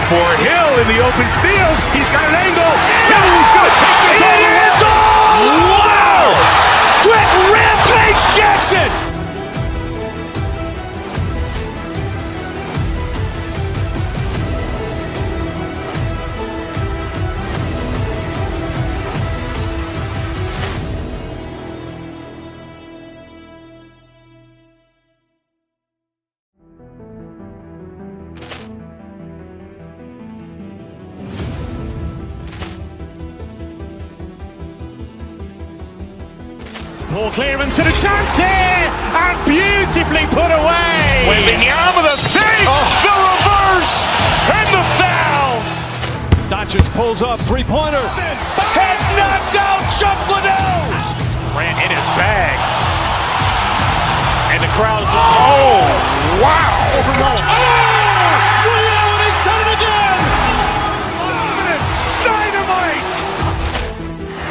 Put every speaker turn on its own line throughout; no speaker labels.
for Hill in the open field. He's got an angle. Hill's going to take this all the way.
Wow! Quick Rampage Jackson!
Ball clearance and a chance here, and beautifully put away.
Waving the arm of the fake, the reverse, and the foul.
Doncic pulls up, three-pointer.
Has knocked out Chuck Liddell.
Ran in his bag. And the crowd's, oh, wow.
Ray Allen has done it again. Dynamite.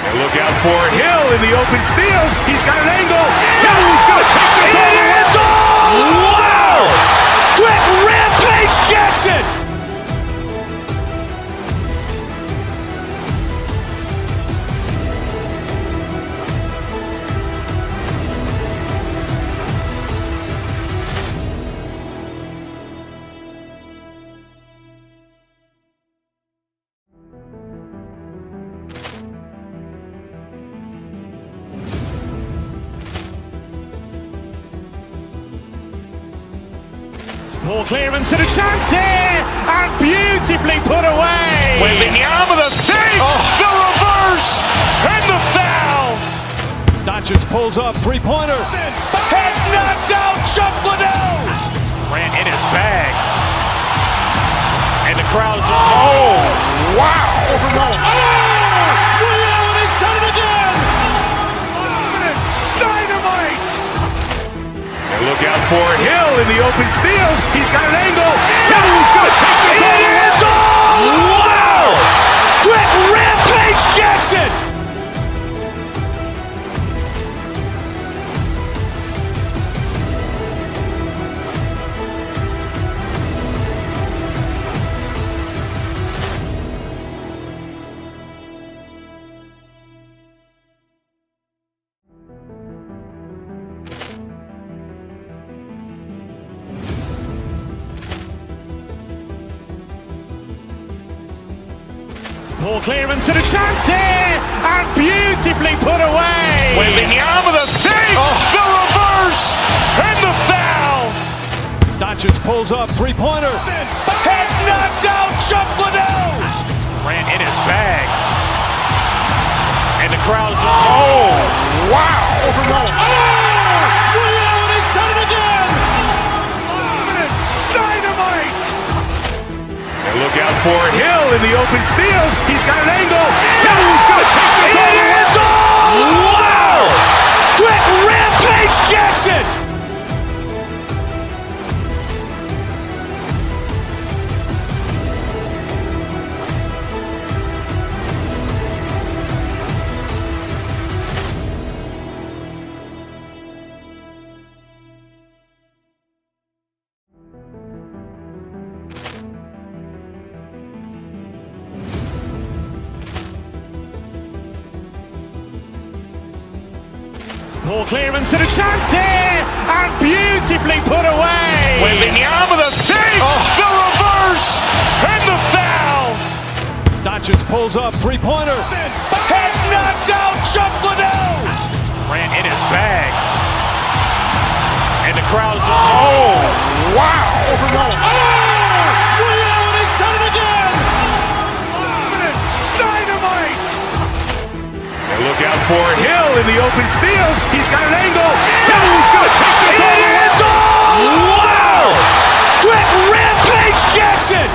And look out for Hill in the open field. He's got an angle. Hill's going to take this all the way.
Wow! Quick Rampage Jackson!
Ball clearance and a chance here, and beautifully put away.
Waving the arm of the fake, the reverse, and the foul.
Doncic pulls up, three-pointer.
Has knocked out Chuck Liddell.
Ran in his bag. And the crowd's, oh, wow.
Ray Allen has done it again. Dynamite.
And look out for Hill in the open field. He's got an angle. Hill's going to take this all the way.
Wow! Quick Rampage Jackson!
Ball clearance and a chance here, and beautifully put away.
Waving the arm of the fake, the reverse, and the foul.
Doncic pulls up, three-pointer.
Has knocked out Chuck Liddell.
Ran in his bag. And the crowd's, oh, wow.
Ray Allen has done it again. Dynamite.
And look out for Hill in the open field. He's got an angle. Hill's going to take this all the way.
Wow! Quick Rampage Jackson!
Ball clearance and a chance here, and beautifully put away.
Waving the arm of the fake, the reverse, and the foul.
Doncic pulls up, three-pointer.
Has knocked out Chuck Liddell.
Ran in his bag. And the crowd's, oh, wow.
Ray Allen has done it again. Dynamite.
And look out for Hill in the open field. He's got an angle. Hill's going to take this all the way.
Wow! Quick Rampage Jackson!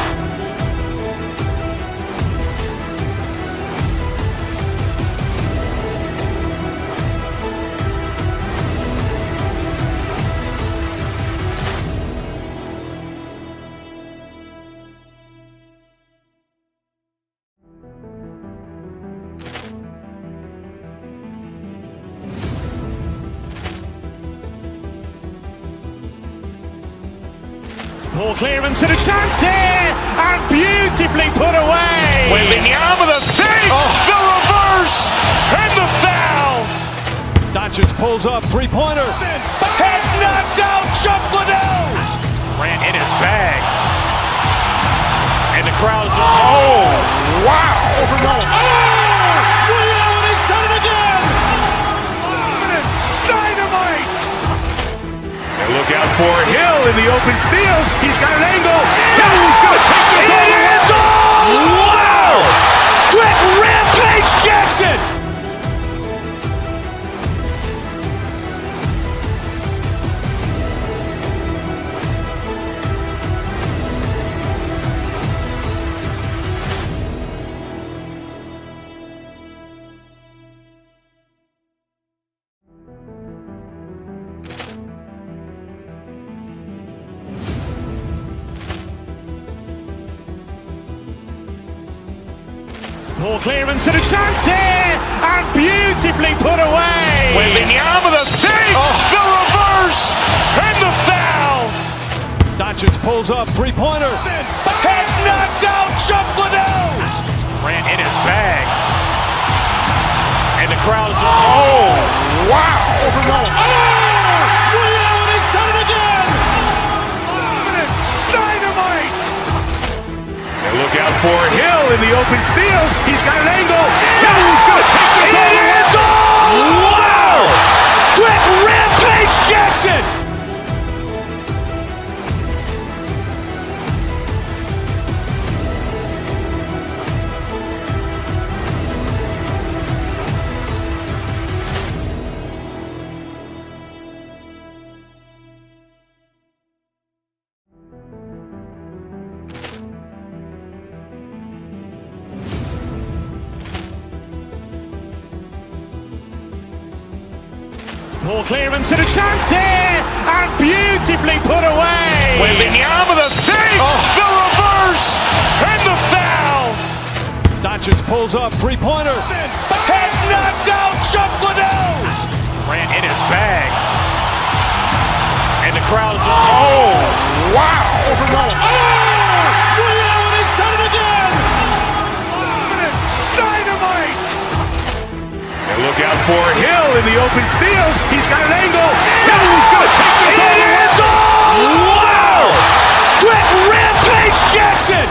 Poor clearance and a chance here, and beautifully put away.
Wembanyama the fake, the reverse, and the foul.
Doncic pulls up, three-pointer. Has knocked out Chuck Liddell.
Grant in his bag. And the crowd is, oh, wow.
Ray Allen has done it again. Dynamite.
And look out for Hill in the open field. He's got an angle. Hill's going to take this all the way.
Wow. Quick Rampage Jackson.
Poor clearance and a chance here, and beautifully put away.
Wembanyama the fake, the reverse, and the foul.
Doncic pulls up, three-pointer. Has knocked out Chuck Liddell.
Grant in his bag. And the crowd is, oh, wow.
Ray Allen has done it again. Dynamite.
And look out for Hill in the open field. He's got an angle. Hill's going to take this all the way.
Wow. Quick Rampage Jackson.
Poor clearance and a chance here, and beautifully put away.
Wembanyama the fake, the reverse, and the foul.
Doncic pulls up, three-pointer. Has knocked out Chuck Liddell.
Grant in his bag. And the crowd is, oh, wow.
Ray Allen has done it again. Dynamite.
And look out for Hill in the open field. He's got an angle. Hill's going to take this all the way.
Wow. Quick Rampage Jackson.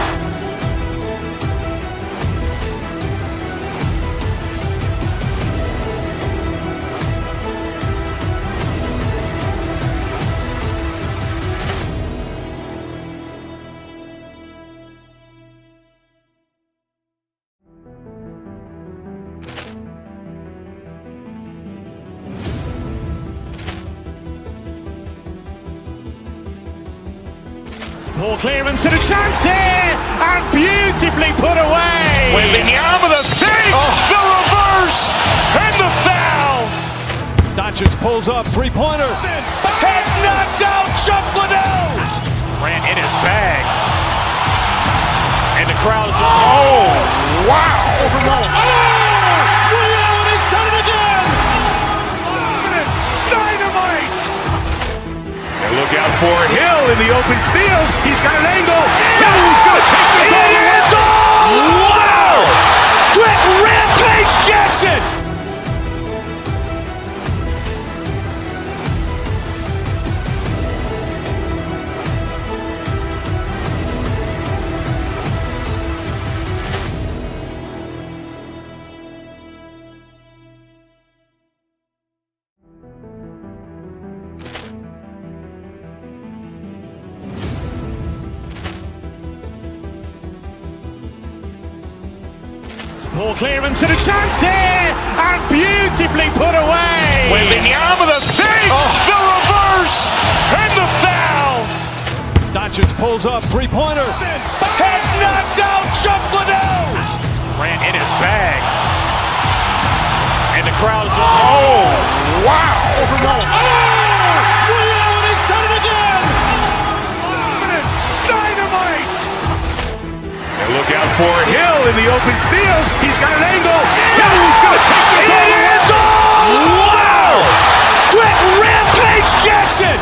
Poor clearance and a chance here, and beautifully put away.
Wembanyama the fake, the reverse, and the foul.
Doncic pulls up, three-pointer. Has knocked out Chuck Liddell.
Grant in his bag. And the crowd is, oh, wow.
Ray Allen has done it again. Dynamite.
And look out for Hill in the open field. He's got an angle. Hill's going to take this all the way.
Wow. Quick Rampage Jackson.
Poor clearance and a chance here, and beautifully put away.
Wembanyama the fake, the reverse, and the foul.
Doncic pulls up, three-pointer. Has knocked out Chuck Liddell.
Grant in his bag. And the crowd is, oh, wow.
Ray Allen has done it again. Dynamite.
And look out for Hill in the open field. He's got an angle. Hill's going to take this all the way.
Wow. Quick Rampage Jackson.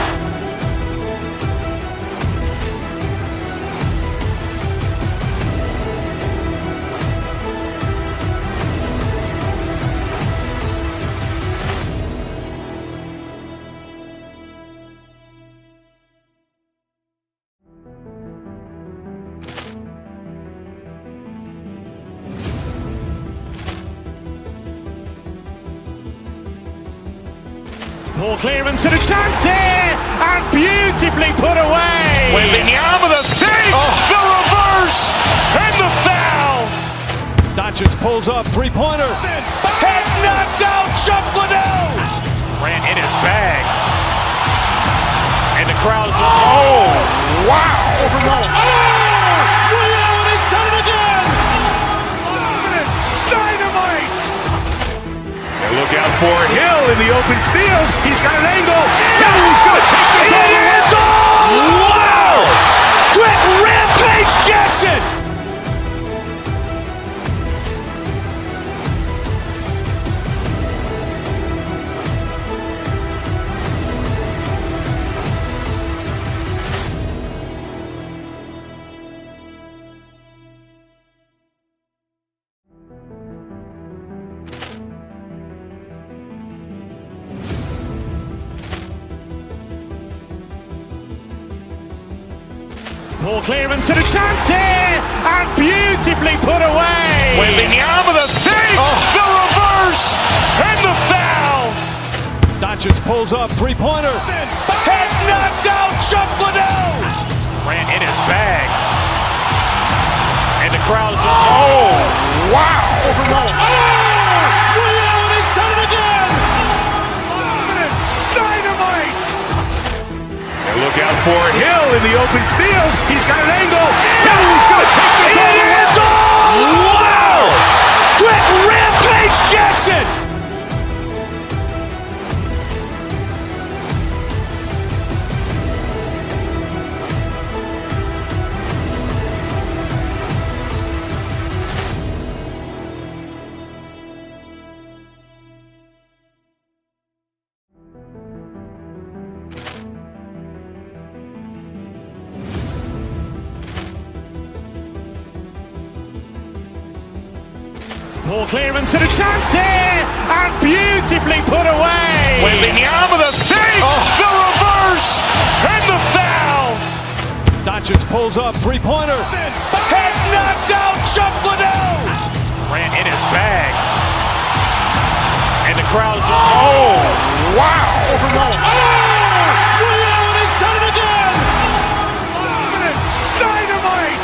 Poor clearance and a chance here, and beautifully put away.
Wembanyama the fake, the reverse, and the foul.
Doncic pulls up, three-pointer. Vince has knocked out Chuck Liddell.
Ran in his bag. And the crowd is, oh, wow.
Liddell has done it again. Dynamite.
And look out for Hill in the open field. He's got an angle. He's going to take this all the way.
Wow! Quick Rampage Jackson.
Poor clearance and a chance here, and beautifully put away.
Wembanyama the fake, the reverse, and the foul.
Doncic pulls up, three-pointer. Vince has knocked out Chuck Liddell.
Ran in his bag. And the crowd is, oh, wow.
Liddell has done it again. Dynamite.
And look out for Hill in the open field. He's got an angle. He's going to take this all the way.
Wow! Quick Rampage Jackson.
Poor clearance and a chance here, and beautifully put away.
Wembanyama the fake, the reverse, and the foul.
Doncic pulls up, three-pointer. Vince has knocked out Chuck Liddell.
Ran in his bag. And the crowd is, oh, wow.
Liddell has done it again. Dynamite.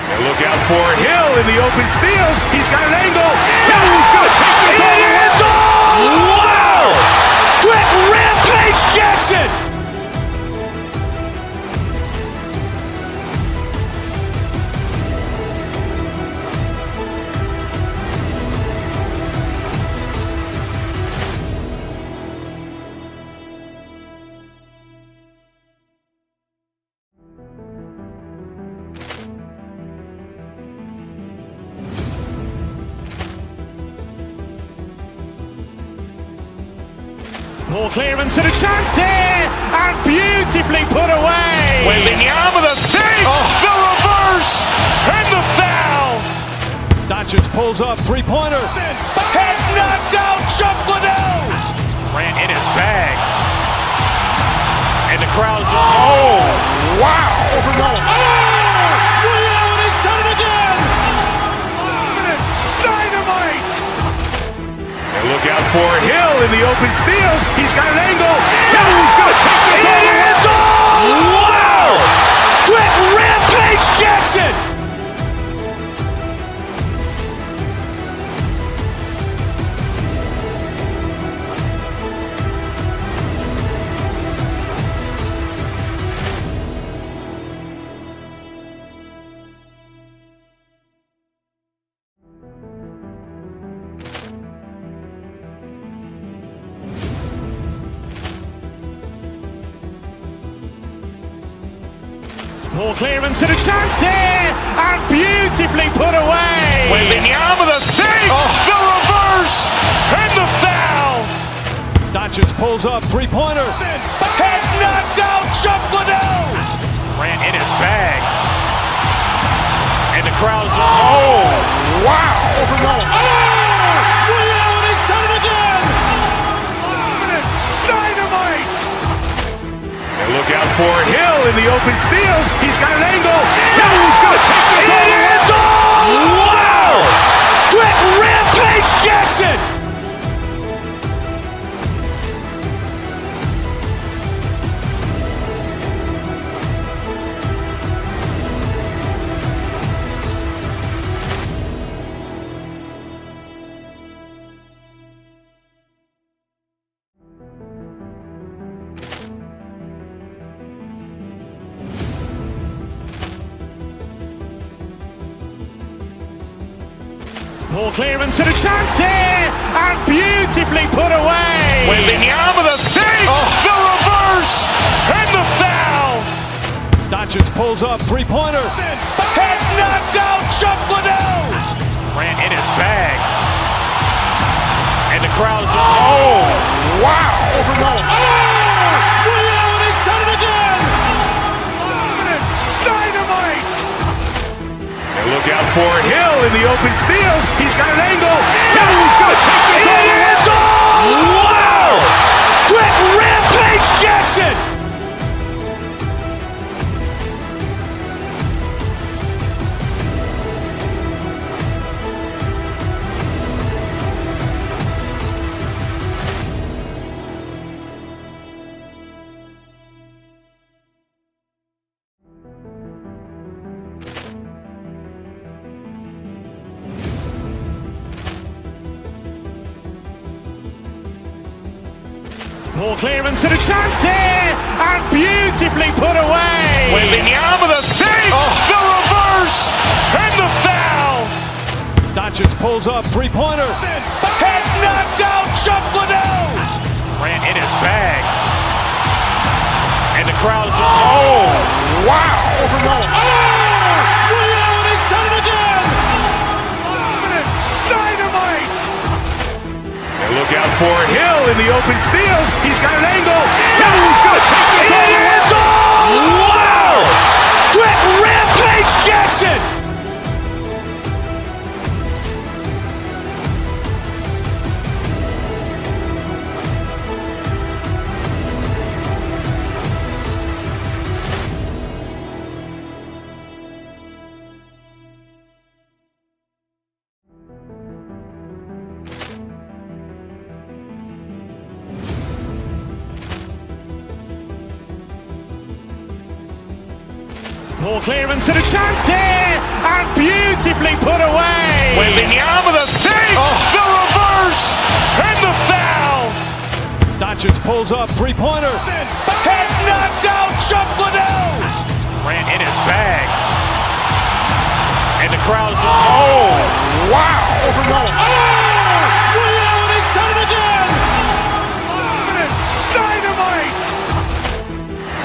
And look out for Hill in the open field. He's got an angle. He's going to take this all the way.
Wow! Quick Rampage Jackson.
Poor clearance and a chance here, and beautifully put away.
Wembanyama the fake, the reverse, and the foul.
Doncic pulls up, three-pointer. Vince has knocked out Chuck Liddell.
Ran in his bag. And the crowd is, oh, wow.
Liddell has done it again. Dynamite.
And look out for Hill in the open field. He's got an angle. He's going to take this all the way.
Wow! Quick Rampage Jackson.
Poor clearance and a chance here, and beautifully put away.
Wembanyama the fake, the reverse, and the foul.
Doncic pulls up, three-pointer. Vince has knocked out Chuck Liddell.
Ran in his bag. And the crowd is, oh, wow.
Liddell has done it again. Dynamite.
And look out for Hill in the open field. He's got an angle. He's going to take this all the way.
Wow! Quick Rampage Jackson.
Poor clearance and a chance here, and beautifully put away.
Wembanyama with a fake, the reverse, and the foul.
Doncic pulls up, three-pointer. Has knocked out Chuck Liddell.
Grant in his bag. And the crowd is, oh, wow.
He's done it again. Dynamite.
And look out for Hill in the open field. He's got an angle. He's going to take this all the way.
Wow! Quick Rampage Jackson.
Poor clearance and a chance here, and beautifully put away.
Wembanyama with a fake, the reverse, and the foul.
Doncic pulls up, three-pointer. Has knocked out Chuck Liddell.
Grant in his bag. And the crowd is, oh, wow.
He's done it again. Dynamite.
And look out for Hill in the open field. He's got an angle. He's going to take this all the way.
Wow! Quick Rampage Jackson.
Poor clearance and a chance here, and beautifully put away.
Wembanyama with a fake, the reverse, and the foul.
Doncic pulls up, three-pointer. Has knocked out Chuck Liddell.
Grant in his bag. And the crowd is, oh, wow.
He's done it again. Dynamite.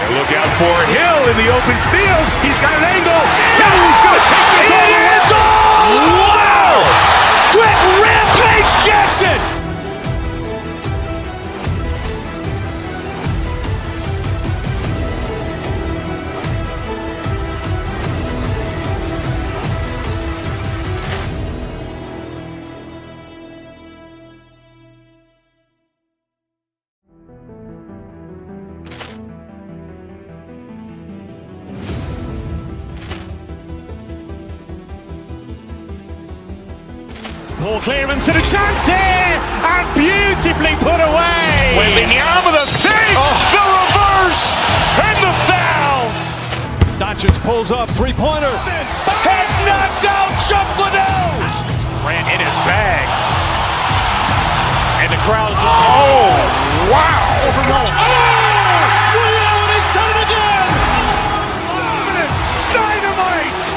And look out for Hill in the open field. He's got an angle. He's going to take this all the way.
Wow! Quick Rampage Jackson.
Poor clearance and a chance here, and beautifully put away.
Wembanyama with a fake, the reverse, and the foul.
Doncic pulls up, three-pointer. Has knocked out Chuck Liddell.
Grant in his bag. And the crowd is, oh, wow.
He's done it again. Dynamite.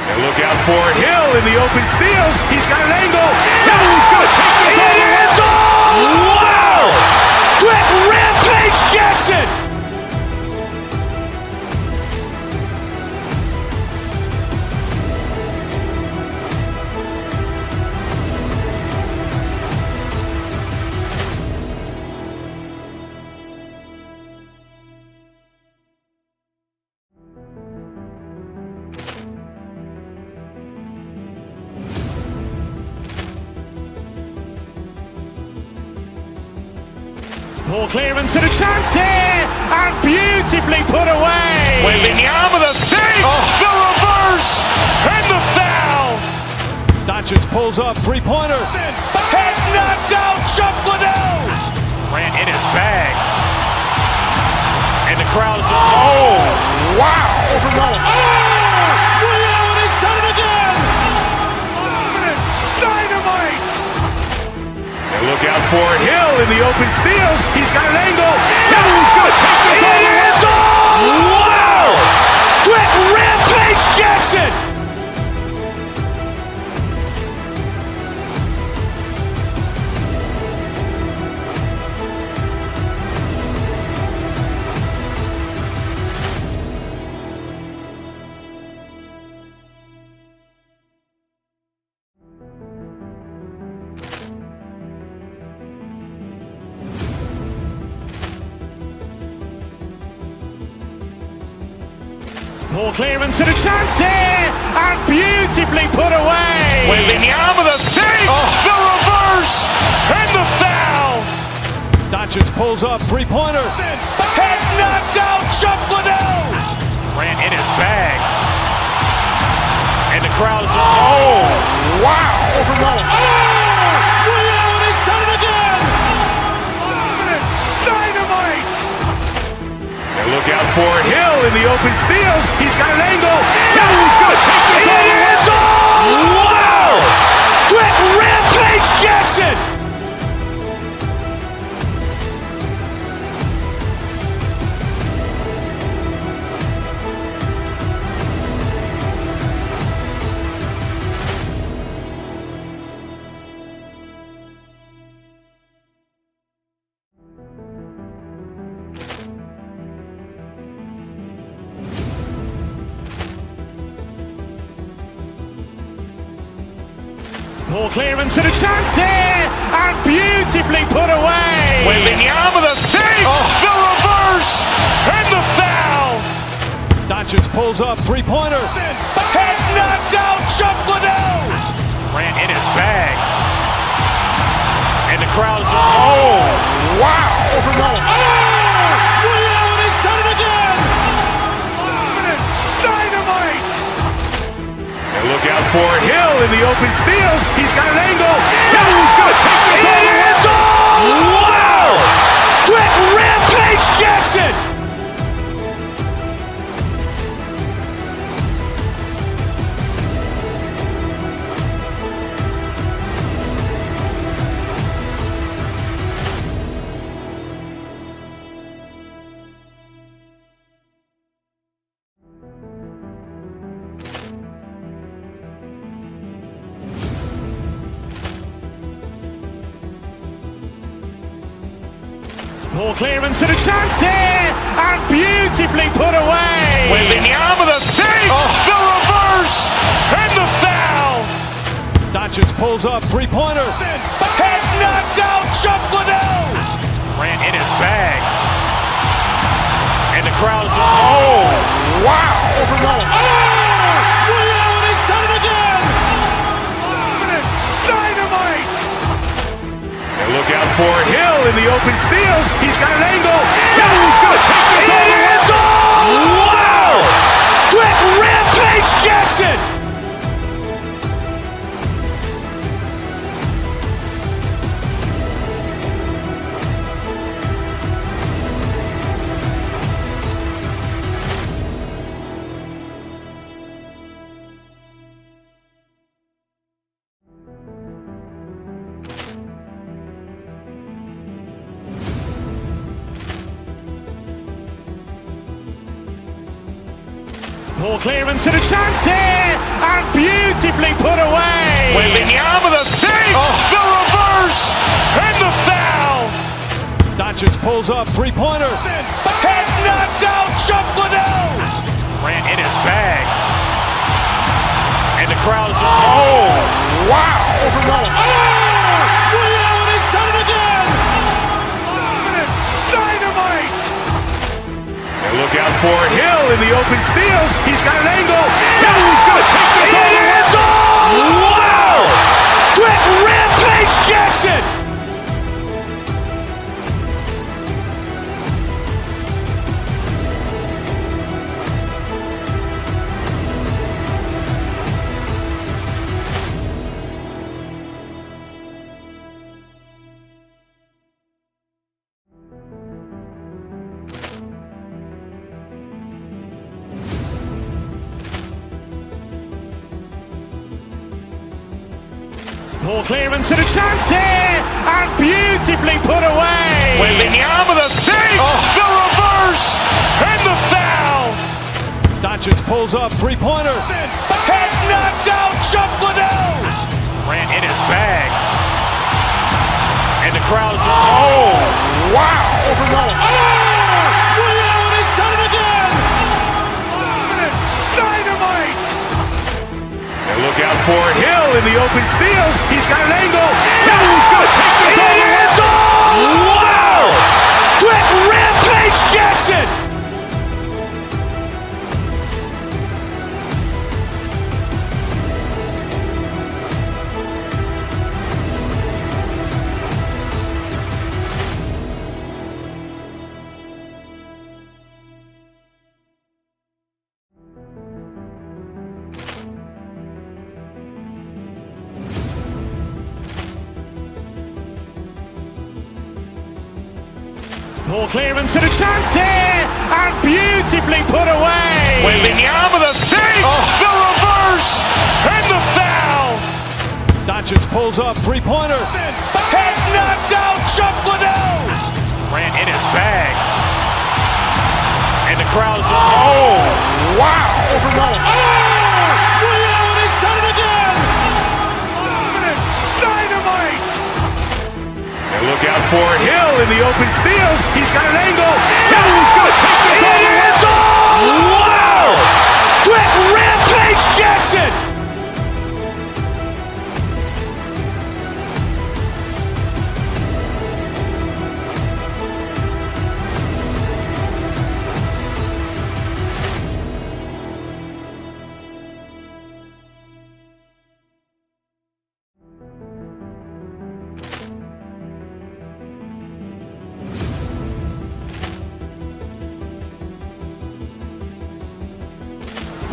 And look out for Hill in the open field. He's got an angle. He's going to take this all the way.
Wow! Quick Rampage Jackson.
Poor clearance and a chance here, and beautifully put away.
Wembanyama with a fake, the reverse, and the foul.
Doncic pulls up, three-pointer. Has knocked out Chuck Liddell.
Grant in his bag. And the crowd is, oh, wow.
He's done it again. Dynamite.
And look out for Hill in the open field. He's got an angle. He's going to take this all the way.
Wow! Quick Rampage Jackson.
Poor clearance and a chance here, and beautifully put away.
Wembanyama with a fake, the reverse, and the foul.
Doncic pulls up, three-pointer. Has knocked out Chuck Liddell.
Grant in his bag. And the crowd is, wow.
Liddell has done it again. Dynamite.
And look out for Hill in the open field. He's got an angle. Hill's going to take this all the way.
Wow. Quick Rampage Jackson.
Poor clearance and a chance here, and beautifully put away.
Wembanyama with a fake, the reverse, and the foul.
Doncic pulls up, three-pointer. Has knocked out Chuck Liddell.
Grant in his bag. And the crowd is, wow.
Liddell has done it again. Dynamite.
And look out for Hill in the open field. He's got an angle. Hill's going to take this all the way.
Wow. Quick Rampage Jackson.
Poor clearance and a chance here, and beautifully put away.
Wembanyama with a fake, the reverse, and the foul.
Doncic pulls up, three-pointer. Has knocked out Chuck Liddell.
Grant in his bag. And the crowd is, wow.
Liddell has done it again. Dynamite.
And look out for Hill in the open field. He's got an angle. Hill's going to take this all the way.
Wow. Quick Rampage Jackson.
Poor clearance and a chance here, and beautifully put away.
Wembanyama with a fake, the reverse, and the foul.
Doncic pulls up, three-pointer. Has knocked out Chuck Liddell.
Grant in his bag. And the crowd is, wow.
Liddell has done it again. Dynamite.
And look out for Hill in the open field. He's got an angle. Hill's going to take this all the way.
Wow. Quick Rampage Jackson.
Poor clearance and a chance here, and beautifully put away.
Wembanyama with a fake, the reverse, and the foul.
Doncic pulls up, three-pointer. Has knocked out Chuck Liddell.
Grant in his bag. And the crowd is, wow.
Liddell has done it again. Dynamite.
And look out for Hill in the open field. He's got an angle. Hill's going to take this all the way.
Wow. Quick Rampage Jackson.
Poor clearance and a chance here, and beautifully put away.
Wembanyama with a fake, the reverse, and the foul.
Doncic pulls up, three-pointer. Vince has knocked out Chuck Liddell.
Ran in his bag. And the crowd's oh, wow.
Reality's done it again. Dynamite.
And look out for Hill in the open field. He's got an angle. Hill's going to take this all the way.
Wow. Quick rampage Jackson.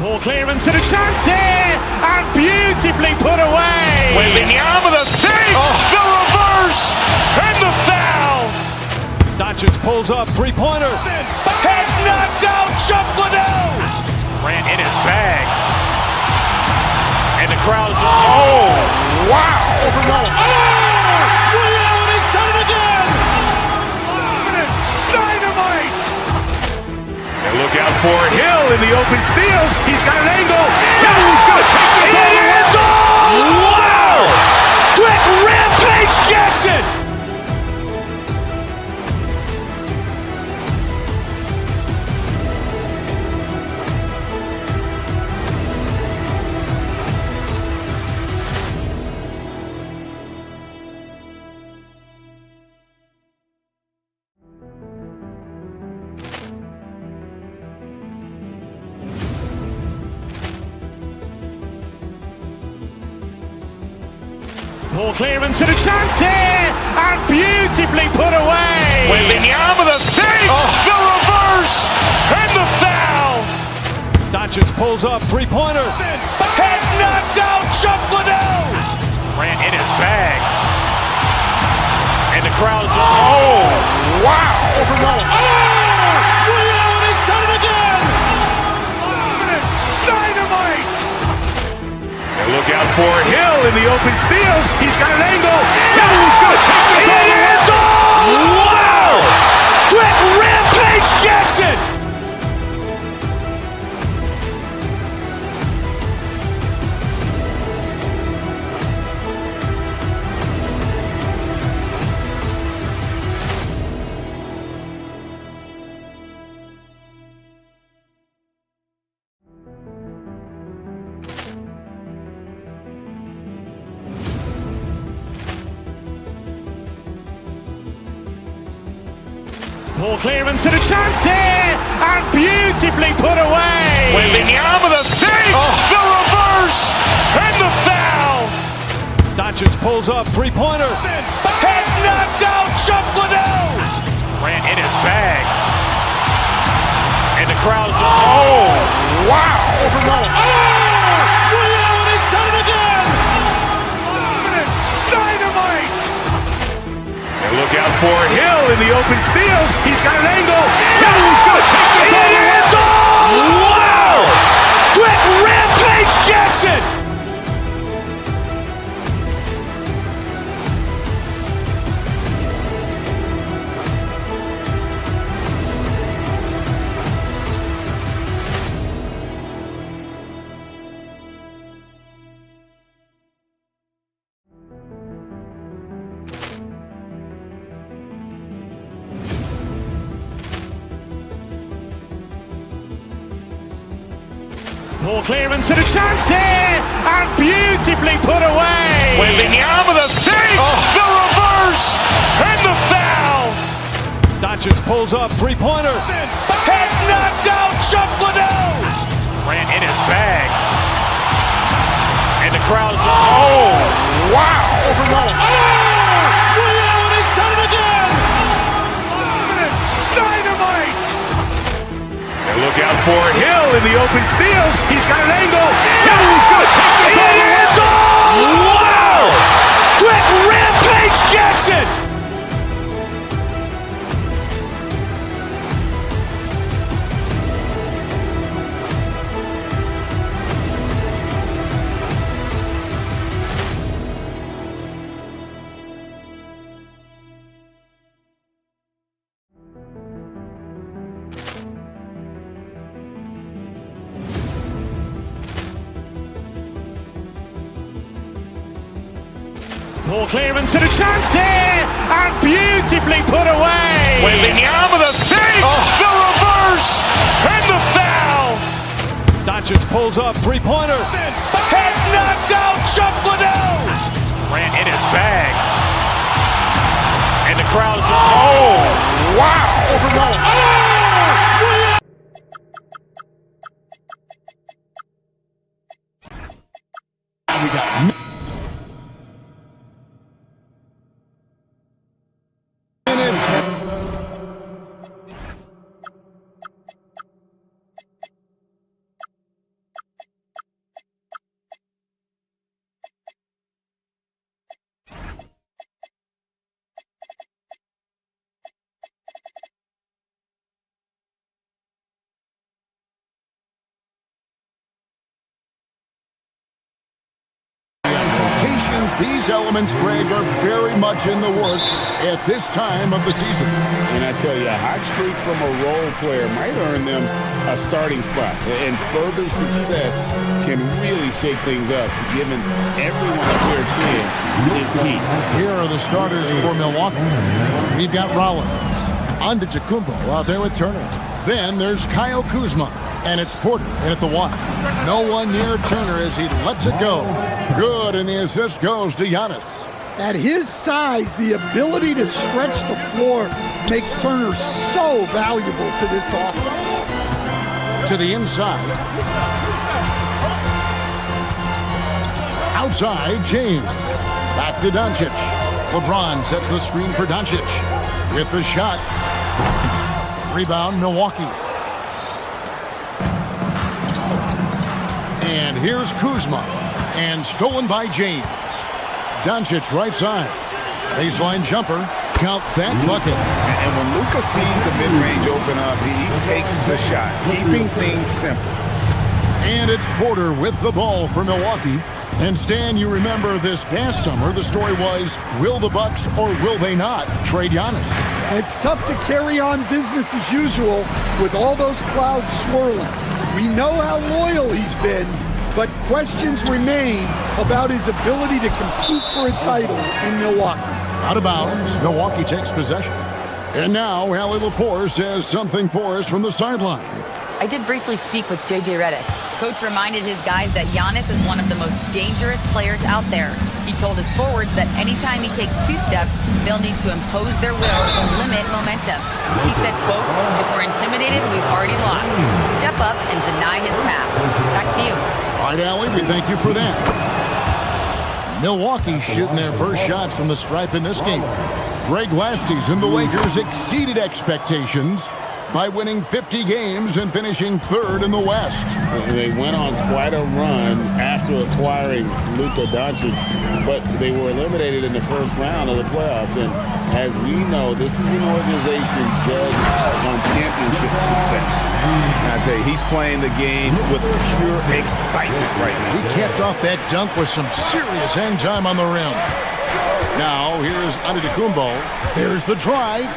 Poor clearance and a chance here, and beautifully put away.
Wembanyama with a fake, the reverse, and the foul.
Doncic pulls up, three-pointer. Vince has knocked out Chuck Liddell.
Ran in his bag. And the crowd's oh, wow.
Reality's done it again. Dynamite.
And look out for Hill in the open field. He's got an angle. Hill's going to take this all the way.
Wow. Quick rampage Jackson.
Poor clearance and a chance here, and beautifully put away.
Wembanyama with a fake, the reverse, and the foul.
Doncic pulls up, three-pointer. Vince has knocked out Chuck Liddell.
Ran in his bag. And the crowd's oh, wow.
Reality's done it again. Dynamite.
And look out for Hill in the open field. He's got an angle. Hill's going to take this all the way.
Wow. Quick rampage Jackson.
Poor clearance and a chance here, and beautifully put away.
Wembanyama with a fake, the reverse, and the foul.
Doncic pulls up, three-pointer. Vince has knocked out Chuck Liddell.
Ran in his bag. And the crowd's oh, wow.
Reality's done it again. Dynamite.
And look out for Hill in the open field. He's got an angle. Hill's going to take this all the way.
Wow. Quick rampage Jackson.
Poor clearance and a chance here, and beautifully put away.
Wembanyama with a fake, the reverse, and the foul.
Doncic pulls up, three-pointer. Vince has knocked out Chuck Liddell.
Ran in his bag. And the crowd's oh, wow.
Reality's done it again. Dynamite.
And look out for Hill in the open field. He's got an angle. Hill's going to take this all the way.
Wow. Quick rampage Jackson.
Poor clearance and a chance here, and beautifully put away.
Wembanyama the fake, the reverse, and the foul.
Doncic pulls up, three-pointer. Has knocked out Chuck Liddell.
Grant in his bag. And the crowd is, oh, wow.
We got these elements, Greg, are very much in the works at this time of the season.
And I tell you, a hot streak from a role player might earn them a starting spot. And further success can really shake things up, giving everyone a fair chance is key.
Here are the starters for Milwaukee. We've got Rollins, Antetokounmpo out there with Turner. Then there's Kyle Kuzma, and it's Porter in at the one. No one near Turner as he lets it go. Good, and the assist goes to Giannis.
At his size, the ability to stretch the floor makes Turner so valuable to this offense.
To the inside. Outside, James. Back to Doncic. LeBron sets the screen for Doncic. With the shot. Rebound, Milwaukee. And here's Kuzma. And stolen by James. Doncic right side. Baseline jumper. Count that bucket.
And when Luka sees the mid-range open up, he takes the shot, keeping things simple.
And it's Porter with the ball for Milwaukee. And Stan, you remember this past summer, the story was, will the Bucks or will they not trade Giannis?
It's tough to carry on business as usual with all those clouds swirling. We know how loyal he's been, but questions remain about his ability to compete for a title in Milwaukee.
Out of bounds, Milwaukee takes possession. And now, Allie LaForce says something for us from the sideline.
I did briefly speak with J.J. Redick. Coach reminded his guys that Giannis is one of the most dangerous players out there. He told his forwards that anytime he takes 2 steps, they'll need to impose their will to limit momentum. He said, quote, if we're intimidated, we've already lost. Step up and deny his path. Back to you.
All right, Allie, we thank you for that. Milwaukee shooting their first shots from the stripe in this game. Greg, last season, the Lakers exceeded expectations by winning 50 games and finishing 3rd in the West.
They went on quite a run after acquiring Luka Doncic, but they were eliminated in the first round of the playoffs. And as we know, this is an organization judged on championship success. And I tell you, he's playing the game with pure excitement right now.
He capped off that dunk with some serious hang time on the rim. Now, here's Antetokounmpo. There's the drive.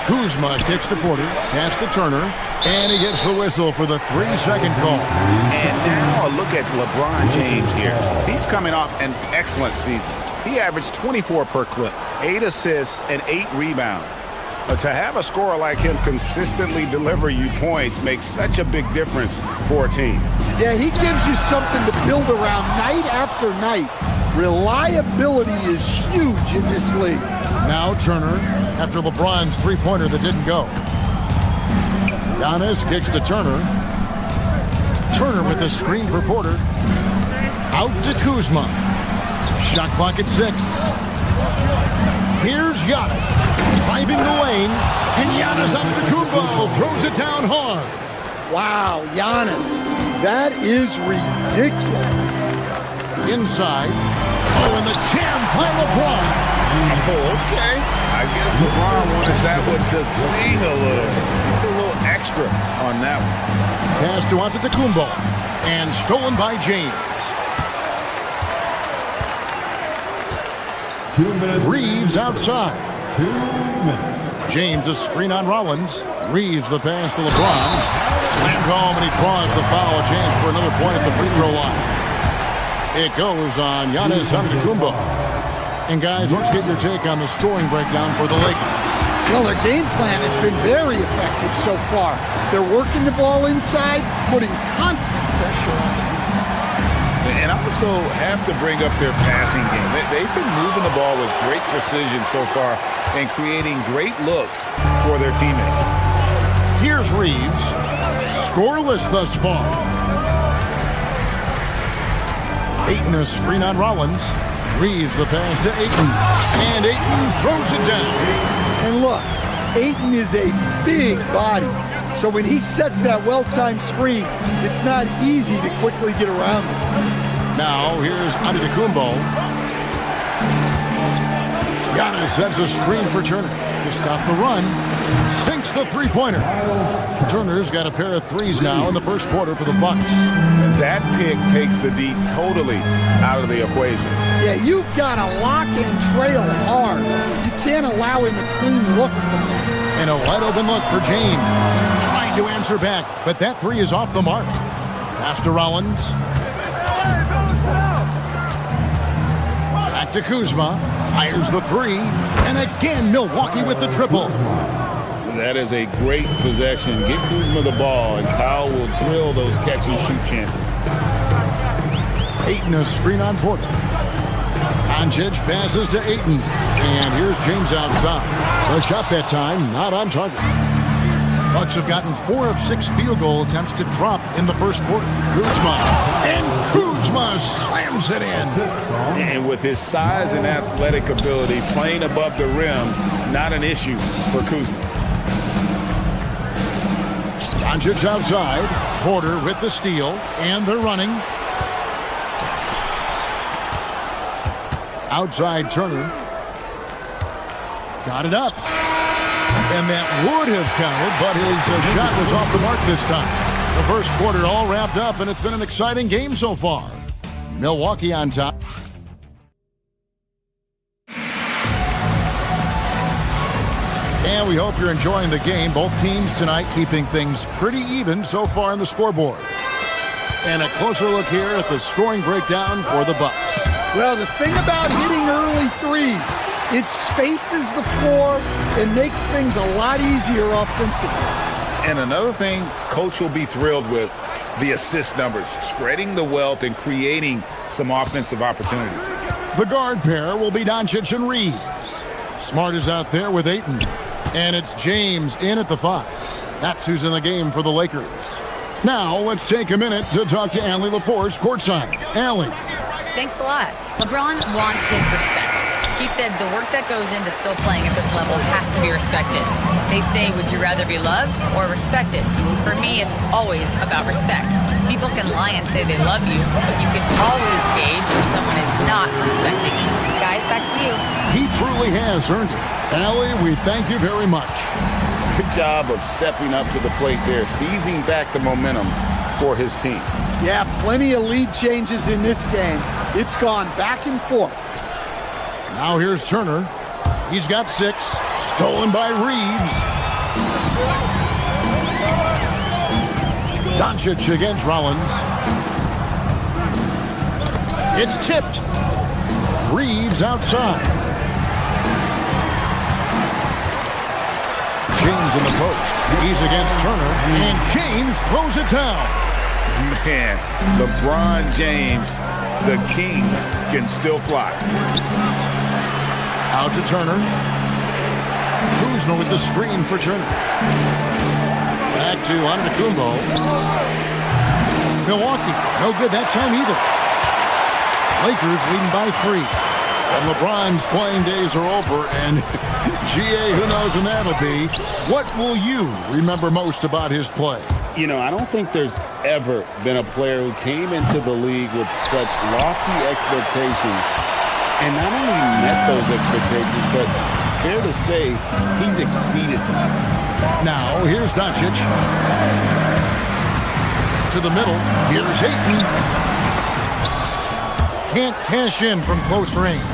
Kuzma kicks to Porter, pass to Turner, and he gets the whistle for the 3-second call.
And now a look at LeBron James here. He's coming off an excellent season. He averaged 24 per clip, 8 assists, and 8 rebounds. But to have a scorer like him consistently deliver you points makes such a big difference for a team.
Yeah, he gives you something to build around night after night. Reliability is huge in this league.
Now Turner, after LeBron's 3-pointer that didn't go. Giannis kicks to Turner. Turner with the screen for Porter. Out to Kuzma. Shot clock at 6. Here's Giannis. Driving the lane. And Giannis Antetokounmpo throws it down hard.
Wow, Giannis. That is ridiculous.
Inside. Oh, and the jam by LeBron.
Oh, okay. I guess LeBron wanted that one to sting a little. A little extra on that one.
Pass to Antetokounmpo. And stolen by James.
2 minutes.
Reeves outside.
2 minutes.
James a screen on Rollins. Reeves the pass to LeBron. Slammed home and he draws the foul. A chance for another point at the free throw line. It goes on Giannis Antetokounmpo. And guys, let's get your take on the scoring breakdown for the Lakers.
Well, their game plan has been very effective so far. They're working the ball inside, putting constant pressure on the defense.
And I also have to bring up their passing game. They've been moving the ball with great precision so far and creating great looks for their teammates.
Here's Reeves. Scoreless thus far. Ayton a screen on Rollins. Reeves the pass to Ayton. And Ayton throws it down.
And look, Ayton is a big body. So when he sets that well-timed screen, it's not easy to quickly get around it.
Now here's Antetokounmpo. Giannis sets a screen for Turner to stop the run. Sinks the three-pointer. Turner's got a pair of threes now in the first quarter for the Bucks.
That pick takes the D totally out of the equation.
Yeah, you've got to lock and trail hard. You can't allow him a clean look from there.
And a wide-open look for James. Trying to answer back, but that three is off the mark. Pass to Rollins. Back to Kuzma. Fires the three. And again, Milwaukee with the triple.
That is a great possession. Get Kuzma the ball, and Kyle will drill those catch-and-shoot chances.
Ayton a screen on Porter. Doncic passes to Ayton. And here's James outside. The shot that time, not on target. Bucks have gotten 4 of 6 field goal attempts to drop in the first quarter. Kuzma. And Kuzma slams it in.
And with his size and athletic ability, playing above the rim, not an issue for Kuzma.
Doncic outside. Porter with the steal. And they're running. Outside Turner. Got it up. And that would have counted, but his shot was off the mark this time. The first quarter all wrapped up, and it's been an exciting game so far. Milwaukee on top. And we hope you're enjoying the game. Both teams tonight keeping things pretty even so far on the scoreboard. And a closer look here at the scoring breakdown for the Bucks.
Well, the thing about hitting early threes, it spaces the floor and makes things a lot easier offensively.
And another thing Coach will be thrilled with, the assist numbers, spreading the wealth and creating some offensive opportunities.
The guard pair will be Doncic and Reeves. Smart is out there with Ayton. And it's James in at the 5. That's who's in the game for the Lakers. Now, let's take a minute to talk to Allie LaForce courtside. Allie.
Thanks a lot. LeBron wants his respect. He said the work that goes into still playing at this level has to be respected. They say, would you rather be loved or respected? For me, it's always about respect. People can lie and say they love you, but you can always gauge when someone is not respecting you. Guys, back to you.
He truly has earned it. Allie, we thank you very much.
Good job of stepping up to the plate there, seizing back the momentum for his team.
Yeah, plenty of lead changes in this game. It's gone back and forth.
Now here's Turner. He's got 6. Stolen by Reeves. Doncic against Rollins. It's tipped. Reeves outside. James in the post. He's against Turner. And James throws it down.
Man, LeBron James, the king, can still fly.
Out to Turner. Kuzma with the screen for Turner. Back to Antetokounmpo. Milwaukee, no good that time either. Lakers leading by 3. And LeBron's playing days are over, and GA, who knows when that'll be. What will you remember most about his play?
You know, I don't think there's ever been a player who came into the league with such lofty expectations and not only met those expectations, but fair to say, he's exceeded them.
Now, here's Doncic. To the middle. Here's Ayton. Can't cash in from close range.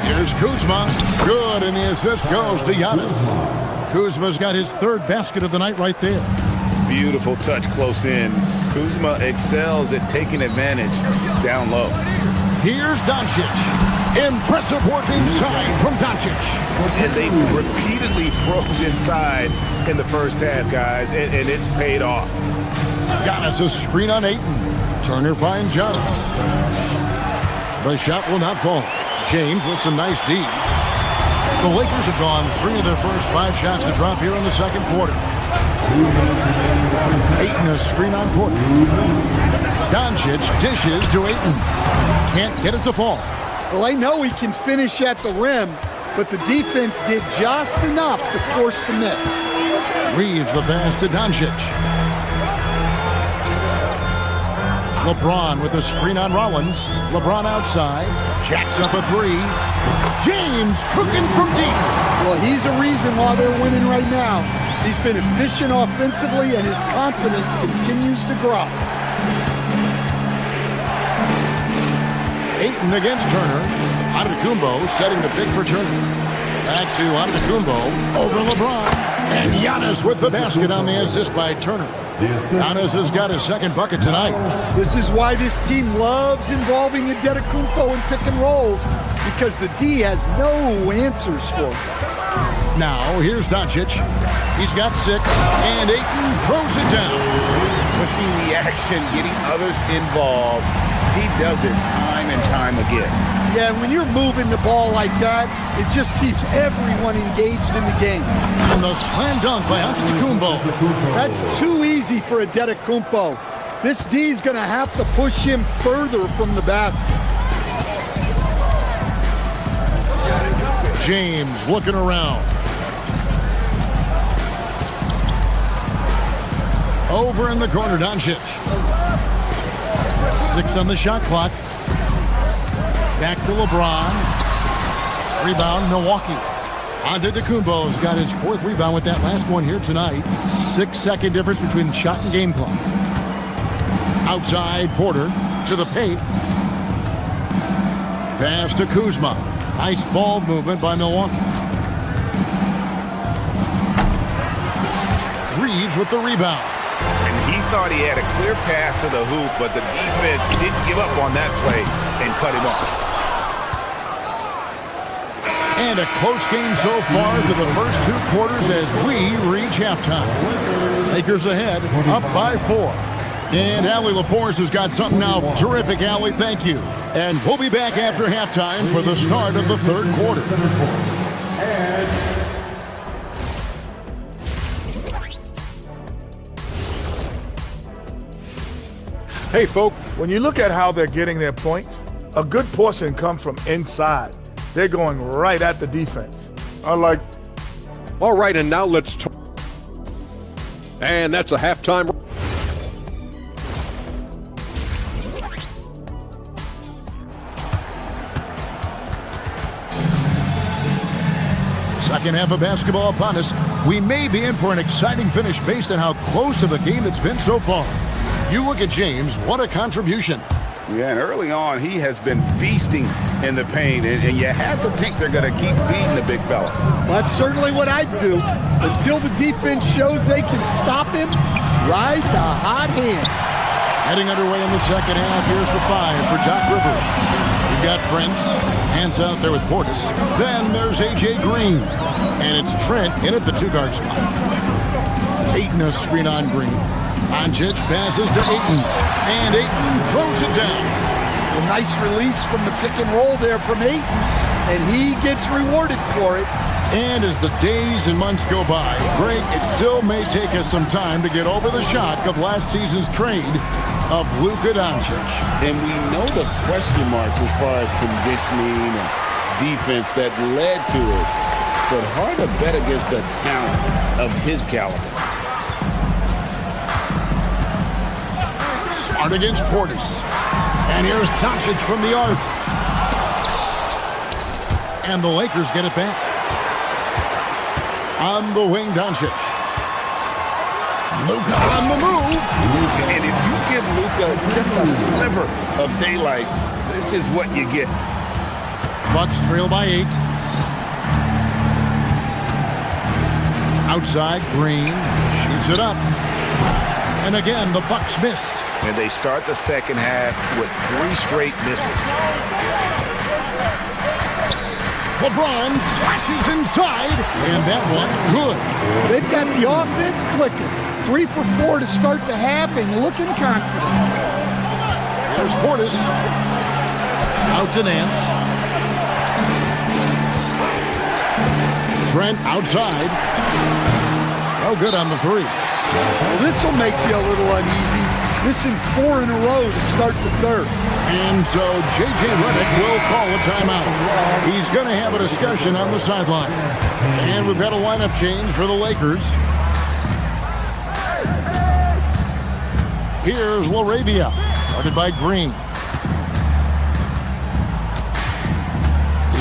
Here's Kuzma. Good, and the assist goes to Giannis. Kuzma's got his 3rd basket of the night right there.
Beautiful touch close in. Kuzma excels at taking advantage down low.
Here's Doncic. Impressive work inside from Doncic.
And they repeatedly broke inside in the first half, guys, and it's paid off.
Giannis a screen on Ayton. Turner finds Giannis. The shot will not fall. James with some nice D. The Lakers have gone 3 of their first 5 shots to drop here in the second quarter. Ayton a screen on Porter. Doncic dishes to Ayton. Can't get it to fall.
Well, I know he can finish at the rim, but the defense did just enough to force the miss.
Reeves the pass to Doncic. LeBron with a screen on Rollins. LeBron outside. Jacks up a 3. James cooking from deep.
Well, he's a reason why they're winning right now. He's been efficient offensively, and his confidence continues to grow.
Ayton against Turner. Antetokounmpo setting the pick for Turner. Back to Antetokounmpo over LeBron. And Giannis with the basket on the assist by Turner. Giannis has got his second bucket tonight.
This is why this team loves involving Antetokounmpo in pick and rolls, because the D has no answers for him.
Now, here's Doncic. He's got 6, and Ayton throws it down.
Pushing the action, getting others involved. He does it time and time again.
Yeah, when you're moving the ball like that, it just keeps everyone engaged in the game.
And the slam dunk by Antetokounmpo.
That's too easy for Antetokounmpo. This D's going to have to push him further from the basket.
James looking around. Over in the corner, Doncic. 6 on the shot clock. Back to LeBron. Rebound, Milwaukee. Antetokounmpo's got his 4th rebound with that last one here tonight. 6-second difference between the shot and game clock. Outside, Porter to the paint. Pass to Kuzma. Nice ball movement by Milwaukee. Reeves with the rebound.
And he thought he had a clear path to the hoop, but the defense didn't give up on that play and cut him off.
And a close game so far through the first 2 quarters as we reach halftime. Lakers ahead, up by 4. And Allie LaForce has got something now. Terrific, Allie. Thank you. And we'll be back after halftime for the start of the 3rd quarter.
Hey, folks, when you look at how they're getting their points, a good portion comes from inside. They're going right at the defense.
All right, and now let's talk. And that's a halftime.
Second half of basketball upon us. We may be in for an exciting finish based on how close to the game it's been so far. You look at James, what a contribution.
Yeah, and early on, he has been feasting in the paint, and you have to think they're going to keep feeding the big fella.
Well, that's certainly what I'd do. Until the defense shows they can stop him, ride the hot hand.
Heading underway in the second half, here's the 5 for Doc Rivers. We've got Prince, hands out there with Portis. Then there's A.J. Green, and it's Trent in at the 2-guard spot. Ayton a screen on Green. Doncic passes to Ayton, and Ayton throws it down.
A nice release from the pick and roll there from Ayton, and he gets rewarded for it.
And as the days and months go by, Greg, it still may take us some time to get over the shock of last season's trade of Luka Doncic.
And we know the question marks as far as conditioning and defense that led to it, but hard to bet against the talent of his caliber.
Smart against Portis. And here's Doncic from the arc. And the Lakers get it back. On the wing, Doncic. Luka on the move.
And if you give Luka just a sliver of daylight, this is what you get.
Bucks trail by 8. Outside, Green shoots it up. And again, the Bucks miss.
and they start the second half with 3 straight misses.
LeBron flashes inside, and that one good.
They've got the offense clicking. 3 for 4 to start the half and looking confident.
There's Portis. Out to Nance. Trent outside. Oh, good on the 3.
Well, this will make you a little uneasy. Missing 4 in a row to start the third.
And so J.J. Redick will call a timeout. He's going to have a discussion on the sideline. And we've got a lineup change for the Lakers. Here's LaRavia, guarded by Green.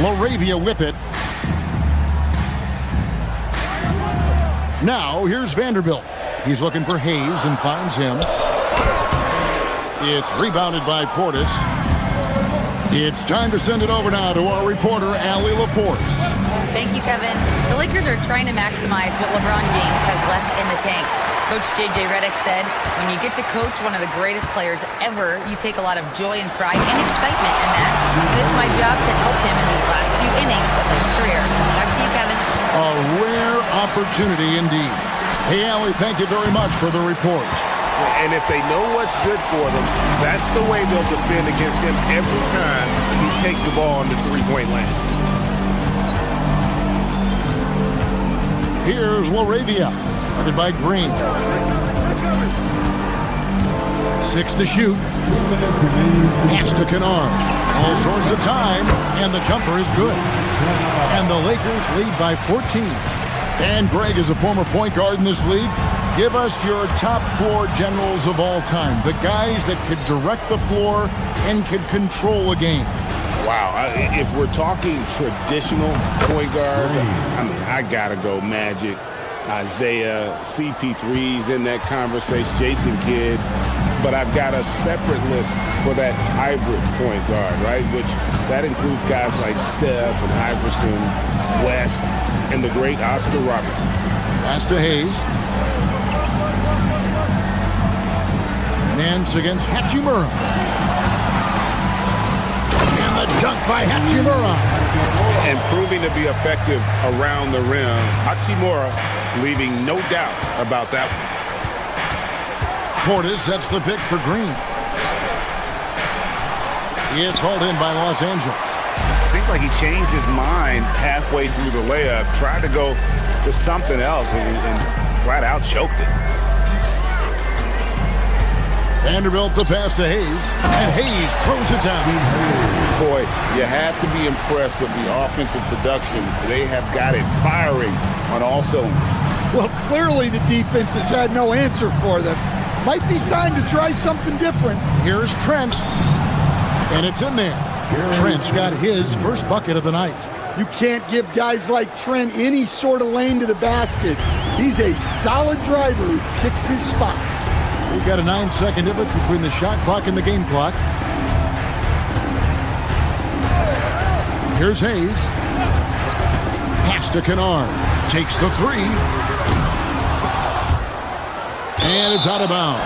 LaRavia with it. Now, here's Vanderbilt. He's looking for Hayes and finds him. It's rebounded by Portis. It's time to send it over now to our reporter, Allie LaForce.
Thank you, Kevin. The Lakers are trying to maximize what LeBron James has left in the tank. Coach J.J. Redick said, when you get to coach one of the greatest players ever, you take a lot of joy and pride and excitement in that. And it's my job to help him in these last few innings of his career. Back to you, Kevin.
A rare opportunity indeed. Hey, Allie, thank you very much for the report.
And if they know what's good for them, that's the way they'll defend against him every time he takes the ball on the three-point line.
Here's LaRavia, guarded by Green. 6 to shoot. Pass to Kennard. All sorts of time, and the jumper is good. And the Lakers lead by 14. And Greg is a former point guard in this league. Give us your top 4 generals of all time, the guys that could direct the floor and could control a game.
Wow, if we're talking traditional point guards, I mean, I gotta go Magic, Isaiah, CP3's in that conversation, Jason Kidd, but I've got a separate list for that hybrid point guard, right? Which that includes guys like Steph and Iverson, West, and the great Oscar Robertson.
Pass to Hayes. Nance against Hachimura. And the dunk by Hachimura.
And proving to be effective around the rim. Hachimura leaving no doubt about that one.
Portis sets the pick for Green. It's hauled in by Los Angeles.
Seems like he changed his mind halfway through the layup, tried to go to something else, and flat out choked it.
Vanderbilt the pass to Hayes, and Hayes throws it down.
Boy, you have to be impressed with the offensive production. They have got it firing on all cylinders.
Well, clearly the defense has had no answer for them. Might be time to try something different.
Here's Trent, and it's in there. Trent's got his first bucket of the night.
You can't give guys like Trent any sort of lane to the basket. He's a solid driver who picks his spots.
We've got a 9-second difference between the shot clock and the game clock. Here's Hayes. Pass to Kennard. Takes the 3. And it's out of bounds.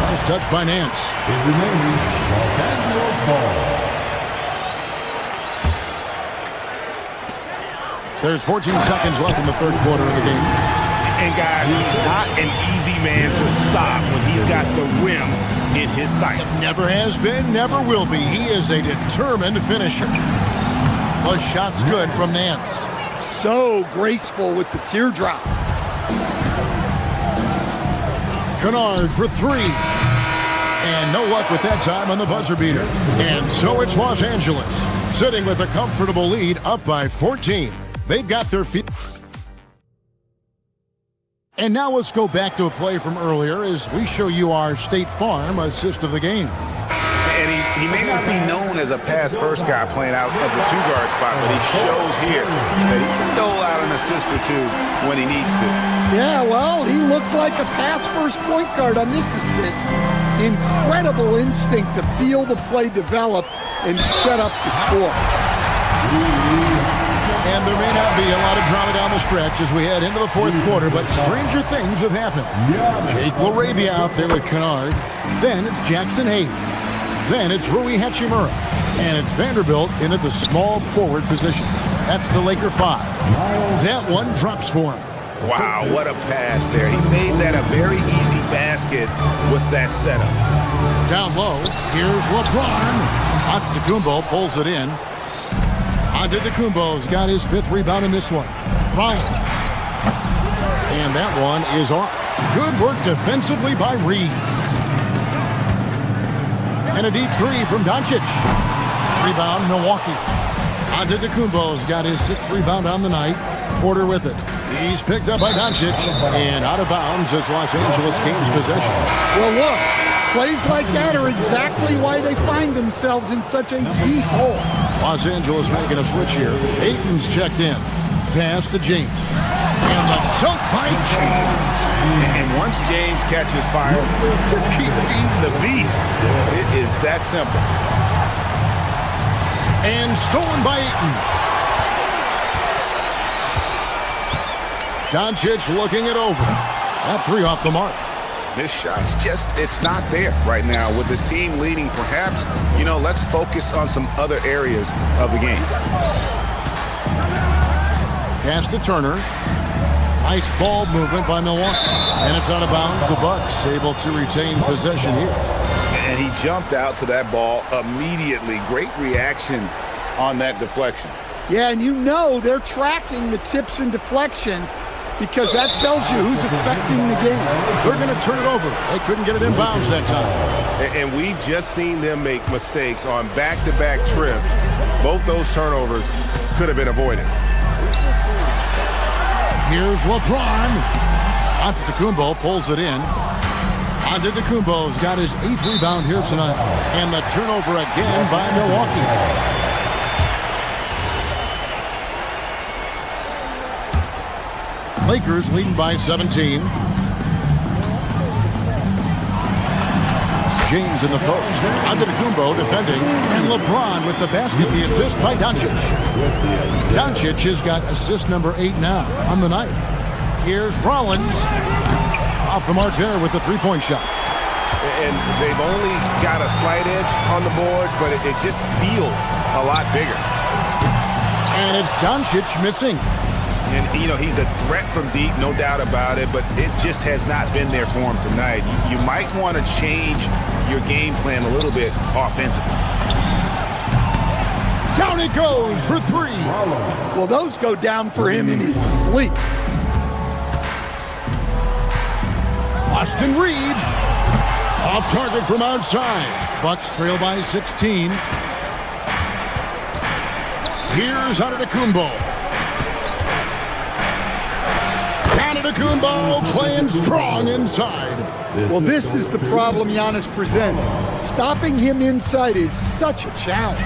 Nice touch by Nance.
It remains Los Angeles ball.
There's 14 seconds left in the third quarter of the game.
And guys, he's not an easy man to stop when he's got the rim in his sights.
Never has been, never will be. He is a determined finisher. The shot's good from Nance.
So graceful with the teardrop.
Kennard for 3. And no luck with that time on the buzzer beater. And so it's Los Angeles, sitting with a comfortable lead, up by 14. They've got their feet. And now let's go back to a play from earlier as we show you our State Farm assist of the game.
And he may not be known as a pass-first guy playing out of the two-guard spot, but he shows here that he can dole out an assist or two when he needs to.
Yeah, well, he looked like a pass-first point guard on this assist. Incredible instinct to feel the play develop and set up the score.
And there may not be a lot of drama down the stretch as we head into the fourth quarter, but stranger things have happened. Jake LaRavia out there with Kennard. Then it's Jackson Hayes. Then it's Rui Hachimura. And it's Vanderbilt in at the small forward position. That's the Laker 5. That one drops for him.
Wow, what a pass there. He made that a very easy basket with that setup.
Down low, here's LeBron. Antetokounmpo pulls it in. Antetokounmpo's got his 5th rebound in this one. Rollins. And that one is off. Good work defensively by Reed. And a deep 3 from Doncic. Rebound, Milwaukee. Antetokounmpo's got his 6th rebound on the night. Porter with it. He's picked up by Doncic. And out of bounds as Los Angeles gains possession.
Well, look, plays like that are exactly why they find themselves in such a deep hole.
Los Angeles making a switch here. Ayton's checked in. Pass to James. And the dunk by James.
And once James catches fire, just keep feeding the beast. It is that simple.
And stolen by Ayton. Doncic looking it over. That 3 off the mark.
This shot's just, it's not there right now. With his team leading, perhaps, let's focus on some other areas of the game.
Pass to Turner. Nice ball movement by Milwaukee. And it's out of bounds. The Bucks able to retain possession here.
And he jumped out to that ball immediately. Great reaction on that deflection.
Yeah, and they're tracking the tips and deflections because that tells you who's affecting the game.
They're going to turn it over. They couldn't get it in bounds that time.
And we've just seen them make mistakes on back-to-back trips. Both those turnovers could have been avoided.
Here's LeBron. Antetokounmpo pulls it in. Antetokounmpo's got his 8th rebound here tonight. And the turnover again by Milwaukee. Lakers leading by 17. James in the post. Antetokounmpo defending. And LeBron with the basket, the assist by Doncic. Doncic has got assist number 8 now on the night. Here's Rollins. Off the mark there with the 3-point shot.
And they've only got a slight edge on the boards, but it just feels a lot bigger.
And it's Doncic missing.
And, he's a threat from deep, no doubt about it, but it just has not been there for him tonight. You might want to change your game plan a little bit offensively.
Down it goes for 3.
Well, those go down for him in his sleep.
Austin Reeves. Off target from outside. Bucks trail by 16. Here's Antetokounmpo. Antetokounmpo playing strong inside.
Well, this is the problem Giannis presents. Stopping him inside is such a challenge.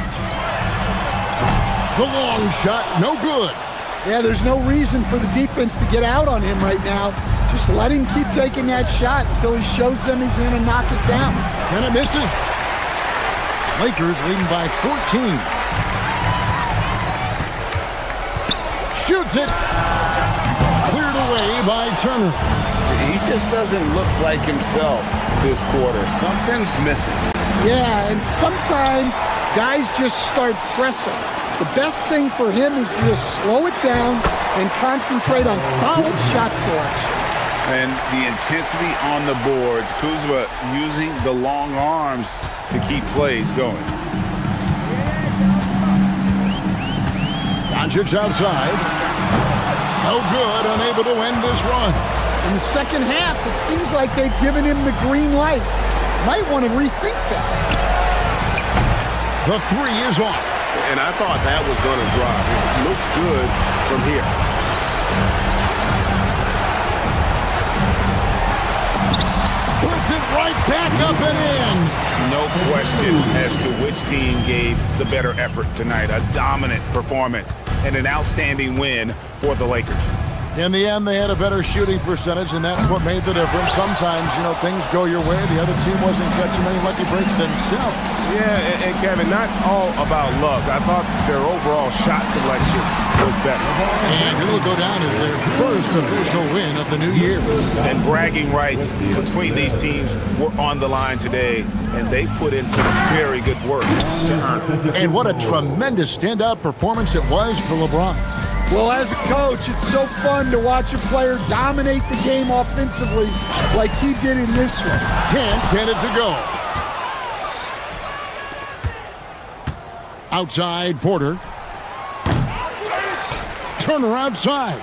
The long shot, no good.
Yeah, there's no reason for the defense to get out on him right now. Just let him keep taking that shot until he shows them he's going to knock it down.
And it misses. Lakers leading by 14. Shoots it. Cleared away by Turner.
He just doesn't look like himself this quarter. Something's missing.
Yeah, and sometimes guys just start pressing. The best thing for him is to just slow it down and concentrate on solid shot selection.
And the intensity on the boards, Kuzma using the long arms to keep plays going.
Doncic outside. No good, unable to end this run.
In the second half, it seems like they've given him the green light. Might want to rethink that.
The 3 is off.
And I thought that was going to drop. It looked good from here.
Puts it right back up and in.
No question as to which team gave the better effort tonight. A dominant performance and an outstanding win for the Lakers.
In the end, they had a better shooting percentage, and that's what made the difference. Sometimes, things go your way. The other team wasn't catching many lucky breaks themselves.
Yeah, and Kevin, not all about luck. I thought their overall shot selection was better.
And it'll go down as their first official win of the new year.
And bragging rights between these teams were on the line today, and they put in some very good work to earn it.
And what a tremendous standout performance it was for LeBron.
Well, as a coach, it's so fun to watch a player dominate the game offensively like he did in this one.
Can't get it to go. Outside, Porter. Turner outside.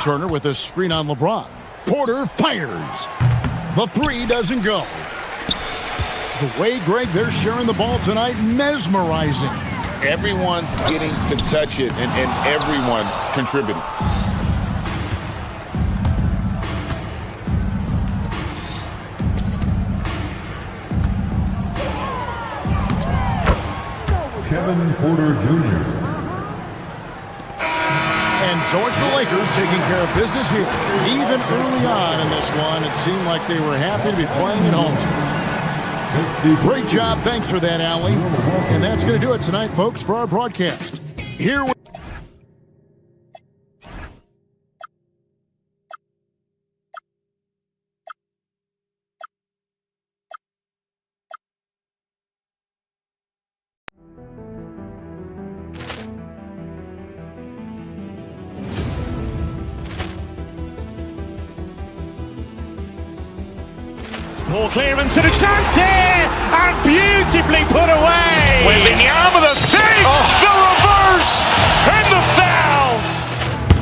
Turner with a screen on LeBron. Porter fires. The three doesn't go. The way, Greg, they're sharing the ball tonight, mesmerizing.
Everyone's getting to touch it, and everyone's contributing.
Kevin Porter Jr.
And so it's the Lakers taking care of business here. Even early on in this one, it seemed like they were happy to be playing at home tonight. Great job. Thanks for that, Allie. And that's going to do it tonight, folks, for our broadcast. Here we
Ball clearance and a chance here, and beautifully put away.
Wembanyama the fake, the reverse, and the foul.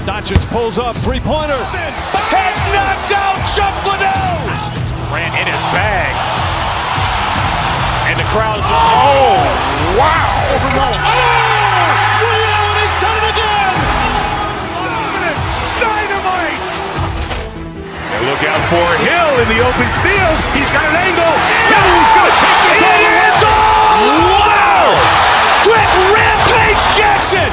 Doncic pulls up, three-pointer.
Has knocked out Chocolate.
Ran in his bag. And the crowd's, oh, wow.
Rio, and he's done it again.
Dynamite. And look out for Hill in the open field. He's got an angle. He's going to take this all the way. Wow.
Quick rampage Jackson.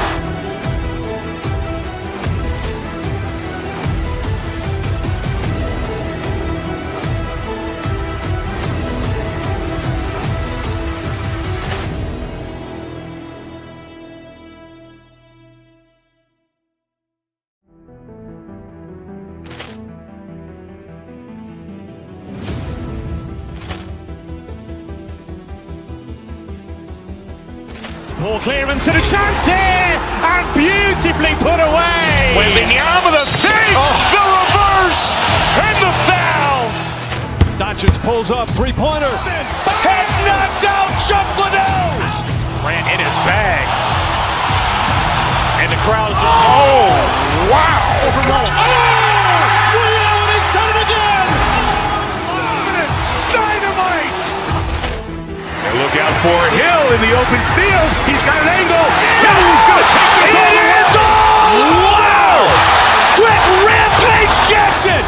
Ball clearance and a chance here, and beautifully put away.
Wembanyama the fake, the reverse, and the foul. Doncic pulls up, three-pointer.
Has knocked out Chocolate.
Ran in his bag. And the crowd's, oh, wow.
Rio, and he's done it again.
Dynamite. And look out for Hill in the open field. He's got an angle. He's going to take this all the way.
Wow. Quick rampage Jackson.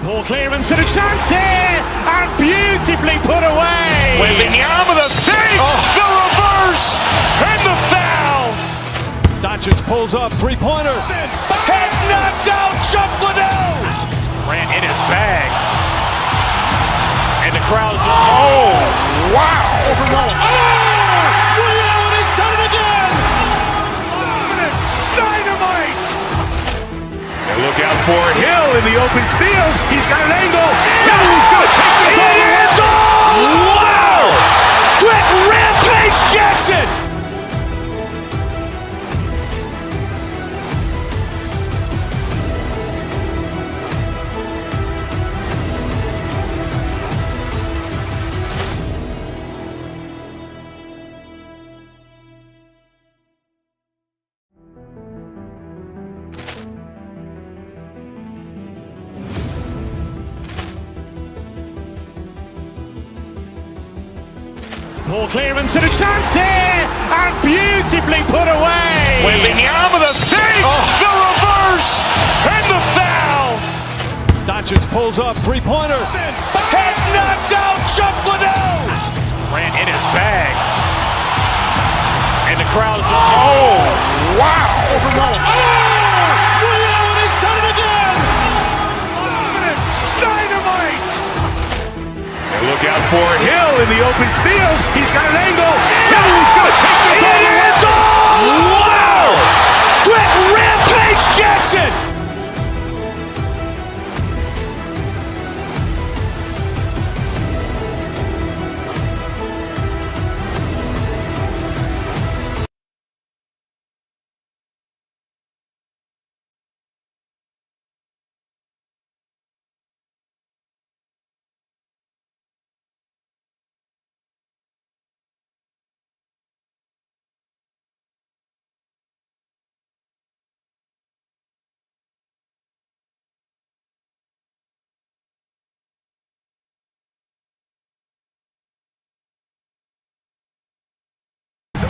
Ball clearance and a chance here, and beautifully put away.
Wembanyama the fake, the reverse, and the foul. Doncic pulls up, three-pointer.
Has knocked out Chocolate.
Ran in his bag. And the crowd's, oh, wow.
Rio, and he's done it again.
Dynamite. And look out for Hill in the open field. He's got an angle. He's going to take this all the way.
Wow. Quick rampage Jackson. Poor clearance and a chance here, and beautifully put away.
Wembanyama the fake, the reverse, and the foul.
Doncic pulls up, three-pointer. Has knocked out Chuck Liddell.
Ran in his bag. And the crowd is, oh, wow.
Ray Allen has done it again.
Dynamite. And look out for Hill in the open field. He's got an angle. He's going to take this all the way. Wow.
Quick Rampage Jackson.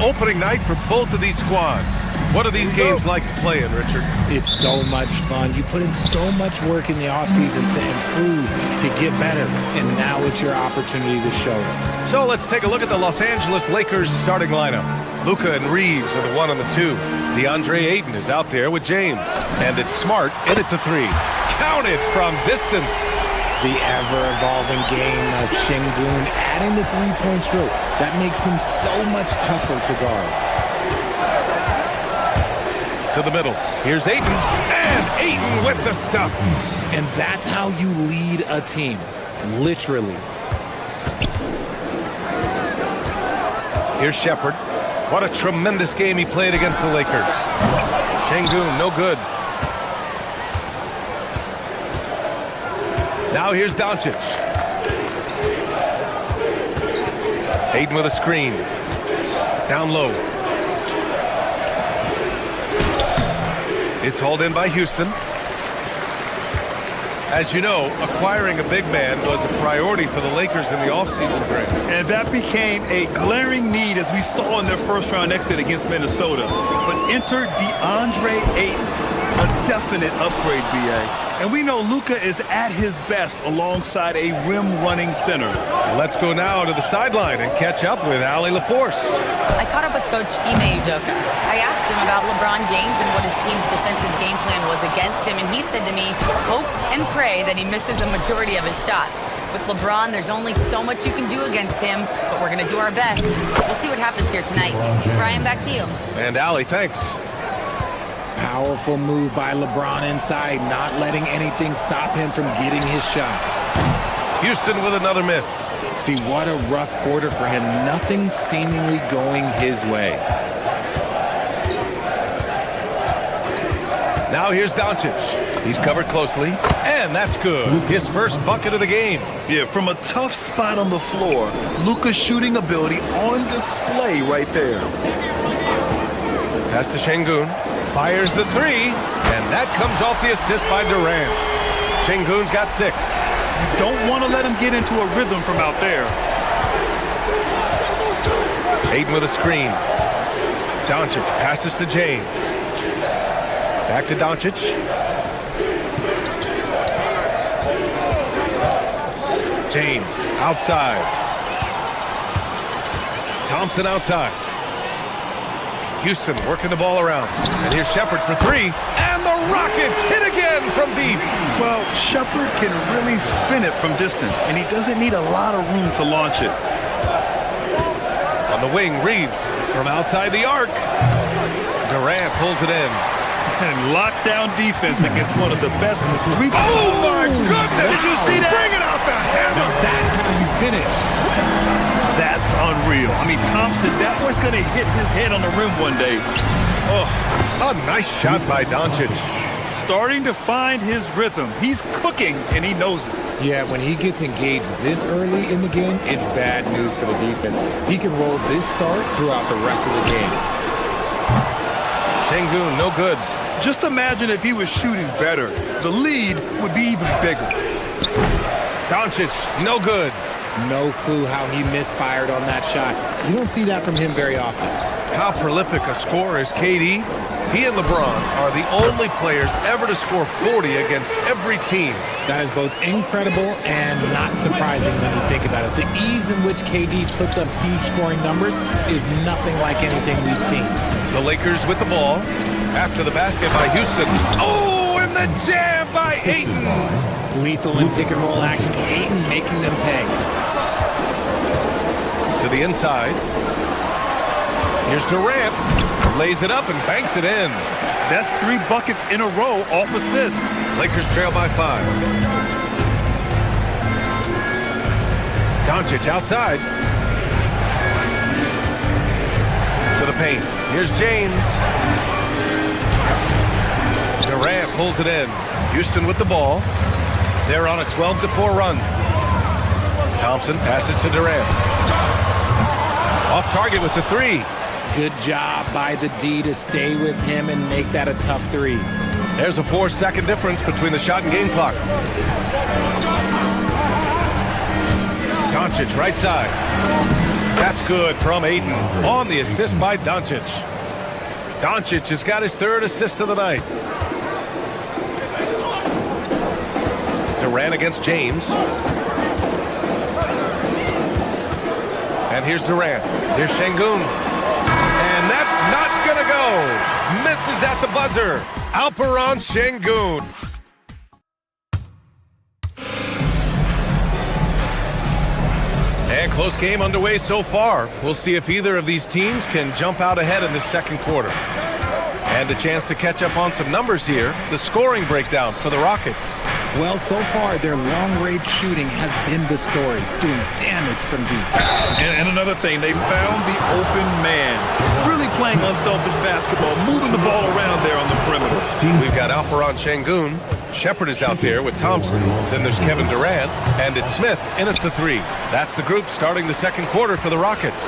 Opening night for both of these squads. What do these games like to play in, Richard?
It's so much fun. You put in so much work in the offseason to improve, to get better, and now it's your opportunity to show it.
So let's take a look at the Los Angeles Lakers starting lineup. Luka and Reeves are the 1 and the 2. DeAndre Ayton is out there with James. And it's Smart in at the 3. Counted from distance.
The ever-evolving game of Şengün adding the three-point stroke. That makes him so much tougher to guard.
To the middle. Here's Ayton. And Ayton with the stuff.
And that's how you lead a team. Literally.
Here's Shepherd. What a tremendous game he played against the Lakers. Şengün, no good. Now here's Doncic. Ayton with a screen. Down low. It's hauled in by Houston. As you know, acquiring a big man was a priority for the Lakers in the offseason, Greg.
And that became a glaring need, as we saw in their first-round exit against Minnesota. But enter DeAndre Ayton, a definite upgrade, B.A. And we know Luka is at his best alongside a rim-running center.
Let's go now to the sideline and catch up with Allie LaForce.
I caught up with Coach Ime Udoka. I asked him about LeBron James and what his team's defensive game plan was against him, and he said to me, hope and pray that he misses a majority of his shots. With LeBron, there's only so much you can do against him, but we're going to do our best. We'll see what happens here tonight. Brian, back to you.
And Allie, thanks.
Powerful move by LeBron inside, not letting anything stop him from getting his shot.
Houston with another miss.
See, what a rough quarter for him. Nothing seemingly going his way.
Now here's Doncic. He's covered closely, and that's good. His first bucket of the game.
Yeah, from a tough spot on the floor, Luka's shooting ability on display right there.
Pass to Şengün. Fires the 3, and that comes off the assist by Durant. Şengün's got 6.
You don't want to let him get into a rhythm from out there.
Ayton with a screen. Doncic passes to James. Back to Doncic. James outside. Thompson outside. Houston working the ball around. And here's Shepherd for 3. And the Rockets hit again from deep.
Well, Shepherd can really spin it from distance, and he doesn't need a lot of room to launch it.
On the wing, Reeves from outside the arc. Durant pulls it in.
And lockdown defense against one of the best.
Oh, my goodness.
Did you see that?
Bring it out the hammer.
Now that's how you finish.
That's unreal. I mean, Thompson, that was going to hit his head on the rim one day.
Oh, a nice shot by Doncic.
Starting to find his rhythm. He's cooking, and he knows it.
Yeah, when he gets engaged this early in the game, it's bad news for the defense. He can roll this start throughout the rest of the game.
Şengün, no good.
Just imagine if he was shooting better. The lead would be even bigger.
Doncic, no good.
No clue how he misfired on that shot. You don't see that from him very often.
How prolific a scorer is KD? He and LeBron are the only players ever to score 40 against every team.
That is both incredible and not surprising when you think about it. The ease in which KD puts up huge scoring numbers is nothing like anything we've seen.
The Lakers with the ball. After the basket by Houston. Oh, and the jam by Ayton.
Lethal in pick and roll action. Ayton making them pay.
To the inside. Here's Durant. Lays it up and banks it in.
That's 3 buckets in a row off assist.
Lakers trail by 5. Doncic outside. To the paint. Here's James. Durant pulls it in. Houston with the ball. They're on a 12-4 run. Thompson passes to Durant. Off target with the 3.
Good job by the D to stay with him and make that a tough 3.
There's a 4-second difference between the shot and game clock. Doncic right side. That's good from Ayton on the assist by Doncic. Doncic has got his 3rd assist of the night. Durant against James. And here's Durant. Here's Şengün. And that's not going to go. Misses at the buzzer. Alperen Şengün. And close game underway so far. We'll see if either of these teams can jump out ahead in the second quarter. And a chance to catch up on some numbers here. The scoring breakdown for the Rockets.
Well, so far, their long-range shooting has been the story, doing damage from deep.
And another thing, they found the open man. Really playing unselfish basketball, moving the ball around there on the perimeter.
We've got Alperen Şengün. Shepard is out there with Thompson. Then there's Kevin Durant. And it's Smith in at the 3. That's the group starting the second quarter for the Rockets.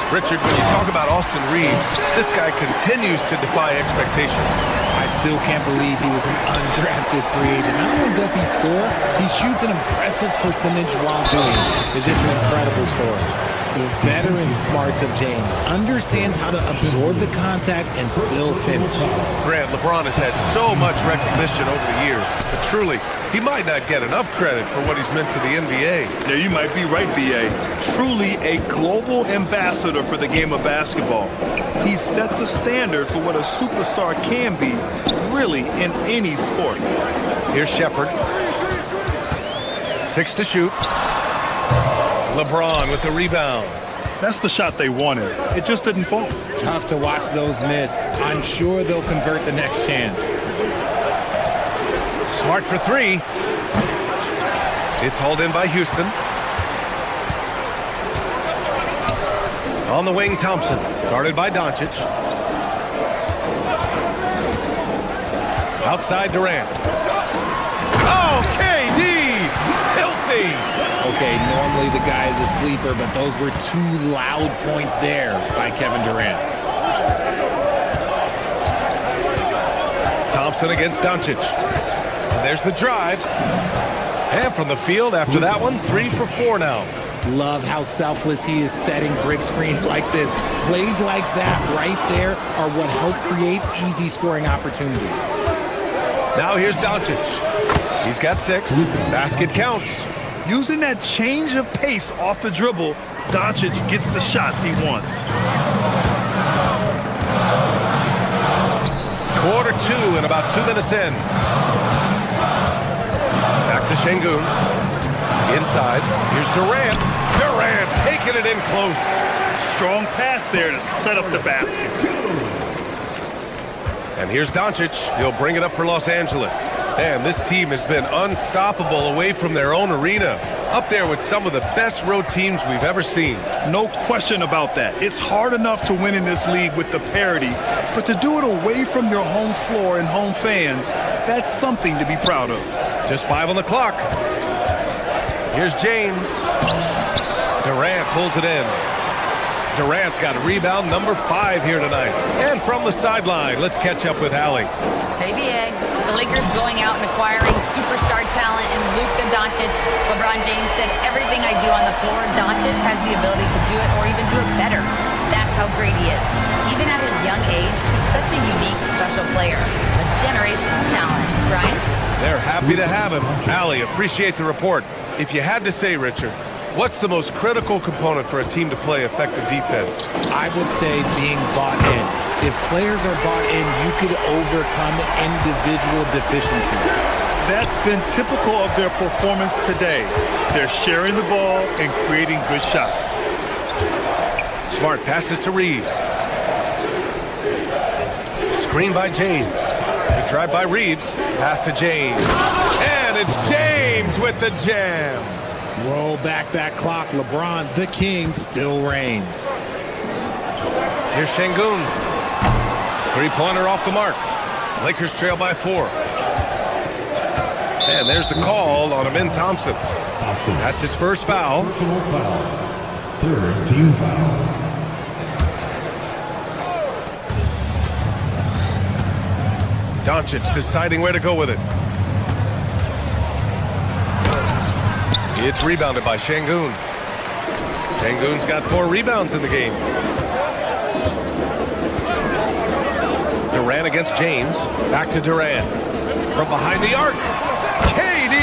Richard, when you talk about Austin Reeves, this guy continues to defy expectations.
I still can't believe he was an undrafted free agent. Not only does he score, he shoots an impressive percentage while doing it. It's just an incredible story. The veteran smarts of James understands how to absorb the contact and still finish.
Grant, LeBron has had so much recognition over the years, but truly, he might not get enough credit for what he's meant to the NBA.
Yeah, you might be right, B.A. Truly a global ambassador for the game of basketball. He's set the standard for what a superstar can be, really, in any sport.
Here's Shepard. 6 to shoot. LeBron with the rebound.
That's the shot they wanted. It just didn't fall.
Tough to watch those miss. I'm sure they'll convert the next chance.
Smart for 3. It's hauled in by Houston. On the wing, Thompson. Guarded by Doncic. Outside Durant. Oh, KD! Filthy!
Okay, normally the guy is a sleeper, but those were 2 loud points there by Kevin Durant.
Thompson against Doncic. And there's the drive. And from the field after that one, 3 for 4 now.
Love how selfless he is setting brick screens like this. Plays like that right there are what help create easy scoring opportunities.
Now here's Doncic. He's got 6. Basket counts.
Using that change of pace off the dribble, Doncic gets the shots he wants.
Quarter 2 and about 2 minutes in. Back to Şengün. Inside. Here's Durant. Durant taking it in close.
Strong pass there to set up the basket.
And here's Doncic. He'll bring it up for Los Angeles. And this team has been unstoppable away from their own arena. Up there with some of the best road teams we've ever seen.
No question about that. It's hard enough to win in this league with the parity, but to do it away from your home floor and home fans, that's something to be proud of.
Just 5 on the clock. Here's James. Durant pulls it in. Durant's got rebound number 5 here tonight. And from the sideline, let's catch up with Allie.
Hey, BA. The Lakers going out and acquiring superstar talent in Luka Doncic. LeBron James said, everything I do on the floor, Doncic has the ability to do it or even do it better. That's how great he is. Even at his young age, he's such a unique, special player. A generational talent. Ryan?
They're happy to have him. Allie, appreciate the report. If you had to say, Richard, what's the most critical component for a team to play effective defense?
I would say being bought in. If players are bought in, you could overcome individual deficiencies.
That's been typical of their performance today. They're sharing the ball and creating good shots.
Smart passes to Reeves. Screen by James. Good drive by Reeves. Pass to James. And it's James with the jam.
Roll back that clock. LeBron, the king, still reigns.
Here's Şengün. Three-pointer off the mark. Lakers trail by 4. And there's the call on Amin Thompson. That's his first foul.
Personal foul. Third team foul.
Doncic deciding where to go with it. It's rebounded by Şengün. Şengün's got 4 rebounds in the game. Durant against James. Back to Durant. From behind the arc. KD!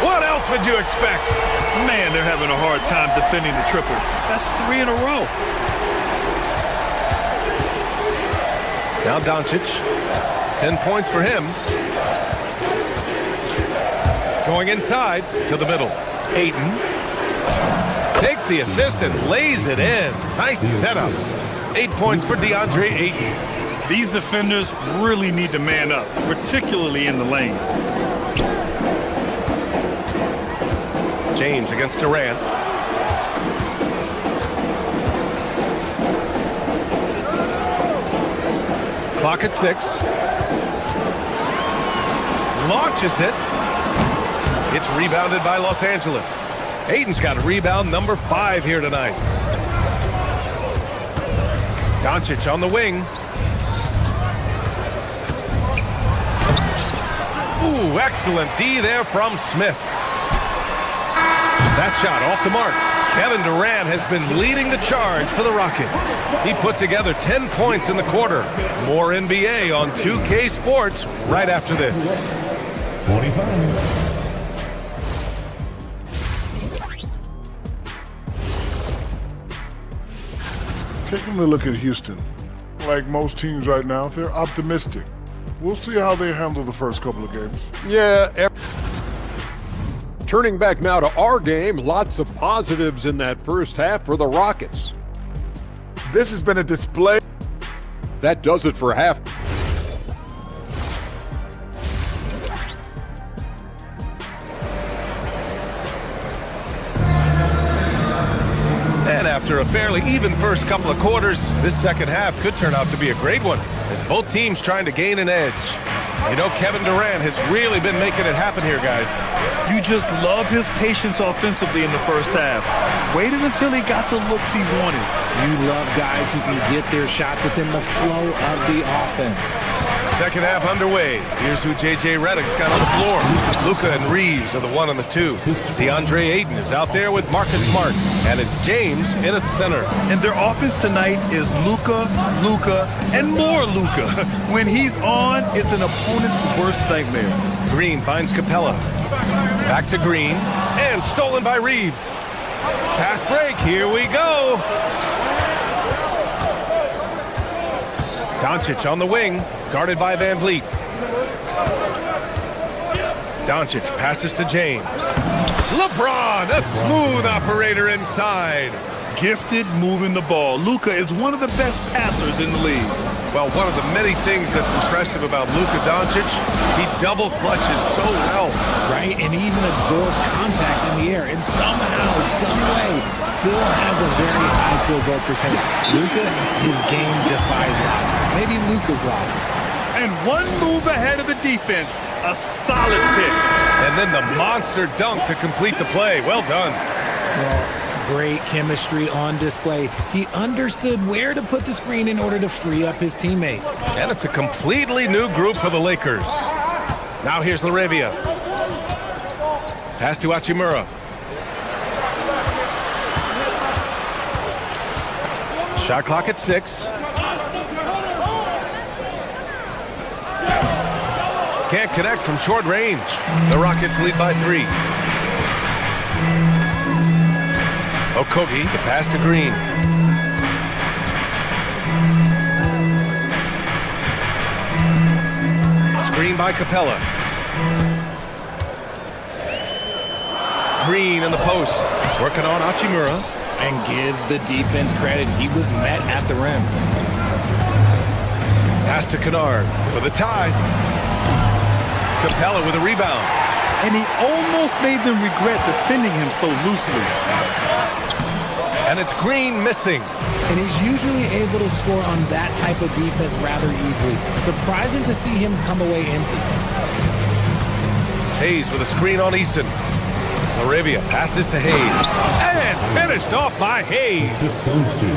What else would you expect?
Man, they're having a hard time defending the triple. That's 3 in a row.
Now Doncic. 10 points for him. Going inside to the middle. Ayton takes the assist and lays it in. Nice setup. 8 points for DeAndre Ayton.
These defenders really need to man up, particularly in the lane.
James against Durant. Clock at 6. Launches it. It's rebounded by Los Angeles. Ayton's got a rebound number 5 here tonight. Doncic on the wing. Ooh, excellent D there from Smith. That shot off the mark. Kevin Durant has been leading the charge for the Rockets. He put together 10 points in the quarter. More NBA on 2K Sports right after this.
25.
Taking a look at Houston, like most teams right now, they're optimistic. We'll see how they handle the first couple of games.
Yeah. Turning back now to our game, lots of positives in that first half for the Rockets.
This has been a display.
That does it for half.
And after a fairly even first couple of quarters, this second half could turn out to be a great one as both teams trying to gain an edge. You know, Kevin Durant has really been making it happen here, guys.
You just love his patience offensively in the first half. Waited until he got the looks he wanted.
You love guys who can get their shots within the flow of the offense.
Second half underway. Here's who J.J. Redick's got on the floor. Luka and Reeves are the 1 and the 2. DeAndre Ayton is out there with Marcus Smart. And it's James in at center.
And their offense tonight is Luka, and more Luka. When he's on, it's an opponent's worst nightmare.
Green finds Capella. Back to Green. And stolen by Reeves. Fast break. Here we go. Doncic on the wing. Guarded by Van Vliet. Doncic passes to James. LeBron, a smooth operator inside.
Gifted moving the ball. Luka is one of the best passers in the league.
Well, one of the many things that's impressive about Luka Doncic, he double clutches so well.
Right, and he even absorbs contact in the air, and somehow, some way, still has a very high field goal percentage. Luka, his game defies logic. Maybe Luka's logic.
And one move ahead of the defense, a solid pick.
And then the monster dunk to complete the play. Well done.
Well, Great chemistry on display. He understood where to put the screen in order to free up his teammate.
And it's a completely new group for the Lakers. Now here's Laravia. Pass to Hachimura. Shot clock at 6. Can't connect from short range. The Rockets lead by 3. Okogie, the pass to Green. Screen by Capella. Green in the post. Working on Hachimura.
And give the defense credit. He was met at the rim.
Pass to Kennard for the tie. Capella with a rebound.
And he almost made them regret defending him so loosely.
And it's Green missing.
And he's usually able to score on that type of defense rather easily. Surprising to see him come away empty.
Hayes with a screen on Easton. Laravia passes to Hayes. And finished off by Hayes.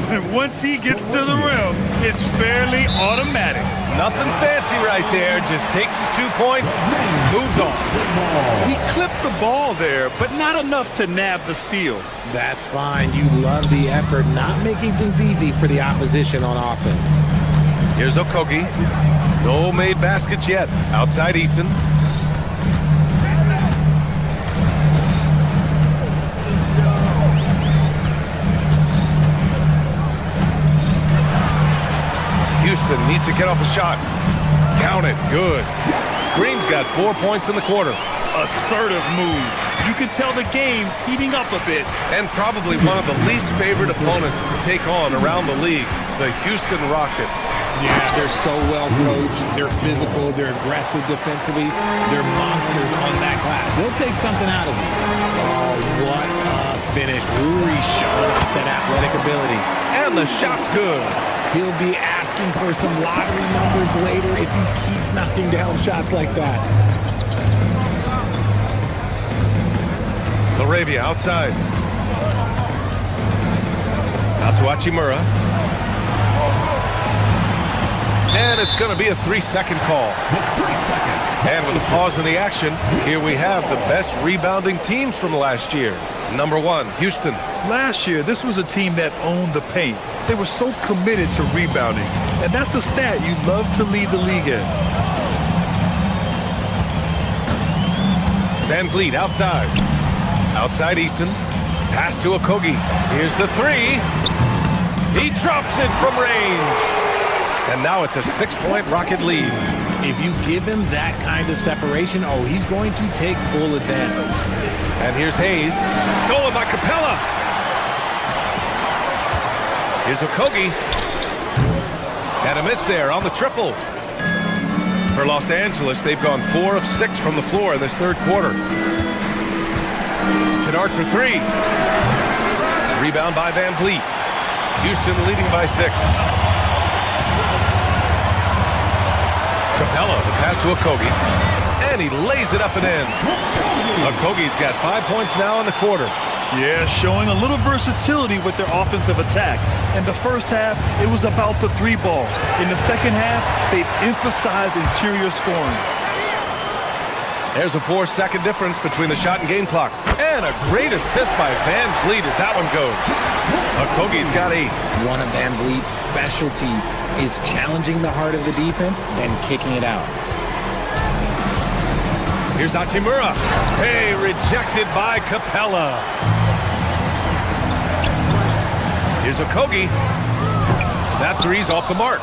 And once he gets to the rim, it's fairly automatic.
Nothing fancy right there. Just takes his 2 points, moves on.
He clipped the ball there, but not enough to nab the steal.
That's fine. You love the effort, not making things easy for the opposition on offense.
Here's Okogie. No made baskets yet. Outside Easton. Houston needs to get off a shot. Count it. Good. Green's got 4 points in the quarter.
Assertive move. You can tell the game's heating up a bit.
And probably one of the least favorite opponents to take on around the league, the Houston Rockets.
Yeah, they're so well coached. They're physical. They're aggressive defensively. They're monsters on that glass. They'll take something out of you. Oh, what a finish. Uri showing off that athletic ability.
And the shot's good.
He'll be asking for some lottery numbers later if he keeps knocking down shots like that.
Laravia outside. Out to Hachimura. And it's going to be a 3-second call. And with a pause in the action, here we have the best rebounding teams from last year. Number 1, Houston.
Last year, this was a team that owned the paint. They were so committed to rebounding. And that's a stat you love to lead the league in.
Van Vliet outside. Outside Easton. Pass to Okogie. Here's the 3. He drops it from range. And now it's a 6-point Rocket lead.
If you give him that kind of separation, oh, he's going to take full advantage.
And here's Hayes. Stolen by Capella. Here's Okogie. And a miss there on the triple. For Los Angeles, they've gone 4 of 6 from the floor in this third quarter. Kennard for 3. Rebound by Van Vliet. Houston leading by 6. Capella, the pass to Okogie. And he lays it up and in. Okogie's got 5 points now in the quarter.
Yeah, showing a little versatility with their offensive attack. In the first half, it was about the 3-ball. In the second half, they've emphasized interior scoring.
There's a 4-second difference between the shot and game clock. And a great assist by Van Vliet as that one goes. Okogie's got 8.
One of Van Vliet's specialties is challenging the heart of the defense, then kicking it out.
Here's Hachimura. Hey, rejected by Capella. Here's Okogie. That 3's off the mark.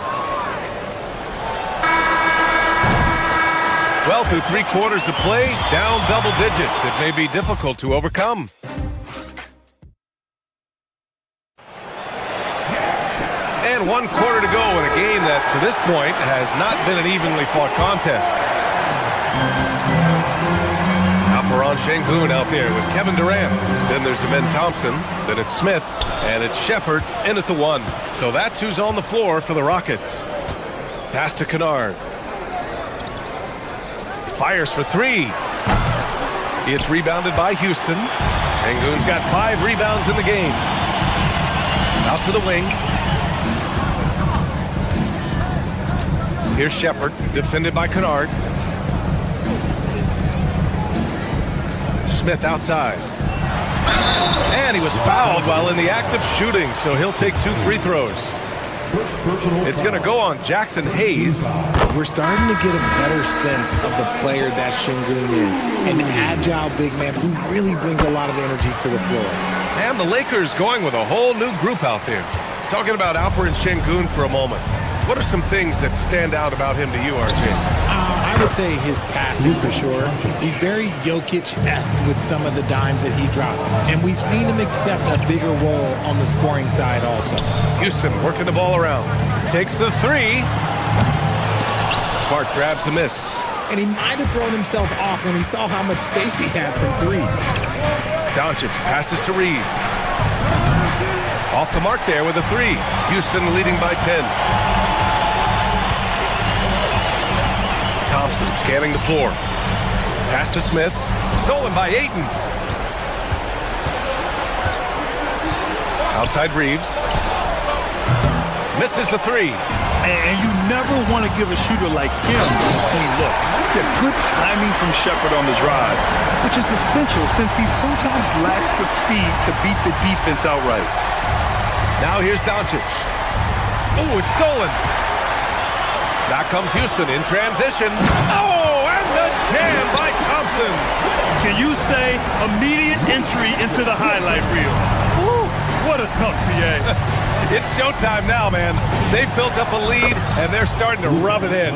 Well, through 3 quarters of play, down double digits. It may be difficult to overcome. And 1 quarter to go in a game that, to this point, has not been an evenly fought contest. Alperon Şengün out there with Kevin Durant. Then there's Amen Thompson. Then it's Smith. And it's Shepard in at the 1. So that's who's on the floor for the Rockets. Pass to Kennard. Fires for 3. It's rebounded by Houston. Sengun's got 5 rebounds in the game. Out to the wing. Here's Shepard, defended by Kennard. Smith outside. And he was fouled while in the act of shooting, so he'll take 2 free throws. It's going to go on Jackson Hayes.
We're starting to get a better sense of the player that Sengun is. An agile big man who really brings a lot of energy to the floor.
And the Lakers going with a whole new group out there. Talking about Alperen Sengun for a moment. What are some things that stand out about him to you, RJ?
I would say his passing for sure. He's very Jokic-esque with some of the dimes that he dropped. And we've seen him accept a bigger role on the scoring side also.
Houston working the ball around. Takes the 3. Smart grabs the miss.
And he might have thrown himself off when he saw how much space he had from 3.
Doncic passes to Reeves. Off the mark there with a 3. Houston leading by 10. Thompson scanning the floor. Pass to Smith. Stolen by Ayton. Outside Reeves. Misses the 3.
And you never want to give a shooter like him a clean look. Get good timing from Shepard on the drive, which is essential since he sometimes lacks the speed to beat the defense outright.
Now here's Doncic. Oh, it's stolen. Back comes Houston in transition. Oh, and the jam by Thompson.
Can you say immediate entry into the highlight reel? Woo, what a tough PA.
It's showtime now, man. They've built up a lead, and they're starting to rub it in.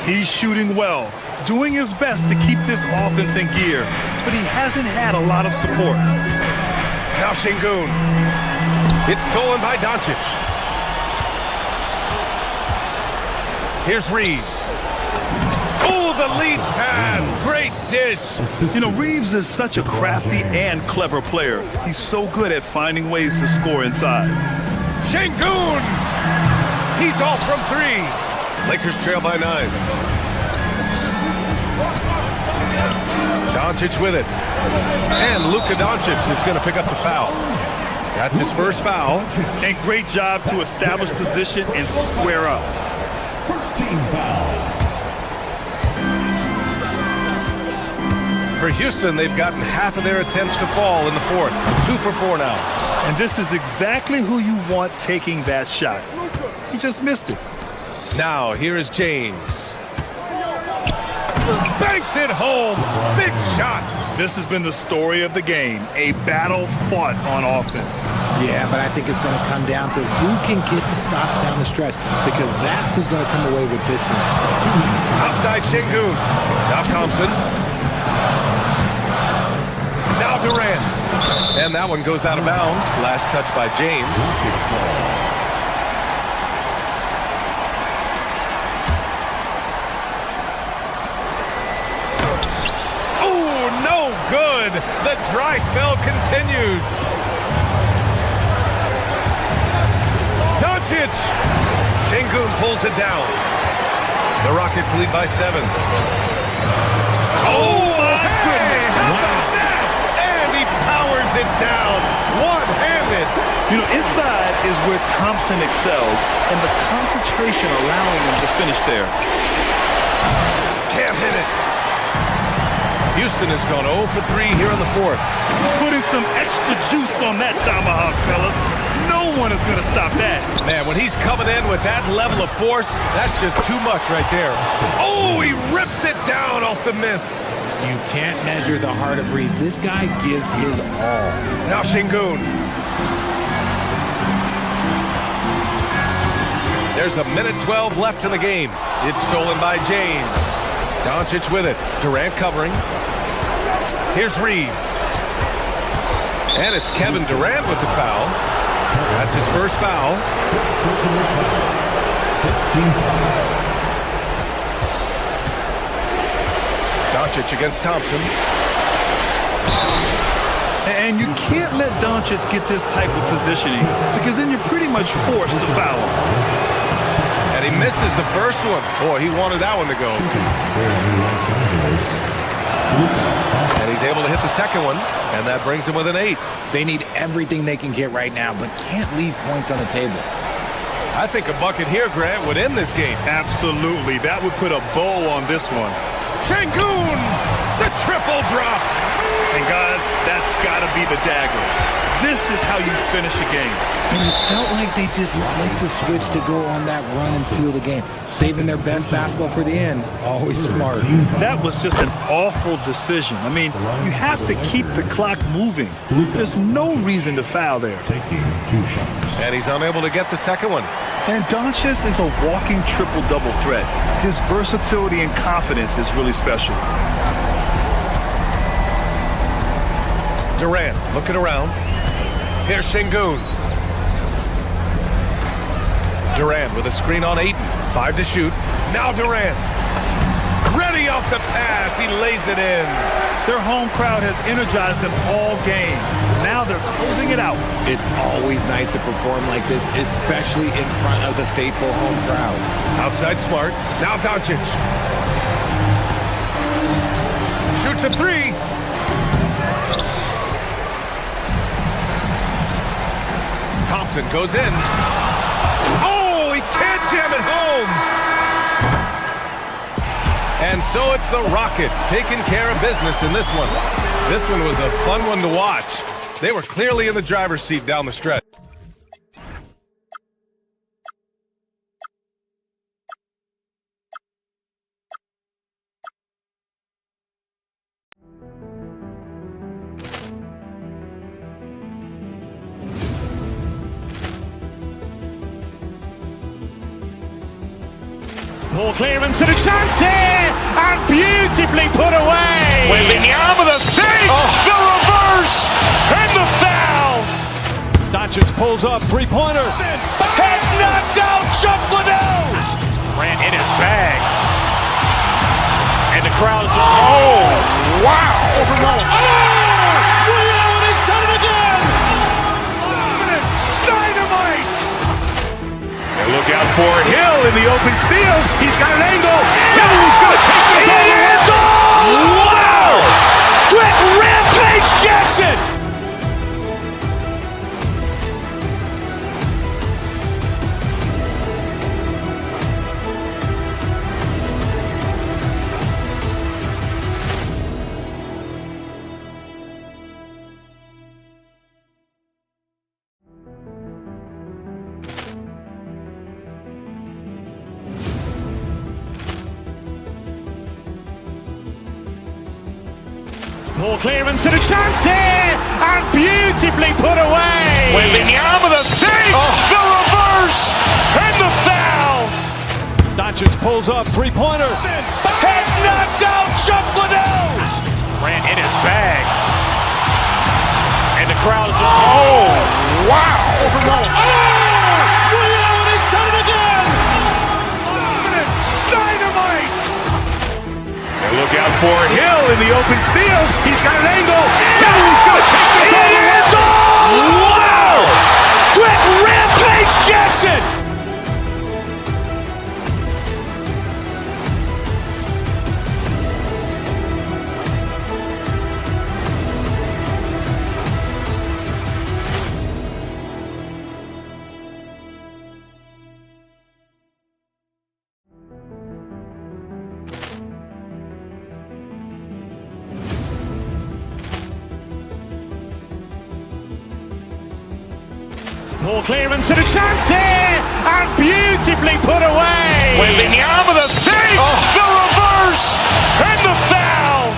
He's shooting well, doing his best to keep this offense in gear, but he hasn't had a lot of support.
Now Sengun. It's stolen by Doncic. Here's Reeves. Oh, the lead pass. Great dish.
You know, Reeves is such a crafty and clever player. He's so good at finding ways to score inside.
Sengun! He's off from 3. Lakers trail by 9. Doncic with it. And Luka Doncic is going to pick up the foul. That's his first foul.
And great job to establish position and square up.
First team foul.
For Houston, they've gotten half of their attempts to fall in the 4th. 2 for 4 now.
And this is exactly who you want taking that shot. He just missed it.
Now, here is James. Banks it home. Big shot.
This has been the story of the game. A battle fought on offense.
Yeah, but I think it's going to come down to who can get the stops down the stretch, because that's who's going to come away with this one.
Outside Sengun. Now Thompson. Now Durant. And that one goes out of bounds. Last touch by James. Good. The dry spell continues. Doncic. Sengun pulls it down. The Rockets lead by 7. Oh, my goodness. How about that? And he powers it down. One-handed.
You know, inside is where Thompson excels, and the concentration allowing him to finish there.
Can't hit it. Houston has gone 0 for 3 here in the 4th.
Putting some extra juice on that tomahawk, fellas. No one is going to stop that.
Man, when he's coming in with that level of force, that's just too much right there. Oh, he rips it down off the miss.
You can't measure the heart of Reeves. This guy gives his all.
Now Sengun. There's a minute 12 left in the game. It's stolen by James. Doncic with it. Durant covering. Here's Reeves. And it's Kevin Durant with the foul. That's his first foul. Doncic against Thompson.
And you can't let Doncic get this type of positioning, because then you're pretty much forced to foul him.
And he misses the first one. Boy, he wanted that one to go. And he He's able to hit the second one, and that brings him within 8.
They need everything they can get right now, but can't leave points on the table.
I think a bucket here, Grant, would end this game.
Absolutely. That would put a bow on this one.
Şengün, the triple drop.
And guys, that's got to be the dagger. This is how you finish a game.
And it felt like they just flipped the switch to go on that run and seal the game. Saving their best basketball for the end. Always smart.
That was just an awful decision. I mean, you have to keep the clock moving. There's no reason to foul there.
And he's unable to get the second one.
And Doncic is a walking triple-double threat. His versatility and confidence is really special.
Durant looking around. Here's Şengün. Durant with a screen on Ayton. 5 to shoot. Now Durant. Ready off the pass. He lays it in.
Their home crowd has energized them all game. Now they're closing it out.
It's always nice to perform like this, especially in front of the faithful home crowd.
Outside Smart. Now Doncic. Shoots a 3. Thompson goes in. Oh, he can't jam it home. And so it's the Rockets taking care of business in this one. This one was a fun one to watch. They were clearly in the driver's seat down the stretch.
Ball clearance and a chance here, and beautifully put away.
Wembanyama the fake, the reverse, and the foul.
Doncic pulls up, three-pointer. Has knocked out Chuck Liddell.
Ran in his bag. And the crowd is, oh, wow.
Liddell, and he's done it again.
Dynamite. And look out for Hill in the open field. He's got an angle. Hill is going to take this all the way.
Wow! Quick rampage Jackson. Ball clearance and a chance here, and beautifully put away.
Wembanyama the fake, the reverse, and the foul.
Doncic pulls up, three-pointer. Has knocked out Chuck Liddell.
Ran in his bag. And the crowd is, oh, wow.
Liddell, and he's done it again.
Dynamite. And look out for Hill in the open field. He's got an angle. Hill is going to take this all the way.
Wow! Quick rampage Jackson. Ball clearance and a chance here, and beautifully put away.
Wembanyama the fake, the reverse, and the foul.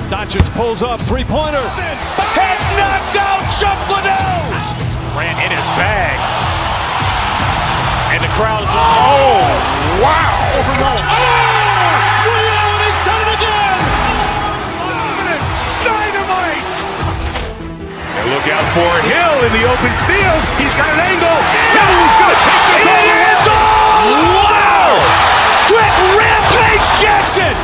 Doncic pulls up, three-pointer. Has knocked out Chuck Liddell.
Ran in his bag. And the crowd is, oh, wow.
Liddell, and he's done it again.
Dynamite. And look out for Hill in the open field. He's got an angle. Hill is going to take this all the way.
Wow! Quick rampage Jackson.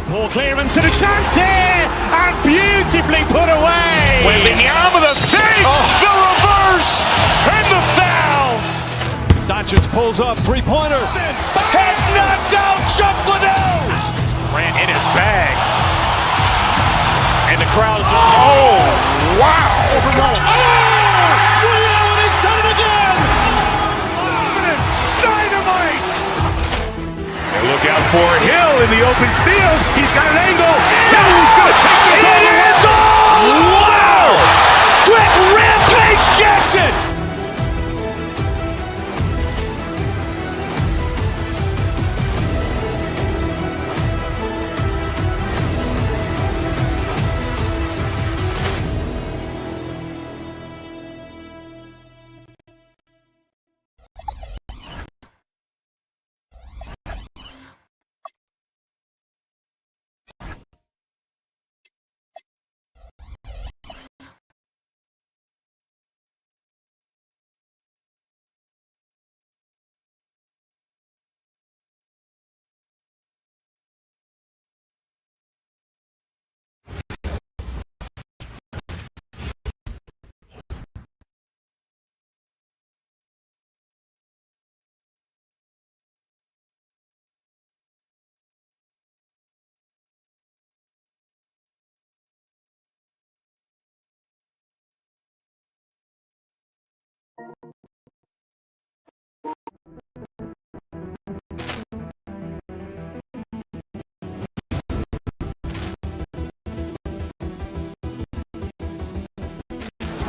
Ball clearance and a chance here, and beautifully put away.
Wembanyama the fake, the reverse, and the foul.
Doncic pulls up, three-pointer. Has knocked out Chuck Liddell.
Ran in his bag. And the crowd is, oh, wow.
Ray Allen has done it again.
Dynamite. And look out for Hill in the open field. He's got an angle. He's going to take this all the way.
Wow. Quick Rampage Jackson.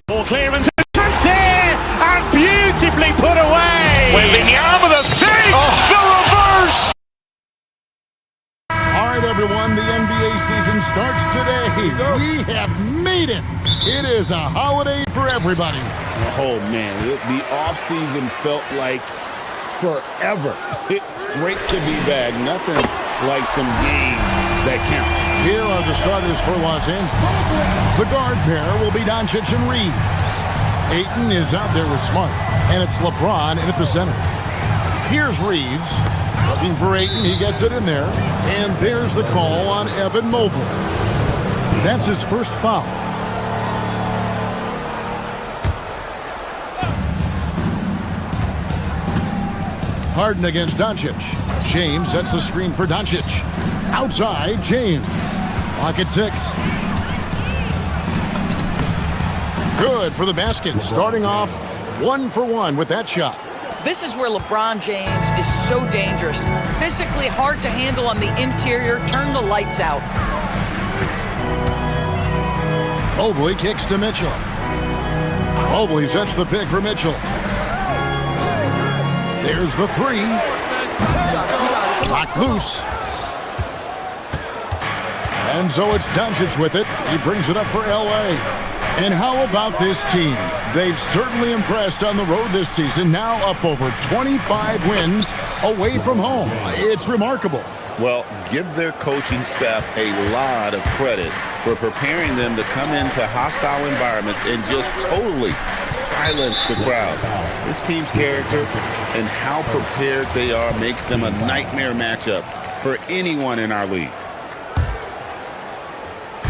Ball clearance and a chance here, and beautifully put away.
Wembanyama the fake, the reverse.
All right, everyone, the NBA season starts today. We have made it. It is a holiday for everybody.
Oh, man, the offseason felt like forever. It's great to be back. Nothing like some games that count.
Here are the starters for Los Angeles. The guard pair will be Doncic and Reed. Ayton is out there with Smart, and it's LeBron in at the center. Here's Reeves. Looking for Ayton, he gets it in there. And there's the call on Evan Mobley. That's his first foul. Harden against Doncic. James sets the screen for Doncic. Outside, James. Clock at 6. Good for the basket. Starting off 1 for 1 with that shot.
This is where LeBron James is so dangerous. Physically hard to handle on the interior. Turn the lights out.
Mobley kicks to Mitchell. Mobley sets the pick for Mitchell. There's the 3. Locked loose. And so it's Doncic with it. He brings it up for L.A. And how about this team? They've certainly impressed on the road this season, now up over 25 wins away from home. It's remarkable.
Well, give their coaching staff a lot of credit for preparing them to come into hostile environments and just totally silence the crowd. This team's character and how prepared they are makes them a nightmare matchup for anyone in our league.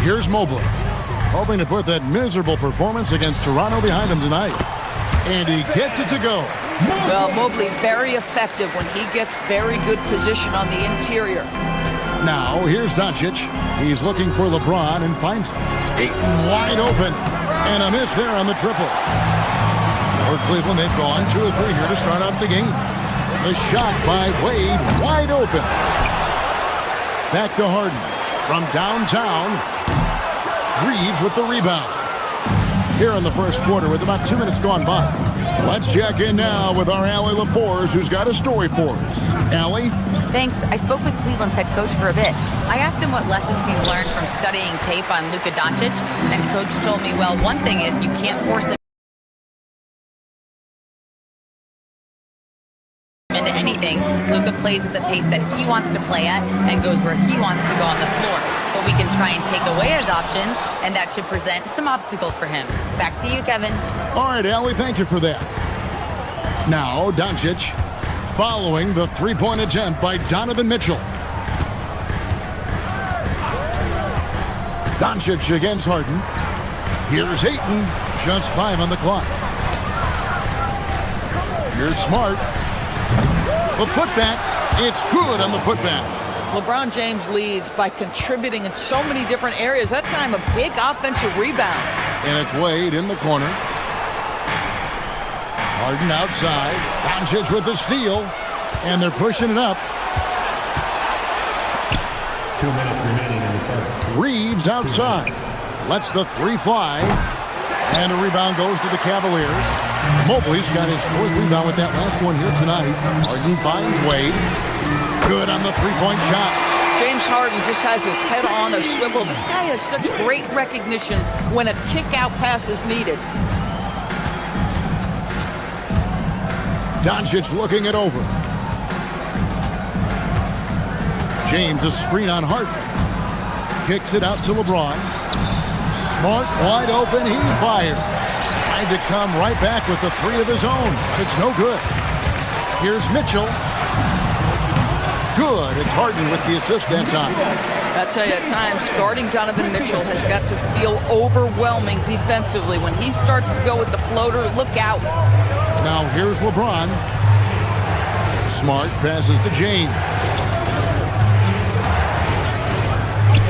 Here's Mobley, hoping to put that miserable performance against Toronto behind him tonight. And he gets it to go.
Well, Mobley very effective when he gets very good position on the interior.
Now, here's Doncic. He's looking for LeBron and finds him. Ayton wide open. And a miss there on the triple. For Cleveland, they've gone 2 or 3 here to start out the game. The shot by Wade, wide open. Back to Harden. From downtown, Reeves with the rebound. Here in the first quarter with about 2 minutes gone by. Let's check in now with our Allie LaForce, who's got a story for us. Allie?
Thanks. I spoke with Cleveland's head coach for a bit. I asked him what lessons he's learned from studying tape on Luka Doncic, and coach told me, well, one thing is you can't force him into anything. Luka plays at the pace that he wants to play at and goes where he wants to go on the floor. But we can try and take away his options, and that should present some obstacles for him. Back to you, Kevin.
All right, Allie, thank you for that. Now, Doncic following the three-point attempt by Donovan Mitchell. Doncic against Harden. Here's Ayton. Just 5 on the clock. Here's Smart. The putback. It's good on the putback.
LeBron James leads by contributing in so many different areas. That time, a big offensive rebound.
And it's Wade in the corner. Harden outside. Doncic with the steal. And they're pushing it up.
2 minutes remaining in the first.
Reeves outside. Lets the three fly. And a rebound goes to the Cavaliers. Mobley's got his 4th rebound with that last one here tonight. Harden finds Wade. Good on the three-point shot.
James Harden just has his head on a swivel. This guy has such great recognition when a kick-out pass is needed.
Doncic looking it over. James a screen on Harden. Kicks it out to LeBron. Smart wide open. He fires. Tried to come right back with the 3 of his own. It's no good. Here's Mitchell. Good. It's Harden with the assist that time.
I tell you, at times, guarding Donovan Mitchell has got to feel overwhelming defensively. When he starts to go with the floater, look out.
Now here's LeBron. Smart passes to James.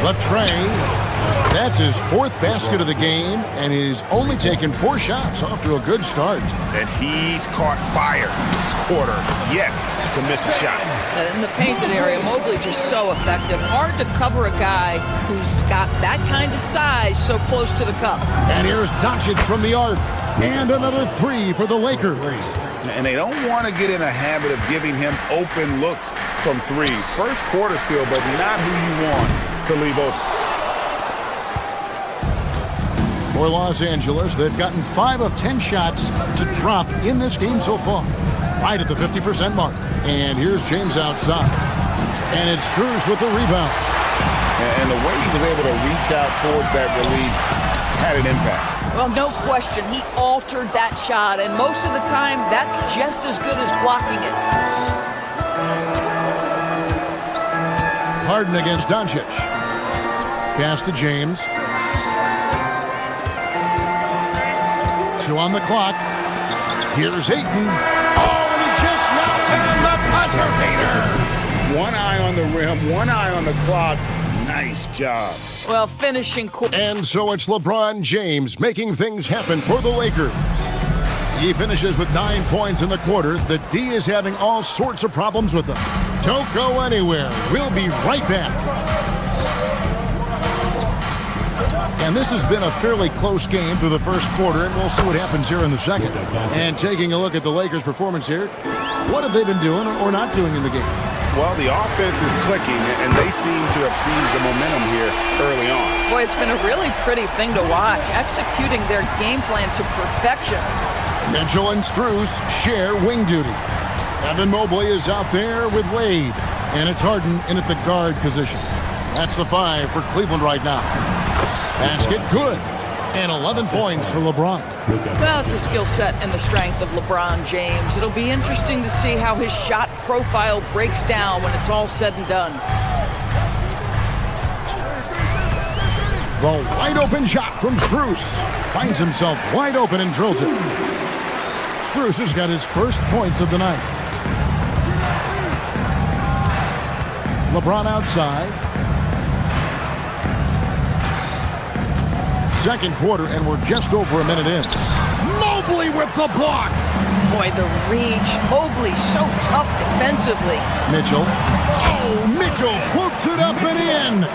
LaTrey. That's his 4th basket of the game, and he's only taken 4 shots off to a good start.
And he's caught fire this quarter, yet to miss a shot.
In the painted area, Mobley just so effective. Hard to cover a guy who's got that kind of size so close to the cup.
And here's Doncic from the arc. And another 3 for the Lakers.
And they don't want to get in a habit of giving him open looks from 3. First quarter still, but not who you want to leave open.
For Los Angeles, they've gotten 5 of 10 shots to drop in this game so far. Right at the 50% mark. And here's James outside. And it's Strus with the rebound.
And the way he was able to reach out towards that release had an impact.
Well, no question. He altered that shot, and most of the time, that's just as good as blocking it.
Harden against Doncic. Pass to James. 2 on the clock. Here's Ayton. Oh, and he just knocked down the buzzer beater.
1 eye on the rim, 1 eye on the clock. Nice job.
Well, finishing.
And so it's LeBron James making things happen for the Lakers. He finishes with 9 points in the quarter. The D is having all sorts of problems with him. Don't go anywhere. We'll be right back. And this has been a fairly close game through the first quarter, and we'll see what happens here in the second. And taking a look at the Lakers' performance here, what have they been doing or not doing in the game?
Well, the offense is clicking, and they seem to have seized the momentum here early on.
Boy, it's been a really pretty thing to watch, executing their game plan to perfection.
Mitchell and Strus share wing duty. Evan Mobley is out there with Wade, and it's Harden in at the guard position. That's the 5 for Cleveland right now. Basket good. And 11 points for LeBron.
Well, it's the skill set and the strength of LeBron James. It'll be interesting to see how his shot profile breaks down when it's all said and done.
The wide open shot from Strus. Finds himself wide open and drills it. Strus has got his first points of the night. LeBron outside. Second quarter, and we're just over a minute in. Mobley with the block.
Boy, the reach. Mobley so tough defensively.
Mitchell. Oh, Mitchell puts it up and in.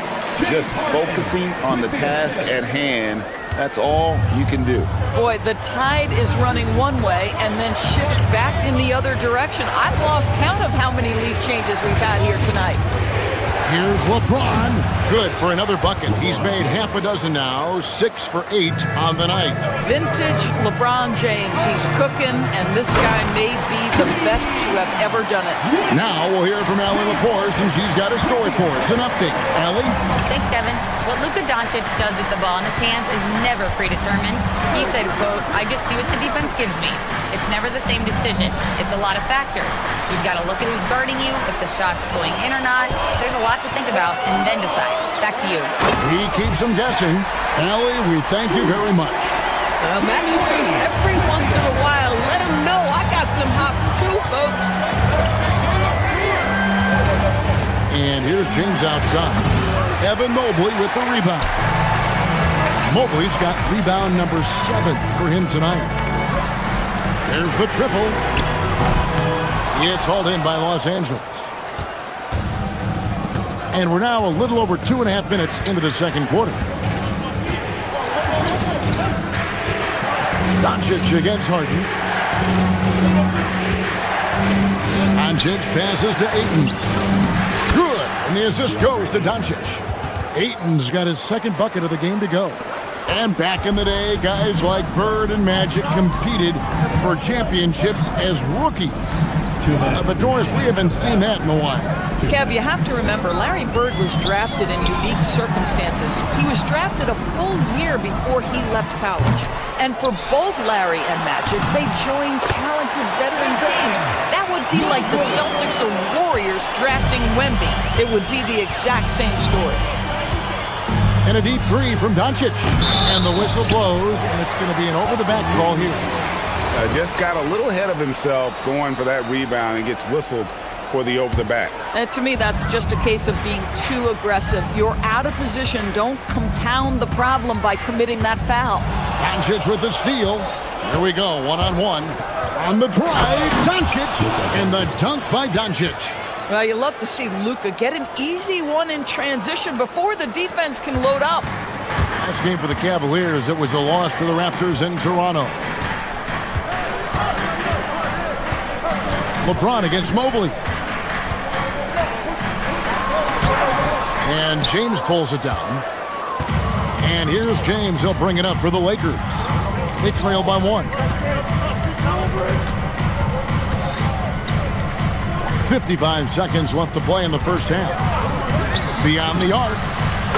Just focusing on the task at hand. That's all you can do.
Boy, the tide is running one way and then shifts back in the other direction. I've lost count of how many lead changes we've had here tonight.
Here's LeBron. Good for another bucket. He's made half a dozen now, 6 for 8 on the night.
Vintage LeBron James. He's cooking, and this guy may be the best to have ever done it.
Now we'll hear from Allie LaForce, and she's got a story for us. An update. Allie?
Thanks, Kevin. What Luka Doncic does with the ball in his hands is never predetermined. He said, quote, "I just see what the defense gives me. It's never the same decision. It's a lot of factors. You've got to look at who's guarding you, if the shot's going in or not. There's a lot to think about, and then decide. Back to you.
He keeps them guessing. Allie, we thank you very much.
Max Strus, every once in a while, let him know I got some hops too, folks.
And here's James outside. Evan Mobley with the rebound. Mobley's got rebound number 7 for him tonight. There's the triple. It's hauled in by Los Angeles. And we're now a little over 2.5 minutes into the second quarter. Doncic against Harden. Doncic passes to Ayton. Good. And the assist goes to Doncic. Ayton's got his second bucket of the game to go. And back in the day, guys like Bird and Magic competed for championships as rookies. But Doris, we haven't seen that in a while.
Kev, you have to remember, Larry Bird was drafted in unique circumstances. He was drafted a full year before he left college. And for both Larry and Magic, they joined talented veteran teams. That would be like the Celtics or Warriors drafting Wemby. It would be the exact same story.
And a deep three from Doncic. And the whistle blows, and it's going to be an over-the-back call here.
Just got a little ahead of himself going for that rebound and gets whistled for the over-the-back.
And to me, that's just a case of being too aggressive. You're out of position. Don't compound the problem by committing that foul.
Doncic with the steal. Here we go, one-on-one. On the drive, Doncic. And the dunk by Doncic.
Well, you love to see Luka get an easy one in transition before the defense can load up.
Last game for the Cavaliers, it was a loss to the Raptors in Toronto. LeBron against Mobley. And James pulls it down. And here's James. He'll bring it up for the Lakers. They trail by 1. 55 seconds left to play in the first half. Beyond the arc.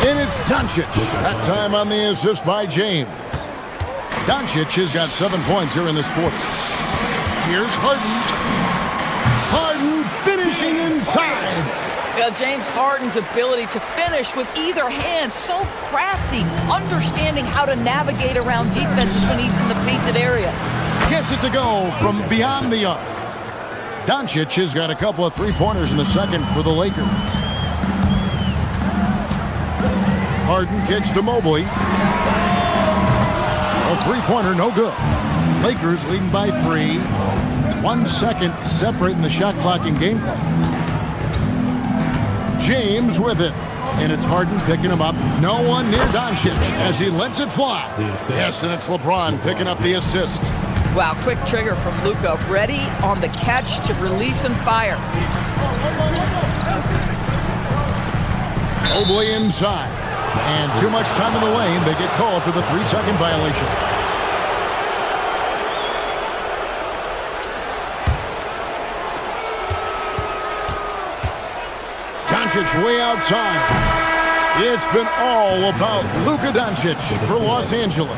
And it's Doncic. That time on the assist by James. Doncic has got 7 points here in this quarter. Here's Harden. Harden finishing inside.
James Harden's ability to finish with either hand, so crafty, understanding how to navigate around defenses when he's in the painted area.
Gets it to go from beyond the arc. Doncic has got a couple of three-pointers in the second for the Lakers. Harden kicks to Mobley. A three-pointer, no good. Lakers leading by 3. 1 second separating the shot clock and game clock. James with it. And it's Harden picking him up. No one near Doncic as he lets it fly. Yes, and it's LeBron picking up the assist.
Wow, quick trigger from Luka. Ready on the catch to release and fire.
Mobley inside. And too much time in the lane. They get called for the 3-second violation. Doncic way outside. It's been all about Luka Doncic for Los Angeles.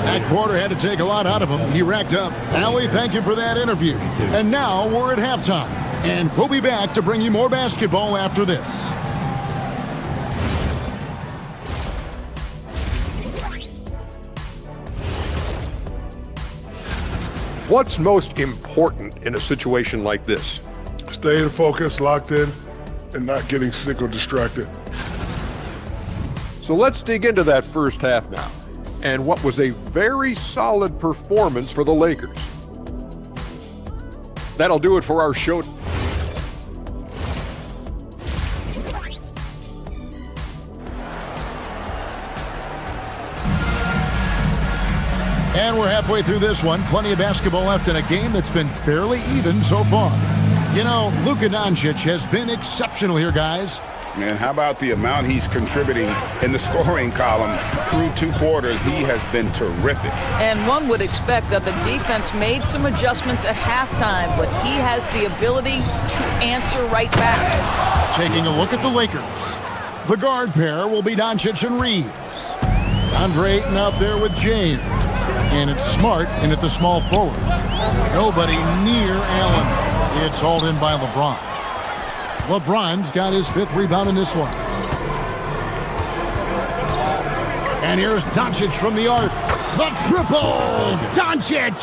That quarter had to take a lot out of him. He racked up. Allie, thank you for that interview. And now we're at halftime. And we'll be back to bring you more basketball after this.
What's most important in a situation like this?
Staying focused, locked in, and not getting sick or distracted.
So let's dig into that first half now, and what was a very solid performance for the Lakers. That'll do it for our show.
And we're halfway through this one. Plenty of basketball left in a game that's been fairly even so far. You know, Luka Doncic has been exceptional here, guys.
And how about the amount he's contributing in the scoring column through 2 quarters? He has been terrific.
And one would expect that the defense made some adjustments at halftime, but he has the ability to answer right back.
Taking a look at the Lakers. The guard pair will be Doncic and Reeves. Andre Ayton out there with James. And it's Smart in at the small forward. Nobody near Allen. It's hauled in by LeBron. LeBron's got his 5th rebound in this one. And here's Doncic from the arc. The triple! Doncic!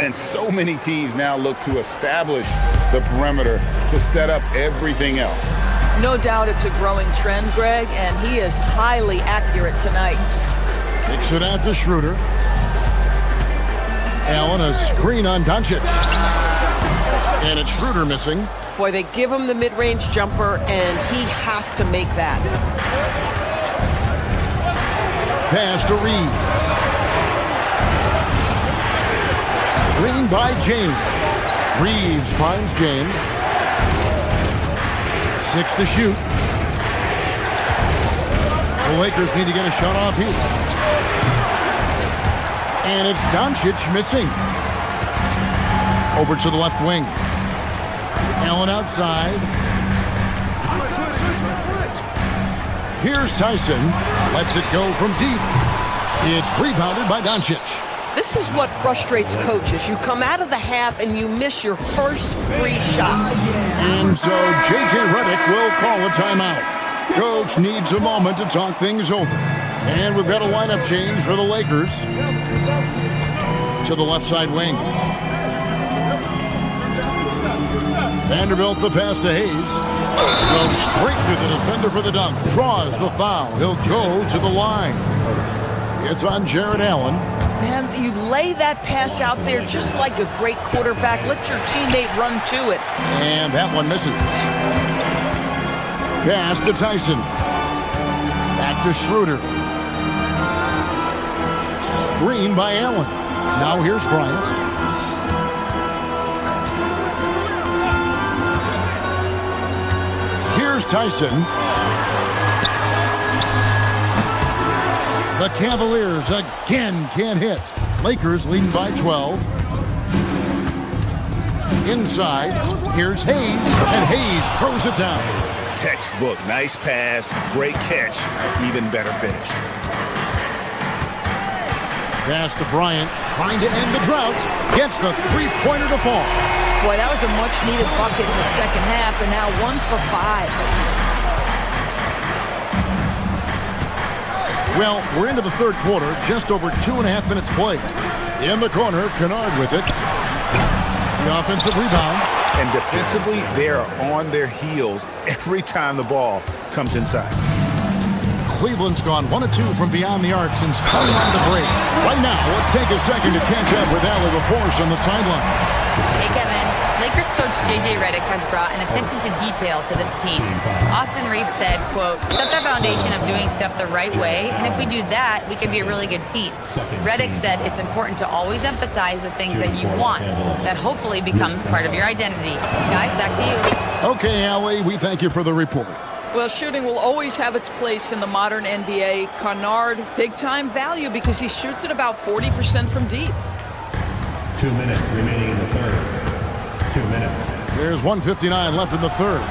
And so many teams now look to establish the perimeter to set up everything else.
No doubt it's a growing trend, Greg, and he is highly accurate tonight.
Kicks it out to Schroeder. Allen, a screen on Doncic. And it's Schroeder missing.
Boy, they give him the mid-range jumper, and he has to make that.
Pass to Reeves. Screen by James. Reeves finds James. 6 to shoot. The Lakers need to get a shot off here. And it's Doncic missing. Over to the left wing. Allen outside. Here's Tyson. Lets it go from deep. It's rebounded by Doncic.
This is what frustrates coaches. You come out of the half and you miss your first 3 shots.
And so J.J. Redick will call a timeout. Coach needs a moment to talk things over. And we've got a lineup change for the Lakers. To the left side wing. Vanderbilt the pass to Hayes. Goes straight through the defender for the dunk. Draws the foul. He'll go to the line. It's on Jared Allen.
Man, you lay that pass out there just like a great quarterback. Let your teammate run to it.
And that one misses. Pass to Tyson. Back to Schroeder. Screen by Allen. Now here's Bryant. Here's Tyson. The Cavaliers again can't hit. Lakers leading by 12. Inside, here's Hayes, and Hayes throws it down.
Textbook, nice pass, great catch, even better finish.
Pass to Bryant, trying to end the drought, gets the three-pointer to fall.
Boy, that was a much-needed bucket in the second half, and now 1 for 5.
Well, we're into the third quarter, just over 2.5 minutes played. In the corner, Kennard with it. The offensive rebound.
And defensively, they are on their heels every time the ball comes inside.
Cleveland's gone 1 of 2 from beyond the arc since coming on the break. Right now, let's take a second to catch up with Allie LaForce on the sideline.
Hey, Kevin. Lakers coach J.J. Redick has brought an attention to detail to this team. Austin Reeves said, quote, set the foundation of doing stuff the right way, and if we do that, we can be a really good team. Redick said it's important to always emphasize the things that you want. That hopefully becomes part of your identity. Guys, back to you.
Okay, Allie, we thank you for the report.
Well, shooting will always have its place in the modern NBA. Kennard, big-time value because he shoots it about 40% from deep.
2 minutes remaining in the third. 2 minutes.
There's 1:59 left in the third.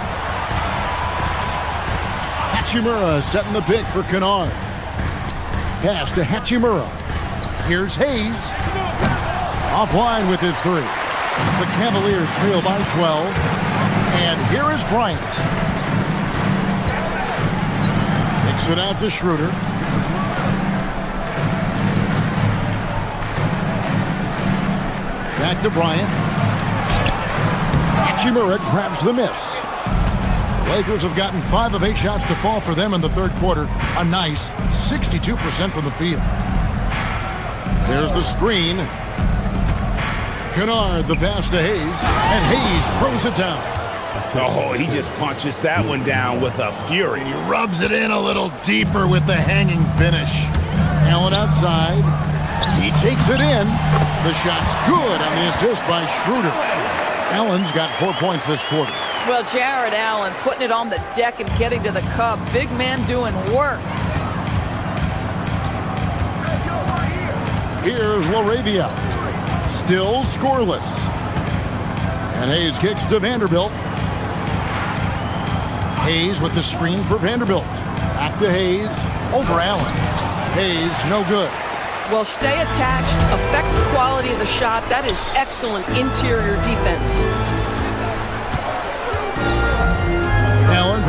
Hachimura setting the pick for Kennard. Pass to Hachimura. Here's Hayes. Offline with his 3. The Cavaliers trail by 12. And here is Bryant. Kicks it out to Schroeder. Back to Bryant. Hachimura grabs the miss. The Lakers have gotten 5 of 8 shots to fall for them in the third quarter. A nice 62% from the field. There's the screen. Kennard, the pass to Hayes. And Hayes throws it down.
Oh, he just punches that one down with a fury.
And he rubs it in a little deeper with the hanging finish. Allen outside. He takes it in. The shot's good on the assist by Schroeder. Allen's got 4 points this quarter.
Well, Jared Allen putting it on the deck and getting to the cup. Big man doing work.
Here's LaRavia. Still scoreless. And Hayes kicks to Vanderbilt. Hayes with the screen for Vanderbilt. Back to Hayes. Over Allen. Hayes, no good.
Well, stay attached, affect the quality of the shot. That is excellent interior defense.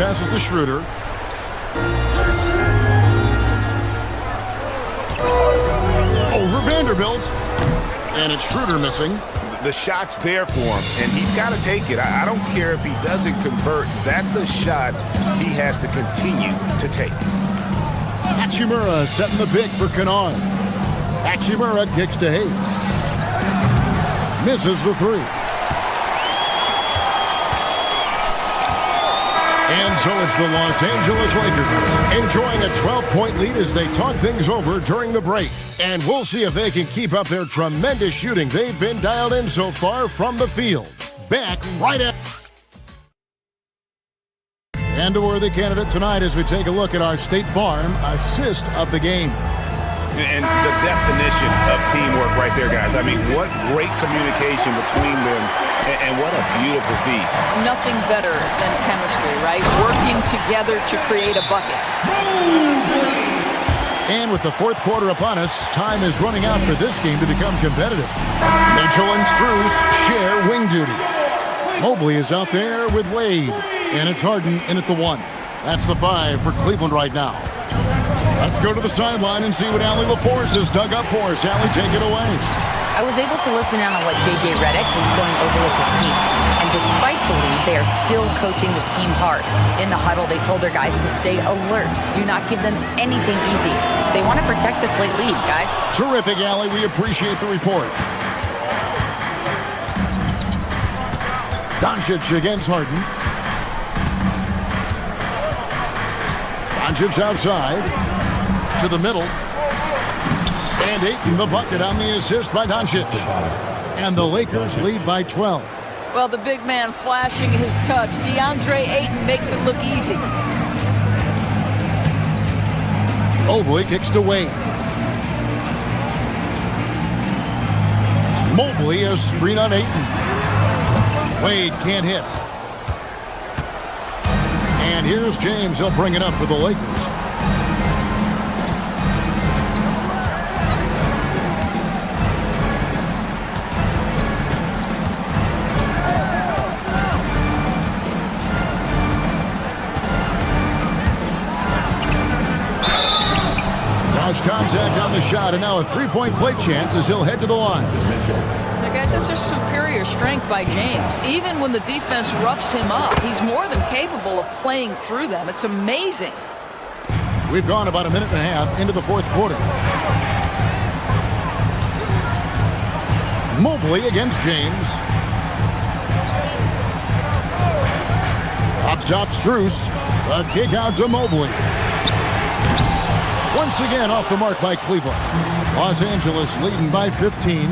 passes to Schroeder. Over Vanderbilt. And it's Schroeder missing.
The shot's there for him, and he's got to take it. I don't care if he doesn't convert. That's a shot he has to continue to take.
Hachimura setting the pick for Kennard. Hachimura kicks to Hayes. Misses the three. And so it's the Los Angeles Lakers enjoying a 12-point lead as they talk things over during the break. And we'll see if they can keep up their tremendous shooting they've been dialed in so far from the field. Back right at... And a worthy candidate tonight as we take a look at our State Farm assist of the game.
And the definition of teamwork right there, guys. I mean, what great communication between them, and what a beautiful feed.
Nothing better than chemistry, right? Working together to create a bucket.
And with the fourth quarter upon us, time is running out for this game to become competitive. Mitchell and Strus share wing duty. Mobley is out there with Wade, and it's Harden in at the 1. That's the 5 for Cleveland right now. Let's go to the sideline and see what Allie LaForce has dug up for us. Allie, take it away.
I was able to listen in on what J.J. Redick was going over with his team. And despite the lead, they are still coaching this team hard. In the huddle, they told their guys to stay alert. Do not give them anything easy. They want to protect this late lead, guys.
Terrific, Allie. We appreciate the report. Doncic against Harden. Doncic outside. To the middle. And Ayton the bucket on the assist by Doncic. And the Lakers lead by 12.
Well, the big man flashing his touch. DeAndre Ayton makes it look easy.
Mobley kicks to Wade. Mobley a screen on Ayton. Wade can't hit. And here's James. He'll bring it up for the Lakers. Contact on the shot, and now a three-point play chance as he'll head to the line.
I guess that's just superior strength by James. Even when the defense roughs him up, he's more than capable of playing through them. It's amazing.
We've gone about a minute and a half into the fourth quarter. Mobley against James. Up top, Strus. A kick out to Mobley. Once again off the mark by Cleveland. Los Angeles leading by 15.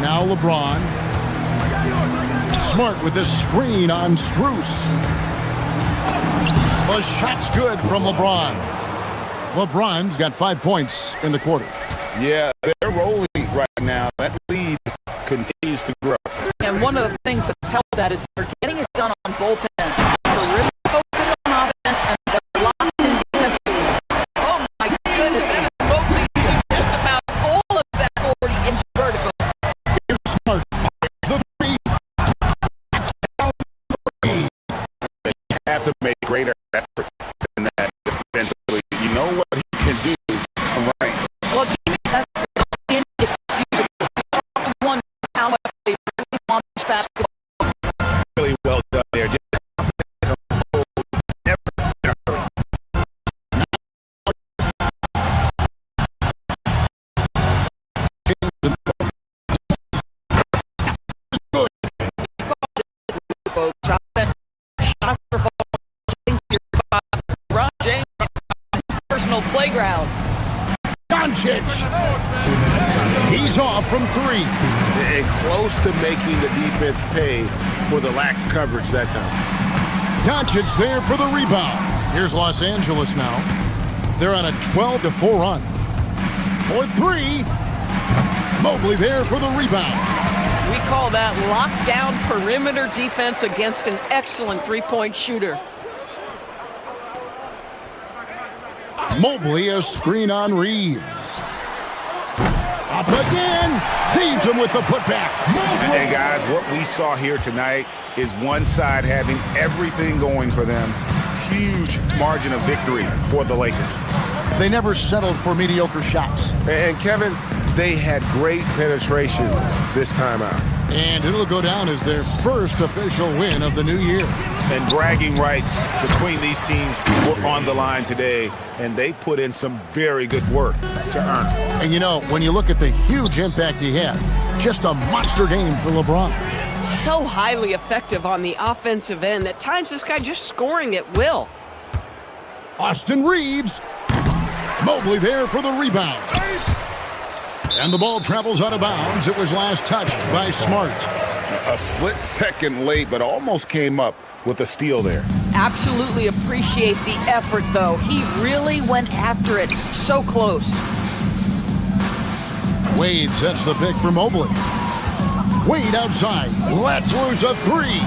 Now LeBron. Smart with this screen on Strus. The shot's good from LeBron. LeBron's got 5 points in the quarter.
Yeah, they're rolling right now. That lead continues to grow.
And one of the things that's helped that is they're getting it done on both ends. Terrific focus on offense, and they're locked in defensively. Oh my goodness, Evan Mobley using just about all of that 40 inch vertical.
Here's Smart. The three.
You have to make greater effort than that defensively. You know what he can do from right.
Well, Jimmy, that's inexcusable. One, how much they really want this basketball.
Really well done there.
Personal playground.
Doncic. He's off from three.
And close to making the defense pay for the lax coverage that time.
Doncic there for the rebound. Here's Los Angeles now. They're on a 12-4 run. For three. Mobley there for the rebound.
We call that lockdown perimeter defense against an excellent three-point shooter.
Mobley a screen on Reeves. Up again. Sees him with the putback.
Hey, guys, what we saw here tonight is one side having everything going for them. Huge margin of victory for the Lakers.
They never settled for mediocre shots.
And Kevin, they had great penetration this time out.
And it'll go down as their first official win of the new year.
And bragging rights between these teams were on the line today, and they put in some very good work to earn it.
And you know, when you look at the huge impact he had, just a monster game for LeBron.
So highly effective on the offensive end. At times, this guy just scoring at will.
Austin Reeves. Mobley there for the rebound. And the ball travels out of bounds. It was last touched by Smart.
A split second late, but almost came up with a steal there.
Absolutely appreciate the effort, though. He really went after it. So close.
Wade sets the pick for Mobley. Wade outside. Lets loose a three.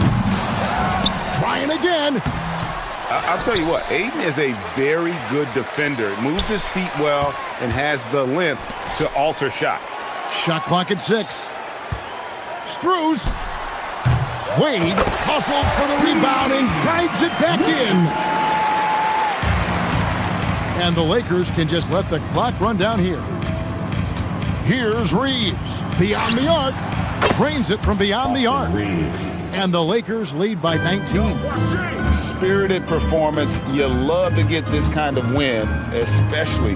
Trying again.
I'll tell you what, Aiden is a very good defender. Moves his feet well and has the length to alter shots.
Shot clock at 6. Strus. Wade hustles for the rebound and guides it back in. And the Lakers can just let the clock run down here. Here's Reeves. Beyond the arc. Drains it from beyond the arc. And the Lakers lead by 19.
Spirited performance. You love to get this kind of win, especially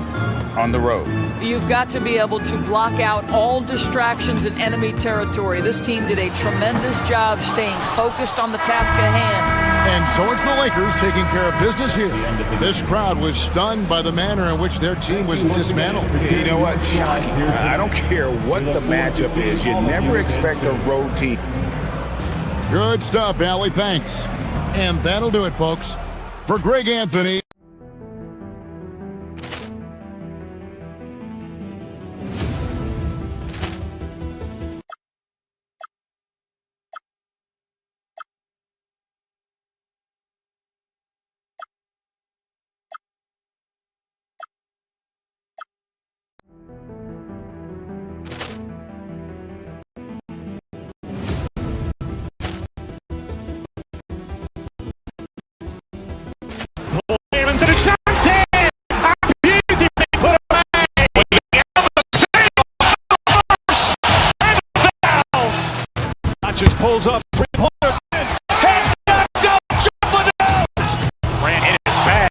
on the road.
You've got to be able to block out all distractions in enemy territory. This team did a tremendous job staying focused on the task at hand.
And so it's the Lakers taking care of business here. This crowd was stunned by the manner in which their team was dismantled.
You know what? Shocking. I don't care what the matchup is. You never expect a road team.
Good stuff, Allie. Thanks. And that'll do it, folks. For Greg Anthony.
To the chance here, and beautifully put away. Just pulls up, three-pointer, has knocked out Chocolate. Ran in his bag.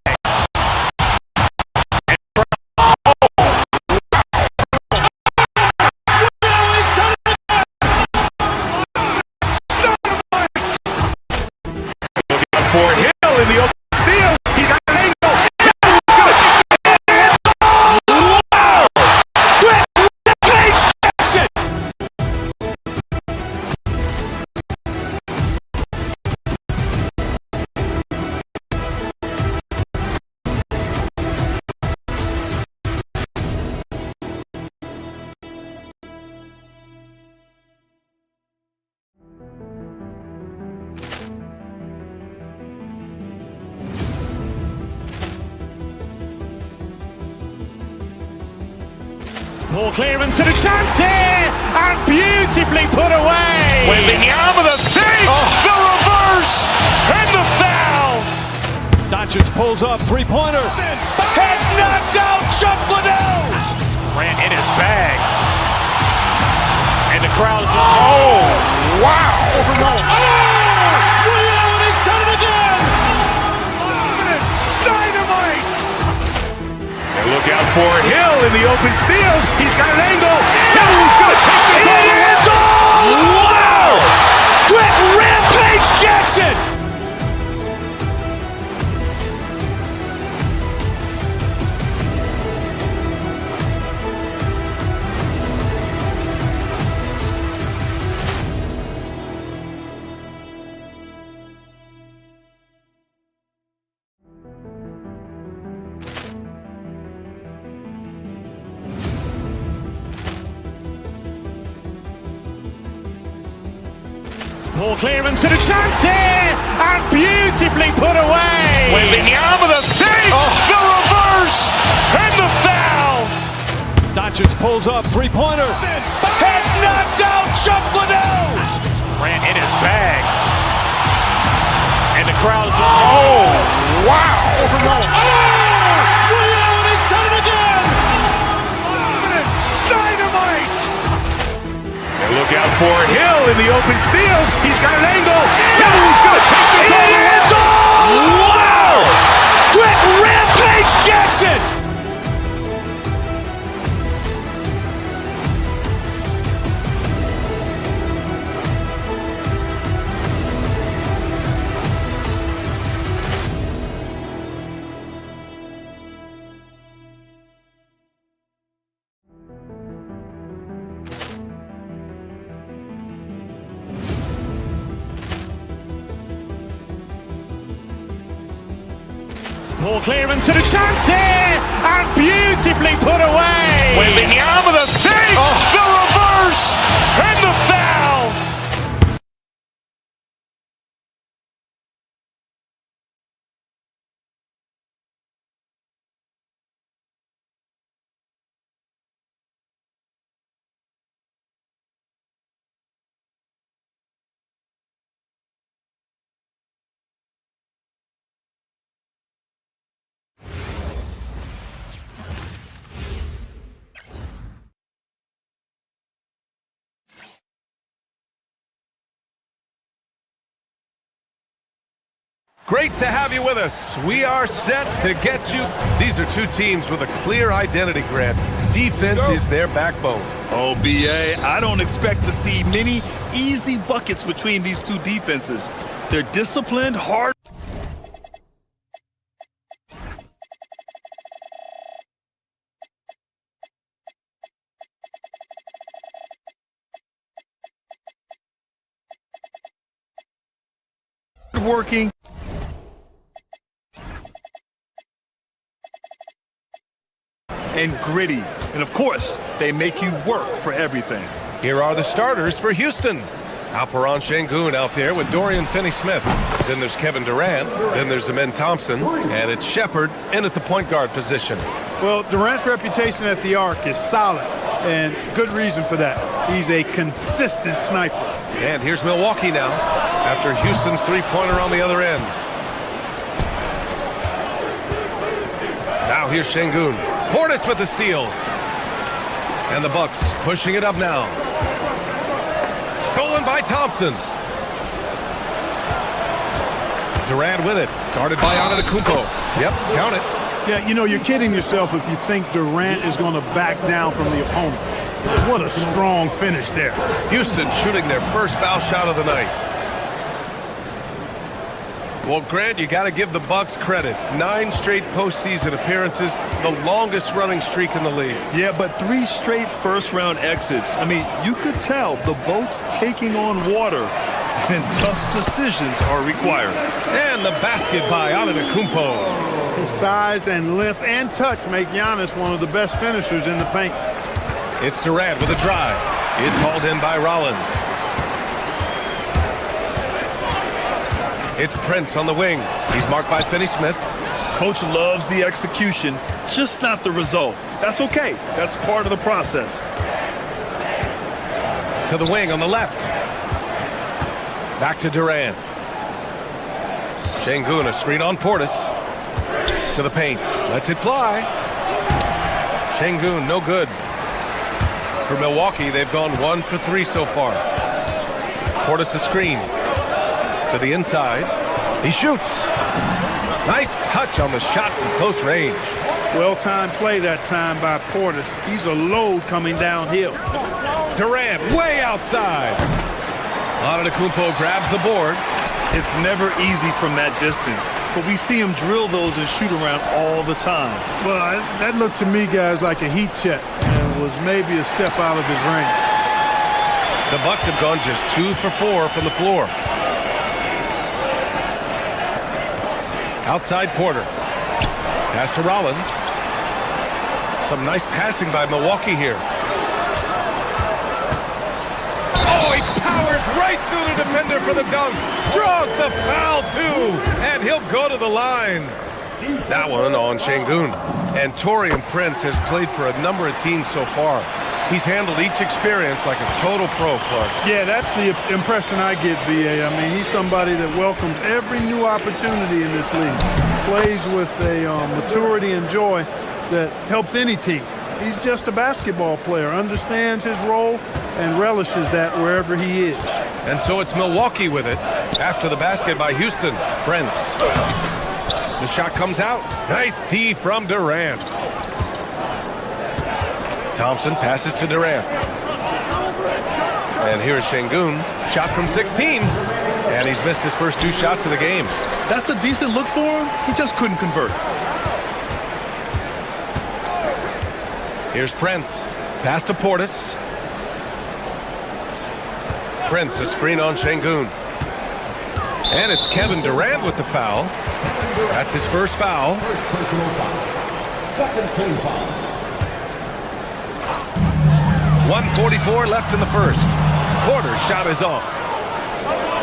Looking for Hill in the open field. He's got an angle. Ball clearance and a chance here, and beautifully put away. Wembanyama the fake, the reverse, and the foul. Doncic pulls up, three-pointer, has knocked out Chocolate. Ran in his bag, and the crowd is wow! Ray Allen has done it again. Dynamite! And look out for Hill in the open field. He's got an angle. Hill's going to take this all the way. Wow! Quick Rampage Jackson! Ball clearance and a chance here, and beautifully put away. Wembanyama the fake, the reverse, and the foul. Doncic pulls up, three-pointer. Has knocked out Chuck Liddell. Ran in his bag. And the crowd's
wow!
Ray Allen, he's done it again! Dynamite!
And look out for Hill in the open field. He's got an angle. He's going to take this all the way.
Wow! Quick Rampage Jackson! Ball clearance and a chance here, and beautifully put away.
Wembanyama the fake, the reverse, and the foul.
Great to have you with us. We are set to get you. These are two teams with a clear identity, Grant. Defense is their backbone.
Oh, BA, I don't expect to see many easy buckets between these two defenses. They're disciplined, hard. Working. And gritty. And of course, they make you work for everything.
Here are the starters for Houston. Alperon Şengün out there with Dorian Finney-Smith. Then there's Kevin Durant. Then there's Amen Thompson. And it's Shepherd in at the point guard position.
Well, Durant's reputation at the arc is solid, and good reason for that. He's a consistent sniper.
And here's Milwaukee now, after Houston's three-pointer on the other end. Now here's Şengün. Portis with the steal. And the Bucks pushing it up now. Stolen by Thompson. Durant with it. Guarded by Antetokounmpo. Yep, count it.
Yeah, you know, you're kidding yourself if you think Durant is going to back down from the opponent. What a strong finish there.
Houston shooting their first foul shot of the night. Well, Grant, you got to give the Bucks credit. 9 straight postseason appearances, the longest running streak in the league.
Yeah, but 3 straight first-round exits. I mean, you could tell the boat's taking on water, and tough decisions are required.
And the basket by Antetokounmpo.
His size and length and touch make Giannis one of the best finishers in the paint.
It's Durant with a drive. It's hauled in by Rollins. It's Prince on the wing. He's marked by Finney-Smith.
Coach loves the execution, just not the result. That's okay. That's part of the process.
To the wing on the left. Back to Durant. Şengün, a screen on Portis. To the paint. Lets it fly. Şengün, no good. For Milwaukee, they've gone 1 for 3 so far. Portis a screen. To the inside. He shoots. Nice touch on the shot from close range.
Well-timed play that time by Portis. He's a load coming downhill.
Durant way outside. Antetokounmpo grabs the board.
It's never easy from that distance, but we see him drill those and shoot around all the time.
Well, that looked to me, guys, like a heat check and was maybe a step out of his range.
The Bucks have gone just 2 for 4 from the floor. Outside Porter. Pass to Rollins. Some nice passing by Milwaukee here. Oh, he powers right through the defender for the dunk. Draws the foul, too. And he'll go to the line. That one on Şengün. And Taurean Prince has played for a number of teams so far. He's handled each experience like a total pro, Clark.
Yeah, that's the impression I get, B.A. I mean, he's somebody that welcomes every new opportunity in this league. Plays with a maturity and joy that helps any team. He's just a basketball player, understands his role, and relishes that wherever he is.
And so it's Milwaukee with it. After the basket by Houston, Prince. The shot comes out. Nice D from Durant. Thompson passes to Durant. And here's Şengün. Shot from 16. And he's missed his first 2 shots of the game.
That's a decent look for him. He just couldn't convert.
Here's Prince. Pass to Portis. Prince, a screen on Şengün. And it's Kevin Durant with the foul. That's his first foul.
First personal foul. Second team foul.
1:44 left in the first. Porter's shot is off.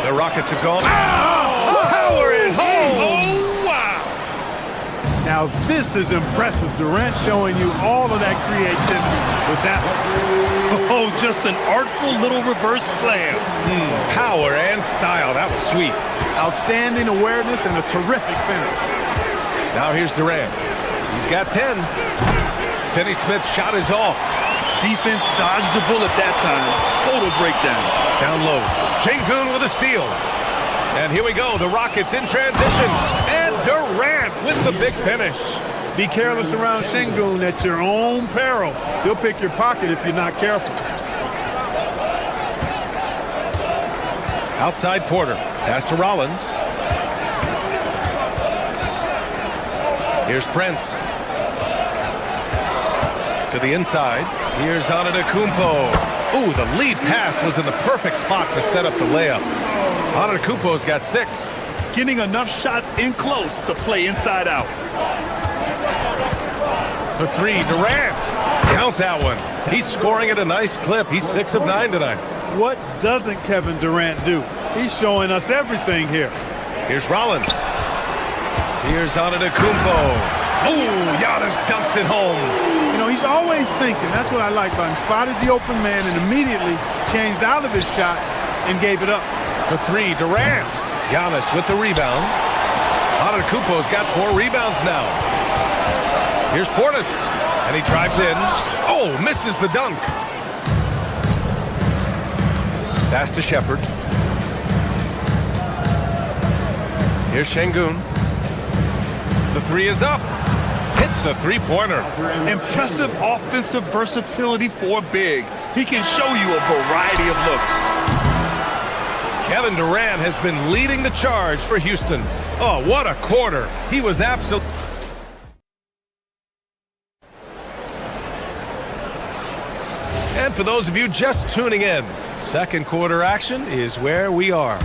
The Rockets have gone. Oh! Power it home!
Oh, wow!
Now this is impressive. Durant showing you all of that creativity with that one.
Oh, just an artful little reverse slam.
Power and style. That was sweet.
Outstanding awareness and a terrific finish.
Now here's Durant. He's got 10. Finney-Smith's shot is off.
Defense dodged the bullet that time. Total breakdown.
Down low. Şengün with a steal. And here we go. The Rockets in transition. And Durant with the big finish.
Be careless around Şengün at your own peril. He'll pick your pocket if you're not careful.
Outside Porter. Pass to Rollins. Here's Prince. To the inside. Here's Antetokounmpo. Ooh, the lead pass was in the perfect spot to set up the layup. Antetokounmpo's got 6.
Getting enough shots in close to play inside out.
For 3, Durant. Count that one. He's scoring at a nice clip. He's 6 of 9 tonight.
What doesn't Kevin Durant do? He's showing us everything here.
Here's Rollins. Here's Antetokounmpo. Ooh, Giannis dunks it home.
You know, he's always thinking. That's what I like about him. Spotted the open man and immediately changed out of his shot and gave it up.
For 3, Durant. Giannis with the rebound. Antetokounmpo's got 4 rebounds now. Here's Portis. And he drives in. Oh, misses the dunk. Pass to Shepherd. Here's Şengün. The 3 is up. Hits the 3-pointer.
Impressive offensive versatility for big. He can show you a variety of looks.
Kevin Durant has been leading the charge for Houston. Oh, what a quarter. He was absolutely... And for those of you just tuning in, second quarter action is where we are.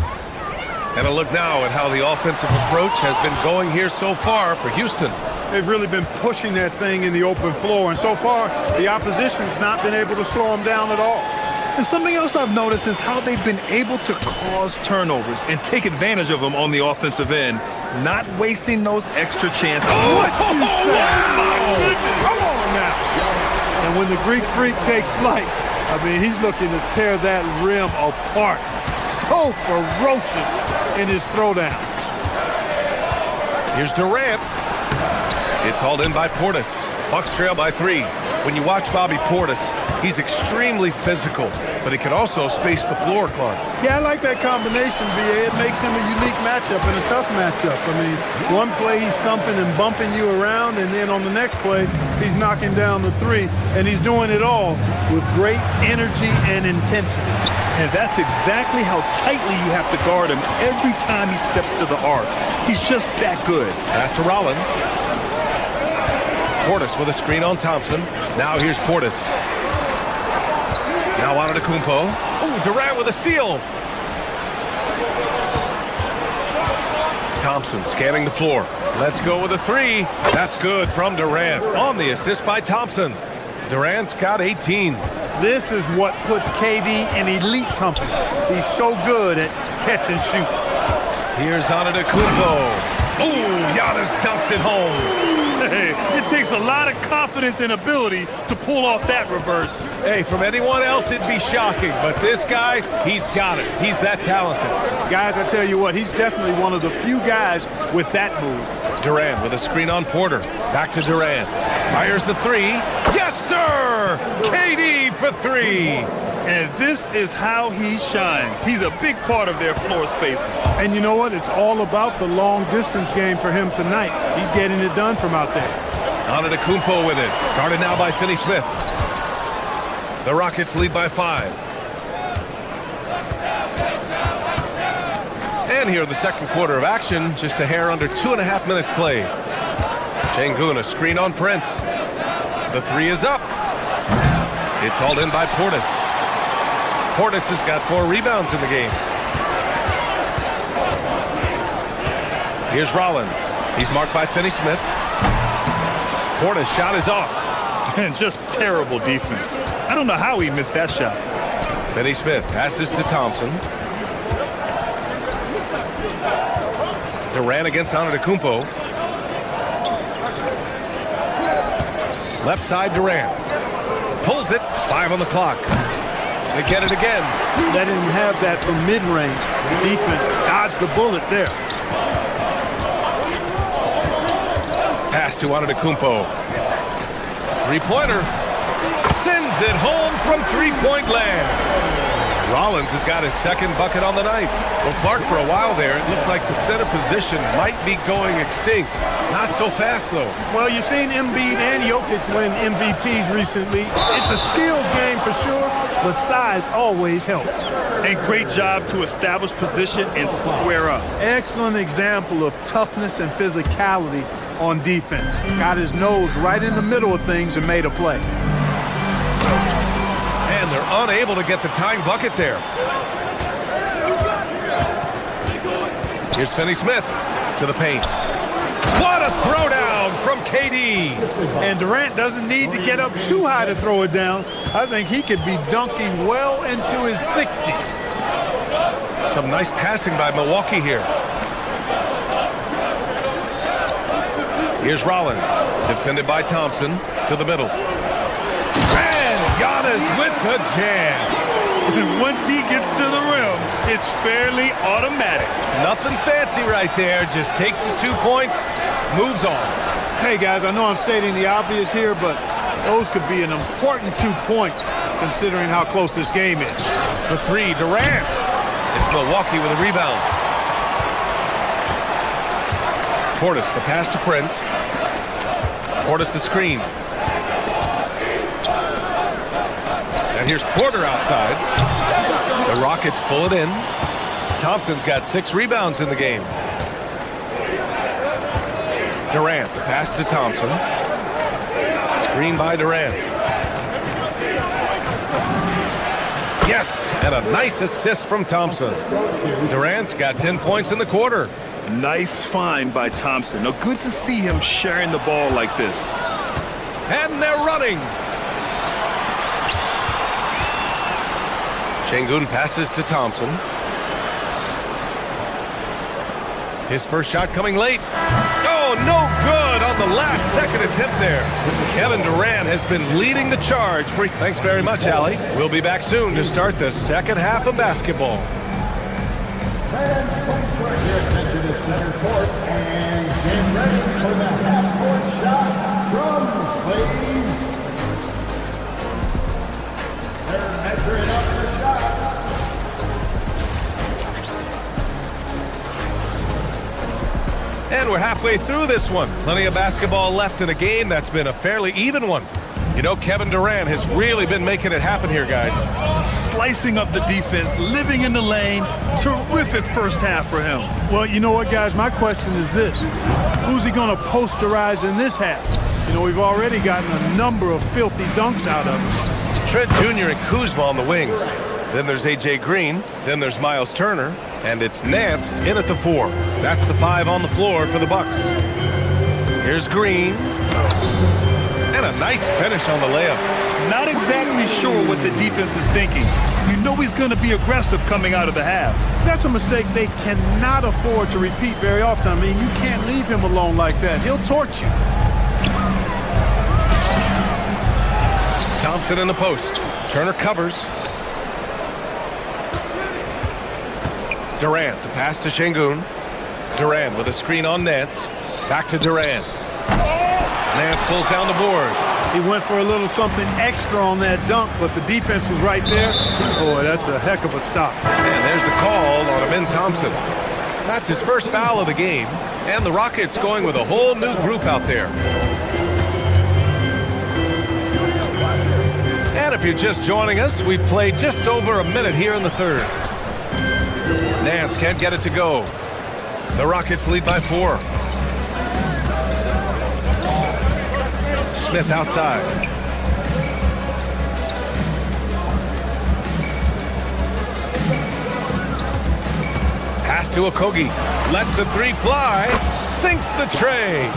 And a look now at how the offensive approach has been going here so far for Houston.
They've really been pushing that thing in the open floor, and so far, the opposition's not been able to slow them down at all.
And something else I've noticed is how they've been able to cause turnovers and take advantage of them on the offensive end, not wasting those extra chances.
What you say? Come on now. And when the Greek Freak takes flight, I mean, he's looking to tear that rim apart. So ferocious in his throwdowns.
Here's Durant. It's hauled in by Portis. Bucks trail by 3. When you watch Bobby Portis, he's extremely physical, but he can also space the floor, Clark.
Yeah, I like that combination, B.A. It makes him a unique matchup and a tough matchup. I mean, one play he's stumping and bumping you around, and then on the next play, he's knocking down the 3, and he's doing it all with great energy and intensity.
And that's exactly how tightly you have to guard him every time he steps to the arc. He's just that good.
Pass to Rollins. Portis with a screen on Thompson. Now here's Portis. Now Antetokounmpo. Oh, Durant with a steal. Thompson scanning the floor. Let's go with a 3. That's good from Durant. On the assist by Thompson. Durant's got 18.
This is what puts KD in elite company. He's so good at catch and shoot.
Here's Antetokounmpo. Oh, Giannis dunks it home.
Hey, it takes a lot of confidence and ability to pull off that reverse.
Hey, from anyone else, it'd be shocking. But this guy, he's got it. He's that talented.
Guys, I tell you what, he's definitely one of the few guys with that move.
Durant with a screen on Porter. Back to Durant. Fires the three. Yes, sir! KD for three.
And this is how he shines. He's a big part of their floor spacing.
And you know what? It's all about the long distance game for him tonight. He's getting it done from out there.
Antetokounmpo with it. Guarded now by Finney-Smith. The Rockets lead by 5. And here the second quarter of action. Just a hair under 2.5 minutes played. Şengün, a screen on Prince. The three is up. It's hauled in by Portis. Portis has got 4 rebounds in the game. Here's Rollins. He's marked by Finney-Smith. Portis' shot is off.
And just terrible defense. I don't know how he missed that shot.
Finney-Smith passes to Thompson. Durant against Antetokounmpo. Left side Durant. Pulls it. 5 on the clock. They get it again.
Let him have that from mid-range. The defense dodged the bullet there.
Pass to Antetokounmpo. Three-pointer. Sends it home from three-point land. Rollins has got his second bucket on the night. Well, Clark, for a while there, it looked like the center position might be going extinct. Not so fast, though.
Well, you've seen Embiid and Jokic win MVPs recently. It's a skills game for sure, but size always helps.
And great job to establish position and square up.
Excellent example of toughness and physicality on defense. Got his nose right in the middle of things and made a play.
And they're unable to get the tying bucket there. Here's Finney-Smith to the paint. What a throwdown from KD.
And Durant doesn't need to get up too high to throw it down. I think he could be dunking well into his 60s.
Some nice passing by Milwaukee here. Here's Rollins, defended by Thompson, to the middle. And Giannis with the jam.
Once he gets to the rim, it's fairly automatic.
Nothing fancy right there. Just takes his 2 points, moves on.
Hey, guys, I know I'm stating the obvious here, but those could be an important 2 points considering how close this game is.
The three, Durant. It's Milwaukee with a rebound. Portis, the pass to Prince. Portis, the screen. And here's Porter outside. The Rockets pull it in. Thompson's got 6 rebounds in the game. Durant, the pass to Thompson. Screen by Durant. Yes, and a nice assist from Thompson. Durant's got 10 points in the quarter.
Nice find by Thompson. Now, good to see him sharing the ball like this.
And they're running. Şengün passes to Thompson. His first shot coming late. Oh, no good on the last second attempt there. Kevin Durant has been leading the charge. Thanks very much, Allie. We'll be back soon to start the second half of basketball.
Fans, please turn your attention to center court and get ready for the half-court shot. Drums, please. They're measuring up the shot.
And we're halfway through this one. Plenty of basketball left in a game that's been a fairly even one. You know, Kevin Durant has really been making it happen here, guys.
Slicing up the defense, living in the lane. Terrific first half for him.
Well, you know what, guys? My question is this. Who's he going to posterize in this half? You know, we've already gotten a number of filthy dunks out of him.
Trent Jr. and Kuzma on the wings. Then there's A.J. Green. Then there's Miles Turner. And it's Nance in at the 4. That's the 5 on the floor for the Bucks. Here's Green. And a nice finish on the layup.
Not exactly sure what the defense is thinking. You know he's going to be aggressive coming out of the half.
That's a mistake they cannot afford to repeat very often. I mean, you can't leave him alone like that. He'll torch you.
Thompson in the post. Turner covers. Durant, the pass to Şengün. Durant with a screen on Nance. Back to Durant. Nance pulls down the board.
He went for a little something extra on that dunk, but the defense was right there. Boy, that's a heck of a stop.
And there's the call on Amin Thompson. That's his first foul of the game. And the Rockets going with a whole new group out there. And if you're just joining us, we've played just over a minute here in the third. Nance can't get it to go. The Rockets lead by 4. Smith outside. Pass to Okogie. Lets the 3 fly. Sinks the tray.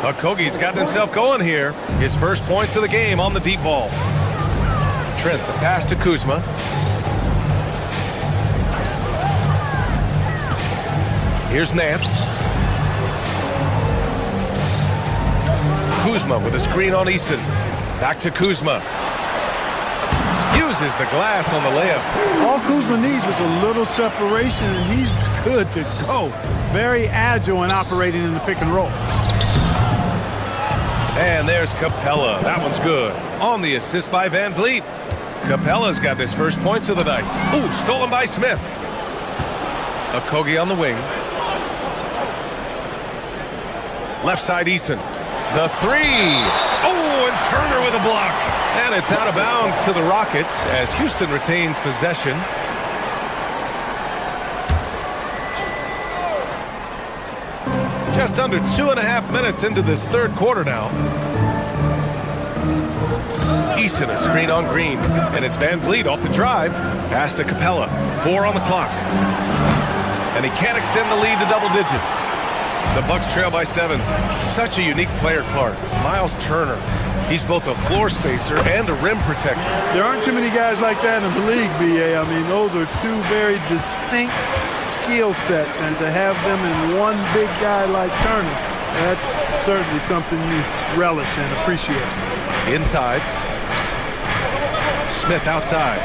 Okogie's gotten himself going here. His first points of the game on the deep ball. Trent, the pass to Kuzma. Here's Nance. Kuzma with a screen on Eason. Back to Kuzma. Uses the glass on the layup.
All Kuzma needs is a little separation, and he's good to go. Very agile in operating in the pick and roll.
And there's Capella. That one's good. On the assist by Van Vliet. Capella's got his first points of the night. Ooh, stolen by Smith. Okogie on the wing. Left side Eason. The 3. Oh, and Turner with a block. And it's out of bounds to the Rockets as Houston retains possession. Just under 2.5 minutes into this third quarter now. Eason, a screen on Green. And it's Van Vliet off the drive. Pass to Capella. 4 on the clock. And he can't extend the lead to double digits. The Bucks trail by 7. Such a unique player, Clark. Miles Turner. He's both a floor spacer and a rim protector.
There aren't too many guys like that in the league, B.A. I mean, those are 2 very distinct skill sets, and to have them in one big guy like Turner, that's certainly something you relish and appreciate.
Inside. Smith outside.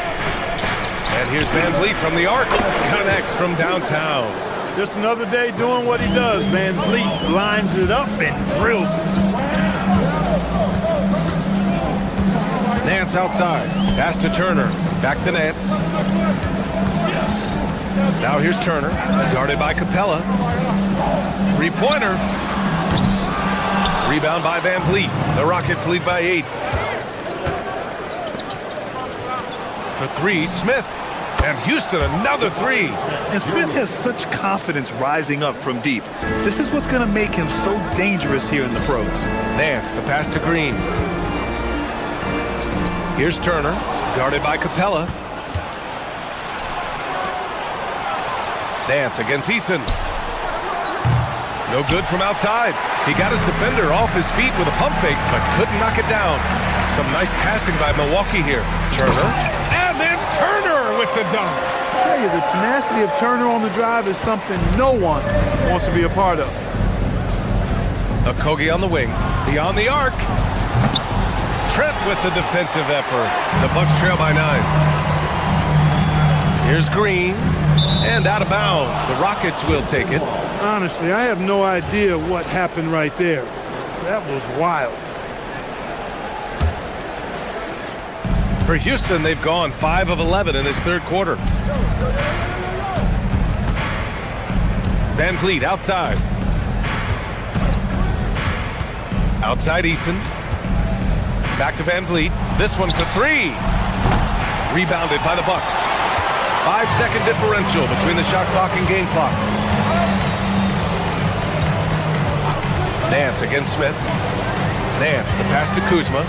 And here's Van Vliet from the arc. Connects from downtown.
Just another day doing what he does. Van Vliet lines it up and drills it.
Nance outside. Pass to Turner. Back to Nance. Now here's Turner. Guarded by Capella. 3-pointer. Rebound by Van Vliet. The Rockets lead by 8. For 3, Smith. And Houston, another 3.
And Smith has such confidence rising up from deep. This is what's going to make him so dangerous here in the pros.
Nance, the pass to Green. Here's Turner, guarded by Capella. Nance against Eason. No good from outside. He got his defender off his feet with a pump fake, but couldn't knock it down. Some nice passing by Milwaukee here. Turner, and then Turner with the dunk.
I tell you, the tenacity of Turner on the drive is something no one wants to be a part of.
Okogie on the wing, beyond the arc. Trent with the defensive effort. The Bucks trail by 9. Here's Green, and out of bounds. The Rockets will take it.
Honestly, I have no idea what happened right there. That was wild.
For Houston, they've gone 5 of 11 in this third quarter. Van Vliet outside. Outside Eason. Back to Van Vliet. This one for 3. Rebounded by the Bucks. 5-second differential between the shot clock and game clock. Nance against Smith. Nance, the pass to Kuzma.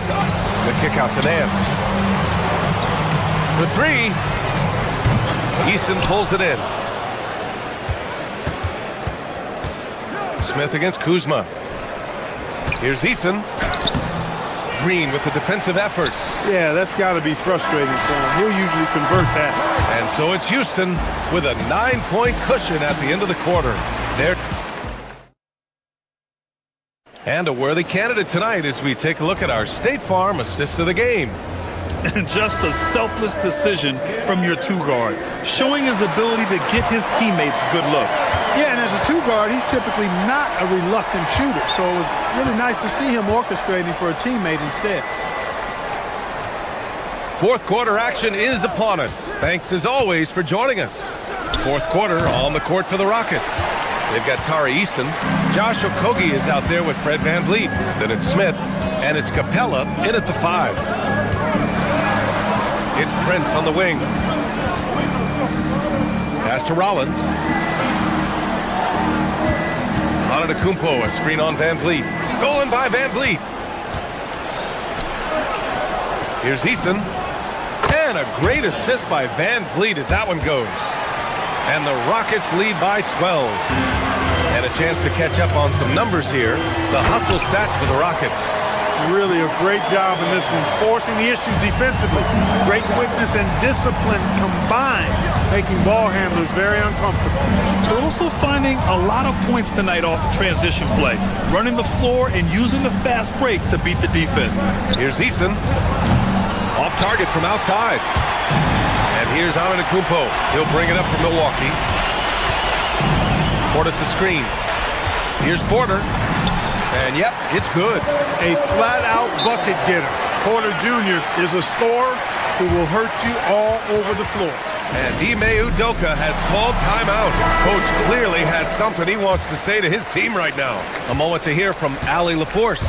The kick out to Nance. For 3. Eason pulls it in. Smith against Kuzma. Here's Eason. Green with the defensive effort.
Yeah, that's got to be frustrating for him. He'll usually convert that.
And so it's Houston with a 9-point cushion at the end of the quarter. And a worthy candidate tonight as we take a look at our State Farm assist of the game.
and just a selfless decision from your two guard, showing his ability to get his teammates good looks.
Yeah, and as a two guard, he's typically not a reluctant shooter, so it was really nice to see him orchestrating for a teammate instead.
Fourth quarter action is upon us. Thanks as always for joining us. Fourth quarter on the court for the Rockets. They've got Tari Easton. Josh Okogie is out there with Fred VanVleet. Then it's Smith, and it's Capella in at the 5. It's Prince on the wing. Pass to Rollins. Antetokounmpo, a screen on VanVleet. Stolen by VanVleet. Here's Easton. And a great assist by VanVleet as that one goes. And the Rockets lead by 12. And a chance to catch up on some numbers here. The hustle stats for the Rockets.
Really a great job in this one, forcing the issue defensively. Great quickness and discipline combined, making ball handlers very uncomfortable.
They're also finding a lot of points tonight off of transition play, running the floor and using the fast break to beat the defense.
Here's Easton. Off target from outside. And here's Antetokounmpo. He'll bring it up for Milwaukee. Portis the screen. Here's Porter. And yep, it's good.
A flat-out bucket getter. Porter Jr. is a scorer who will hurt you all over the floor.
And Ime Udoka has called timeout. Coach clearly has something he wants to say to his team right now. A moment to hear from Allie LaForce.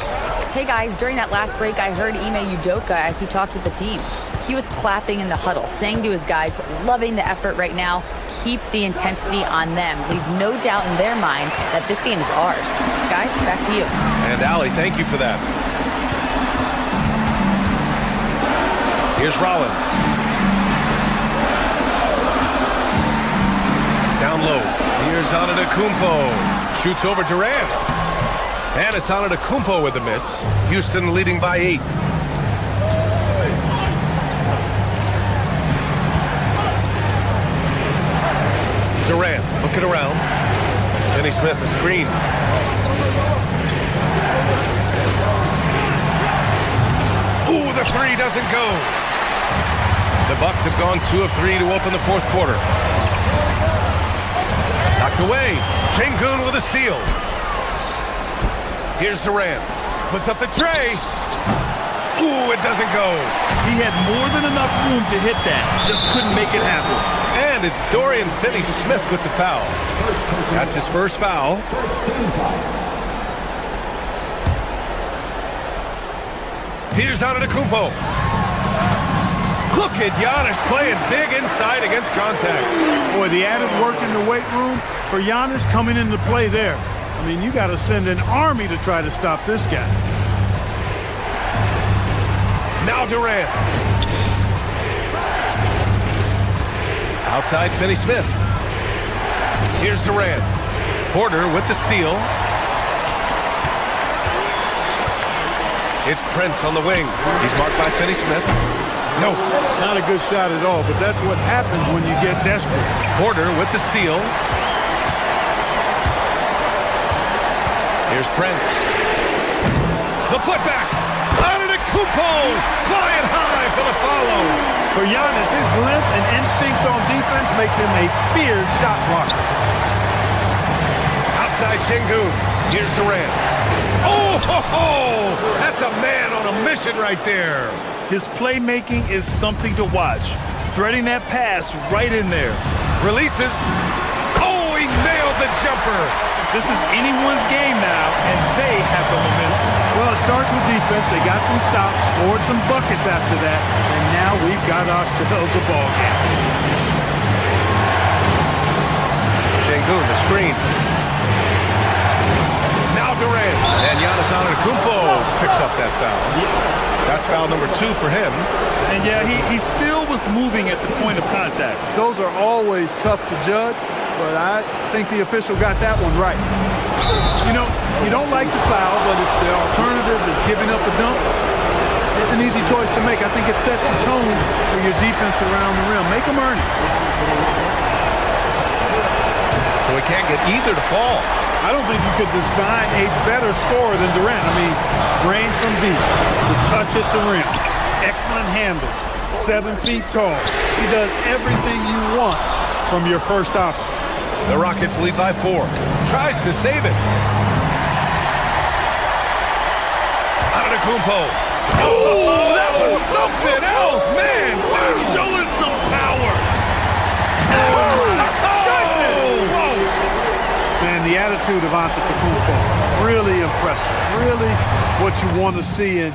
Hey guys, during that last break, I heard Ime Udoka as he talked with the team. He was clapping in the huddle, saying to his guys, loving the effort right now, keep the intensity on them. Leave no doubt in their mind that this game is ours. Guys, back to you.
And Allie, thank you for that. Here's Rollins. Down low. Here's Antetokounmpo. Shoots over Durant. And it's Antetokounmpo with a miss. Houston leading by 8. Durant looking around. Finney Smith a screen. Ooh, the 3 doesn't go. The Bucks have gone 2 of 3 to open the fourth quarter. Knocked away. Şengün with a steal. Here's Durant. Puts up the tray. Ooh, it doesn't go.
He had more than enough room to hit that. Just couldn't make it happen.
And it's Dorian Finney-Smith with the foul. That's his first foul. Here's Antetokounmpo. Look at Giannis playing big inside against contact.
Boy, the added work in the weight room for Giannis coming into play there. I mean, you got to send an army to try to stop this guy.
Now Durant. Outside Finney-Smith. Here's Durant. Porter with the steal. It's Prince on the wing. He's marked by Finney-Smith. No.
Not a good shot at all, but that's what happens when you get desperate.
Porter with the steal. Here's Prince. The putback. Antetokounmpo flying high for the follow.
For Giannis, his length and instincts on defense make him a feared shot blocker.
Outside Şengün. Here's Durant. Oh, ho, ho! That's a man on a mission right there.
His playmaking is something to watch. Threading that pass right in there.
Releases. Oh, he nailed the jumper.
This is anyone's game now, and they have the momentum.
Well, it starts with defense. They got some stops, scored some buckets after that, and now we've got ourselves a ball game.
Şengün, the screen. Now Durant. And Giannis Antetokounmpo picks up that foul. That's foul number 2 for him.
And yeah, he still was moving at the point of contact.
Those are always tough to judge, but I think the official got that one right. You know, you don't like the foul, but if the alternative is giving up a dunk, it's an easy choice to make. I think it sets the tone for your defense around the rim. Make them earn it.
So he can't get either to fall.
I don't think you could design a better scorer than Durant. I mean, range from deep, the touch at the rim, excellent handle, 7 feet tall. He does everything you want from your first option.
The Rockets lead by 4. Tries to save it. Antetokounmpo. Oh, that was something else, man. Wow. Show us some power.
Man, the attitude of Antetokounmpo, really impressive. Really what you want to see in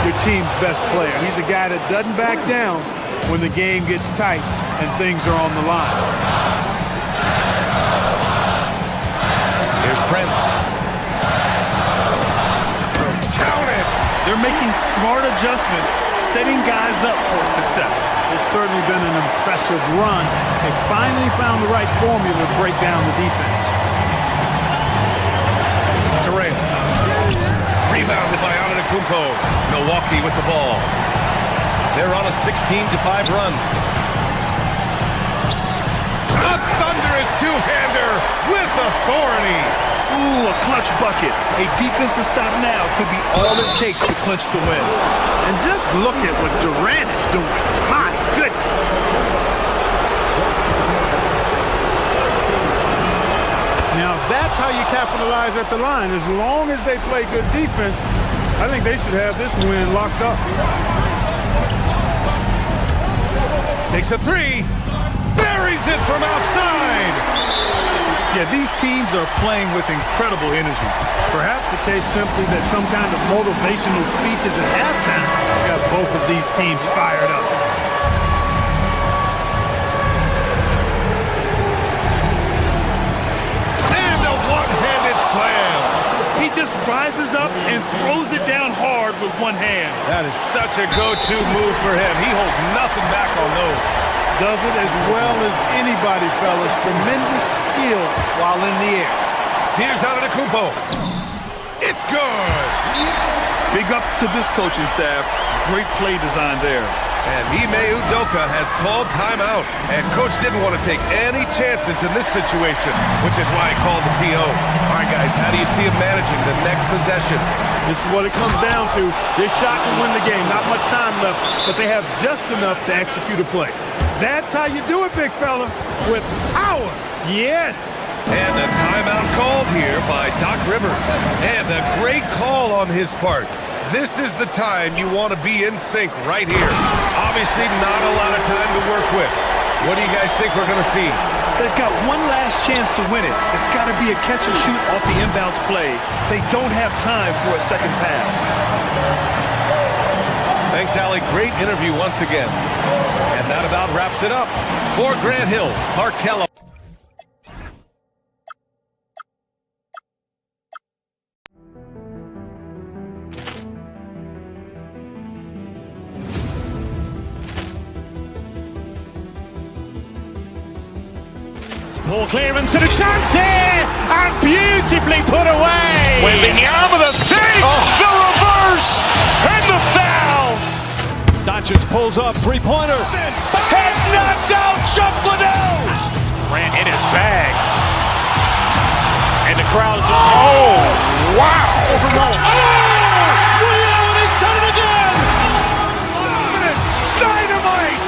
your team's best player. He's a guy that doesn't back down when the game gets tight and things are on the line.
Here's Prince.
Count it. They're making smart adjustments, setting guys up for success.
It's certainly been an impressive run. They finally found the right formula to break down the defense.
Durant. Rebounded by Antetokounmpo. Milwaukee with the ball. They're on a 16-5 run. A thunderous two-hander with authority.
Ooh, a clutch bucket. A defensive stop now could be all it takes to clinch the win.
And just look at what Durant is doing. My goodness. Now, that's how you capitalize at the line. As long as they play good defense, I think they should have this win locked up.
Takes a 3. Buries it from outside.
Yeah, these teams are playing with incredible energy.
Perhaps the case simply that some kind of motivational speeches at halftime got both of these teams fired up.
And a one-handed slam.
He just rises up and throws it down hard with one hand.
That is such a go-to move for him. He holds nothing back on those.
Does it as well as anybody, fellas. Tremendous skill while in the air.
Here's Antetokounmpo. It's good.
Big ups to this coaching staff. Great play design there.
And Ime Udoka has called timeout. And coach didn't want to take any chances in this situation, which is why he called the TO. All right, guys, how do you see him managing the next possession?
This is what it comes down to. This shot can win the game. Not much time left, but they have just enough to execute a play. That's how you do it, big fella, with power. Yes.
And a timeout called here by Doc Rivers. And a great call on his part. This is the time you want to be in sync right here. Obviously not a lot of time to work with. What do you guys think we're going to see?
They've got one last chance to win it. It's got to be a catch and shoot off the inbounds play. They don't have time for a second pass.
Thanks, Allie. Great interview once again. And that about wraps it up. For Grant Hill, Clark Kellogg.
Ball clearance and a chance here, and beautifully put away.
Wembanyama the fake, the reverse, and the foul.
Doncic pulls up, three-pointer.
Has knocked out Chuck Liddell. Ran in his bag. And the crowd is, oh, wow.
He's done it again.
Dynamite.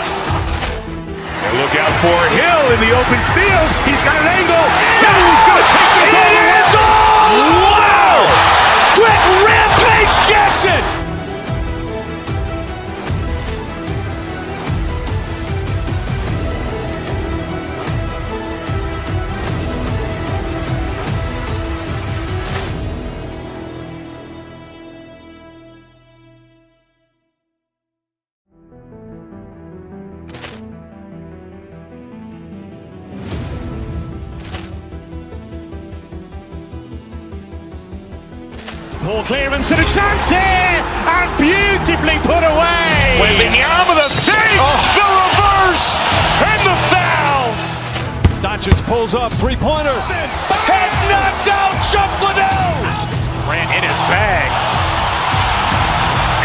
And look out for Hill in the open field. He's got an angle. He's going to take this all the way. Wow. Quick Rampage Jackson.
Ball clearance and a chance here, and beautifully put away.
Wembanyama the fake, the reverse, and the foul.
Doncic pulls up, three-pointer.
Has knocked out Chuck Liddell. Ran in his bag.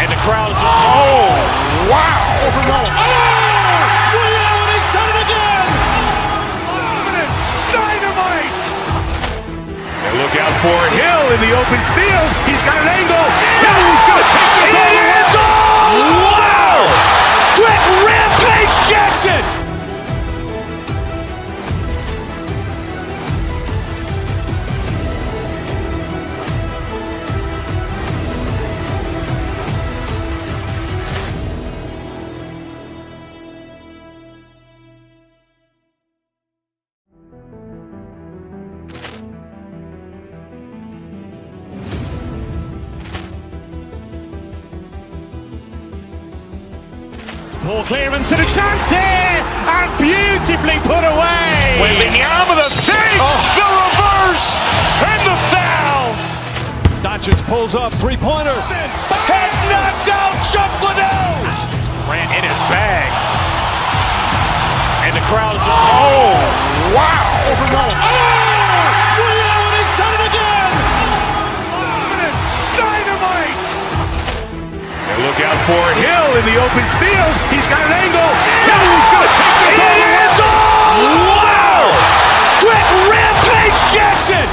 And the crowd is, oh, wow.
He's done it again.
Dynamite. And look out for Hill in the open field. He's got an angle. He's going to take this all the way. Wow.
Ball clearance and a chance here, and beautifully put away.
Wembanyama the three, the reverse, and the foul.
Doncic pulls up, three-pointer.
Has knocked out Chuck Liddell. Ran in his bag. And the crowd is, wow.
He's done it again.
Dynamite. And look out for Hill in the open field. He's got an angle. Hill is going to take this all the way. Wow. Quit Rampage Jackson.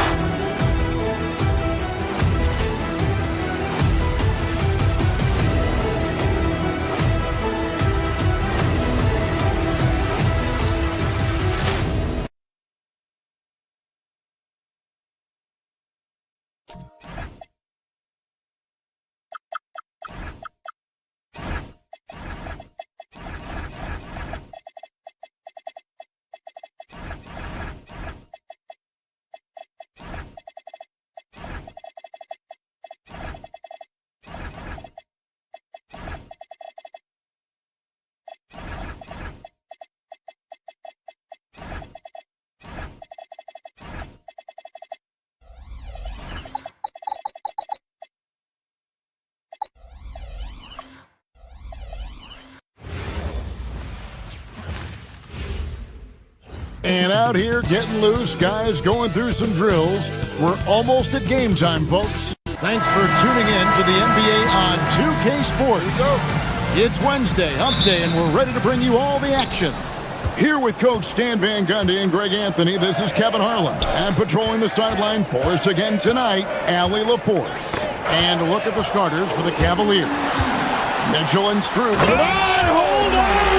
And out here getting loose, guys going through some drills. We're almost at game time, folks. Thanks for tuning in to the NBA on 2K Sports. It's Wednesday, hump day, and we're ready to bring you all the action. Here with Coach Stan Van Gundy and Greg Anthony, this is Kevin Harlan. And patrolling the sideline for us again tonight, Allie LaForce. And a look at the starters for the Cavaliers. Mitchell and Stroop.
Hold on!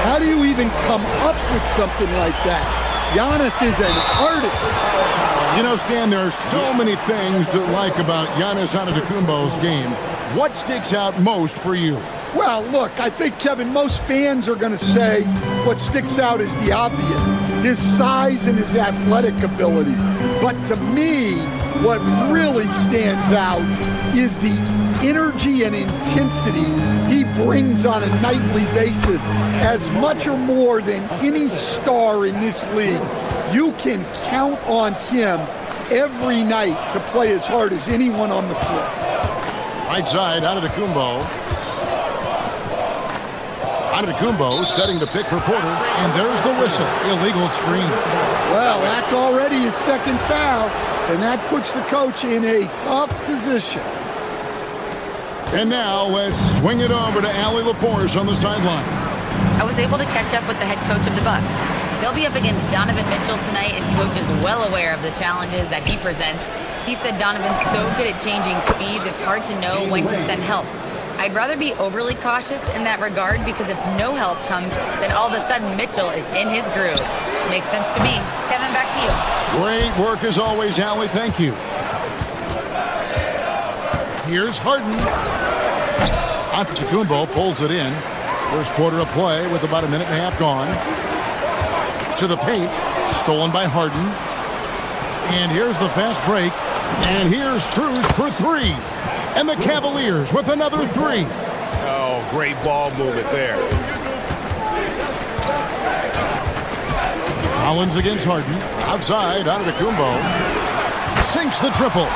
How do you even come up with something like that? Giannis is an artist.
You know, Stan, there are so many things to like about Giannis Antetokounmpo's game. What sticks out most for you?
Well, look, I think, Kevin, most fans are going to say what sticks out is the obvious, his size and his athletic ability. But to me, what really stands out is the energy and intensity he brings on a nightly basis, as much or more than any star in this league. You can count on him every night to play as hard as anyone on the floor.
Right side, Antetokounmpo. Antetokounmpo setting the pick for Porter, and there's the whistle. Illegal screen.
Well, that's already his second foul, and that puts the coach in a tough position.
And now let's swing it over to Allie LaForce on the sideline.
I was able to catch up with the head coach of the Bucks. They'll be up against Donovan Mitchell tonight, and coach is well aware of the challenges that he presents. He said Donovan's so good at changing speeds, it's hard to know when to send help. I'd rather be overly cautious in that regard, because if no help comes, then all of a sudden Mitchell is in his groove. Makes sense to me. Kevin, back to you.
Great work as always, Allie. Thank you. Here's Harden. Antetokounmpo pulls it in. First quarter of play with about a minute and a half gone. To the paint. Stolen by Harden. And here's the fast break. And here's Strus for three. And the Cavaliers with another three.
Oh, great ball movement there.
Collins against Harden. Outside, Antetokounmpo. Sinks the triple.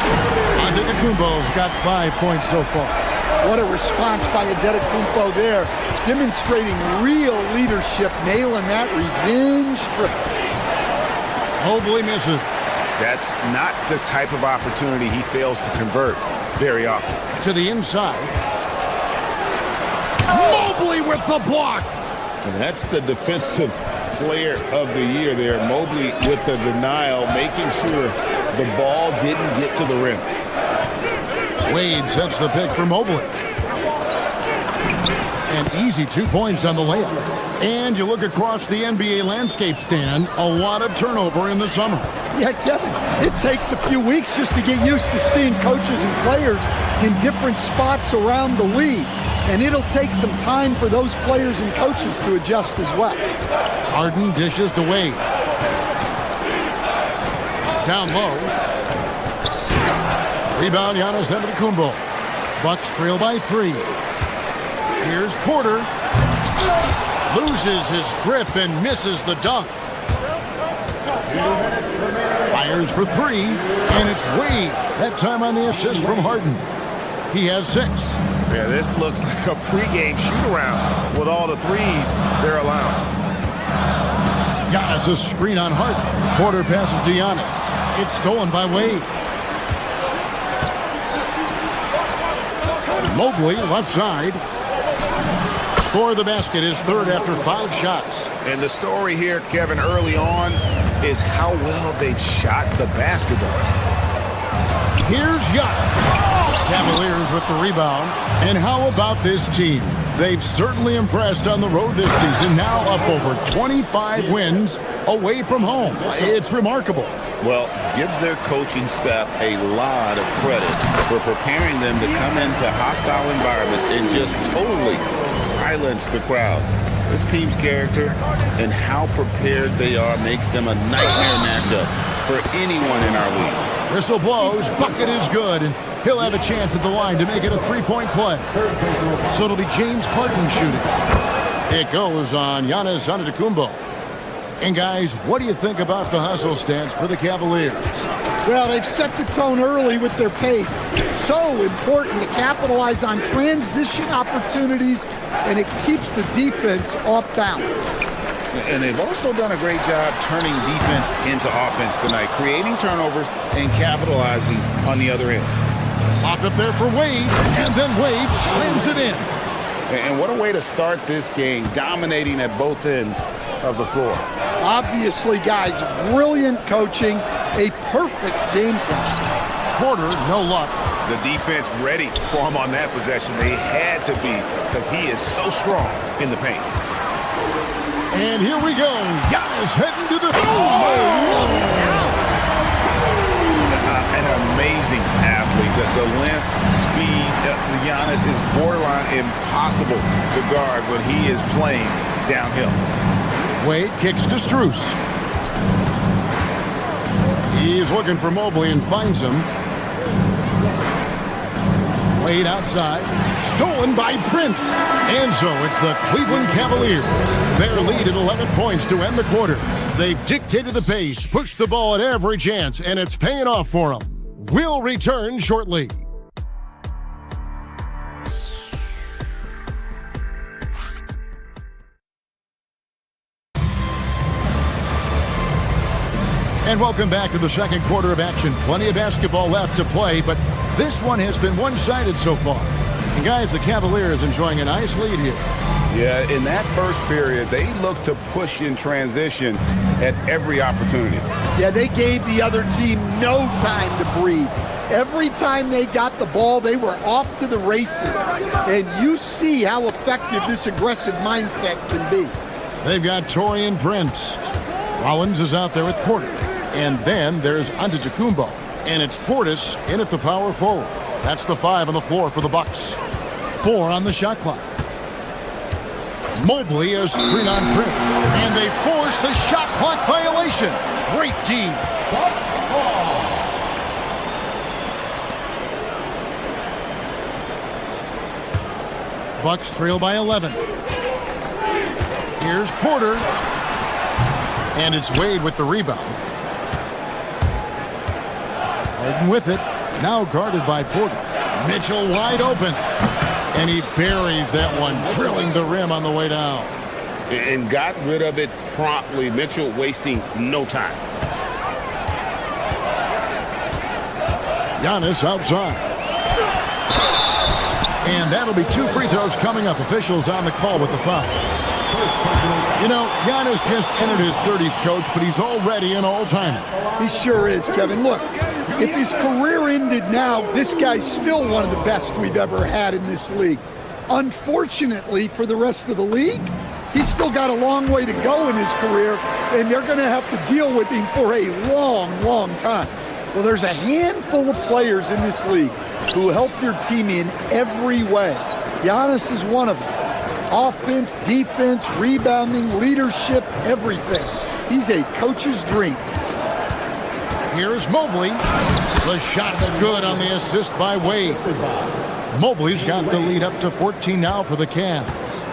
Antetokounmpo's got 5 points so far.
What a response by Antetokounmpo there. Demonstrating real leadership, nailing that revenge triple.
Mobley misses.
That's not the type of opportunity he fails to convert very often.
To the inside. Mobley with the block.
And that's the defensive player of the year there. Mobley with the denial, making sure the ball didn't get to the rim.
Wade sets the pick for Mobley. An easy 2 points on the layup. And you look across the NBA landscape, Stan, a lot of turnover in the summer.
Yeah, Kevin, it takes a few weeks just to get used to seeing coaches and players in different spots around the league. And it'll take some time for those players and coaches to adjust as well.
Harden dishes to Wade. Down low. Rebound, Giannis Antetokounmpo. Bucks trail by 3. Here's Porter. Loses his grip and misses the dunk. Fires for three, and it's Wade. That time on the assist from Harden. He has 6.
Yeah, this looks like a pregame shoot-around with all the threes they're allowing.
Giannis a screen on Harden. Porter passes to Giannis. It's stolen by Wade. Mobley, left side. Score of the basket is third after 5 shots.
And the story here, Kevin, early on is how well they've shot the basketball.
Here's Giannis. Cavaliers with the rebound. And how about this team? They've certainly impressed on the road this season, now up over 25 wins away from home. It's remarkable.
Well, give their coaching staff a lot of credit for preparing them to come into hostile environments and just totally silence the crowd. This team's character and how prepared they are makes them a nightmare matchup for anyone in our league.
Whistle blows, bucket is good, and he'll have a chance at the line to make it a 3-point play. So it'll be James Harden shooting. It goes on Giannis Antetokounmpo. And guys, what do you think about the hustle stance for the Cavaliers?
Well, they've set the tone early with their pace. So important to capitalize on transition opportunities, and it keeps the defense off balance.
And they've also done a great job turning defense into offense tonight, creating turnovers and capitalizing on the other end.
Locked up there for Wade, and then Wade slams it in.
And what a way to start this game, dominating at both ends of the floor.
Obviously, guys, brilliant coaching, a perfect game plan.
Porter, no luck.
The defense ready for him on that possession. They had to be, because he is so strong in the paint.
And here we go. Giannis heading to the...
An amazing athlete. The length, speed, Giannis is borderline impossible to guard when he is playing downhill.
Wade kicks to Strus. He's looking for Mobley and finds him. Wade outside. Stolen by Prince. And so it's the Cleveland Cavaliers. Their lead at 11 points to end the quarter. They've dictated the pace, pushed the ball at every chance, and it's paying off for them. We'll return shortly. And welcome back to the second quarter of action. Plenty of basketball left to play, but this one has been one-sided so far. And guys, the Cavaliers enjoying a nice lead here.
Yeah, in that first period, they looked to push in transition at every opportunity.
Yeah, they gave the other team no time to breathe. Every time they got the ball, they were off to the races. And you see how effective this aggressive mindset can be.
They've got Taurean Prince. Rollins is out there with Porter. And then there's Antetokounmpo. And it's Portis in at the power forward. That's the 5 on the floor for the Bucks. 4 on the shot clock. Mobley is screen on Prince. And they force the shot clock violation. Great team. Bucks trail by 11. Here's Porter. And it's Wade with the rebound. Harden with it. Now guarded by Porter. Mitchell wide open. And he buries that one, drilling the rim on the way down.
And got rid of it promptly. Mitchell wasting no time.
Giannis outside. And that'll be 2 free throws coming up. Officials on the call with the foul. You know, Giannis just entered his 30s, Coach, but he's already an all-timer.
He sure is, Kevin. Look, if his career ended now, this guy's still one of the best we've ever had in this league. Unfortunately for the rest of the league, he's still got a long way to go in his career, and they're going to have to deal with him for a long, long time. Well, there's a handful of players in this league who help your team in every way. Giannis is one of them. Offense, defense, rebounding, leadership, everything. He's a coach's dream.
Here's Mobley. The shot's good on the assist by Wade. Mobley's got the lead up to 14 now for the Cavs.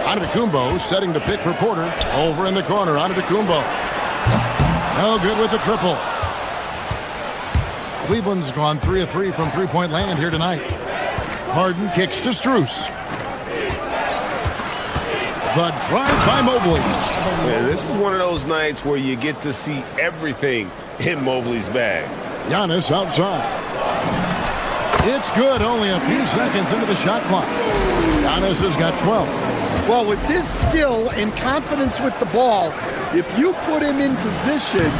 Antetokounmpo setting the pick for Porter. Over in the corner, Antetokounmpo. No good with the triple. Cleveland's gone 3 of 3 from three-point land here tonight. Harden kicks to Strus. The drive by Mobley.
Yeah, this is one of those nights where you get to see everything in Mobley's bag.
Giannis outside. It's good, only a few seconds into the shot clock. Giannis has got 12.
Well, with his skill and confidence with the ball, if you put him in position,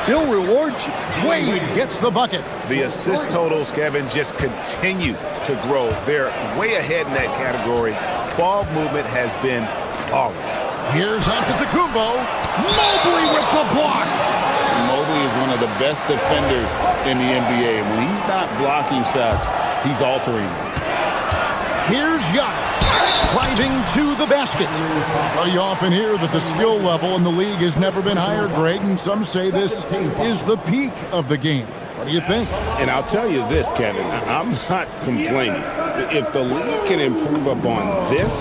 he'll reward you.
Wade gets the bucket.
The assist totals, Kevin, just continue to grow. They're way ahead in that category. Ball movement has been flawless.
Here's Antetokounmpo. Mobley with the block.
Mobley is one of the best defenders in the NBA. When he's not blocking shots, he's altering.
Here's Giannis driving to the basket. Well, you often hear that the skill level in the league has never been higher, Greg, and some say this is the peak of the game. What do you think?
And I'll tell you this, Kevin, I'm not complaining. If the league can improve upon this,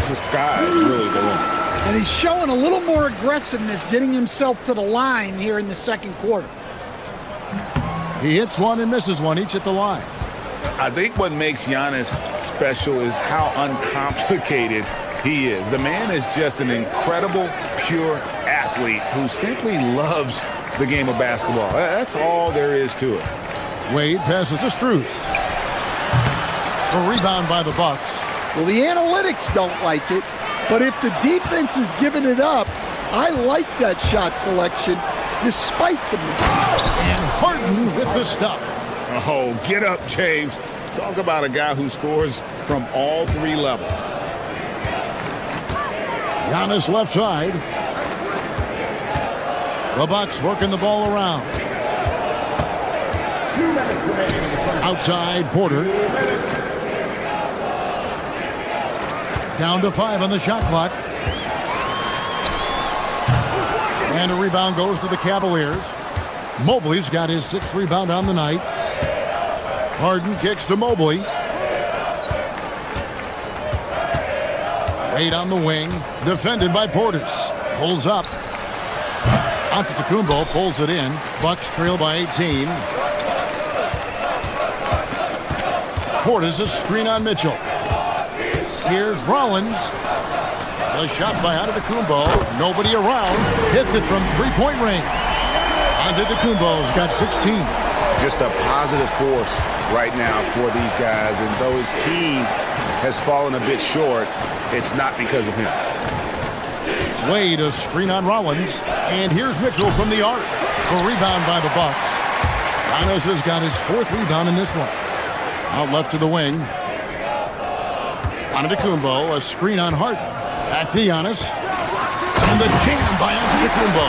the sky is really the limit.
And he's showing a little more aggressiveness, getting himself to the line here in the second quarter.
He hits one and misses one, each at the line.
I think what makes Giannis special is how uncomplicated he is. The man is just an incredible, pure athlete who simply loves the game of basketball. That's all there is to it.
Wade passes to Strus. A rebound by the Bucks.
Well, the analytics don't like it, but if the defense is giving it up, I like that shot selection despite the miss.
And Harden with the stuff.
Oh, get up, James. Talk about a guy who scores from all three levels.
Giannis left side. The Bucks working the ball around. Outside, Porter. Down to 5 on the shot clock. And a rebound goes to the Cavaliers. Mobley's got his 6th rebound on the night. Harden kicks to Mobley. Wade on the wing. Defended by Portis. Pulls up. Antetokounmpo pulls it in. Bucks trail by 18. Portis a screen on Mitchell. Here's Rollins. The shot by Antetokounmpo. Nobody around. Hits it from three-point range. Antetokounmpo's got 16.
Just a positive force right now for these guys. And though his team has fallen a bit short, it's not because of him.
Wade a screen on Rollins. And here's Mitchell from the arc. A rebound by the Bucks. Giannis has got his 4th rebound in this one. Out left to the wing. Antetokounmpo, a screen on Harden. Back to Giannis. And the jam by Antetokounmpo.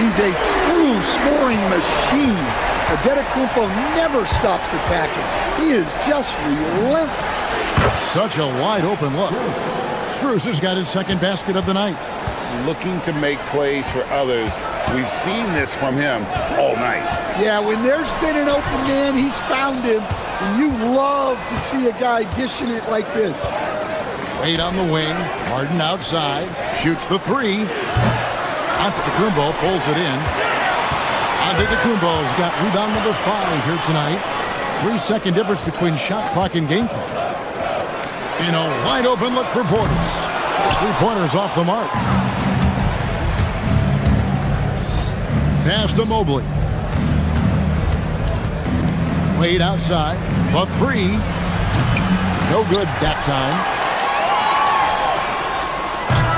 He's a true scoring machine. Antetokounmpo never stops attacking. He is just relentless.
Such a wide open look. Strus has got his 2nd basket of the night.
Looking to make plays for others. We've seen this from him all night.
Yeah, when there's been an open man, he's found him. And you love to see a guy dishing it like this.
Wade on the wing. Harden outside. Shoots the 3. Antetokounmpo pulls it in. Antetokounmpo's got rebound number 5 here tonight. 3-second difference between shot clock and game clock. In a wide open look for Portis. His 3-pointer's off the mark. Pass to Mobley. Wade outside. The 3. No good that time.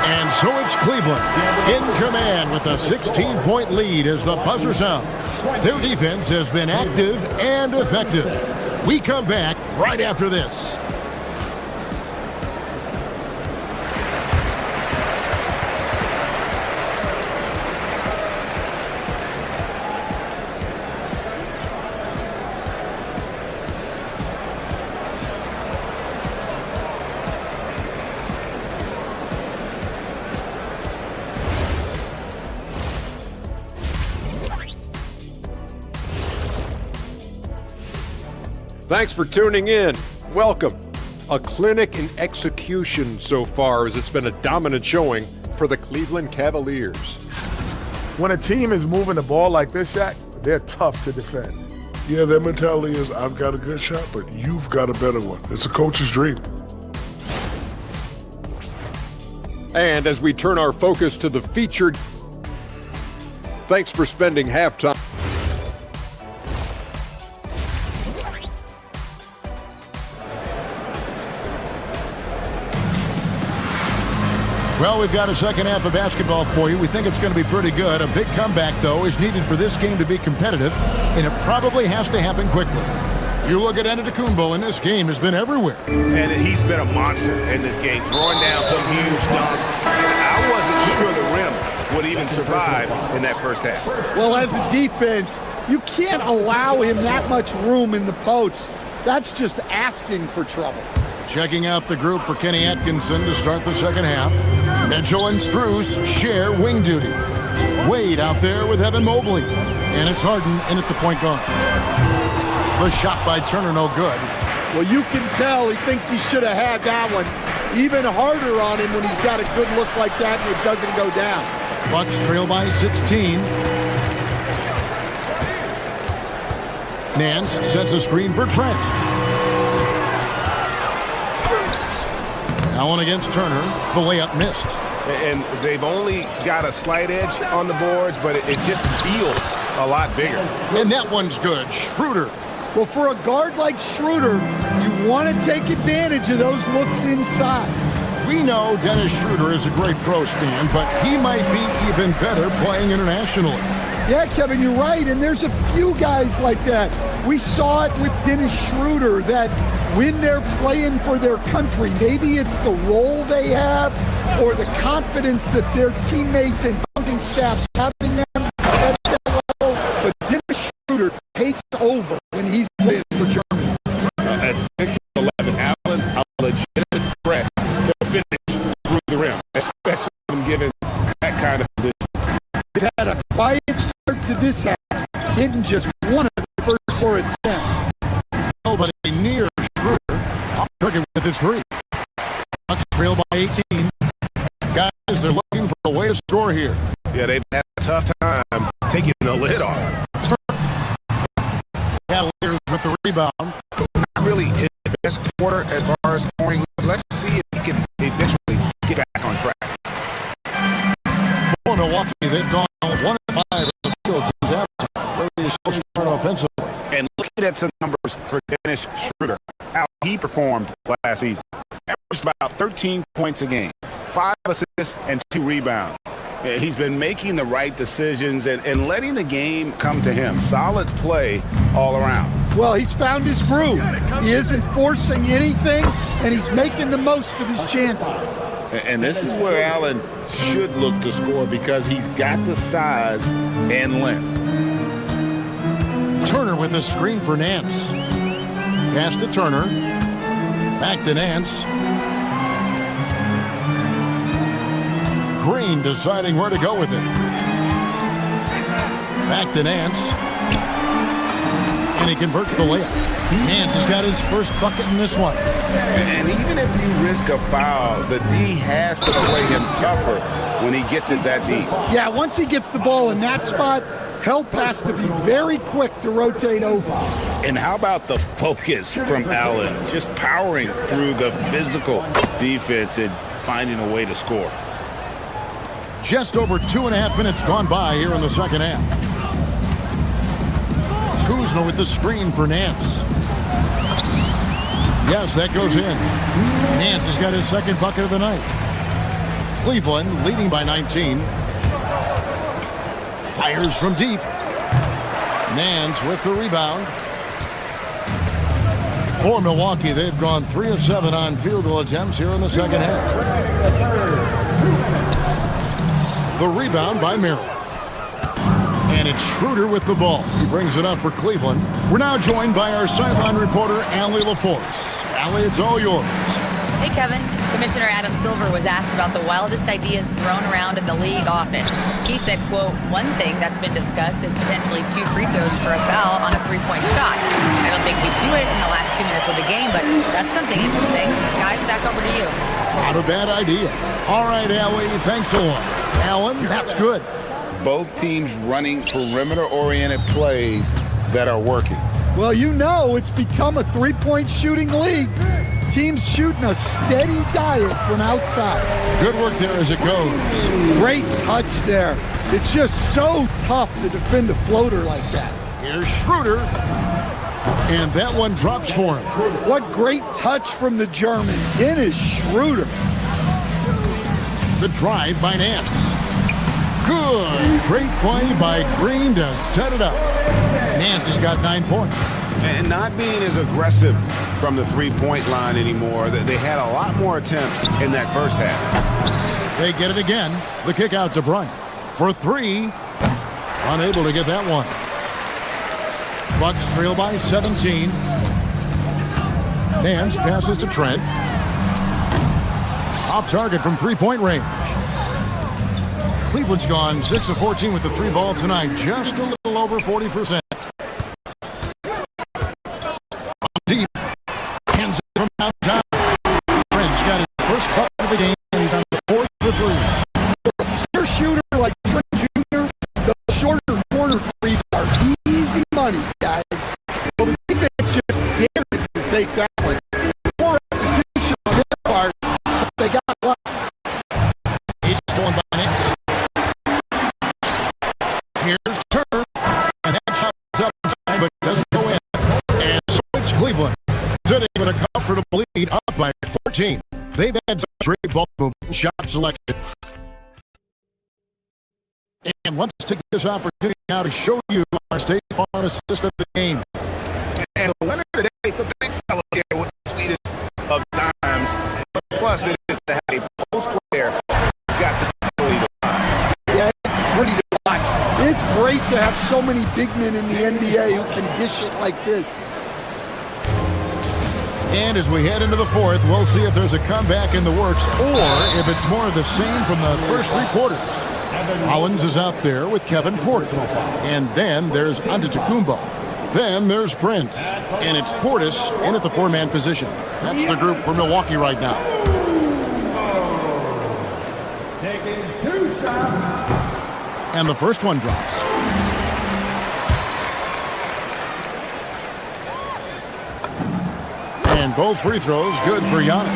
And so it's Cleveland in command with a 16-point lead as the buzzer sounds. Their defense has been active and effective. We come back right after this.
Thanks for tuning in. Welcome. A clinic in execution so far, as it's been a dominant showing for the Cleveland Cavaliers.
When a team is moving the ball like this, Shaq, they're tough to defend.
Yeah, their mentality is, I've got a good shot, but you've got a better one. It's a coach's dream.
And as we turn our focus to the featured, thanks for spending halftime.
Well, we've got a second half of basketball for you. We think it's going to be pretty good. A big comeback, though, is needed for this game to be competitive, and it probably has to happen quickly. You look at Antetokounmpo, and this game has been everywhere.
And he's been a monster in this game, throwing down some huge dunks. I wasn't sure the rim would even survive in that first half.
Well, as a defense, you can't allow him that much room in the post. That's just asking for trouble.
Checking out the group for Kenny Atkinson to start the second half. Mitchell and Strus share wing duty. Wade out there with Evan Mobley. And it's Harden in at the point guard. The shot by Turner, no good.
Well, you can tell he thinks he should have had that one. Even harder on him when he's got a good look like that and it doesn't go down.
Bucks trail by 16. Nance sets a screen for Trent. Allen against Turner. The layup missed.
And they've only got a slight edge on the boards, but it just feels a lot bigger.
And that one's good. Schroeder.
Well, for a guard like Schroeder, you want to take advantage of those looks inside.
We know Dennis Schroeder is a great pro, Stan, but he might be even better playing internationally.
Yeah, Kevin, you're right, and there's a few guys like that. We saw it with Dennis Schroeder, that when they're playing for their country, maybe it's the role they have or the confidence that their teammates and coaching staffs having them at that level, but Dennis Schroeder takes over when he's playing for Germany.
At 6'11", Allen, a legitimate threat to finish through the rim, especially when given that kind of position.
It had a quiet start to this half, hitting just one of the first 4 attempts.
Nobody near Schroeder. Cooking with his three. Bucks trail by 18. Guys, they're looking for a way to score here.
Yeah, they've had a tough time taking the lid off.
Cavaliers with the rebound.
Not really his best quarter as far as scoring. Let's see if he can eventually get back on track.
For Milwaukee, they've gone 1 of 5 in the field since halftime. Very slow start offensively.
And looking at some numbers for Dennis Schroeder, how he performed last season. Averaged about 13 points a game, 5 assists and 2 rebounds. He's been making the right decisions and letting the game come to him. Solid play all around.
Well, he's found his groove. He isn't forcing anything, and he's making the most of his chances.
And this is where Allen should look to score because he's got the size and length.
Turner with a screen for Nance. Pass to Turner. Back to Nance. Green deciding where to go with it. Back to Nance. And he converts the layup. Nance has got his first bucket in this one.
And even if you risk a foul, the D has to play him tougher when he gets it that deep.
Yeah, once he gets the ball in that spot, help has to be very quick to rotate over.
And how about the focus from Allen? Just powering through the physical defense and finding a way to score.
Just over 2.5 minutes gone by here in the second half. Kuzma with the screen for Nance. Yes, that goes in. Nance has got his second bucket of the night. Cleveland leading by 19. Fires from deep. Nance with the rebound. For Milwaukee, they've gone 3 of 7 on field goal attempts here in the second half. The rebound by Merrill. And it's Schroeder with the ball. He brings it up for Cleveland. We're now joined by our sideline reporter, Allie LaForce. Allie, it's all yours.
Hey, Kevin. Commissioner Adam Silver was asked about the wildest ideas thrown around in the league office. He said, quote, "One thing that's been discussed is potentially 2 free throws for a foul on a 3-point shot. I don't think we'd do it in the last 2 minutes of the game, but that's something interesting." Guys, back over to you.
Not a bad idea. All right, Allie, thanks a lot. Alan, that's good.
Both teams running perimeter-oriented plays that are working.
Well, you know it's become a three-point shooting league. Teams shooting a steady diet from outside.
Good work there as it goes.
Great touch there. It's just so tough to defend a floater like that.
Here's Schroeder. And that one drops for him.
What great touch from the German. In is Schroeder.
The drive by Nance. Good. Great play by Green to set it up. Nance has got 9 points.
And not being as aggressive from the three-point line anymore. They had a lot more attempts in that first half.
They get it again. The kick out to Bryant. For 3. Unable to get that one. Bucks trail by 17. Nance passes to Trent. Off target from three-point range. Cleveland's gone 6 of 14 with the 3 ball tonight. Just a little over 40%. Deep. Hands it from downtown. Trent's got his first puck of the game, and he's on the 4th for 3.
Your shooter like Trent Jr., the shorter corner threes are easy money, guys. Well, the defense just dared to take that one. Poor execution on their part, but they got luck.
He's stolen by Nance. Here's Turner, and that shot's up inside, but doesn't go in. And so it's Cleveland, sitting with a comfortable lead, up by 14. They've had some great ball movement, shot selection. And let's take this opportunity now to show you our State Farm assist of the game.
And the winner today, the big fella here with the sweetest of times. Plus, it is to have a post player who's got the ability to find.
Yeah, it's pretty to watch. It's great to have so many big men in the NBA who can dish it like this.
And as we head into the 4th, we'll see if there's a comeback in the works or if it's more of the same from the first 3 quarters. Hollins is out there with Kevin Porter. And then there's Antetokounmpo. Then there's Prince. And it's Portis in at the 4-man position. That's the group for Milwaukee right now.
Taking 2 shots.
And the first one drops. And both free throws good for Giannis.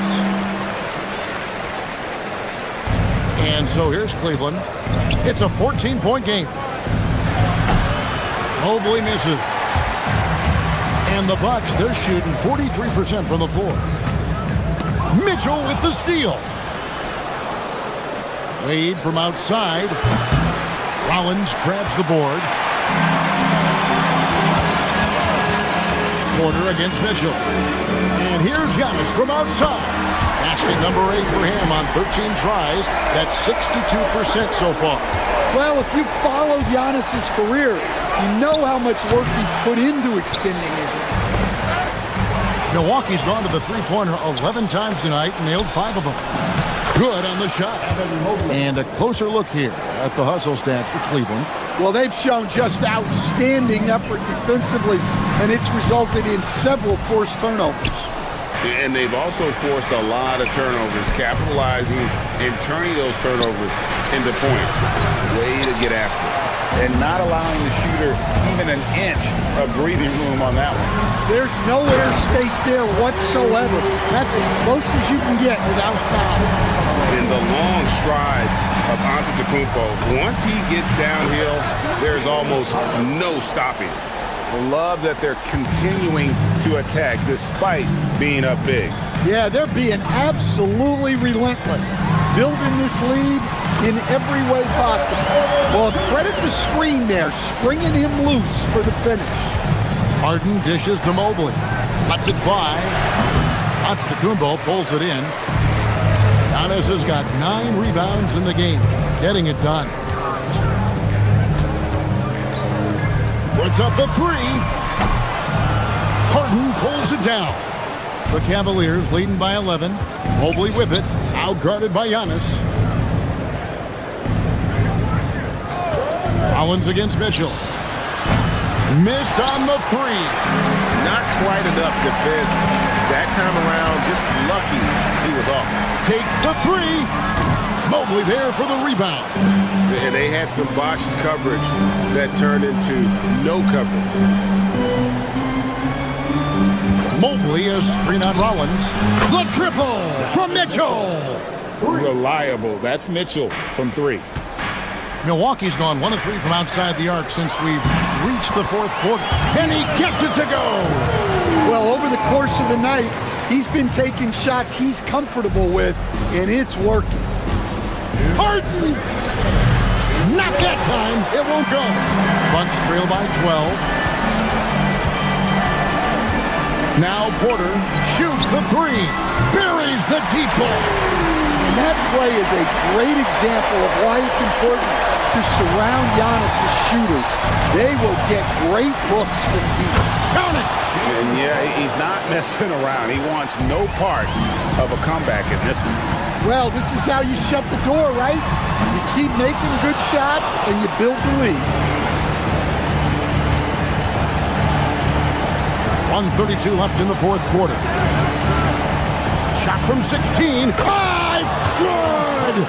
And so here's Cleveland. It's a 14-point game. Mobley misses. And the Bucks, they're shooting 43% from the floor. Mitchell with the steal. Wade from outside. Rollins grabs the board. Porter against Mitchell. And here's Giannis from outside. Basket number 8 for him on 13 tries. That's 62% so far.
Well, if you followed Giannis's career, you know how much work he's put into extending his reach.
Milwaukee's gone to the three-pointer 11 times tonight and nailed 5 of them. Good on the shot. And a closer look here at the hustle stats for Cleveland.
Well, they've shown just outstanding effort defensively, and it's resulted in several forced turnovers.
And they've also forced a lot of turnovers, capitalizing and turning those turnovers into points. Way to get after it. And not allowing the shooter even an inch of breathing room on that one.
There's no airspace there whatsoever. That's as close as you can get without foul.
And the long strides of Antetokounmpo, once he gets downhill, there's almost no stopping. Love that they're continuing to attack despite being up big.
Yeah, they're being absolutely relentless, building this lead in every way possible. Well, credit the screen there, springing him loose for the finish.
Harden dishes to Mobley. Lets it fly. Antetokounmpo pulls it in. Giannis has got 9 rebounds in the game, getting it done. Puts up the 3. Harden pulls it down. The Cavaliers leading by 11. Mobley with it, outguarded by Giannis. Rollins against Mitchell. Missed on the three.
Not quite enough defense that time around. Just lucky he was off.
Takes the three. Mobley there for the rebound.
They had some botched coverage that turned into no coverage.
Mobley is screen on Rollins. The triple from Mitchell.
Reliable. That's Mitchell from three.
Milwaukee's gone 1 of 3 from outside the arc since we've reached the fourth quarter. And he gets it to go.
Well, over the course of the night, he's been taking shots he's comfortable with, and it's working.
Harden! Not that time. It won't go. Bucks trail by 12. Now Porter shoots the three. Buries the deep ball.
And that play is a great example of why it's important to surround Giannis with shooters. They will get great looks from deep.
Count it!
And yeah, he's not messing around. He wants no part of a comeback in this one.
Well, this is how you shut the door, right? You keep making good shots and you build the lead.
1:32 left in the fourth quarter. Shot from 16. Ah, it's good!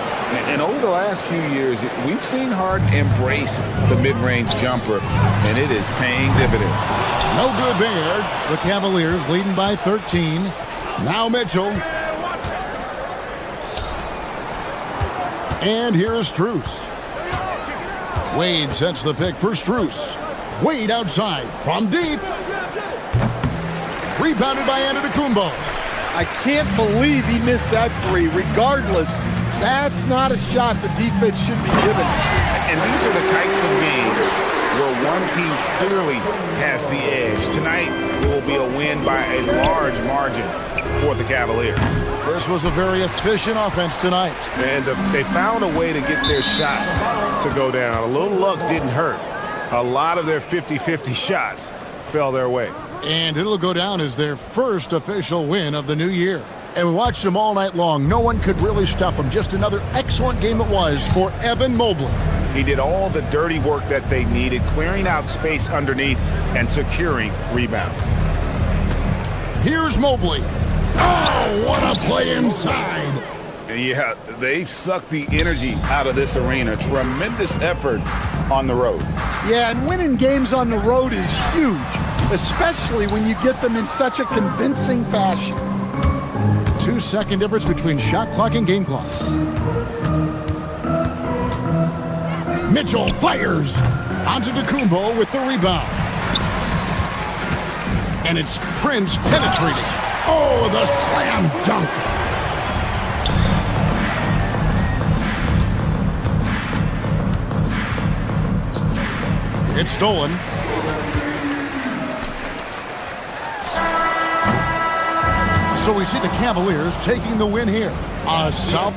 And over the last few years, we've seen Harden embrace the mid-range jumper, and it is paying dividends.
No good there. The Cavaliers leading by 13. Now Mitchell. And here's Strus. Wade sets the pick for Strus. Wade outside from deep. Rebounded by Antetokounmpo.
I can't believe he missed that three. Regardless, that's not a shot the defense should be given.
And these are the types of games where one team clearly has the edge. Tonight, it will be a win by a large margin for the Cavaliers.
This was a very efficient offense tonight.
And they found a way to get their shots to go down. A little luck didn't hurt. A lot of their 50-50 shots fell their way.
And it'll go down as their first official win of the new year. And we watched them all night long. No one could really stop them. Just another excellent game it was for Evan Mobley.
He did all the dirty work that they needed, clearing out space underneath and securing rebounds.
Here's Mobley. Oh, what a play inside.
Yeah, they've sucked the energy out of this arena. Tremendous effort on the road.
Yeah, and winning games on the road is huge, especially when you get them in such a convincing fashion.
2-second difference between shot clock and game clock. Mitchell fires. Antetokounmpo with the rebound. And it's Prince penetrating. Oh, the slam dunk. It's stolen. So we see the Cavaliers taking the win here. South.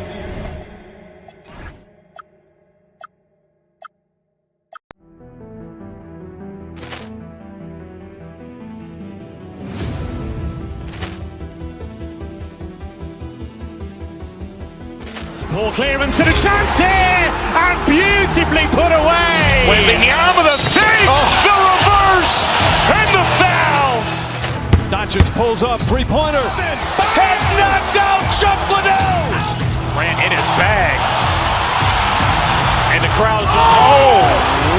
Ball clearance and a chance here, and beautifully put away.
Wembanyama the fake, the reverse, and the foul.
Doncic pulls up, three-pointer.
Has knocked out Chuck Liddell. Ran in his bag. And the crowd is, oh,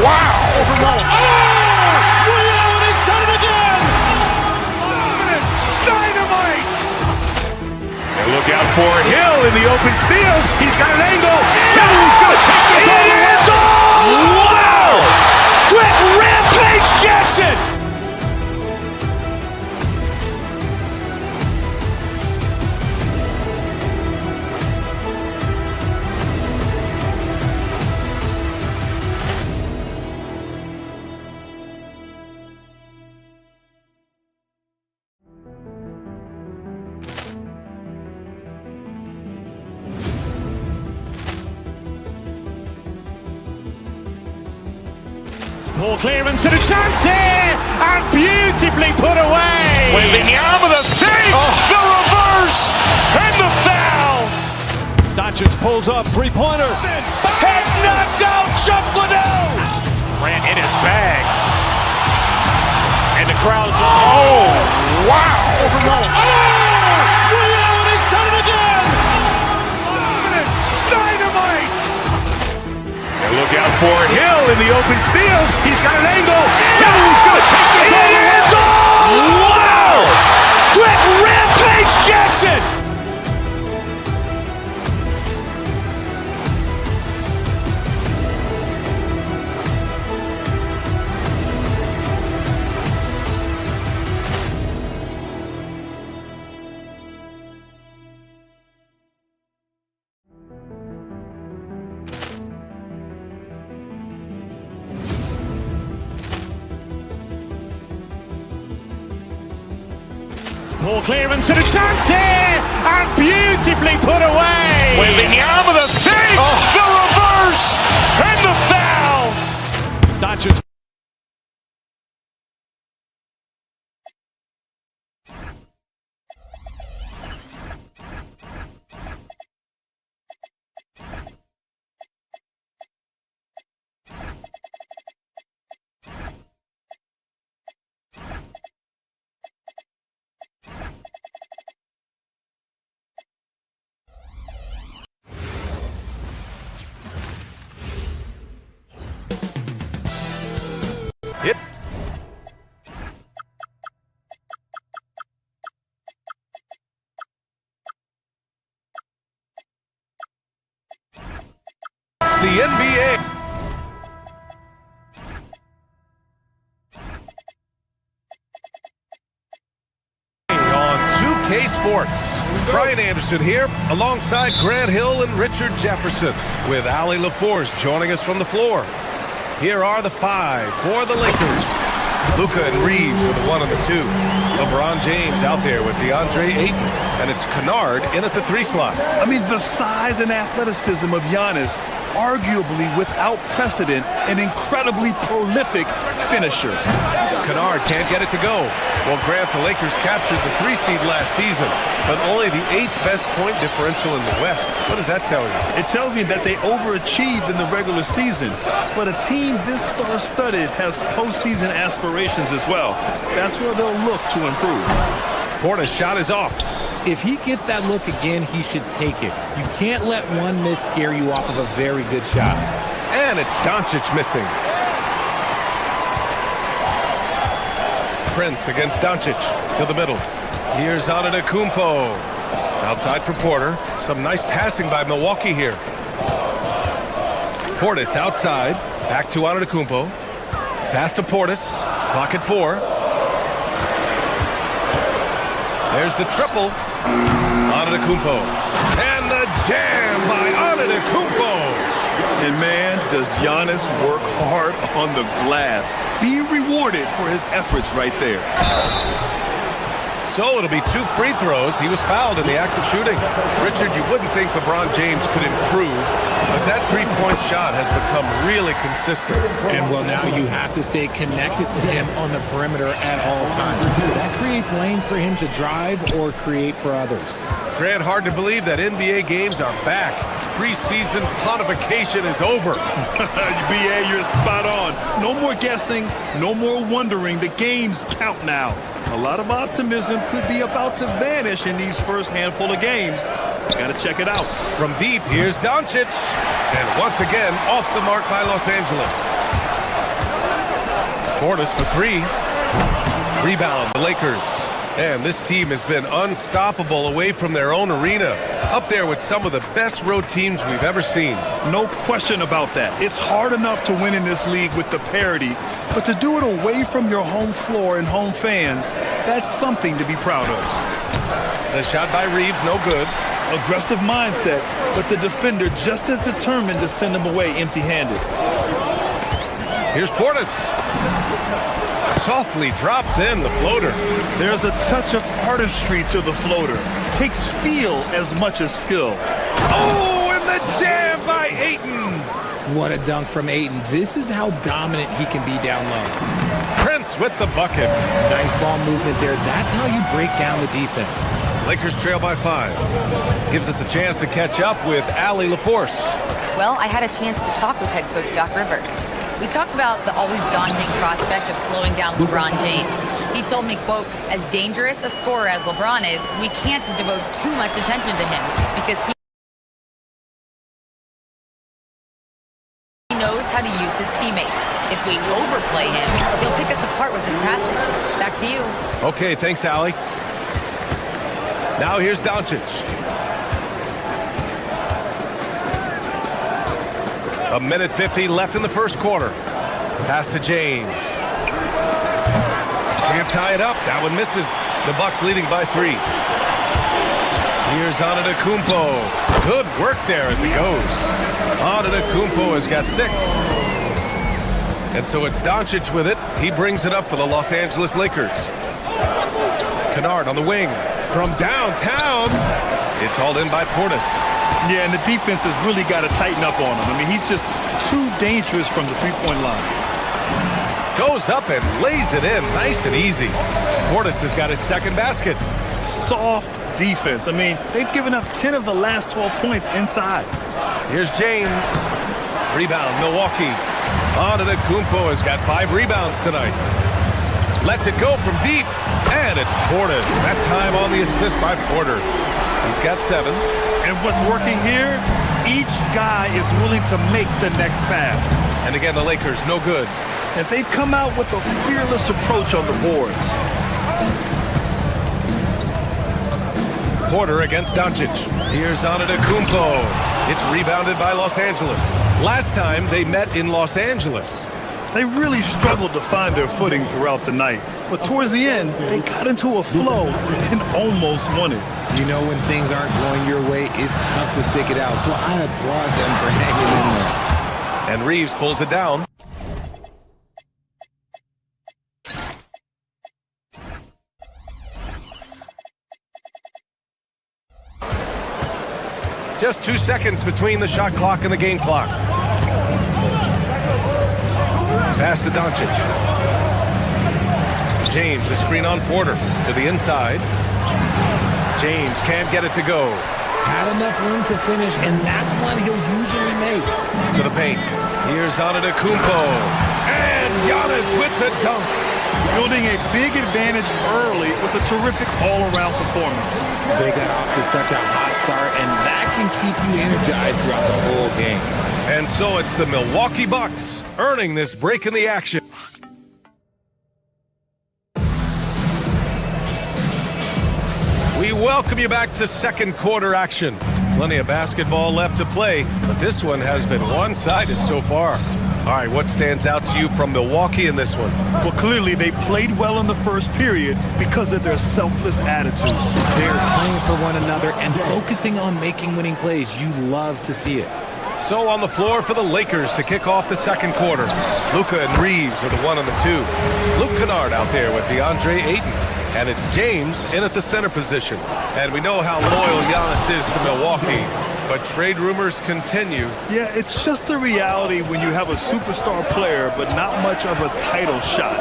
wow.
Allen has done it again.
Dynamite. And look out for Hill in the open field. He's got an angle. He's going to take this all the way. Wow. Quick rampage Jackson.
Ball clearance and a chance here, and beautifully put away.
Wembanyama the save, the reverse, and the foul.
Doncic pulls up, three-pointer.
Has knocked out Chuck Liddell. Ran in his bag. And the crowd's wow.
He's done it again.
Dynamite. And look out for Hill in the open field. He's got an angle. Hill's going to take this all the way. Wow. Quick rampage Jackson.
Ball clearance and a chance here, and beautifully put away.
Wembanyama the save, the reverse, and the foul.
Doncic.
Hit. It's the NBA. On 2K Sports. Brian Anderson here, alongside Grant Hill and Richard Jefferson, with Allie LaForce joining us from the floor. Here are the five for the Lakers. Luka and Reeves are the 1 and the 2. LeBron James out there with DeAndre Ayton. And it's Kennard in at the 3 slot.
I mean, the size and athleticism of Giannis, arguably without precedent, an incredibly prolific finisher.
Kennard can't get it to go. Well, Grant, the Lakers captured the 3 seed last season, but only the 8th best point differential in the West. What does that tell you?
It tells me that they overachieved in the regular season, but a team this star-studded has postseason aspirations as well. That's where they'll look to improve.
Porter's shot is off.
If he gets that look again, he should take it. You can't let one miss scare you off of a very good shot.
And it's Doncic missing. Prince against Doncic to the middle. Here's Antetokounmpo. Outside for Porter. Some nice passing by Milwaukee here. Portis outside. Back to Antetokounmpo. Pass to Portis. Clock at 4. There's the triple. Antetokounmpo. And the jam by Antetokounmpo.
And man, does Giannis work hard on the glass. Being rewarded for his efforts right there.
So it'll be 2 free throws. He was fouled in the act of shooting. Richard, you wouldn't think LeBron James could improve, but that 3-point shot has become really consistent.
And well, now you have to stay connected to him on the perimeter at all times. That creates lanes for him to drive or create for others.
Grant, hard to believe that NBA games are back. Preseason pontification is over.
BA, you're spot on. No more guessing, no more wondering. The games count now. A lot of optimism could be about to vanish in these first handful of games. Gotta check it out.
From deep, here's Doncic. And once again, off the mark by Los Angeles. Portis for 3. Rebound, the Lakers. And this team has been unstoppable away from their own arena. Up there with some of the best road teams we've ever seen.
No question about that. It's hard enough to win in this league with the parity, but to do it away from your home floor and home fans, that's something to be proud of.
The shot by Reeves, no good.
Aggressive mindset, but the defender just as determined to send him away empty-handed.
Here's Portis. Softly drops in the floater.
There's a touch of artistry to the floater. Takes feel as much as skill.
Oh, and the jam by Ayton.
What a dunk from Ayton. This is how dominant he can be down low.
Prince with the bucket.
Nice ball movement there. That's how you break down the defense.
Lakers trail by 5. Gives us a chance to catch up with Allie LaForce.
Well, I had a chance to talk with head coach Doc Rivers. We talked about the always daunting prospect of slowing down LeBron James. He told me, quote, as dangerous a scorer as LeBron is, we can't devote too much attention to him because he knows how to use his teammates. If we overplay him, he'll pick us apart with his passing. Back to you.
Okay, thanks, Allie. Now here's Doncic. A minute 50 left in the first quarter. Pass to James. Can't tie it up. That one misses. The Bucks leading by 3. Here's Antetokounmpo. Good work there as it goes. Antetokounmpo has got 6. And so it's Doncic with it. He brings it up for the Los Angeles Lakers. Kennard on the wing. From downtown. It's hauled in by Portis.
Yeah, and the defense has really got to tighten up on him. I mean, he's just too dangerous from the three-point line.
Goes up and lays it in nice and easy. Portis has got his second basket.
Soft defense. I mean, they've given up 10 of the last 12 points inside.
Here's James. Rebound, Milwaukee. Antetokounmpo has got 5 rebounds tonight. Lets it go from deep. And it's Portis. That time on the assist by Porter. He's got 7.
And what's working here, each guy is willing to make the next pass.
And again, the Lakers, no good.
And they've come out with a fearless approach on the boards.
Porter against Doncic. Here's Antetokounmpo. It's rebounded by Los Angeles. Last time they met in Los Angeles.
They really struggled to find their footing throughout the night. But towards the end, they got into a flow and almost won it.
You know when things aren't going your way, it's tough to stick it out. So I applaud them for hanging in there.
And Reeves pulls it down. Just 2 seconds between the shot clock and the game clock. Pass to Doncic. James, the screen on Porter to the inside. James can't get it to go.
Had enough room to finish, and that's one he'll usually make.
To the paint. Here's Antetokounmpo. And Giannis with the dunk.
Building a big advantage early with a terrific all-around performance.
They got off to such a hot start, and that can keep you energized throughout the whole game.
And so it's the Milwaukee Bucks earning this break in the action. We welcome you back to second quarter action. Plenty of basketball left to play, but this one has been one-sided so far. All right, what stands out to you from Milwaukee in this one?
Well, clearly they played well in the first period because of their selfless attitude.
They're playing for one another and focusing on making winning plays. You love to see it.
So on the floor for the Lakers to kick off the second quarter. Luka and Reeves are the 1 and the 2. Luke Kennard out there with DeAndre Ayton. And it's James in at the center position. And we know how loyal Giannis is to Milwaukee. But trade rumors continue.
Yeah, it's just the reality when you have a superstar player but not much of a title shot.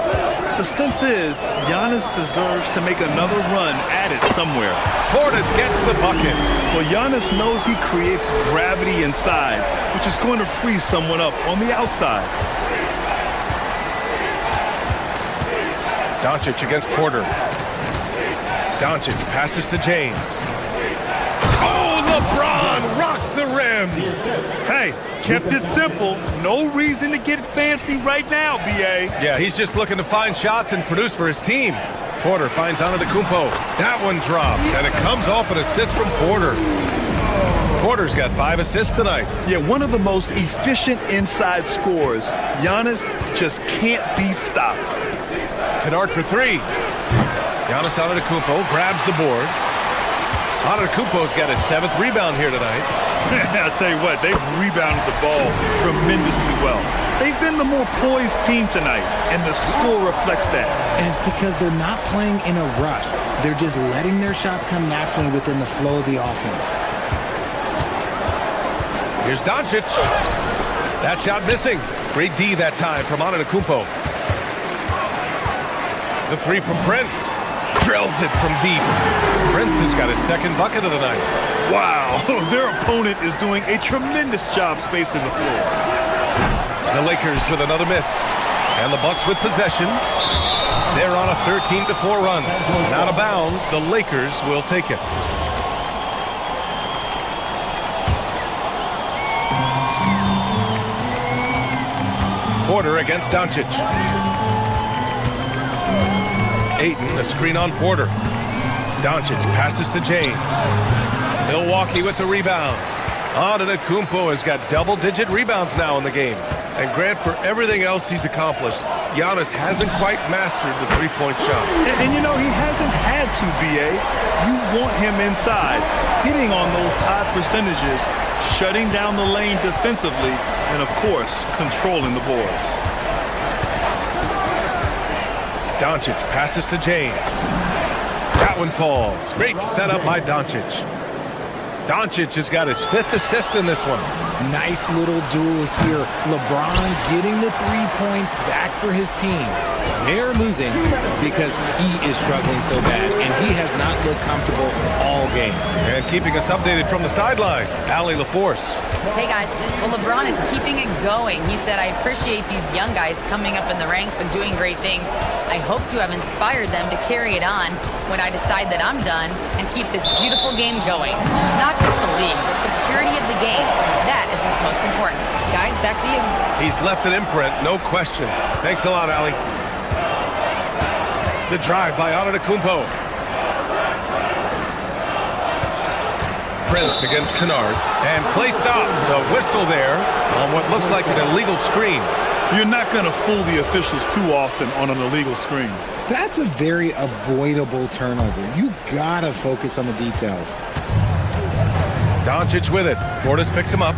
The sense is Giannis deserves to make another run at it somewhere.
Portis gets the bucket.
Well, Giannis knows he creates gravity inside, which is going to free someone up on the outside.
Doncic against Porter. Doncic passes to James. Oh, LeBron rocks the rim.
Hey, kept it simple. No reason to get fancy right now, B.A.
Yeah, he's just looking to find shots and produce for his team. Porter finds Antetokounmpo. That one drops, and it comes off an assist from Porter. Porter's got 5 assists tonight.
Yeah, one of the most efficient inside scorers. Giannis just can't be stopped.
Kennard for 3. Giannis Antetokounmpo grabs the board. Antetokounmpo's got his 7th rebound here tonight.
I'll tell you what, they've rebounded the ball tremendously well. They've been the more poised team tonight, and the score reflects that.
And it's because they're not playing in a rush. They're just letting their shots come naturally within the flow of the offense.
Here's Doncic. That shot missing. Great D that time from Antetokounmpo. The three from Prince. Drills it from deep. Prince has got his second bucket of the night.
Wow, their opponent is doing a tremendous job spacing the floor.
The Lakers with another miss. And the Bucks with possession. They're on a 13-4 run. Out of bounds, the Lakers will take it. Porter against Doncic. Ayton, a screen on Porter. Doncic passes to James. Milwaukee with the rebound. Antetokounmpo has got double-digit rebounds now in the game.
And Grant, for everything else he's accomplished, Giannis hasn't quite mastered the three-point shot.
And you know, he hasn't had to, B.A. You want him inside, hitting on those high percentages, shutting down the lane defensively, and, of course, controlling the boards.
Doncic passes to James. That one falls. Great setup by Doncic. Doncic has got his 5th assist in this one.
Nice little duel here. LeBron getting the 3 points back for his team. They're losing because he is struggling so bad, and he has not looked comfortable all game.
And keeping us updated from the sideline, Allie LaForce.
Hey guys, well LeBron is keeping it going. He said, I appreciate these young guys coming up in the ranks and doing great things. I hope to have inspired them to carry it on when I decide that I'm done and keep this beautiful game going. Not just the league, but the purity of the game. That is what's most important. Guys, back to you.
He's left an imprint, no question. Thanks a lot, Allie. The drive by Antetokounmpo. Prince against Kennard. And play stops. A whistle there on what looks like an illegal screen.
You're not going to fool the officials too often on an illegal screen.
That's a very avoidable turnover. You gotta focus on the details.
Doncic with it. Portis picks him up.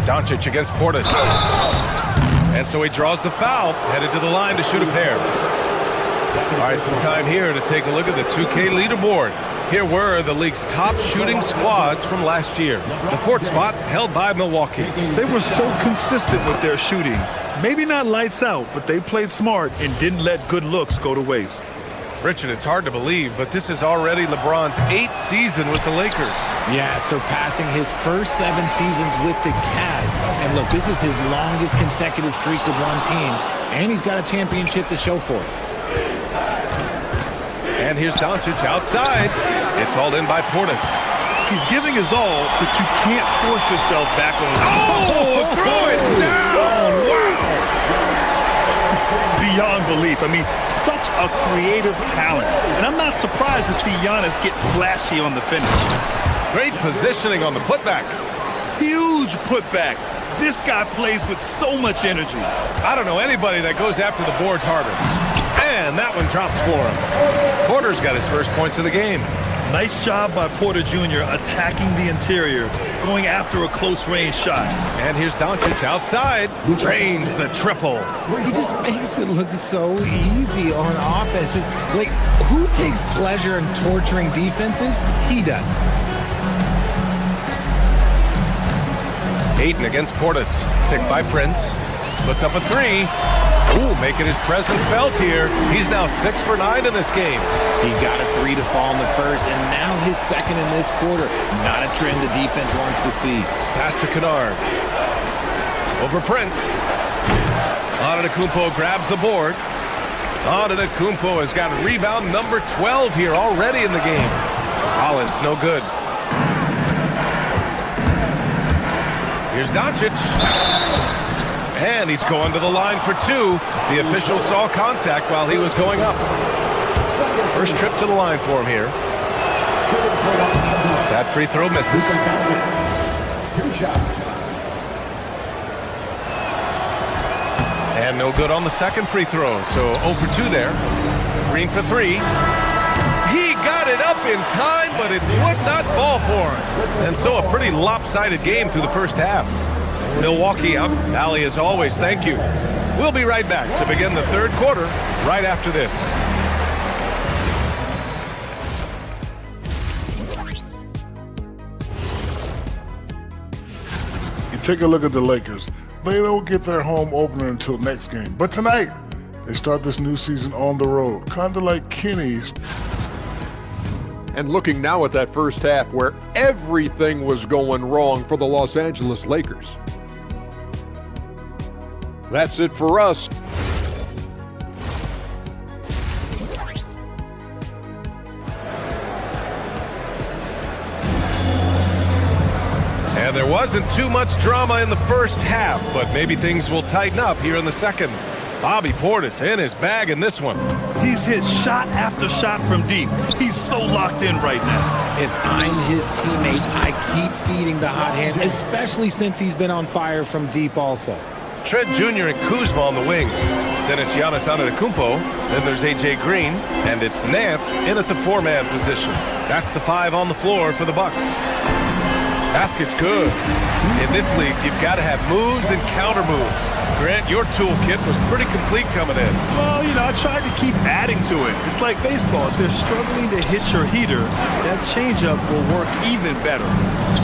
Doncic against Portis. And so he draws the foul, headed to the line to shoot a pair. All right, some time here to take a look at the 2K leaderboard. Here were the league's top shooting squads from last year. The 4th spot held by Milwaukee.
They were so consistent with their shooting. Maybe not lights out, but they played smart and didn't let good looks go to waste.
Richard, it's hard to believe, but this is already LeBron's 8th season with the Lakers.
Yeah, surpassing his first 7 seasons with the Cavs. And look, this is his longest consecutive streak with one team, and he's got a championship to show for it.
And here's Doncic outside. It's hauled in by Portis.
He's giving his all, but you can't force yourself back on him.
Oh, throw it down! Wow!
Beyond belief. I mean, such a creative talent. And I'm not surprised to see Giannis get flashy on the finish.
Great positioning on the putback.
Huge putback. This guy plays with so much energy.
I don't know anybody that goes after the boards harder. And that one drops for him. Porter's got his first points of the game.
Nice job by Porter Jr. attacking the interior, going after a close-range shot.
And here's Doncic outside. Drains the triple.
He just makes it look so easy on offense. Like, who takes pleasure in torturing defenses? He does.
Ayton against Portis. Picked by Prince. Puts up a 3. Ooh, making his presence felt here. He's now 6 for 9 in this game.
He got a 3 to fall in the first, and now his second in this quarter. Not a trend the defense wants to see.
Pass to Kennard. Over Prince. Antetokounmpo grabs the board. Antetokounmpo has got rebound number 12 here already in the game. Rollins, no good. Here's Doncic. And he's going to the line for 2. The official saw contact while he was going up. First trip to the line for him here. That free throw misses. And no good on the second free throw. So 0 for 2 there. Green for 3. He got it up in time, but it would not fall for him. And so a pretty lopsided game through the first half. Milwaukee up. Allie, as always, thank you. We'll be right back to begin the third quarter right after this.
Take a look at the Lakers. They don't get their home opener until next game. But tonight, they start this new season on the road, kind of like Kenny's.
And looking now at that first half where everything was going wrong for the Los Angeles Lakers. That's it for us.
And there wasn't too much drama in the first half, but maybe things will tighten up here in the second. Bobby Portis in his bag in this one.
He's hit shot after shot from deep. He's so locked in right now.
If I'm his teammate, I keep feeding the hot hand, especially since he's been on fire from deep also.
Trent Jr. and Kuzma on the wings. Then it's Giannis Antetokounmpo. Then there's A.J. Green. And it's Nance in at the four-man position. That's the 5 on the floor for the Bucks. Basket's good. In this league, you've got to have moves and counter moves. Grant, your toolkit was pretty complete coming in.
Well, I tried to keep adding to it. It's like baseball. If they're struggling to hit your heater, that changeup will work even better.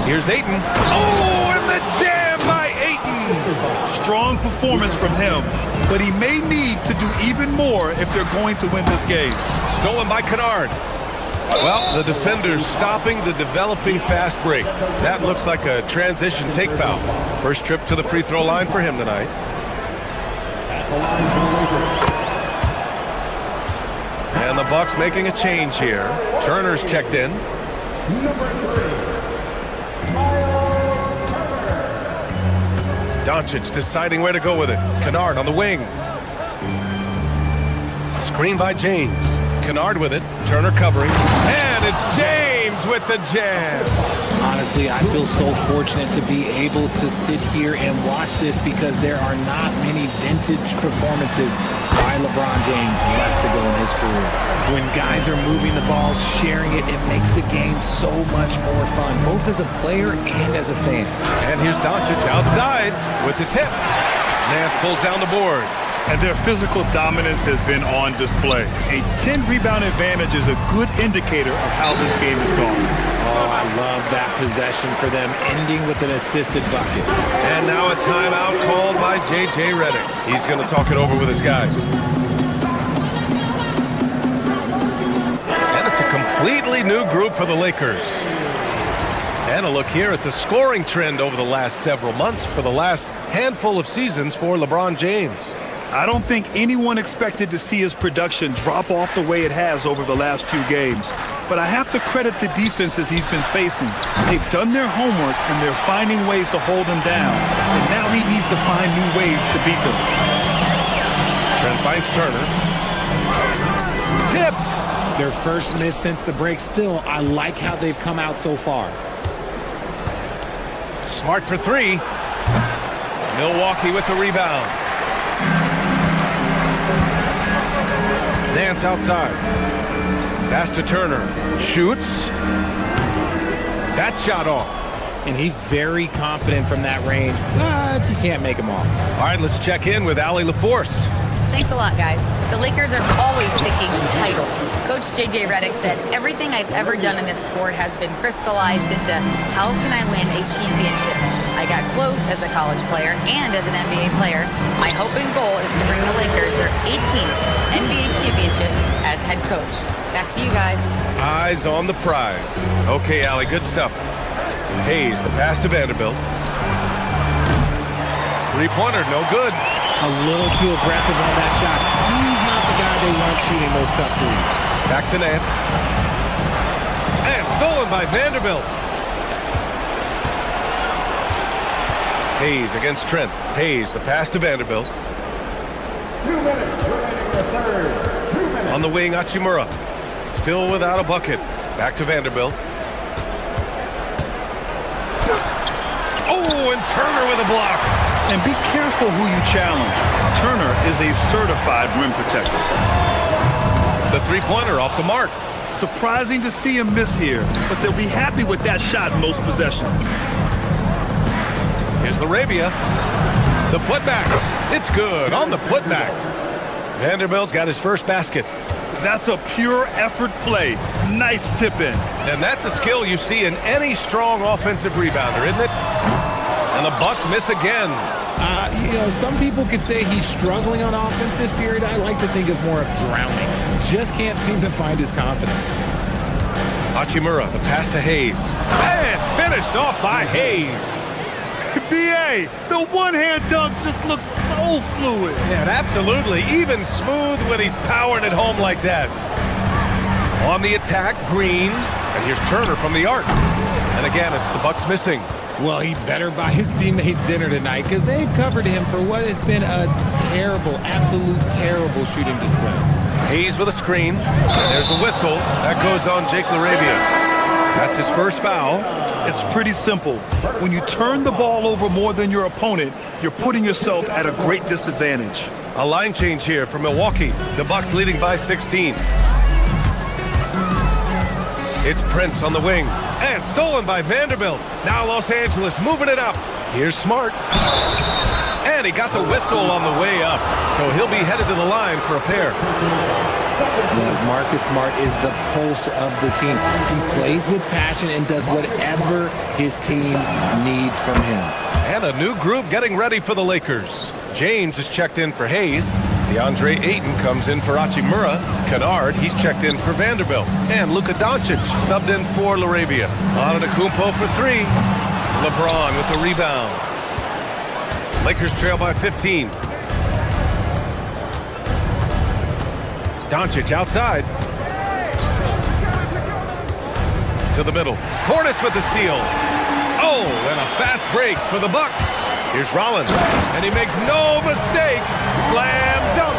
Here's Ayton. Oh, and the jam by Ayton.
Strong performance from him, but he may need to do even more if they're going to win this game.
Stolen by Kennard. Well, the defender's stopping the developing fast break. That looks like a transition take foul. First trip to the free throw line for him tonight. And the Bucks making a change here. Turner's checked in. Doncic deciding where to go with it. Kennard on the wing. Screen by James. Kennard with it. Turner covering. And it's James with the jam.
Honestly, I feel so fortunate to be able to sit here and watch this because there are not many vintage performances by LeBron James left to go in his career. When guys are moving the ball, sharing it, it makes the game so much more fun, both as a player and as a fan.
And here's Doncic outside with the tip. Nance pulls down the board.
And their physical dominance has been on display. A 10-rebound advantage is a good indicator of how this game is going.
Oh, I love that possession for them, ending with an assisted bucket.
And now a timeout called by J.J. Redick. He's going to talk it over with his guys. And it's a completely new group for the Lakers. And a look here at the scoring trend over the last several months for the last handful of seasons for LeBron James.
I don't think anyone expected to see his production drop off the way it has over the last few games. But I have to credit the defenses he's been facing. They've done their homework, and they're finding ways to hold him down. And now he needs to find new ways to beat them.
Trent finds Turner. Tipped!
Their first miss since the break. Still, I like how they've come out so far.
Smart for 3. Milwaukee with the rebound. Nance outside. Pass to Turner. Shoots. That shot off.
And he's very confident from that range, but you can't make him off.
All right, let's check in with Allie LaForce.
Thanks a lot, guys. The Lakers are always thinking title. Coach J.J. Redick said, everything I've ever done in this sport has been crystallized into how can I win a championship? I got close as a college player and as an NBA player. My hope and goal is to bring the Lakers their 18th NBA championship as head coach. Back to you guys.
Eyes on the prize. Okay, Allie, good stuff. Hayes, the pass to Vanderbilt. Three-pointer, no good.
A little too aggressive on that shot. He's not the guy they want shooting those tough threes.
Back to Nance. And stolen by Vanderbilt. Hayes against Trent. Hayes, the pass to Vanderbilt.
2 minutes remaining in the third. 2 minutes.
On the wing, Hachimura. Still without a bucket. Back to Vanderbilt. Oh, and Turner with a block.
And be careful who you challenge. Turner is a certified rim protector.
The three-pointer off the mark.
Surprising to see him miss here, but they'll be happy with that shot in most possessions.
Here's Larabia. The putback. It's good on the putback. Vanderbilt's got his first basket.
That's a pure effort play. Nice tip in.
And that's a skill you see in any strong offensive rebounder, isn't it? And the Bucks miss again.
Some people could say he's struggling on offense this period. I like to think it's more of drowning. Just can't seem to find his confidence.
Hachimura, the pass to Hayes. And finished off by Hayes.
B.A., the one-hand dunk just looks so fluid.
Yeah, absolutely. Even smooth when he's powering it home like that. On the attack, Green. And here's Turner from the arc. And again, it's the Bucks missing.
Well, he better buy his teammates dinner tonight because they've covered him for what has been a terrible, absolute terrible shooting display.
Hayes with a screen. And there's a whistle. That goes on Jake LaRavia. That's his first foul.
It's pretty simple. When you turn the ball over more than your opponent, you're putting yourself at a great disadvantage.
A line change here for Milwaukee. The Bucks leading by 16. It's Prince on the wing. And stolen by Vanderbilt. Now Los Angeles moving it up. Here's Smart. And he got the whistle on the way up. So he'll be headed to the line for a pair.
Marcus Smart is the pulse of the team. He plays with passion and does whatever his team needs from him.
And a new group getting ready for the Lakers. James is checked in for Hayes. DeAndre Ayton comes in for Hachimura. Kennard, he's checked in for Vanderbilt. And Luka Doncic subbed in for LaRavia. Antetokounmpo for three. LeBron with the rebound. Lakers trail by 15. Doncic outside. To the middle. Portis with the steal. Oh, and a fast break for the Bucks. Here's Rollins, and he makes no mistake. Slam dunk.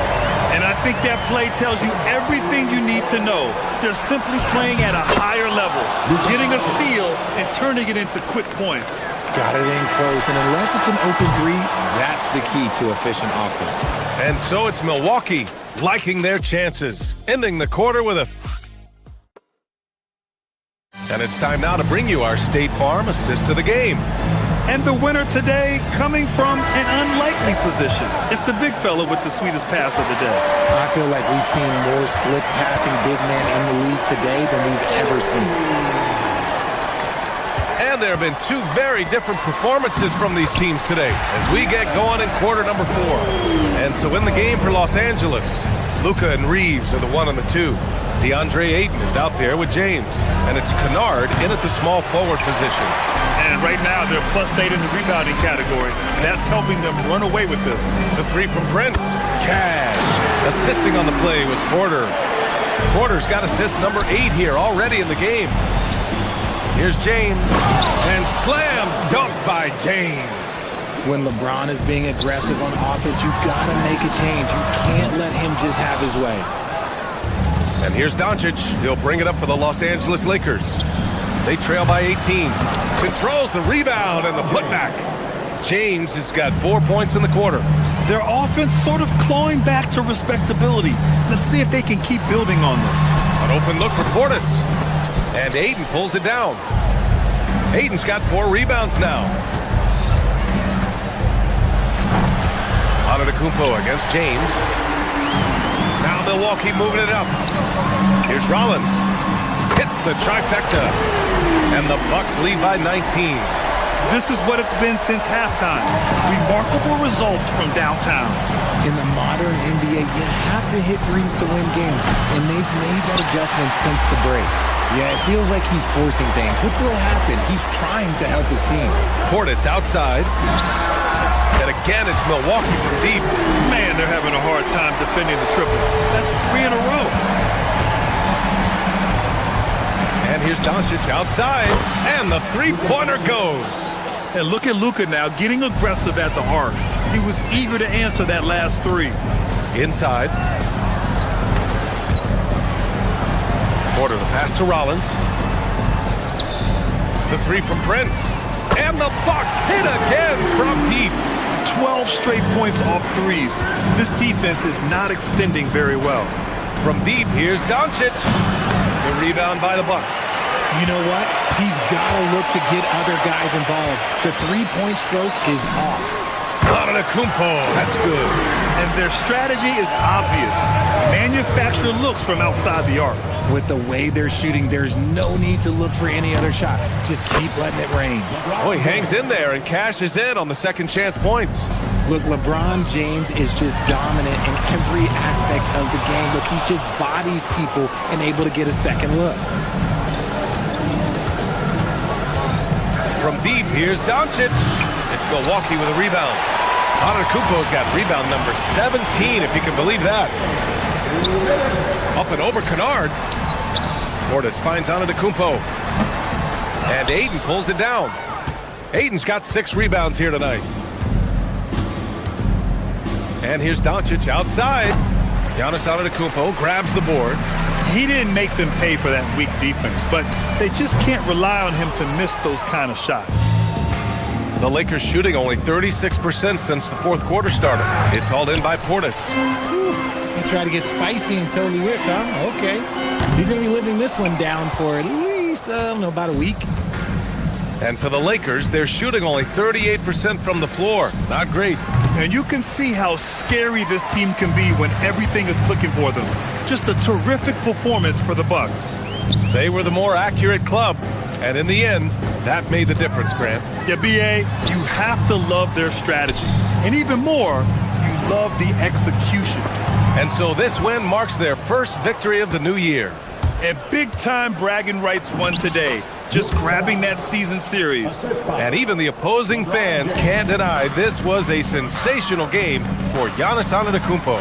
And I think that play tells you everything you need to know. They're simply playing at a higher level, getting a steal and turning it into quick points.
Got it in close, and unless it's an open three, that's the key to efficient offense.
And so it's Milwaukee liking their chances, ending the quarter with a... And it's time now to bring you our State Farm assist to the game.
And the winner today coming from an unlikely position. It's the big fella with the sweetest pass of the day.
I feel like we've seen more slip passing big men in the league today than we've ever seen.
And there have been two very different performances from these teams today as we get going in quarter number 4. And so in the game for Los Angeles, Luka and Reeves are the 1 and the 2. DeAndre Ayton is out there with James. And it's Kennard in at the small forward position.
And right now, they're +8 in the rebounding category. That's helping them run away with this.
The three from Prince. Cash. Assisting on the play was Porter. Porter's got assist number 8 here already in the game. Here's James. And slam dunk by James.
When LeBron is being aggressive on offense, you got to make a change. You can't let him just have his way.
And here's Doncic. He'll bring it up for the Los Angeles Lakers. They trail by 18. Controls the rebound and the putback. James has got 4 points in the quarter.
Their offense sort of clawing back to respectability. Let's see if they can keep building on this.
An open look for Portis. And Ayton pulls it down. Ayton's got 4 rebounds now. Antetokounmpo against James. Now Milwaukee moving it up. Here's Rollins. Hits the trifecta. And the Bucks lead by 19.
This is what it's been since halftime. Remarkable results from downtown.
In the modern NBA, you have to hit threes to win games. And they've made that adjustment since the break. Yeah, it feels like he's forcing things. What will happen? He's trying to help his team.
Portis outside. And again, it's Milwaukee from deep.
Man, they're having a hard time defending the triple. That's 3 in a row.
And here's Doncic outside. And the three-pointer goes.
And look at Luka now getting aggressive at the arc. He was eager to answer that last 3.
Inside. Porter, the pass to Rollins. The 3 from Prince. And the Bucks hit again from deep.
12 straight points off threes. This defense is not extending very well.
From deep, here's Doncic. The rebound by the Bucks.
You know what? He's got to look to get other guys involved. The three-point stroke is off.
Antetokounmpo. That's good.
And their strategy is obvious. Manufacture looks from outside the arc.
With the way they're shooting, there's no need to look for any other shot. Just keep letting it rain.
Oh, he hangs in there and cashes in on the second chance points.
Look, LeBron James is just dominant in every aspect of the game. Look, he just bodies people and able to get a second look.
From deep, here's Doncic. It's Milwaukee with a rebound. Antetokounmpo's got rebound number 17, if you can believe that. Up and over Kennard. Portis finds Antetokounmpo. And Ayton pulls it down. Ayton's got 6 rebounds here tonight. And here's Doncic outside. Giannis Antetokounmpo grabs the board.
He didn't make them pay for that weak defense, but they just can't rely on him to miss those kind of shots.
The Lakers shooting only 36% since the fourth quarter started. It's hauled in by Portis.
He tried to get spicy and totally whipped, huh? Okay. He's going to be living this one down for at least, about a week.
And for the Lakers, they're shooting only 38% from the floor. Not great.
And you can see how scary this team can be when everything is clicking for them. Just a terrific performance for the Bucks.
They were the more accurate club. And in the end, that made the difference, Grant.
Yeah, B.A., you have to love their strategy. And even more, you love the execution.
And so this win marks their first victory of the new year.
And big-time bragging rights won today, just grabbing that season series.
And even the opposing fans can't deny this was a sensational game for Giannis Antetokounmpo.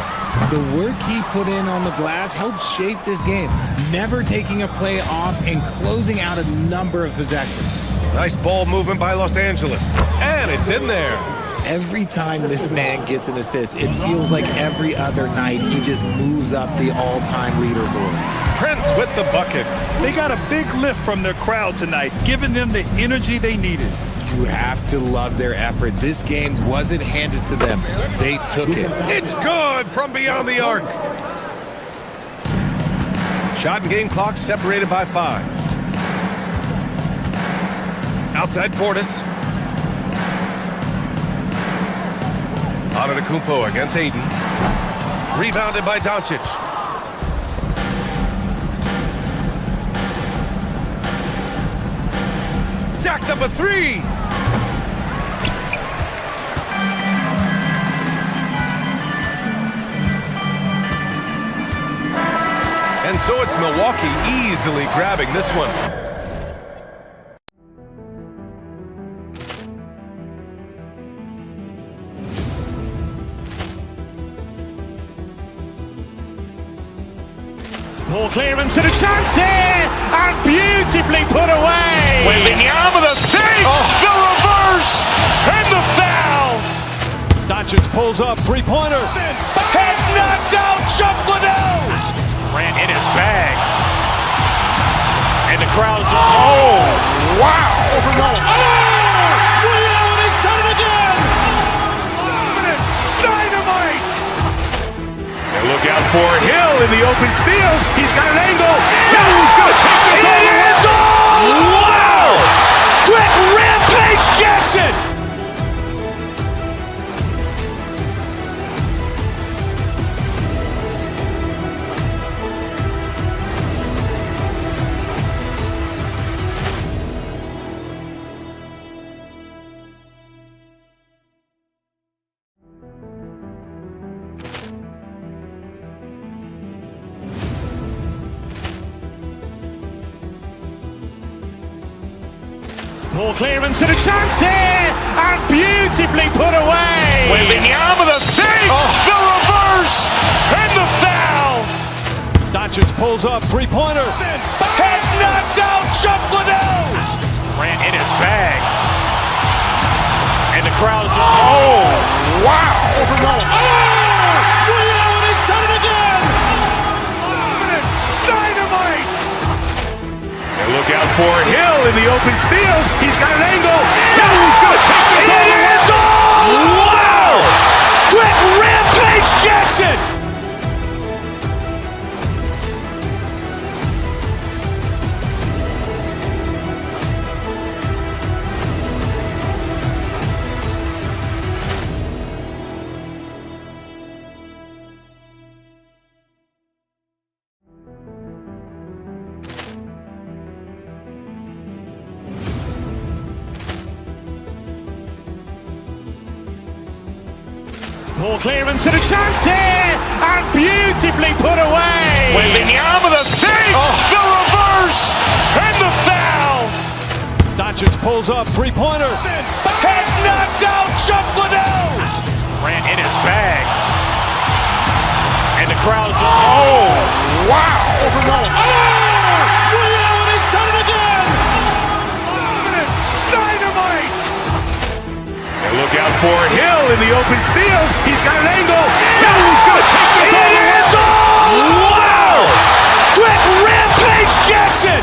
The work he put in on the glass helped shape this game, never taking a play off and closing out a number of possessions.
Nice ball movement by Los Angeles. And it's in there.
Every time this man gets an assist, it feels like every other night he just moves up the all-time leaderboard.
Prince with the bucket.
They got a big lift from their crowd tonight, giving them the energy they needed.
You have to love their effort. This game wasn't handed to them. They took it.
It's good from beyond the arc. Shot and game clock separated by 5. Outside Portis. Antetokounmpo against Ayton. Rebounded by Doncic. Jacks up a 3. And so it's Milwaukee easily grabbing this one.
Ball clearance and a chance here, and beautifully put away.
Wembanyama the save, the reverse, and the foul.
Doncic pulls up, three-pointer. Has knocked out Chocolate.
Ran in his bag. And the crowd's, oh, wow.
He's done it again. Dynamite.
And look out for Hill in the open field. He's got an angle. He's going to take this all the way. Wow! Quick rampage Jackson.
Ball clearance and a chance here, and beautifully put away.
Wembanyama the save, the reverse, and the foul.
Doncic pulls up, three-pointer. Has knocked out Chocolate.
Ran in his bag. And the crowd's, oh, wow.
He's done it again. Dynamite.
And look out for Hill in the open field. He's got an angle. He's going to take this all the way. Wow! Quick rampage Jackson.
Ball clearance and a chance here, and beautifully put away.
Wembanyama the fake, the reverse, and the foul.
Doncic pulls up, three-pointer. Has knocked out Chuck Liddell.
Durant in his bag. And the crowd's wow!
Liddell, he's done it again. Dynamite.
And look out for Hill in the open field. He's got an angle. Hill is going to take this all the way. Wow!
Quick rampage Jackson.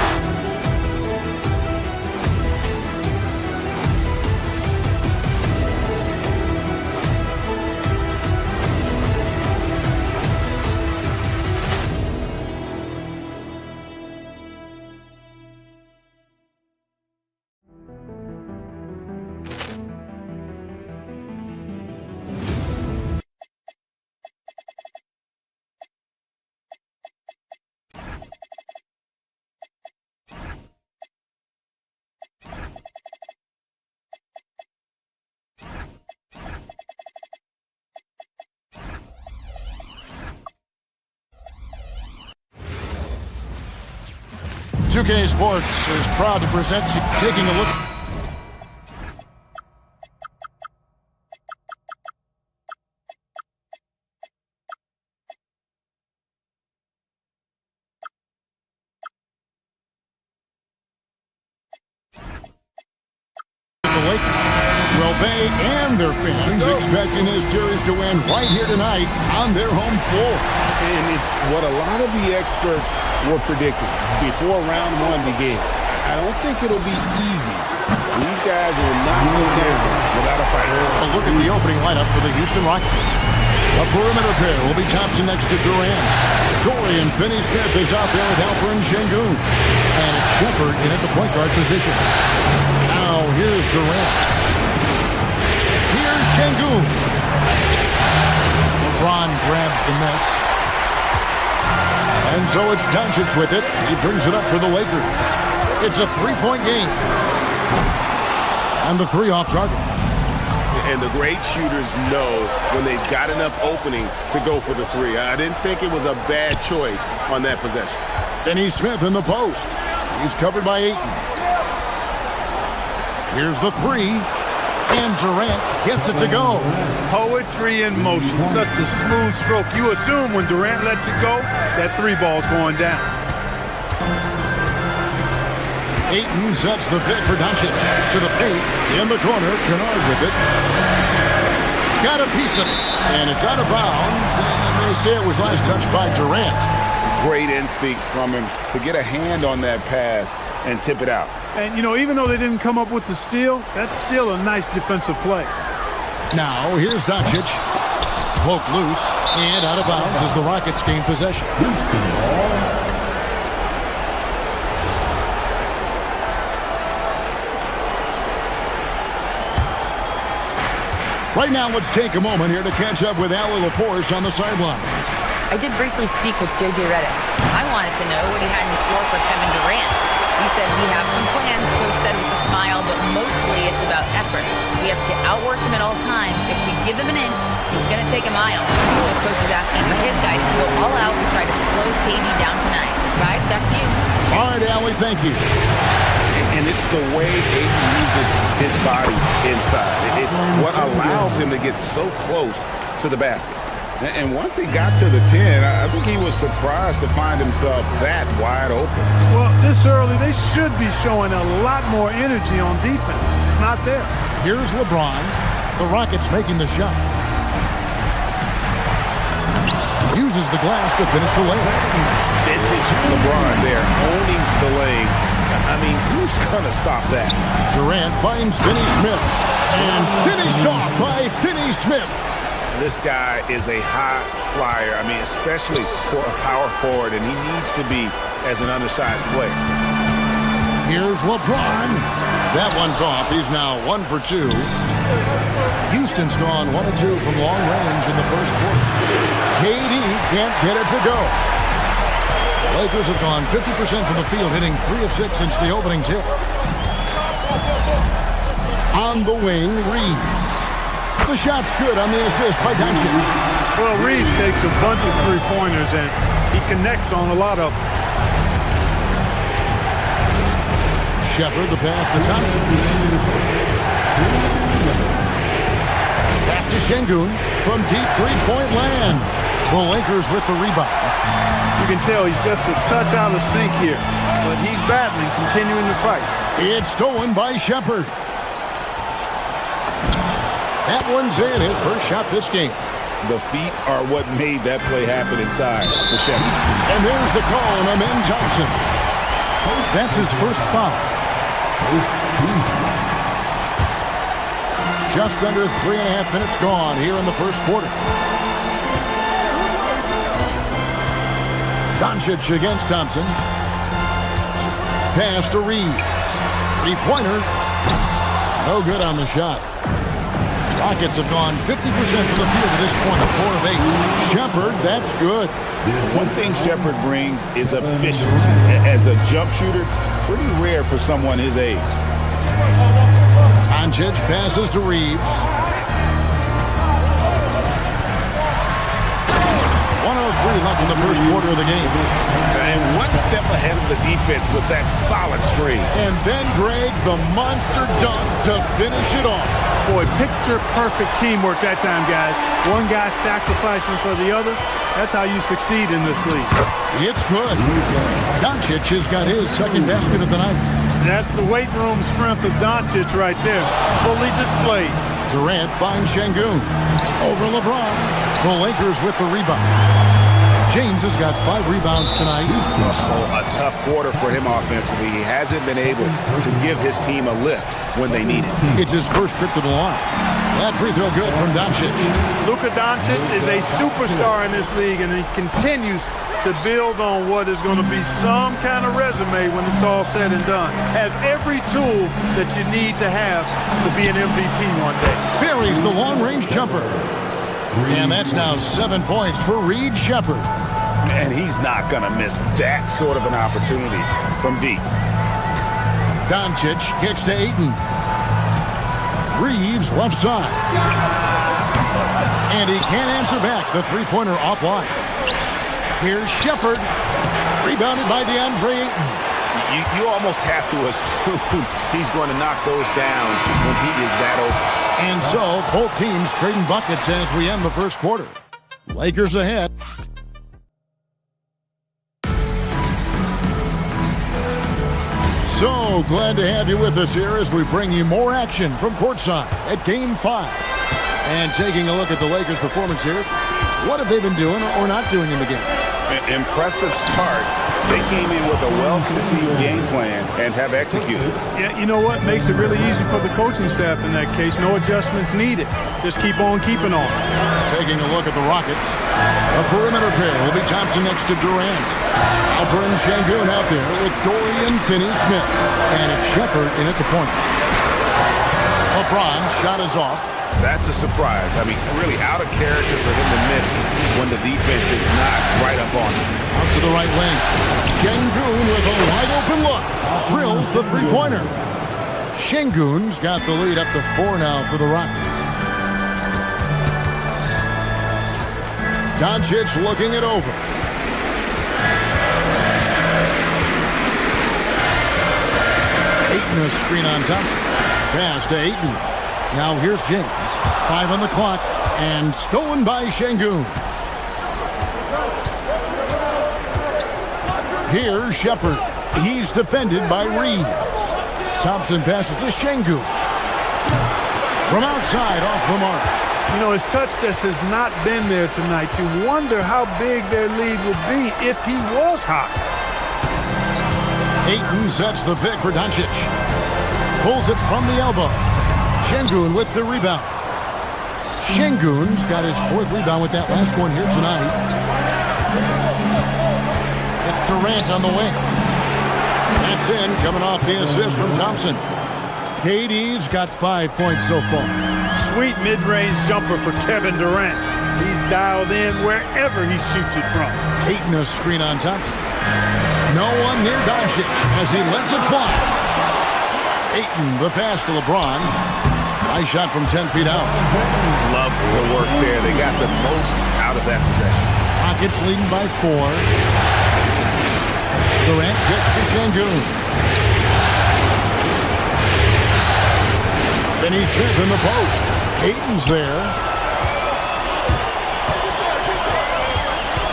UK Sports is proud to present you taking a look. The Lakers. Well, they and their fans expecting this series to win right here tonight on their home floor.
And it's what a lot of the experts were predicting before round one began. I don't think it'll be easy. These guys will not go down without a fight.
A look at the opening lineup for the Houston Rockets. A perimeter pair will be Thompson next to Durant. Torrey and Finney Smith is out there with Alperen Sengun. And it's Shepard in at the point guard position. Now here's Durant. Here's Sengun. LeBron grabs the miss. And so it's Doncic with it. He brings it up for the Lakers. It's a three-point game. And the three off target.
And the great shooters know when they've got enough opening to go for the three. I didn't think it was a bad choice on that possession.
Finney Smith in the post. He's covered by Ayton. Here's the three. And Durant gets it to go.
Poetry in motion. Such a smooth stroke. You assume when Durant lets it go, that three ball's going down.
Ayton sets the pick for Doncic. To the paint. In the corner. Kennard with it. Got a piece of it. And it's out of bounds. And they say it was last touched by Durant.
Great instincts from him to get a hand on that pass and tip it out.
And, you know, even though they didn't come up with the steal, that's still a nice defensive play.
Now, here's Doncic. Poke loose and out of bounds as the Rockets gain possession. Right now, let's take a moment here to catch up with Allie LaForce on the sideline.
I did briefly speak with J.J. Redick. I wanted to know what he had in store for Kevin Durant. He said, we have some plans, Coach said with a smile, but mostly it's about effort. We have to outwork him at all times. If we give him an inch, he's going to take a mile. So Coach is asking for his guys to go all out and try to slow KD down tonight. Guys, back to you.
All right, Allie, thank you.
And it's the way Ayton uses his body inside. It's what allows him to get so close to the basket. And once he got to the 10, I think he was surprised to find himself that wide open.
Well, this early, they should be showing a lot more energy on defense. It's not there.
Here's LeBron. The Rockets making the shot. Uses the glass to finish the lane.
Vintage LeBron there, owning the lane. I mean, who's going to stop that?
Durant finds Finney Smith. And finished off by Finney Smith.
This guy is a high flyer. I mean, especially for a power forward, and he needs to be as an undersized player.
Here's LeBron. That one's off. He's now 1 for 2. Houston's gone 1 of 2 from long range in the first quarter. KD can't get it to go. The Lakers have gone 50% from the field, hitting 3 of 6 since the opening tip. On the wing, Reeves. The shot's good on the assist by Doncic.
Well, Reeves takes a bunch of three-pointers, and he connects on a lot of them.
Shepard, the pass to Thompson. Pass to Şengün from deep three-point land. The Lakers with the rebound.
You can tell he's just a touch out of sync here, but he's battling, continuing to fight.
It's stolen by Shepard. That one's in, his first shot this game.
The feet are what made that play happen inside for Shepard.
And there's the call on Amen Thompson. That's his first foul. Just under 3.5 minutes gone here in the first quarter. Doncic against Thompson. Pass to Reeves. Three-pointer. No good on the shot. Rockets have gone 50% from the field at this point, 4 of 8. Shepard, that's good.
One thing Shepard brings is efficiency. As a jump shooter, pretty rare for someone his age.
Doncic passes to Reeves. 1:03 left in the first quarter of the game.
And one step ahead of the defense with that solid screen.
And then Greg, the monster dunk to finish it off.
Boy, picture-perfect teamwork that time, guys. One guy sacrificing for the other. That's how you succeed in this league.
It's good. Doncic has got his second basket of the night.
That's the weight room strength of Doncic right there. Fully displayed.
Durant finds Şengün. Over LeBron. The Lakers with the rebound. James has got 5 rebounds tonight.
A tough quarter for him offensively. He hasn't been able to give his team a lift when they need it.
It's his first trip to the line. That free throw good from Doncic.
Luka Doncic is a superstar in this league, and he continues to build on what is going to be some kind of resume when it's all said and done. Has every tool that you need to have to be an MVP one day.
Buries the long-range jumper. And that's now 7 points for Reed Shepard.
And he's not going to miss that sort of an opportunity from deep.
Doncic kicks to Ayton. Reeves left side. And he can't answer back. The three-pointer offline. Here's Shepard. Rebounded by DeAndre Ayton.
You almost have to assume he's going to knock those down when he is that open.
And so, both teams trading buckets as we end the first quarter. Lakers ahead. So glad to have you with us here as we bring you more action from courtside at Game 5. And taking a look at the Lakers' performance here, what have they been doing or not doing in the game?
Impressive start. They came in with a well-conceived game plan and have executed.
Yeah, you know what? Makes it really easy for the coaching staff in that case. No adjustments needed. Just keep on keeping on.
Taking a look at the Rockets. A perimeter pair will be Thompson next to Durant. Alper and Şengün out there with Dorian Finney-Smith. And it's Shepard in at the point. LeBron shot is off.
That's a surprise. I mean, really out of character for him to miss when the defense is not right up on him.
Out to the right wing. Şengün with a wide open look. Drills the three-pointer. Şengün's got the lead up to 4 now for the Rockets. Doncic looking it over. Ayton a screen on Thompson. Pass to Ayton. Now here's James. 5 on the clock. And stolen by Şengün. Here's Shepard. He's defended by Reed. Thompson passes to Şengün. From outside, off the mark.
You know, his touch just has not been there tonight. You wonder how big their lead would be if he was hot.
Ayton sets the pick for Doncic. Pulls it from the elbow. Şengün with the rebound. Şengün's got his 4th rebound with that last one here tonight. It's Durant on the wing. That's in, coming off the assist from Thompson. KD's got 5 points so far.
Sweet mid-range jumper for Kevin Durant. He's dialed in wherever he shoots it from.
Ayton a screen on Thompson. No one near Doncic as he lets it fly. Ayton, the pass to LeBron. Nice shot from 10 feet out.
Love the work there. They got the most out of that possession.
Rockets leading by 4. Durant gets to Sengun. Finney Smith in the post. Ayton's there.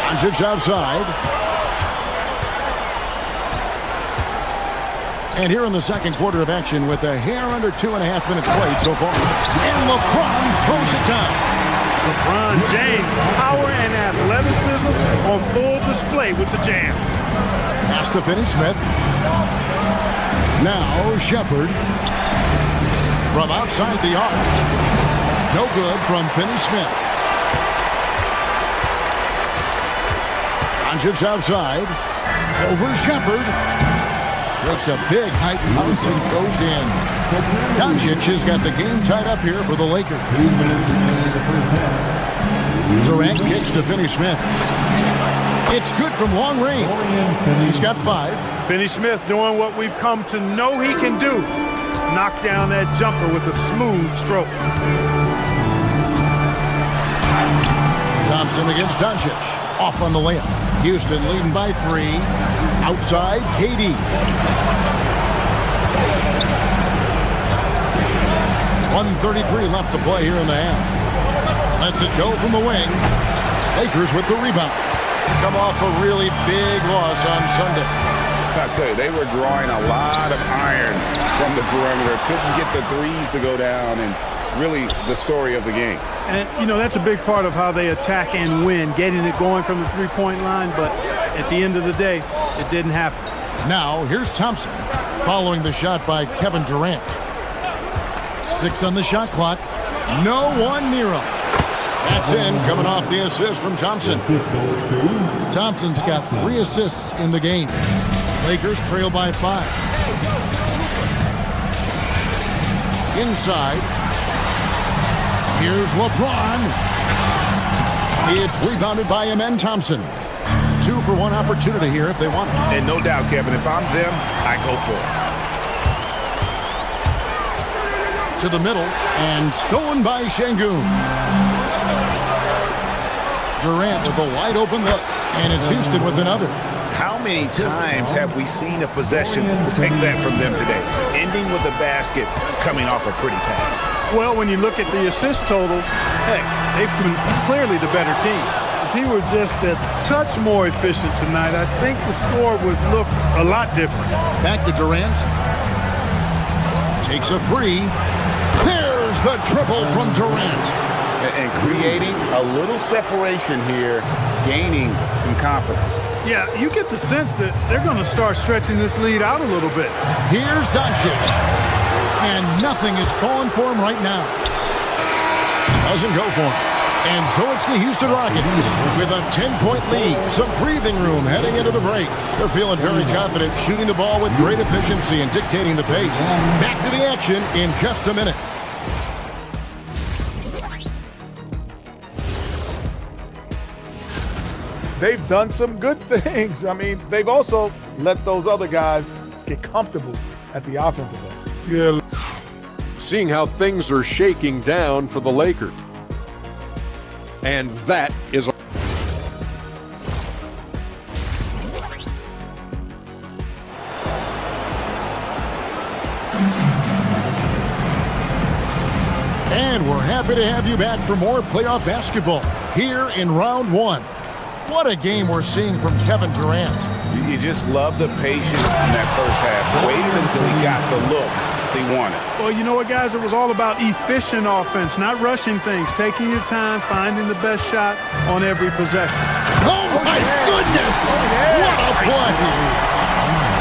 Doncic outside. And here in the second quarter of action with a hair under 2.5 minutes played so far. And LeBron throws it down.
LeBron James, power and athleticism on full display with the jam.
Pass to Finney Smith. Now Shepard. From outside the arc. No good from Finney Smith. Doncic outside. Over Shepard. Takes a big height bounce and goes in. Doncic has got the game tied up here for the Lakers. Durant kicks to Finney Smith. It's good from long range. He's got 5.
Finney Smith doing what we've come to know he can do. Knock down that jumper with a smooth stroke.
Thompson against Doncic. Off on the layup. Houston leading by 3. Outside, KD. 1:33 left to play here in the half. Lets it go from the wing. Lakers with the rebound. Come off a really big loss on Sunday.
I tell you, they were drawing a lot of iron from the perimeter. Couldn't get the threes to go down, and really the story of the game.
And, you know, that's a big part of how they attack and win, getting it going from the three-point line, but at the end of the day, it didn't happen.
Now, here's Thompson, following the shot by Kevin Durant. 6 on the shot clock. No one near him. That's in, coming off the assist from Thompson. Thompson's got 3 assists in the game. Lakers trail by 5. Inside. Here's LeBron. It's rebounded by Amen Thompson. 2 for 1 opportunity here if they want it.
And no doubt, Kevin, if I'm them, I go for it.
To the middle, and stolen by Sengun. Durant with a wide open look, and it's Houston with another.
How many times have we seen a possession like that from them today? Ending with a basket, coming off a pretty pass.
Well, when you look at the assist totals, heck, they've been clearly the better team. If he were just a touch more efficient tonight, I think the score would look a lot different.
Back to Durant. Takes a 3. There's the triple from Durant.
And creating a little separation here, gaining some confidence.
Yeah, you get the sense that they're going to start stretching this lead out a little bit.
Here's Doncic. And nothing is falling for him right now. Doesn't go for him. And so it's the Houston Rockets with a 10-point lead. Some breathing room heading into the break. They're feeling very confident, shooting the ball with great efficiency and dictating the pace. Back to the action in just a minute.
They've done some good things. I mean, they've also let those other guys get comfortable at the offensive end.
Yeah.
Seeing how things are shaking down for the Lakers. And that is
And we're happy to have you back for more playoff basketball here in round 1. What a game we're seeing from Kevin Durant.
You just love the patience in that first half. Waited until he got the look he wanted.
Well, you know what, guys? It was all about efficient offense, not rushing things, taking your time, finding the best shot on every possession.
Oh, my goodness! What a play!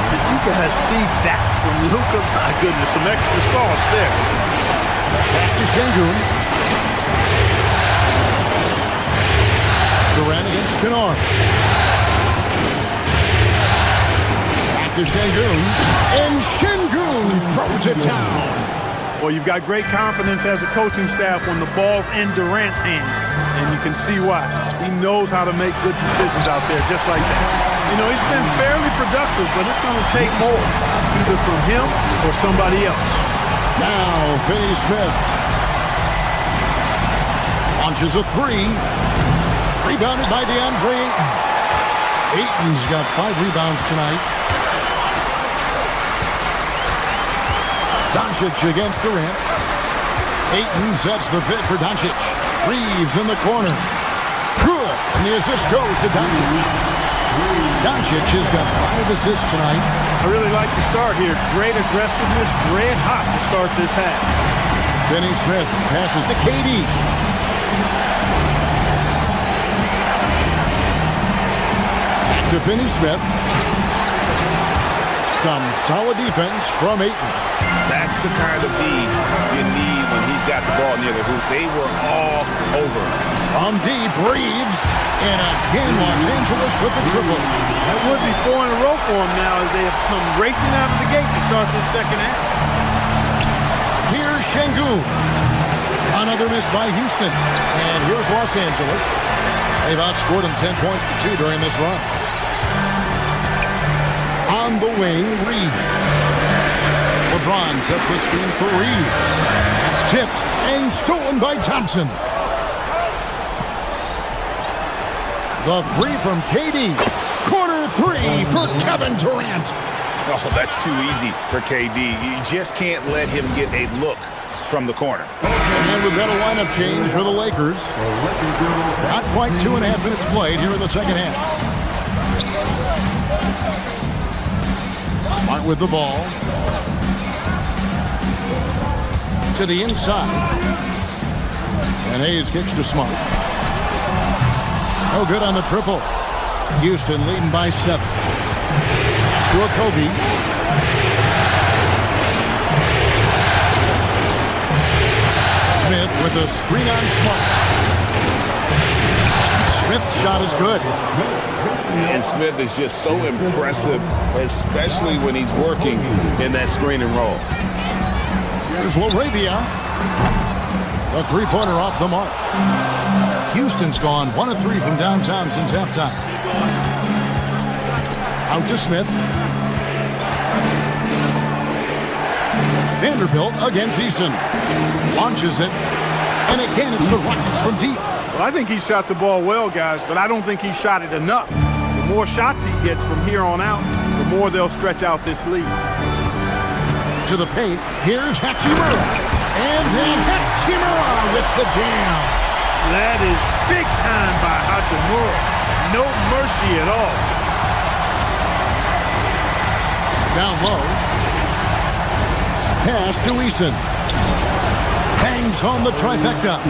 Did you guys see that from Luka? My goodness, some extra sauce there.
Pass to Sengun. Durant against Kennard. Back to Sengun. And Sengun throws it down.
Well, you've got great confidence as a coaching staff when the ball's in Durant's hands. And you can see why. He knows how to make good decisions out there just like that. You know, he's been fairly productive, but it's going to take more, either from him or somebody else.
Now, Finney Smith Launches a three. Rebounded by DeAndre Ayton. Ayton's got 5 rebounds tonight. Doncic against Durant. Ayton sets the pick for Doncic. Reeves in the corner. Cool. And the assist goes to Doncic. Doncic has got 5 assists tonight.
I really like the start here. Great aggressiveness, red hot to start this half.
Finney Smith passes to KD. Back to Finney Smith. Some solid defense from Ayton.
That's the kind of D you need when he's got the ball near the hoop. They were all over.
From deep, Reeves. And again, Los Angeles with the triple.
That would be 4 in a row for them now as they have come racing out of the gate to start this second half.
Here's Şengün. Another miss by Houston. And here's Los Angeles. They've outscored them 10 points to 2 during this run. On the wing, Reed. LeBron sets the screen for Reed. It's tipped and stolen by Thompson. The three from KD. Corner three for Kevin Durant.
Oh, that's too easy for KD. You just can't let him get a look from the corner.
And we've got a lineup change for the Lakers. Not quite 2.5 minutes played here in the second half. Smart with the ball. To the inside. And Hayes kicks to Smart. No good on the triple. Houston leading by 7. To Okogie. Smith with a screen on Smart. Smith's shot is good.
And Smith is just so impressive, especially when he's working in that screen and roll.
Here's LaRavia. The three-pointer off the mark. Houston's gone 1 of 3 from downtown since halftime. Out to Smith. Vanderbilt against Easton. Launches it. And again, it's the Rockets from deep.
Well, I think he shot the ball well, guys, but I don't think he shot it enough. The more shots he gets from here on out, the more they'll stretch out this lead.
To the paint. Here's Hachimura. And then Hachimura with the jam.
That is big time by Hachimura. No mercy at all.
Down low. Pass to Eason. Bangs home the trifecta.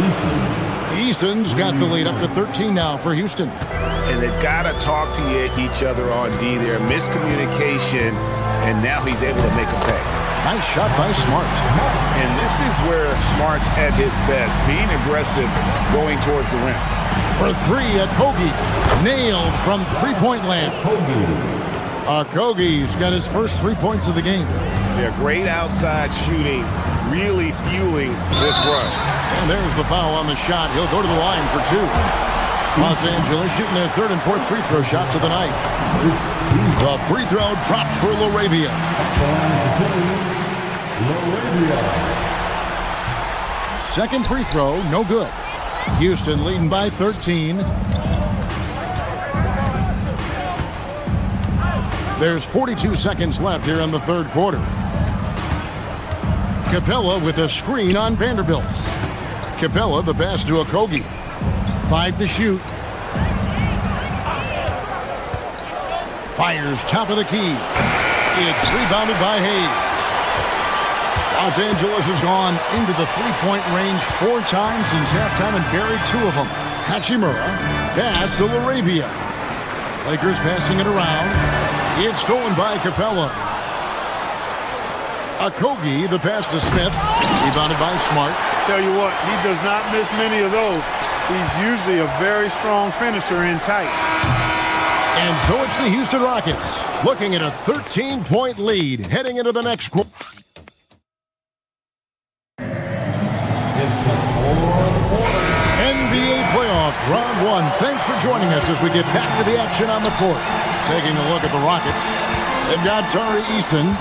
Eason's got the lead up to 13 now for Houston.
And they've got to talk to each other on D there. Miscommunication, and now he's able to make a pay.
Nice shot by Smart.
And this is where Smart's at his best, being aggressive, going towards the rim.
For 3 at Okogie. Nailed from three-point land. Okogie's got his first 3 points of the game.
Yeah, great outside shooting, really fueling this run.
And there's the foul on the shot. He'll go to the line for 2. Los Angeles shooting their 3rd and 4th free throw shots of the night. The free throw drops for LaRavia. Second free throw, no good. Houston leading by 13. There's 42 seconds left here in the 3rd quarter. Capella with a screen on Vanderbilt. Capella the pass to Okogie. 5 to shoot. Fires top of the key. It's rebounded by Hayes. Los Angeles has gone into the three-point range 4 times since halftime and buried 2 of them. Hachimura pass to LaRavia. Lakers passing it around. It's stolen by Capella. Okogie, the pass to Smith. Rebounded by Smart.
Tell you what, he does not miss many of those. He's usually a very strong finisher in tight.
And so it's the Houston Rockets looking at a 13-point lead heading into the next quarter. NBA playoffs, round 1. Thanks for joining us as we get back to the action on the court. Taking a look at the Rockets. They've got Tari Eason.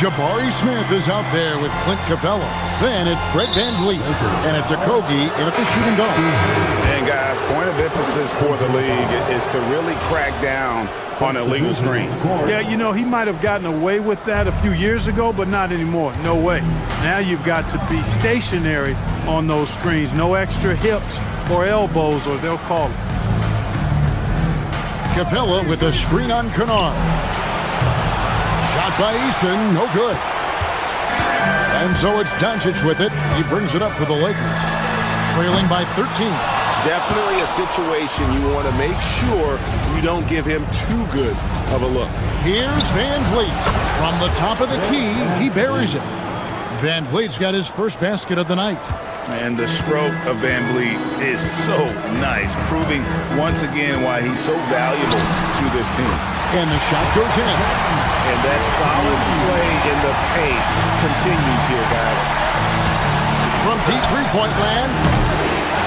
Jabari Smith is out there with Clint Capella. Then it's Fred VanVleet, and it's Okogie in at the shooting guard.
And guys, point of emphasis for the league is to really crack down on illegal screens.
Yeah, you know, he might have gotten away with that a few years ago, but not anymore. No way. Now you've got to be stationary on those screens. No extra hips or elbows, or they'll call it.
Capella with a screen on Kennard. Shot by Eason, no good. And so it's Doncic with it. He brings it up for the Lakers. Trailing by 13.
Definitely a situation you want to make sure you don't give him too good of a look.
Here's VanVleet. From the top of the key, he buries it. VanVleet's got his first basket of the night.
And the stroke of VanVleet is so nice, proving once again why he's so valuable to this team.
And the shot goes in.
And that solid play in the paint continues here, guys.
From deep three-point land,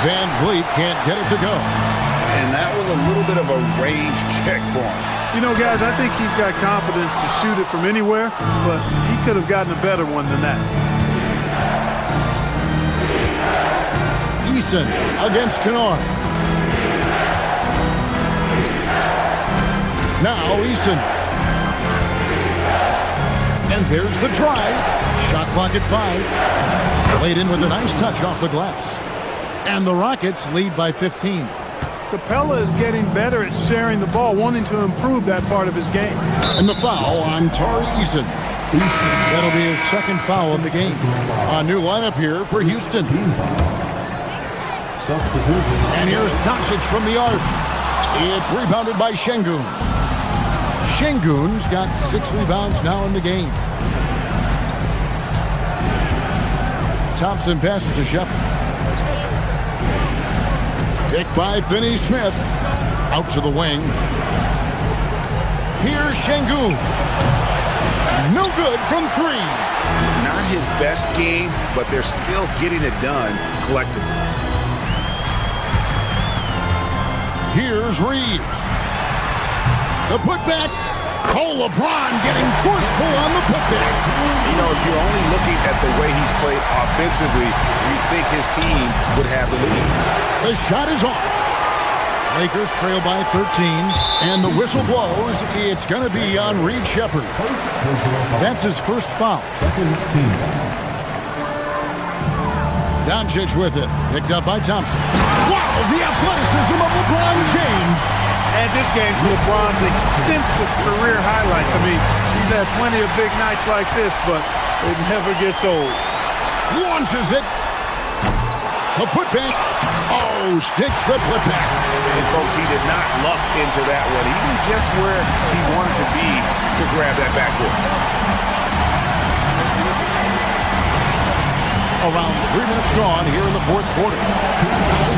VanVleet can't get it to go.
And that was a little bit of a range check for him.
You know, guys, I think he's got confidence to shoot it from anywhere, but he could have gotten a better one than that.
Eason against Kennard. Now Eason. And there's the drive. Shot clock at 5. Laid in with a nice touch off the glass. And the Rockets lead by 15.
Capella is getting better at sharing the ball, wanting to improve that part of his game.
And the foul on Tari Eason. That'll be his second foul of the game. A new lineup here for Houston. And here's Doncic from the arc. It's rebounded by Şengün. Şengün's got 6 rebounds now in the game. Thompson passes to Shepard. Picked by Finney-Smith. Out to the wing. Here's Şengün. No good from 3.
Not his best game, but they're still getting it done collectively.
Here's Reeves. The putback. Cole LeBron getting forceful on the putback.
You know, if you're only looking at the way he's played offensively, you think his team would have the lead.
The shot is off. Lakers trail by 13, and the whistle blows. It's going to be on Reed Shepard. That's his first foul. Doncic with it. Picked up by Thompson. Wow, the athleticism of LeBron James.
And this game, LeBron's extensive career highlights. I mean, he's had plenty of big nights like this, but it never gets old.
Launches it. The putback. Oh, sticks the putback.
And folks, he did not luck into that one. He knew just where he wanted to be to grab that backboard.
Around 3 minutes gone here in the fourth quarter.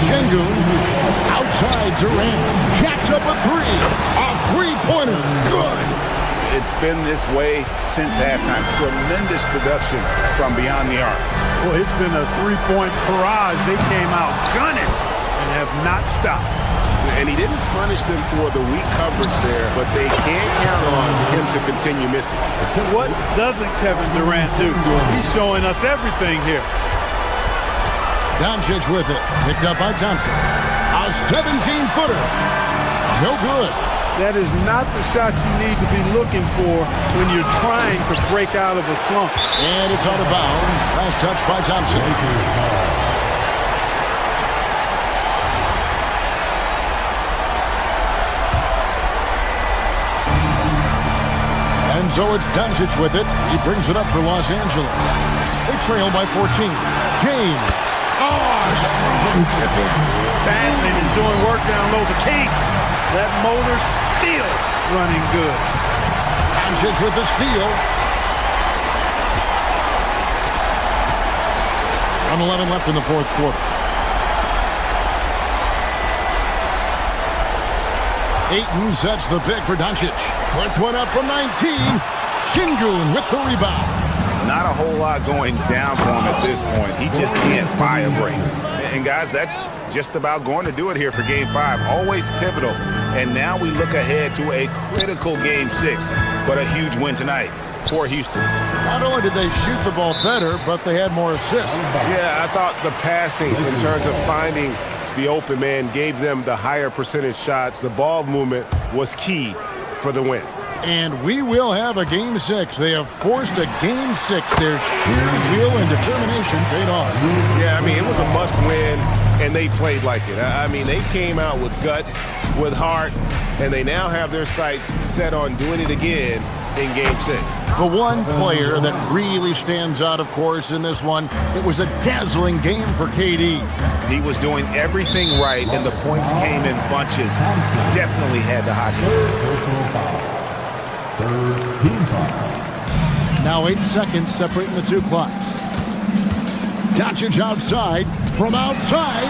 Şengün outside Durant. Jacks up a 3. A three-pointer. Good.
It's been this way since halftime. Tremendous production from beyond the arc.
Well, it's been a three-point barrage. They came out gunning and have not stopped.
And he didn't punish them for the weak coverage there, but they can't count on him to continue missing.
What doesn't Kevin Durant do? He's showing us everything here.
Doncic with it. Picked up by Thompson. A 17-footer. No good.
That is not the shot you need to be looking for when you're trying to break out of a slump.
And it's out of bounds. Last touch by Thompson. And so it's Doncic with it. He brings it up for Los Angeles. They trail by 14. James. Oh, strong tip-in.
Battling and doing work down low. The king. That motor still running good.
Doncic with the steal. 1:11 left in the fourth quarter. Ayton sets the pick for Doncic. Puts one up from 19. Şengün with the rebound.
Not a whole lot going down for him at this point. He just can't buy a break. And guys, that's just about going to do it here for Game 5. Always pivotal. And now we look ahead to a critical Game 6, but a huge win tonight. for Houston.
Not only did they shoot the ball better, but they had more assists.
Yeah, I thought the passing in terms of finding the open man gave them the higher percentage shots. The ball movement was key for the win.
And we will have a Game 6. They have forced a Game 6. Their sheer will and determination paid off.
Yeah, I mean, it was a must-win, and they played like it. I mean, they came out with guts, with heart, and they now have their sights set on doing it again in Game 6.
The one player that really stands out, of course, in this one, it was a dazzling game for KD.
He was doing everything right, and the points came in bunches. Definitely had the hot hand.
Now 8 seconds separating the two clocks. Doncic outside. From outside.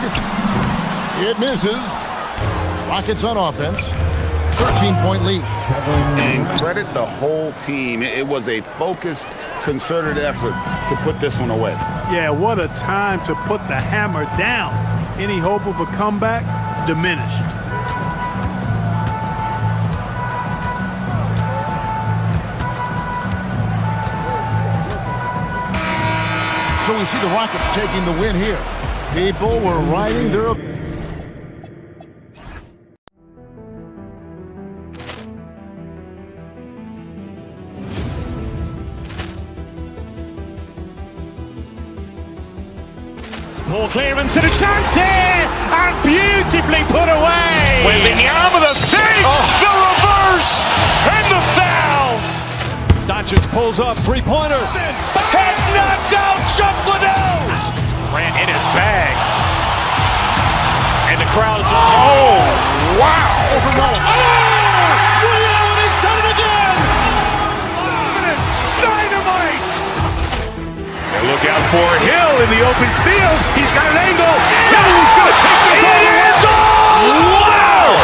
It misses. Rockets on offense. 13-point lead.
And credit the whole team. It was a focused, concerted effort to put this one away.
Yeah, what a time to put the hammer down. Any hope of a comeback diminished.
So we see the Rockets taking the win here. People were riding their...
Ball clearance and a chance here, and beautifully put away. Wembanyama the fake, the reverse, and the foul. Doncic pulls up, three-pointer. Has knocked out Chuck Liddell. Ran in his bag. And the crowd is... Oh, wow. Liddell, and he's done it again. Dynamite.
And look out for Hill in the open field. He's got an angle. He's going to take this all the way.
Wow!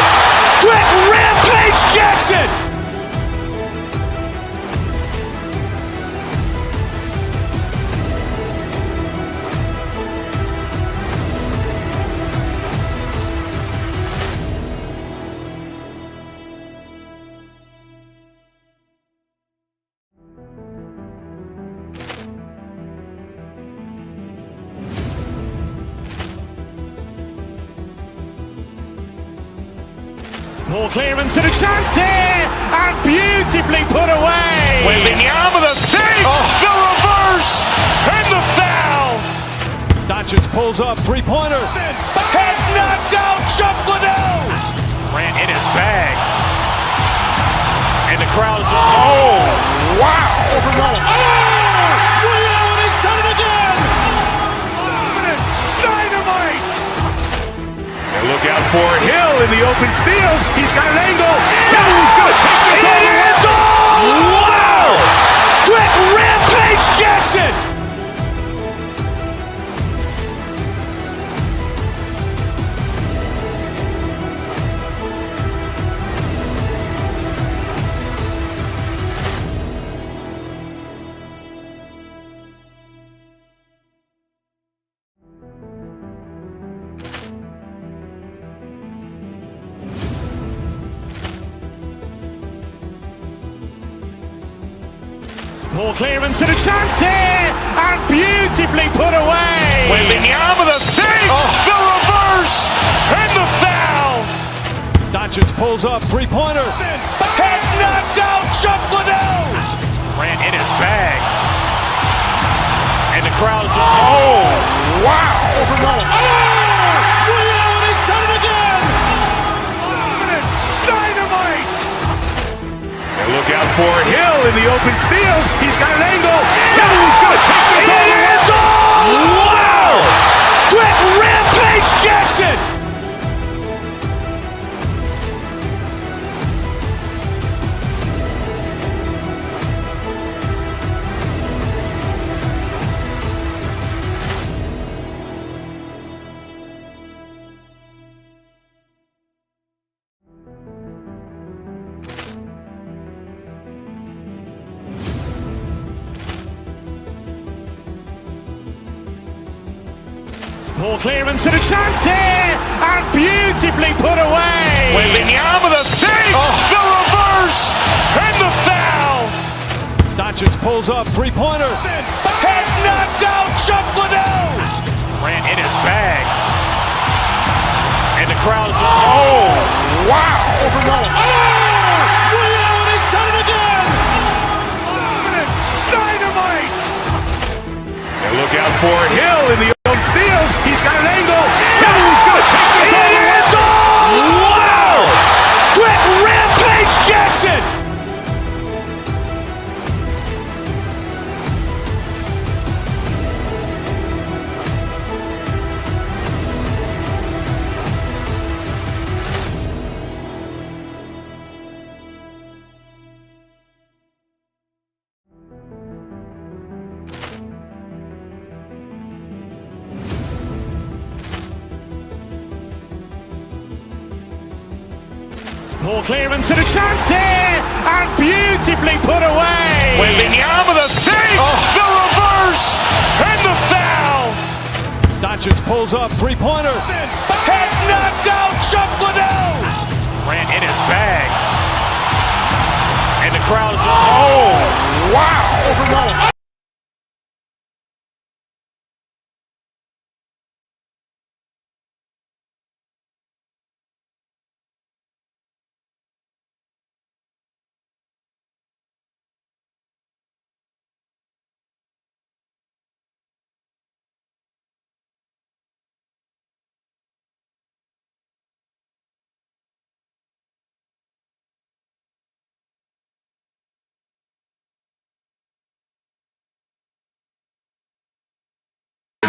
Quick Rampage Jackson. Ball clearance and a chance here, and beautifully put away. Wembanyama the fake, the reverse, and the foul. Doncic pulls up, three-pointer. Has knocked out Chuck Liddell. Ran in his bag. And the crowd is... Oh, wow. Liddell, and he's done it again. Dynamite.
And look out for Hill in the open field. He's got an angle. He's going to take this all the way.
Wow! Quick Rampage Jackson. Ball clearance and a chance here, and beautifully put away. Wembanyama the fake, the reverse, and the foul. Doncic pulls up, three-pointer. Has knocked out Chuck Liddell. Ran in his bag. And the crowd is... Oh, wow. Liddell, and he's done it again. Dynamite.
And look out for Hill in the open field. He's got an angle. He's going to take this all the way.
Wow! Quick Rampage Jackson. Ball clearance and a chance here, and beautifully put away. Wembanyama the fake, the reverse, and the foul. Doncic pulls up, three-pointer.
Has knocked out Chuck Liddell. Ran in his bag. And the crowd is, oh, wow. Overrun. Oh, Ray Allen has done it again. Dynamite. And look out for Hill in the open field. He's got an angle. He's going to take this all the way. Wow. Quick Rampage Jackson.
Ball clearance and a chance here, and beautifully put away.
Wembanyama the save, the reverse, and the foul.
Doncic pulls up, three-pointer.
Has knocked out Chuck Liddell. Ran in his bag. And the crowd is, oh, wow. Overrun.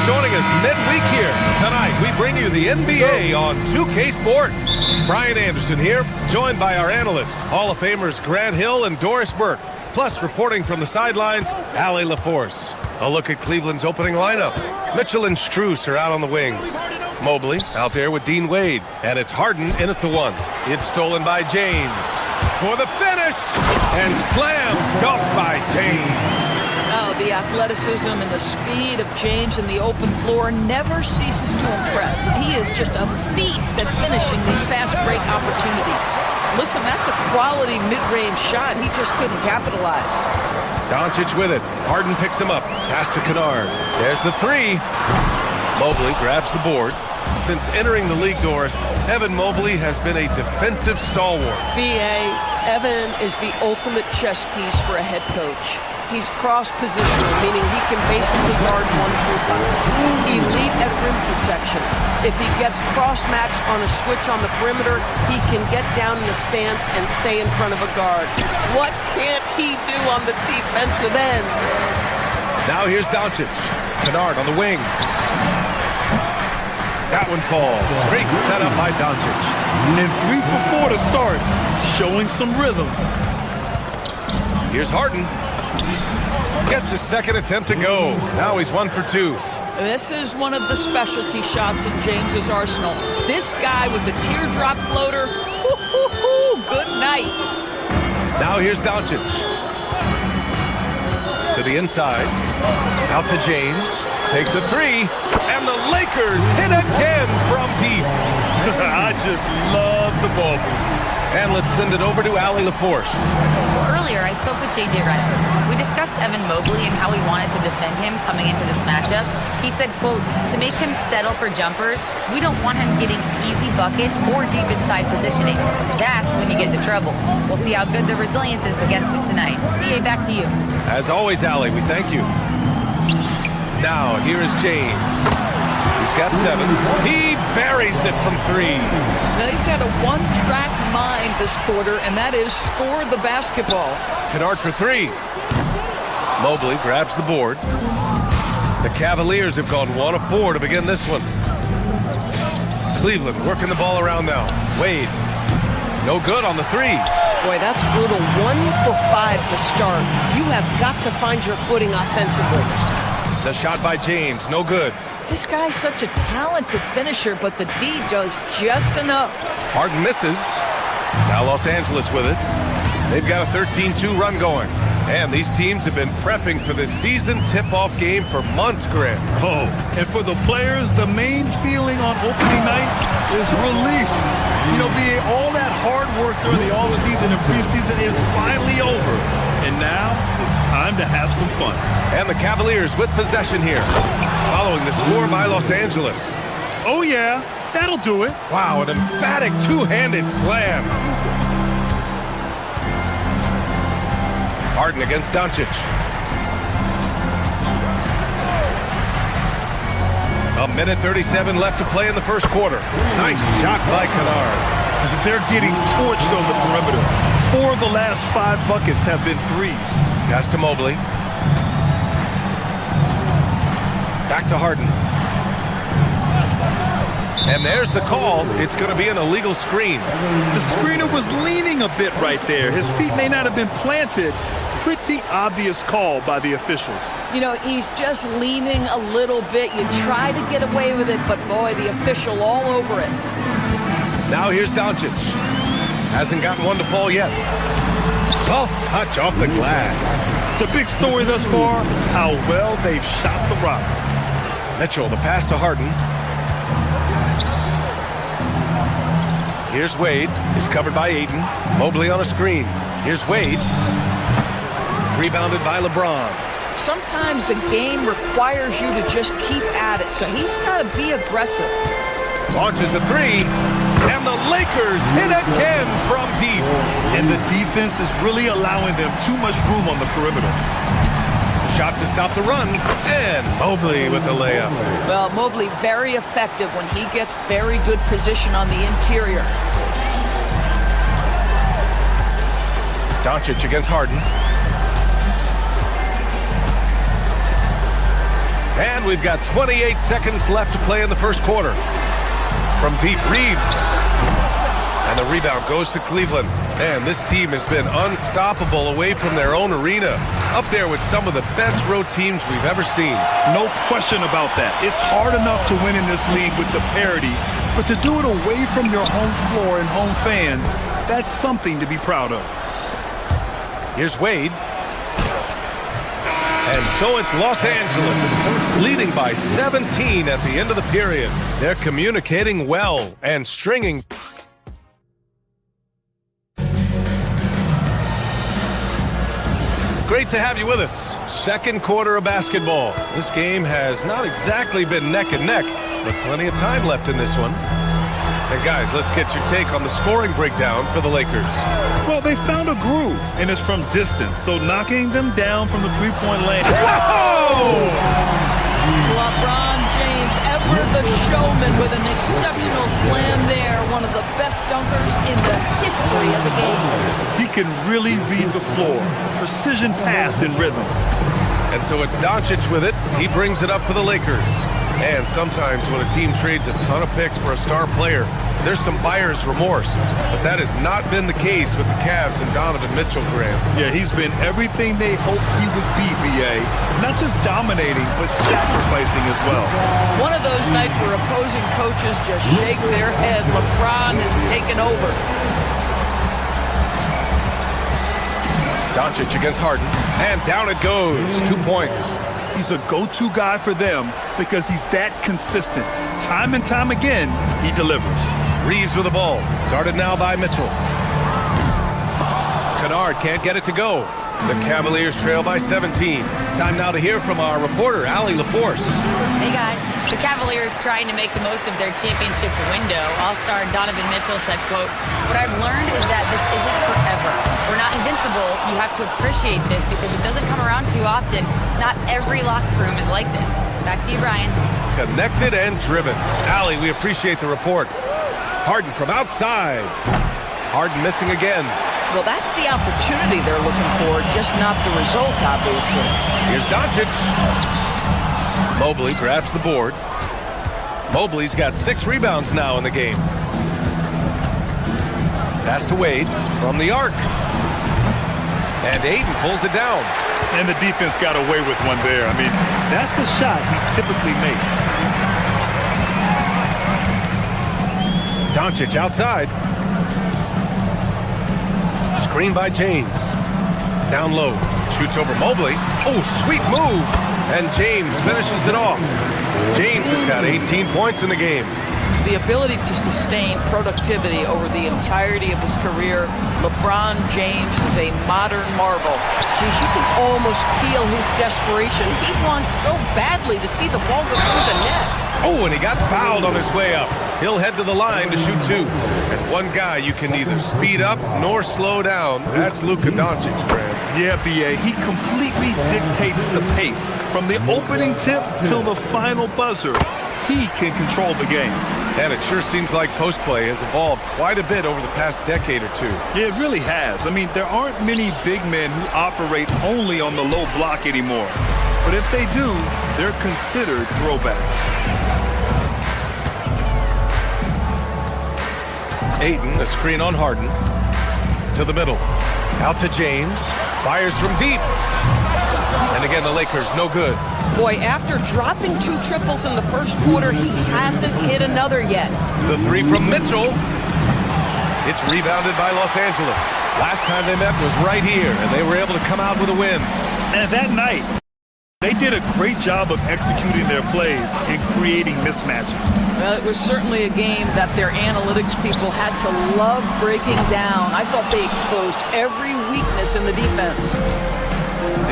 Joining us midweek here. Tonight, we bring you the NBA on 2K Sports. Brian Anderson here, joined by our analysts, Hall of Famers Grant Hill and Doris Burke. Plus, reporting from the sidelines, Allie LaForce. A look at Cleveland's opening lineup. Mitchell and Strus are out on the wings. Mobley out there with Dean Wade. And it's Harden in at the one. It's stolen by James. For the finish! And slam dunk by James.
Oh, the athleticism and the speed of James in the open floor never ceases to impress. He is just a beast at finishing these fast break opportunities. Listen, that's a quality mid-range shot. He just couldn't capitalize.
Doncic with it. Harden picks him up. Pass to Kennard. There's the three. Mobley grabs the board. Since entering the league, Doris, Evan Mobley has been a defensive stalwart.
B.A., Evan is the ultimate chess piece for a head coach. He's cross-positional, meaning he can basically guard 1 through 5. Elite at rim protection. If he gets cross-matched on a switch on the perimeter, he can get down in the stance and stay in front of a guard. What can't he do on the defensive end?
Now here's Doncic. Kennard on the wing. That one falls. Great setup by Doncic.
And 3 for 4 to start, showing some rhythm.
Here's Harden. Gets a second attempt to go. Now he's 1 for 2.
This is one of the specialty shots in James's arsenal. This guy with the teardrop floater, good night.
Now here's Doncic. To the inside. Out to James. Takes a three. And the Lakers hit again from deep.
I just love the ball.
And let's send it over to Allie LaForce.
Earlier, I spoke with J.J. Redick. We discussed Evan Mobley and how we wanted to defend him coming into this matchup. He said, quote, to make him settle for jumpers, we don't want him getting easy buckets or deep inside positioning. That's when you get into trouble. We'll see how good the resilience is against him tonight. B.A., back to you.
As always, Allie, we thank you. Now, here is James. He's got 7. He buries it from 3.
Now, he's had a one-track mind this quarter, and that is score the basketball.
Kennard for 3. Mobley grabs the board. The Cavaliers have gone 1 of 4 to begin this one. Cleveland working the ball around now. Wade. No good on the 3.
Boy, that's brutal. 1 for 5 to start. You have got to find your footing offensively.
The shot by James. No good.
This guy's such a talented finisher, but the D does just enough.
Harden misses. Now Los Angeles with it. They've got a 13-2 run going. And these teams have been prepping for this season tip-off game for months, Grant.
Oh, and for the players, the main feeling on opening night is relief. You know, all that hard work during the offseason and preseason is finally over. And now it's time to have some fun.
And the Cavaliers with possession here, following the score by Los Angeles.
Oh, yeah, that'll do it.
Wow, an emphatic two-handed slam. Harden against Doncic. A minute 37 left to play in the first quarter. Nice shot by Kennard.
They're getting torched on the perimeter. 4 of the last 5 buckets have been threes.
Pass to Mobley. Back to Harden. And there's the call. It's going to be an illegal screen.
The screener was leaning a bit right there. His feet may not have been planted. Pretty obvious call by the officials.
You know, he's just leaning a little bit. You try to get away with it, but boy, the official all over it.
Now here's Doncic. Hasn't gotten one to fall yet. Soft touch off the glass.
The big story thus far, how well they've shot the rock.
Mitchell, the pass to Harden. Here's Wade. He's covered by Ayton. Mobley on a screen. Here's Wade. Rebounded by LeBron.
Sometimes the game requires you to just keep at it, so he's got to be aggressive.
Launches a three, and the Lakers hit again from deep.
And the defense is really allowing them too much room on the perimeter.
Shot to stop the run, and Mobley with the layup.
Well, Mobley very effective when he gets very good position on the interior.
Doncic against Harden. And we've got 28 seconds left to play in the first quarter. From deep, Reeves. And the rebound goes to Cleveland. And this team has been unstoppable away from their own arena. Up there with some of the best road teams we've ever seen.
No question about that. It's hard enough to win in this league with the parity, but to do it away from your home floor and home fans, that's something to be proud of.
Here's Wade. And so it's Los Angeles, leading by 17 at the end of the period. They're communicating well and stringing. Great to have you with us. Second quarter of basketball. This game has not exactly been neck and neck, but plenty of time left in this one. And guys, let's get your take on the scoring breakdown for the Lakers.
Well, they found a groove, and it's from distance, so knocking them down from the three-point lane.
Whoa!
LeBron James, ever the showman with an exceptional slam there. One of the best dunkers in the history of the game.
He can really read the floor. Precision pass in rhythm.
And so it's Doncic with it. He brings it up for the Lakers. And sometimes when a team trades a ton of picks for a star player, there's some buyer's remorse. But that has not been the case with the Cavs and Donovan Mitchell, Graham.
Yeah, he's been everything they hoped he would be, B.A. Not just dominating, but sacrificing as well.
One of those nights where opposing coaches just shake their head. LeBron has taken over.
Doncic against Harden. And down it goes. 2 points.
He's a go-to guy for them because he's that consistent. Time and time again, he delivers.
Reeves with the ball. Guarded now by Mitchell. Kennard can't get it to go. The Cavaliers trail by 17. Time now to hear from our reporter, Allie LaForce.
Hey guys, the Cavaliers trying to make the most of their championship window. All-star Donovan Mitchell said, quote, "What I've learned is that this isn't forever. We're not invincible. You have to appreciate this because it doesn't come around too often. Not every locker room is like this." Back to you, Brian.
Connected and driven. Allie, we appreciate the report. Harden from outside. Harden missing again.
Well, that's the opportunity they're looking for, just not the result, obviously.
Here's Doncic. Mobley grabs the board. Mobley's got 6 rebounds now in the game. Pass to Wade from the arc. And Ayton pulls it down.
And the defense got away with one there. I mean, that's a shot he typically makes.
Doncic outside. Screen by James. Down low. Shoots over Mobley. Oh, sweet move. And James finishes it off. James has got 18 points in the game.
The ability to sustain productivity over the entirety of his career, LeBron James is a modern marvel. Geez, you can almost feel his desperation. He wants so badly to see the ball go through the net.
Oh, and he got fouled on his way up. He'll head to the line to shoot 2. And one guy you can neither speed up nor slow down. That's Luka Doncic, Grant.
Yeah, B.A., he completely dictates the pace. From the opening tip till the final buzzer, he can control the game.
And it sure seems like post play has evolved quite a bit over the past decade or 2.
Yeah, it really has. I mean, there aren't many big men who operate only on the low block anymore. But if they do, they're considered throwbacks.
Ayton, a screen on Harden. To the middle. Out to James. Fires from deep. And again, the Lakers, no good.
Boy, after dropping 2 triples in the first quarter, he hasn't hit another yet.
The 3 from Mitchell. It's rebounded by Los Angeles. Last time they met was right here, and they were able to come out with a win.
And that night, they did a great job of executing their plays and creating mismatches.
Well, it was certainly a game that their analytics people had to love breaking down. I thought they exposed every weakness in the defense.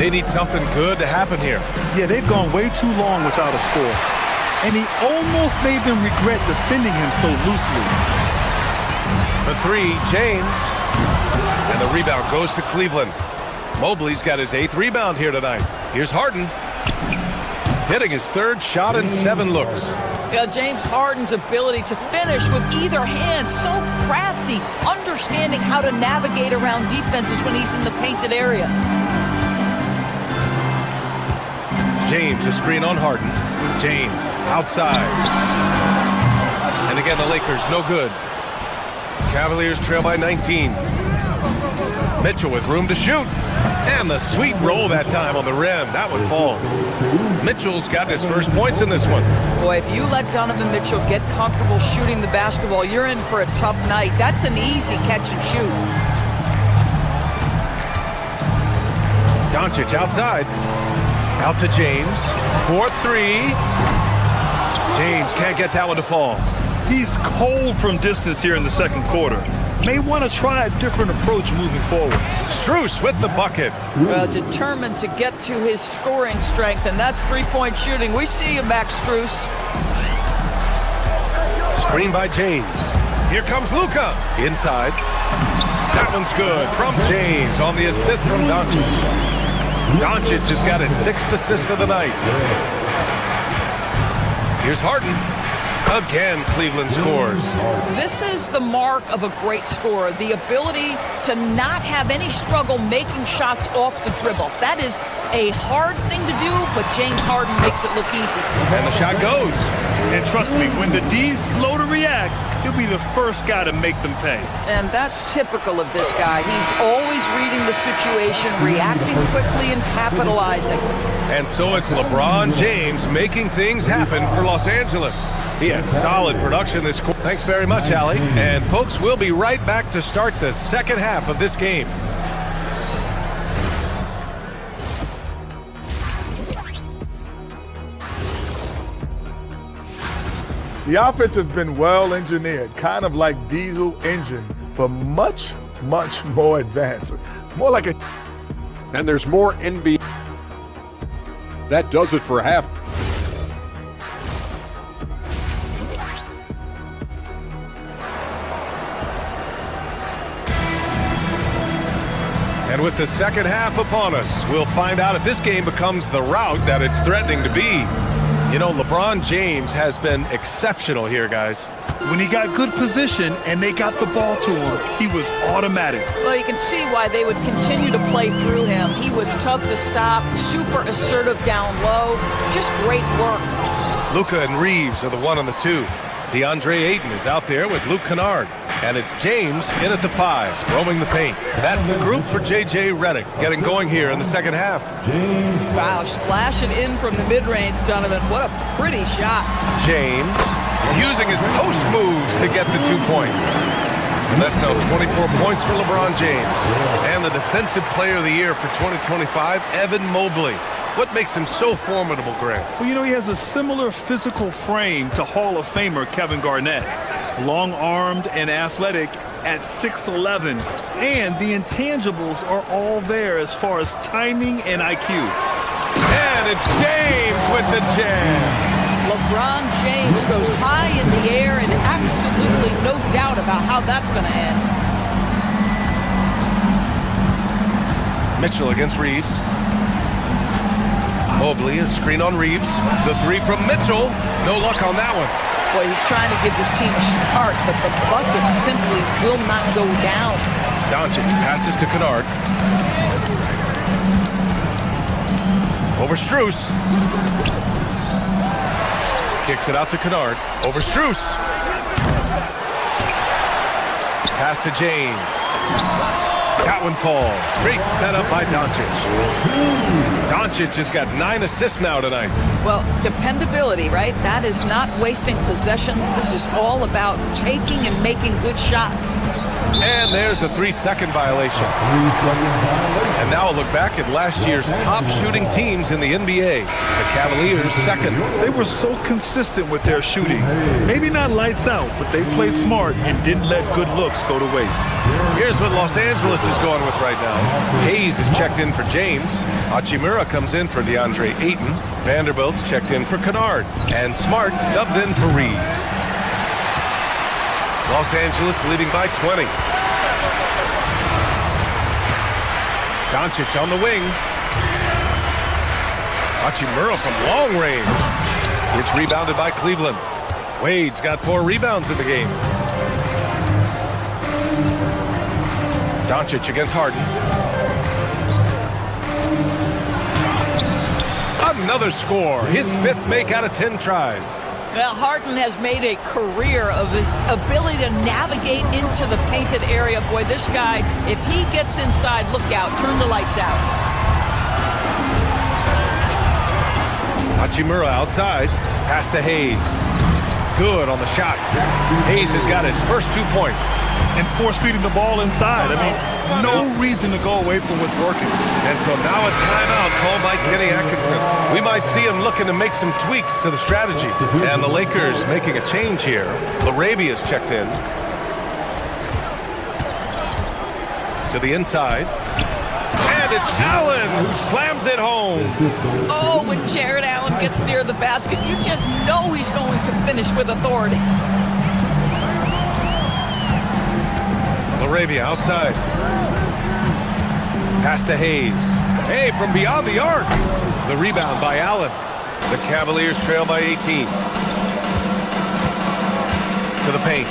They need something good to happen here.
Yeah, they've gone way too long without a score. And he almost made them regret defending him so loosely.
The 3, James. And the rebound goes to Cleveland. Mobley's got his 8th rebound here tonight. Here's Harden. Hitting his 3rd shot in 7 looks.
Yeah, James Harden's ability to finish with either hand, so crafty, understanding how to navigate around defenses when he's in the painted area.
James, a screen on Harden. James, outside. And again, the Lakers, no good. Cavaliers trail by 19. Mitchell with room to shoot. And the sweet roll that time on the rim. That one falls. Mitchell's got his first points in this one.
Boy, if you let Donovan Mitchell get comfortable shooting the basketball, you're in for a tough night. That's an easy catch and shoot.
Doncic outside. Out to James. 4-3. James can't get that one to fall.
He's cold from distance here in the second quarter. May want to try a different approach moving forward.
Strus with the bucket.
Well, determined to get to his scoring strength, and that's 3-point shooting. We see you, Max Strus.
Screen by James. Here comes Luka. Inside. That one's good from James on the assist from Doncic. Doncic has got his 6th assist of the night. Here's Harden. Again, Cleveland scores.
This is the mark of a great scorer, the ability to not have any struggle making shots off the dribble. That is a hard thing to do, but James Harden makes it look easy.
And the shot goes.
And trust me, when the D's slow to react, he'll be the first guy to make them pay.
And that's typical of this guy. He's always reading the situation, reacting quickly and capitalizing.
And so it's LeBron James making things happen for Los Angeles. He had solid production this quarter. Thanks very much, Allie. And folks, we'll be right back to start the second half of this game.
The offense has been well engineered, kind of like diesel engine, but much, much more advanced. More like a...
And there's more NBA. That does it for half.
And with the second half upon us, we'll find out if this game becomes the rout that it's threatening to be. You know, LeBron James has been exceptional here, guys.
When he got good position and they got the ball to him, he was automatic.
Well, you can see why they would continue to play through him. He was tough to stop, super assertive down low, just great work.
Luka and Reeves are the 1 and the 2. DeAndre Ayton is out there with Luke Kennard. And it's James in at the 5, roaming the paint. That's the group for J.J. Redick getting going here in the second half.
Wow, splashing in from the mid-range, Donovan. What a pretty shot.
James using his post moves to get the 2 points. And that's now 24 points for LeBron James. And the Defensive Player of the Year for 2025, Evan Mobley. What makes him so formidable, Grant?
Well, you know, he has a similar physical frame to Hall of Famer Kevin Garnett. Long-armed and athletic at 6'11", and the intangibles are all there as far as timing and IQ.
And it's James with the jam.
LeBron James goes high in the air, and absolutely no doubt about how that's going to end.
Mitchell against Reeves. Mobley, a screen on Reeves. The three from Mitchell. No luck on that one.
Boy, he's trying to give this team a start, but the bucket simply will not go down.
Doncic passes to Kennard. Over Strus. Kicks it out to Kennard. Over Strus. Pass to James. That one falls. Great setup by Doncic. Doncic has got 9 assists now tonight.
Well, dependability, right? That is not wasting possessions. This is all about taking and making good shots.
And there's a 3-second violation. And now we'll look back at last year's top shooting teams in the NBA. The Cavaliers, second.
They were so consistent with their shooting. Maybe not lights out, but they played smart and didn't let good looks go to waste.
Here's what Los Angeles is going with right now. Hayes is checked in for James. Hachimura comes in for DeAndre Ayton. Vanderbilt's checked in for Kennard. And Smart subbed in for Reeves. Los Angeles leading by 20. Doncic on the wing. Hachimura from long range. It's rebounded by Cleveland. Wade's got 4 rebounds in the game. Doncic against Harden. Another score. His 5th make out of 10 tries.
Well, Harden has made a career of his ability to navigate into the painted area. Boy, this guy, if he gets inside, look out, turn the lights out.
Hachimura outside. Pass to Hayes. Good on the shot. Hayes has got his first 2 points.
And force-feeding the ball inside. I mean, no reason to go away from what's working.
And so now a timeout called by Kenny Atkinson. We might see him looking to make some tweaks to the strategy. And the Lakers making a change here. Larabia's checked in. To the inside. And it's Allen who slams it home.
Oh, when Jared Allen gets near the basket, you just know he's going to finish with authority.
Laravia outside. Pass to Hayes. Hey, from beyond the arc. The rebound by Allen. The Cavaliers trail by 18. To the paint.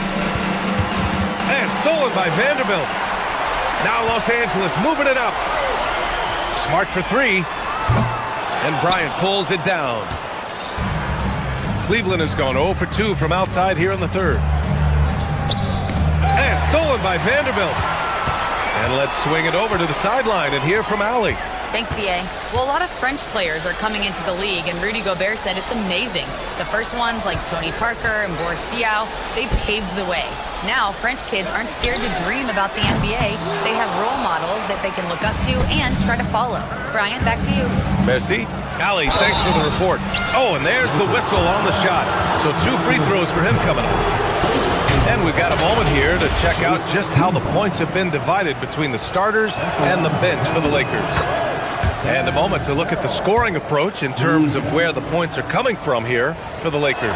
And stolen by Vanderbilt. Now Los Angeles moving it up. Smart for 3. And Bryant pulls it down. Cleveland has gone 0 for 2 from outside here in the 3rd. And stolen by Vanderbilt. And let's swing it over to the sideline and hear from Allie.
Thanks, B.A. Well, a lot of French players are coming into the league, and Rudy Gobert said it's amazing. The first ones, like Tony Parker and Boris Diaw, they paved the way. Now, French kids aren't scared to dream about the NBA. They have role models that they can look up to and try to follow. Brian, back to you.
Merci. Allie, thanks for the report. Oh, and there's the whistle on the shot. So 2 free throws for him coming up. And we've got a moment here to check out just how the points have been divided between the starters and the bench for the Lakers. And a moment to look at the scoring approach in terms of where the points are coming from here for the Lakers.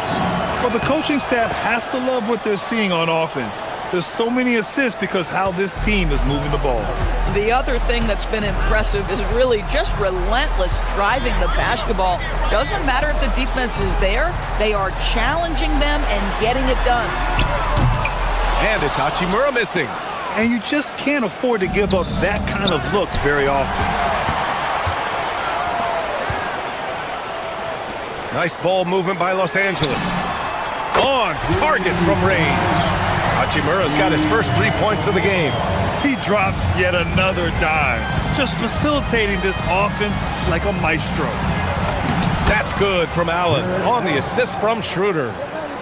Well, the coaching staff has to love what they're seeing on offense. There's so many assists because how this team is moving the ball.
The other thing that's been impressive is really just relentless driving the basketball. Doesn't matter if the defense is there, they are challenging them and getting it done.
And it's Hachimura missing.
And you just can't afford to give up that kind of look very often.
Nice ball movement by Los Angeles. On target from range. Hachimura's got his first 3 points of the game.
He drops yet another dime, just facilitating this offense like a maestro.
That's good from Allen on the assist from Schroeder.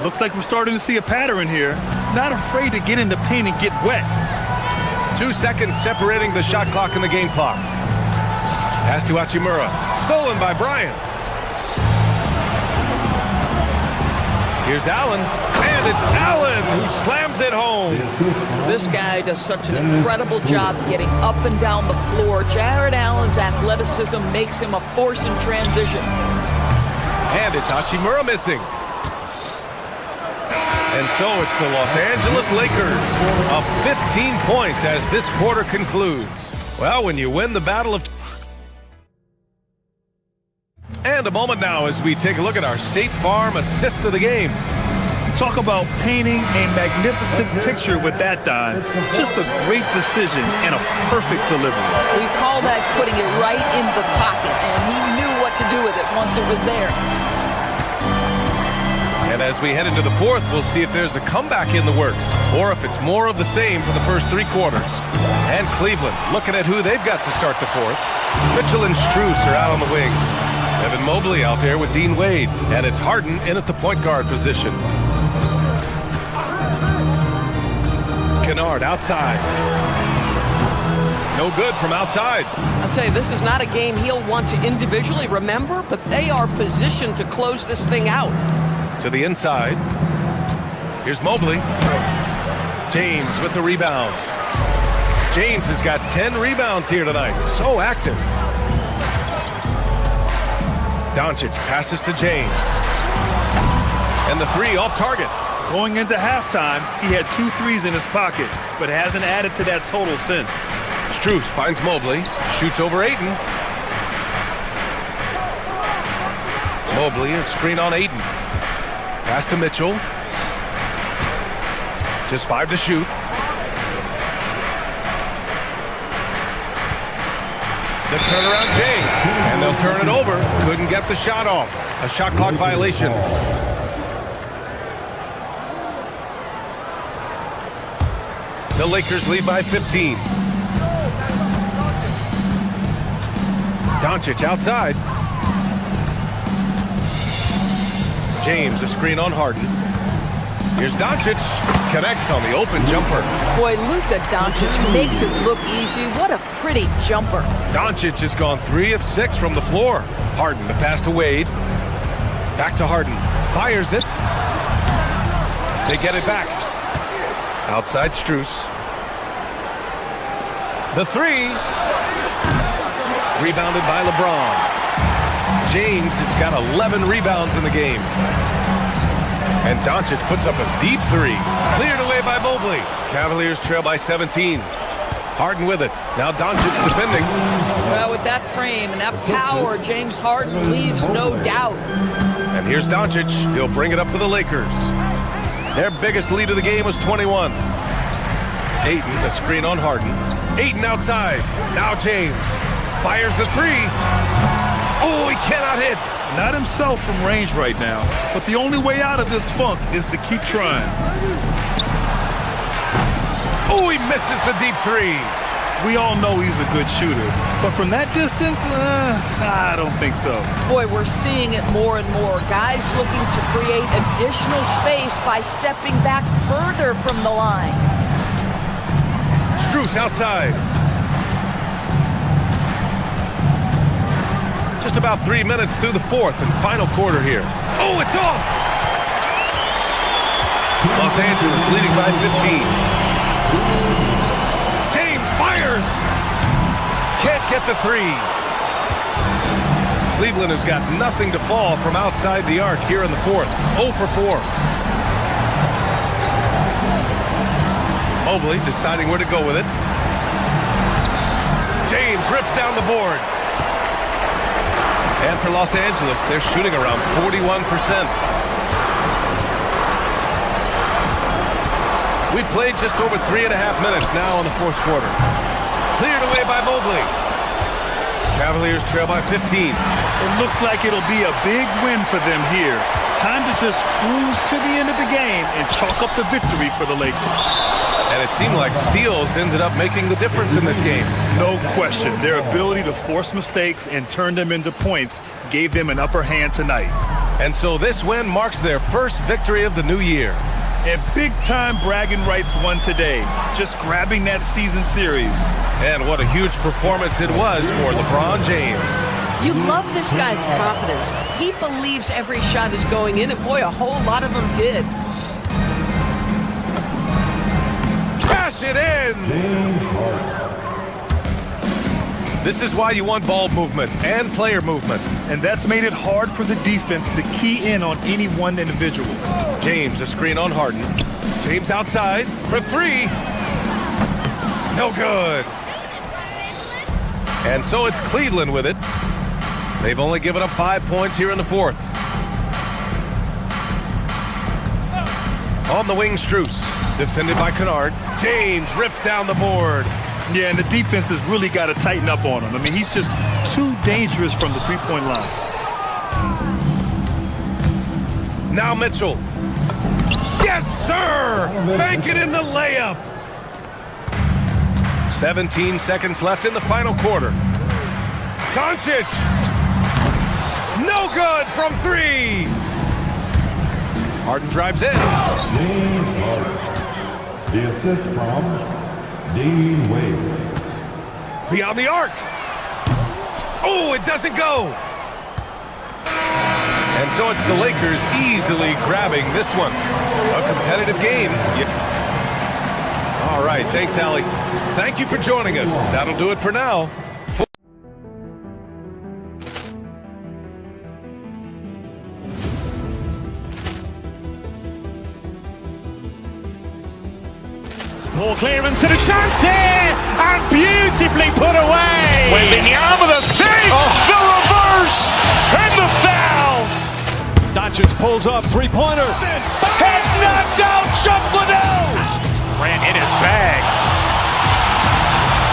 Looks like we're starting to see a pattern here. Not afraid to get in the paint and get wet.
2 seconds separating the shot clock and the game clock. Pass to Hachimura. Stolen by Bryant. Here's Allen. And it's Allen who slams it home.
This guy does such an incredible job getting up and down the floor. Jared Allen's athleticism makes him a force in transition.
And it's Hachimura missing. And so it's the Los Angeles Lakers up 15 points as this quarter concludes. Well, when you win the battle of... And a moment now as we take a look at our State Farm assist of the game.
Talk about painting a magnificent picture with that dime. Just a great decision and a perfect delivery.
We call that putting it right in the pocket, and he knew what to do with it once it was there.
And as we head into the fourth, we'll see if there's a comeback in the works or if it's more of the same for the first three quarters. And Cleveland looking at who they've got to start the fourth. Mitchell and Strus are out on the wings. Evan Mobley out there with Dean Wade. And it's Harden in at the point guard position. Kennard outside. No good from outside.
I'll tell you, this is not a game he'll want to individually remember, but they are positioned to close this thing out.
To the inside. Here's Mobley. James with the rebound. James has got 10 rebounds here tonight. So active. Doncic passes to James. And the three off target.
Going into halftime, he had 2 threes in his pocket, but hasn't added to that total since.
Strus finds Mobley. Shoots over Ayton. Mobley is screen on Ayton. Pass to Mitchell. Just 5 to shoot. The turnaround James. And they'll turn it over. Couldn't get the shot off. A shot clock violation. The Lakers lead by 15. Doncic outside. James, a screen on Harden. Here's Doncic. Connects on the open jumper.
Boy, Luka Doncic makes it look easy. What a pretty jumper.
Doncic has gone 3 of 6 from the floor. Harden, the pass to Wade. Back to Harden. Fires it. They get it back. Outside Strus. The 3. Rebounded by LeBron. James has got 11 rebounds in the game. And Doncic puts up a deep 3. Cleared away by Mobley. Cavaliers trail by 17. Harden with it. Now Doncic defending.
Well, with that frame and that power, James Harden leaves no doubt.
And here's Doncic. He'll bring it up for the Lakers. Their biggest lead of the game was 21. Ayton, a screen on Harden. Ayton outside. Now James. Fires the 3. Oh, he cannot hit.
Not himself from range right now, but the only way out of this funk is to keep trying.
Oh, he misses the deep 3.
We all know he's a good shooter, but from that distance, I don't think so.
Boy, we're seeing it more and more. Guys looking to create additional space by stepping back further from the line.
Strus outside. Just about 3 minutes through the fourth and final quarter here. Oh, it's off! Los Angeles leading by 15. James fires! Can't get the 3. Cleveland has got nothing to fall from outside the arc here in the fourth. 0 for 4. Mobley deciding where to go with it. James rips down the board. And for Los Angeles, they're shooting around 41%. We've played just over 3.5 minutes now in the fourth quarter. Cleared away by Mobley. Cavaliers trail by 15.
It looks like it'll be a big win for them here. Time to just cruise to the end of the game and chalk up the victory for the Lakers.
And it seemed like steals ended up making the difference in this game.
No question. Their ability to force mistakes and turn them into points gave them an upper hand tonight.
And so this win marks their first victory of the new year.
And big-time bragging rights won today, just grabbing that season series.
And what a huge performance it was for LeBron James.
You love this guy's confidence. He believes every shot is going in, and boy, a whole lot of them did.
Cash it in! This is why you want ball movement and player movement.
And that's made it hard for the defense to key in on any one individual.
James, a screen on Harden. James outside for three. No good. And so it's Cleveland with it. They've only given up 5 points here in the fourth. On the wing, Strus. Defended by Kennard. James rips down the board.
Yeah, and the defense has really got to tighten up on him. I mean, he's just too dangerous from the three-point line.
Now Mitchell. Yes, sir! Bank it in the layup. 17 seconds left in the final quarter. Doncic. No good from three. Harden drives in.
James Harden. The assist from Dean Wade.
Beyond the arc. Oh, it doesn't go. And so it's the Lakers easily grabbing this one. A competitive game. All right, thanks, Allie. Thank you for joining us. That'll do it for now.
Ball clearance and a chance here, and beautifully put away.
Wembanyama the fake, the reverse, and the foul.
Doncic pulls up, three-pointer.
Has knocked out Chuck Liddell. Ran in his bag.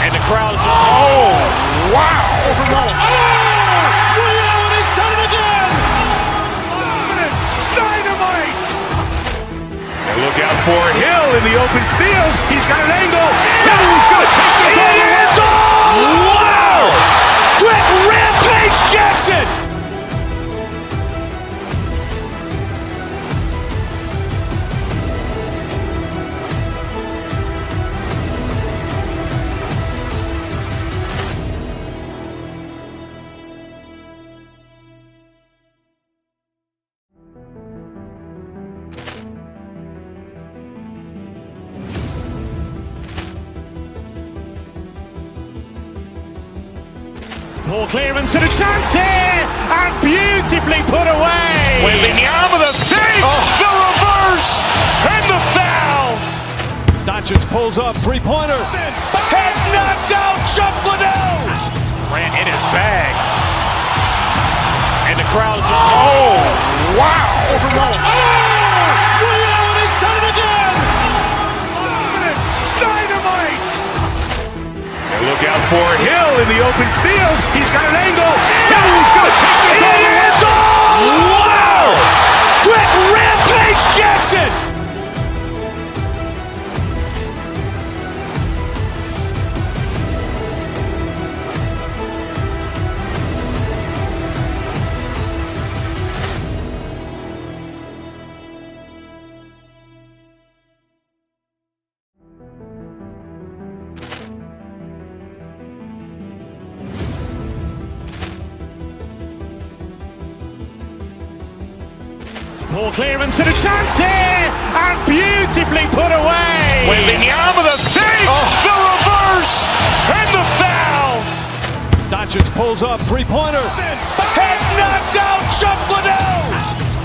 And the crowd is, oh, wow.
Will, he's done it again.
Dynamite. And look out for Hill in the open field. He's got an angle. Hill is going to take this all the way. Wow. Quick rampage Jackson.
Ball clearance and a chance here, and beautifully put away.
Wembanyama the fake, the reverse, and the foul.
Doncic pulls up, three-pointer.
Has knocked out Chuck Liddell. Ran in his bag. And the crowd is, oh, wow.
Will, he's done it again.
Dynamite. And look out for Hill in the open field. He's got an angle. Hill is going to take this all the way. Wow. Quick rampage Jackson.
Ball clearance and a chance here, and beautifully put away.
Wembanyama the fake, the reverse, and the foul.
Doncic pulls up, three-pointer.
Has knocked out Chuck Liddell.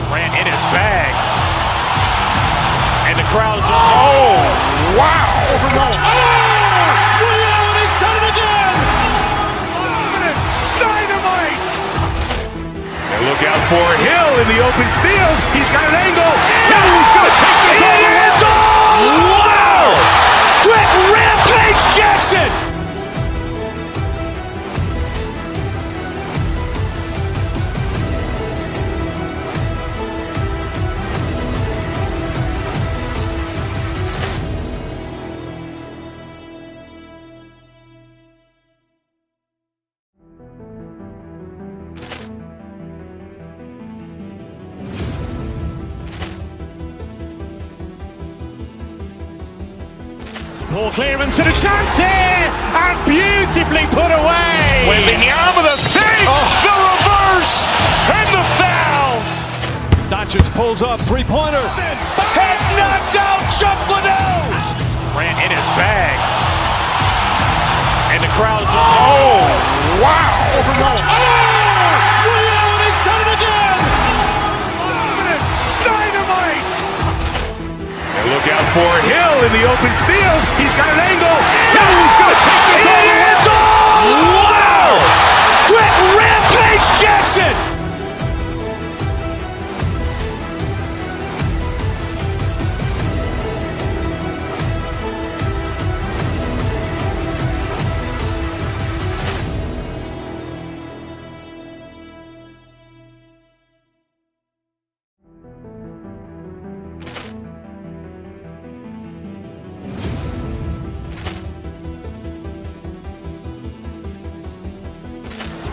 Ran in his bag. And the crowd is, oh, wow.
Will, he's done it again.
Dynamite. And look out for Hill in the open field. He's got an angle. Hill is going to take this all the way. Wow. Quick rampage Jackson.
Ball clearance and a chance here, and beautifully put away.
Wembanyama the fake, the reverse, and the foul.
Doncic pulls up, three-pointer.
Has knocked out Chuck Liddell. Grant in his bag. And the crowd's wow!
Leon has done it again!
Dynamite! And look out for Hill in the open field. He's got an angle. He's going to take this all the way. Wow! Quick Rampage Jackson!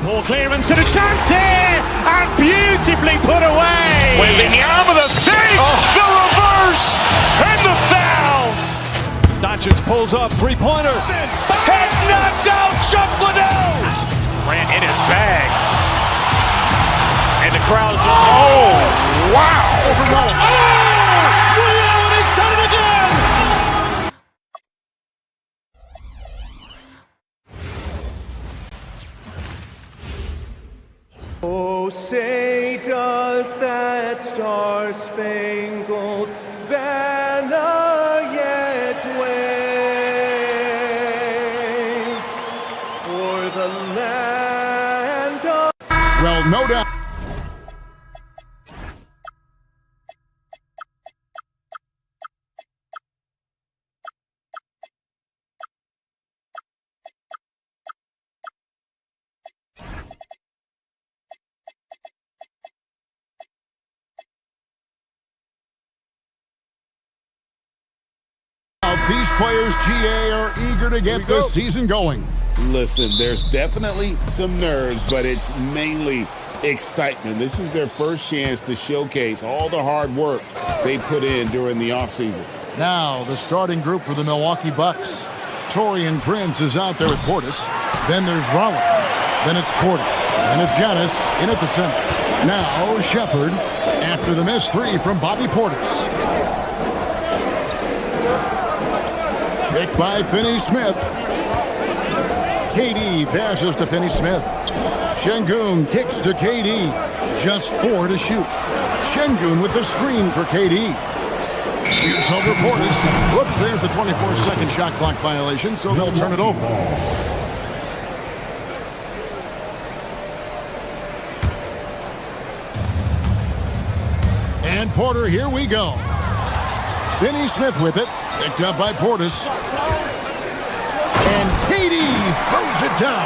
Ball clearance and a chance here, and beautifully put away.
Wembanyama the fake, the reverse, and the foul.
Doncic pulls up, three-pointer.
Has knocked out Chuck Liddell. Grant in his bag. And the crowd's wow!
Leon has done it again!
Oh, say does that star-spangled banner yet wave o'er the land of...
Well, no doubt. These players, GA, are eager to get this season going.
Listen, there's definitely some nerves, but it's mainly excitement. This is their first chance to showcase all the hard work they put in during the offseason.
Now, the starting group for the Milwaukee Bucks. Taurean Prince is out there with Portis. Then there's Rollins. Then it's Porter. And it's Giannis in at the center. Now, Shepard after the missed three from Bobby Portis. Picked by Finney-Smith. KD passes to Finney-Smith. Şengün kicks to KD. Just 4 to shoot. Şengün with the screen for KD. Shoots over Portis. Whoops, there's the 24-second shot clock violation, so they'll turn it over. And Porter, here we go. Finney-Smith with it. Picked up by Portis. And KD throws it down.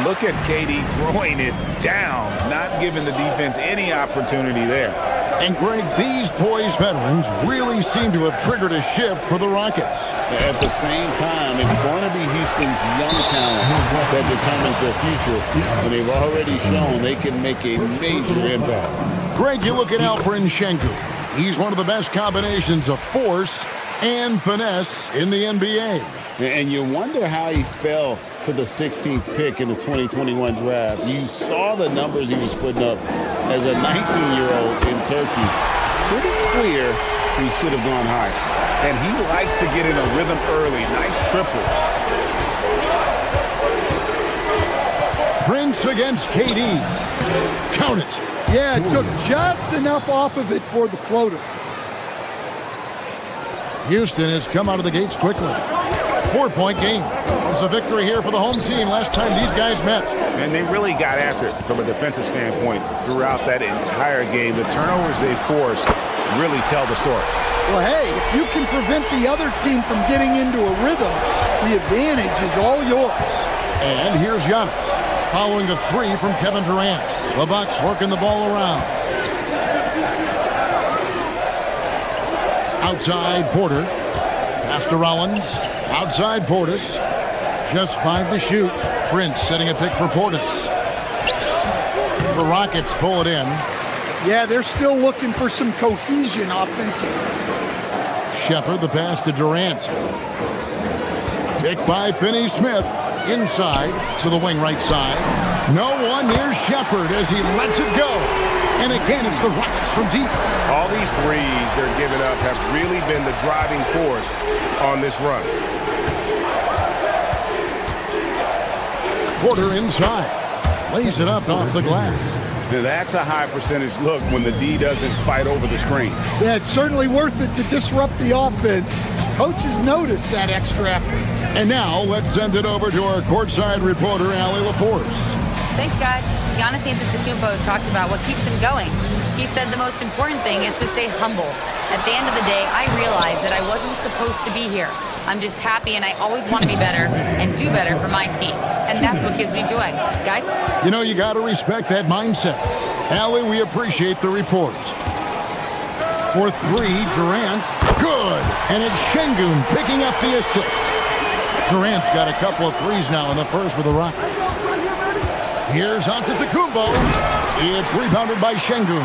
Look at KD throwing it down, not giving the defense any opportunity there.
And Greg, these poised veterans really seem to have triggered a shift for the Rockets.
At the same time, it's going to be Houston's young talent that determines their future, and they've already shown they can make a major impact.
Greg, you look at Alperen Şengün. He's one of the best combinations of force and finesse in the NBA.
And you wonder how he fell to the 16th pick in the 2021 draft. You saw the numbers he was putting up as a 19-year-old in Turkey. Pretty clear he should have gone higher.
And he likes to get in a rhythm early. Nice triple.
Prince against KD. Count it.
Yeah, it took just enough off of it for the floater.
Houston has come out of the gates quickly. 4-point game. It was a victory here for the home team last time these guys met.
And they really got after it from a defensive standpoint throughout that entire game. The turnovers they forced really tell the story.
Well, hey, if you can prevent the other team from getting into a rhythm, the advantage is all yours.
And here's Giannis, following the three from Kevin Durant. The Bucks working the ball around. Outside Porter. Pass to Rollins. Outside Portis. Just 5 to shoot. Prince setting a pick for Portis. The Rockets pull it in.
Yeah, they're still looking for some cohesion offensively.
Shepard, the pass to Durant. Picked by Finney-Smith. Inside to the wing right side. No one near Shepard as he lets it go. And again, it's the Rockets from deep.
All these threes they're giving up have really been the driving force on this run.
Porter inside. Lays it up off the glass.
Now that's a high percentage look when the D doesn't fight over the screen.
Yeah, it's certainly worth it to disrupt the offense. Coaches notice that extra effort.
And now let's send it over to our courtside reporter, Allie LaForce.
Thanks, guys. Giannis Antetokounmpo talked about what keeps him going. He said the most important thing is to stay humble. At the end of the day, I realized that I wasn't supposed to be here. I'm just happy, and I always want to be better and do better for my team. And that's what gives me joy. Guys?
You know, you got to respect that mindset. Allie, we appreciate the report. For three, Durant. Good. And it's Şengün picking up the assist. Durant's got a couple of threes now in the first for the Rockets. Here's Antetokounmpo. It's rebounded by Şengün.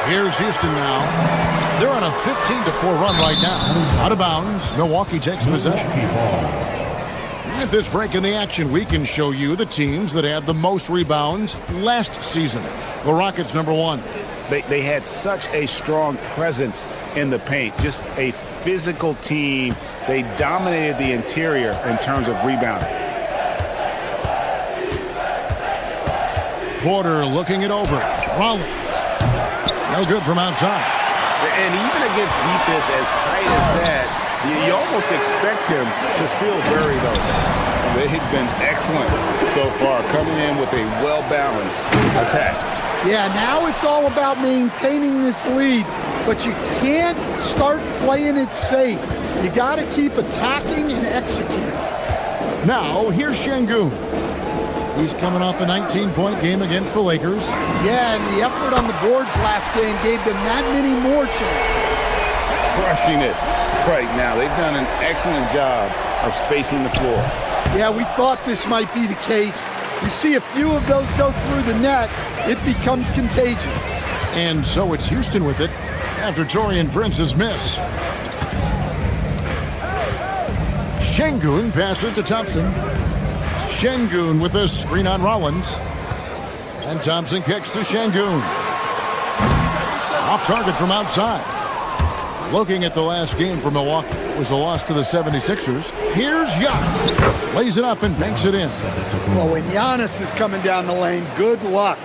Here's Houston now. They're on a 15-4 run right now. Out of bounds. Milwaukee takes possession. At this break in the action, we can show you the teams that had the most rebounds last season. The Rockets, number one.
They had such a strong presence in the paint, just a physical team. They dominated the interior in terms of rebounding.
Porter looking it over. Rollins. No good from outside.
And even against defense as tight as that, you almost expect him to still bury those. They've been excellent so far, coming in with a well-balanced attack.
Yeah, now it's all about maintaining this lead, but you can't start playing it safe. You got to keep attacking and executing.
Now, here's Şengün. He's coming off a 19-point game against the Lakers.
Yeah, and the effort on the boards last game gave them that many more chances.
Crushing it right now. They've done an excellent job of spacing the floor.
Yeah, we thought this might be the case. You see a few of those go through the net, it becomes contagious.
And so it's Houston with it after Taurean Prince's miss. Şengün passes to Thompson. Şengün with a screen on Rollins. And Thompson kicks to Şengün. Off target from outside. Looking at the last game for Milwaukee, it was a loss to the 76ers. Here's Giannis. Lays it up and banks it in.
Well, when Giannis is coming down the lane, good luck.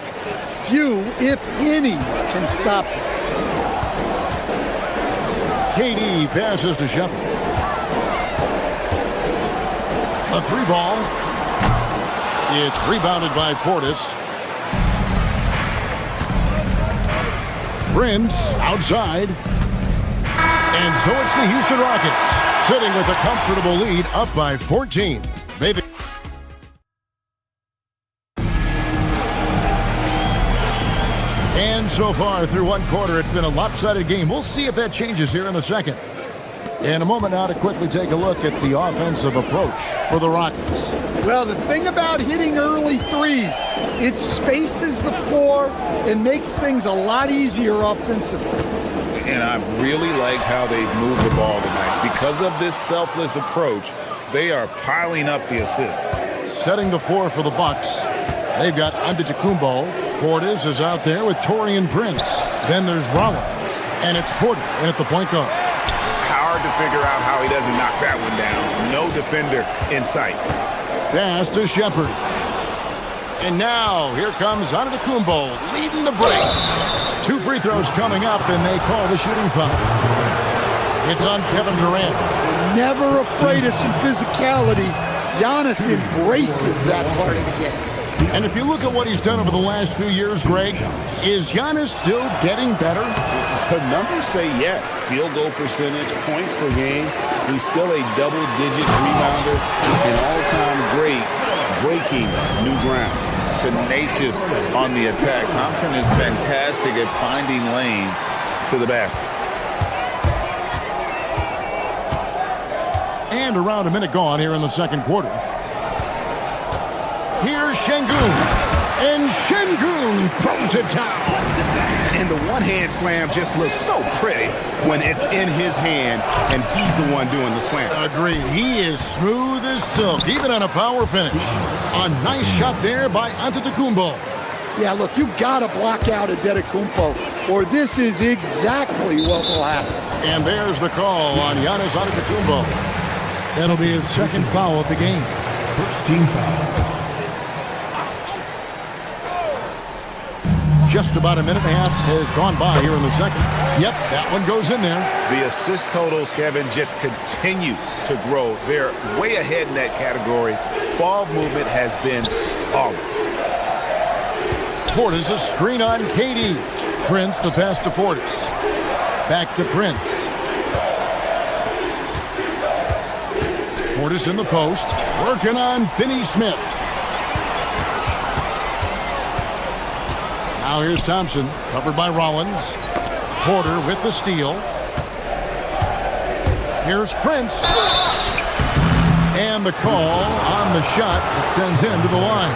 Few, if any, can stop him.
KD passes to Shepard. A three ball. It's rebounded by Portis. Prince outside. And so it's the Houston Rockets sitting with a comfortable lead up by 14. Maybe. And so far through one quarter, it's been a lopsided game. We'll see if that changes here in the second. In a moment now to quickly take a look at the offensive approach for the Rockets.
Well, the thing about hitting early threes, it spaces the floor and makes things a lot easier offensively.
And I really liked how they've moved the ball tonight. Because of this selfless approach, they are piling up the assists.
Setting the floor for the Bucks. They've got Antetokounmpo. Portis is out there with Taurean Prince. Then there's Rollins. And it's Porter in at the point guard.
Hard to figure out how he doesn't knock that one down. No defender in sight.
Pass to Shepard. And now, here comes Antetokounmpo leading the break. 2 free throws coming up, and they call the shooting foul. It's on Kevin Durant.
Never afraid of some physicality. Giannis embraces that part of the game.
And if you look at what he's done over the last few years, Greg, is Giannis still getting better?
The numbers say yes. Field goal percentage, points per game. He's still a double-digit rebounder, an all-time great, breaking new ground. Tenacious on the attack. Thompson is fantastic at finding lanes to the basket.
And around a minute gone here in the second quarter. Here's Şengün. And Şengün Şengün throws it down.
And the one-hand slam just looks so pretty when it's in his hand and he's the one doing the slam.
Agreed. He is smooth as silk, even on a power finish. A nice shot there by Antetokounmpo.
Yeah, look, you got to block out Antetokounmpo, or this is exactly what will happen.
And there's the call on Giannis Antetokounmpo. That'll be his second foul of the game.
First team foul.
Just about a minute and a half has gone by here in the second. Yep, that one goes in there.
The assist totals, Kevin, just continue to grow. They're way ahead in that category. Ball movement has been flawless.
Portis, a screen on KD. Prince, the pass to Portis. Back to Prince. Portis in the post, working on Finney-Smith. Now here's Thompson, covered by Rollins. Porter with the steal. Here's Prince. And the call on the shot that sends him to the line.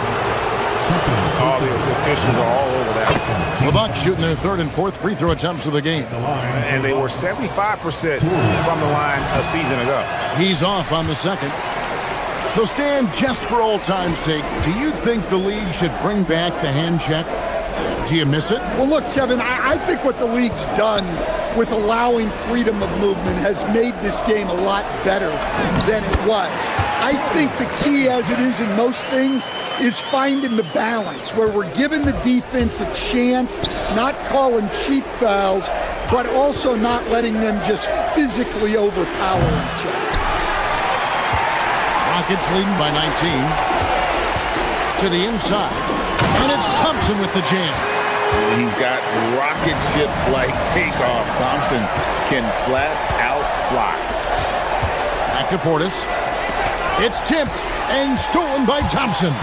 All the officials are all over that.
The Bucks shooting their third and fourth free throw attempts of the game.
And they were 75% from the line a season ago.
He's off on the second. So Stan, just for old time's sake, do you think the league should bring back the hand check? Do you miss it?
Well, look, Kevin, I think what the league's done with allowing freedom of movement has made this game a lot better than it was. I think the key, as it is in most things, is finding the balance where we're giving the defense a chance, not calling cheap fouls, but also not letting them just physically overpower each other.
Rockets leading by 19. To the inside. And it's Thompson with the jam.
He's got rocket ship-like takeoff. Thompson can flat out fly.
Back to Portis. It's tipped and stolen by Thompson.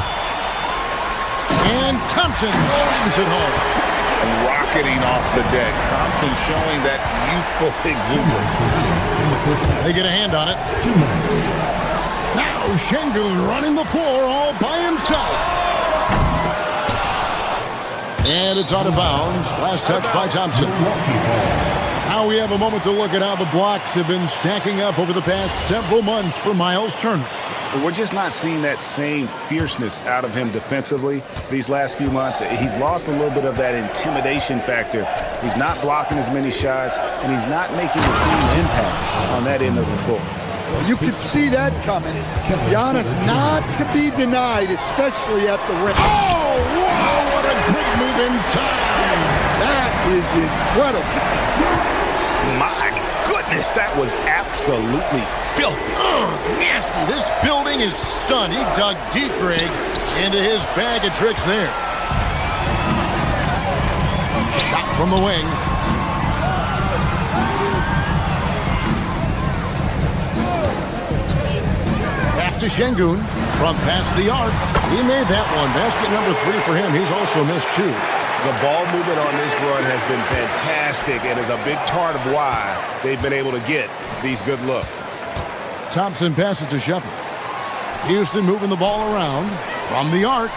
And Thompson slams it home.
Rocketing off the deck. Thompson showing that youthful exuberance.
They get a hand on it. Now Şengün running the floor all by himself. And it's out of bounds. Last touch by Thompson. Now we have a moment to look at how the blocks have been stacking up over the past several months for Miles Turner.
We're just not seeing that same fierceness out of him defensively these last few months. He's lost a little bit of that intimidation factor. He's not blocking as many shots, and he's not making the same impact on that end of the floor.
You could see that coming. Giannis not to be denied, especially at the rim.
Oh, wow, what a great move inside.
That is incredible.
My goodness, that was absolutely filthy.
Oh, nasty. This building is stunned. He dug deep, Greg, into his bag of tricks there. Shot from the wing. To Şengün from past the arc. He made that one. Basket number 3 for him. He's also missed 2.
The ball movement on this run has been fantastic and is a big part of why they've been able to get these good looks.
Thompson passes to Shepard. Houston moving the ball around from the arc.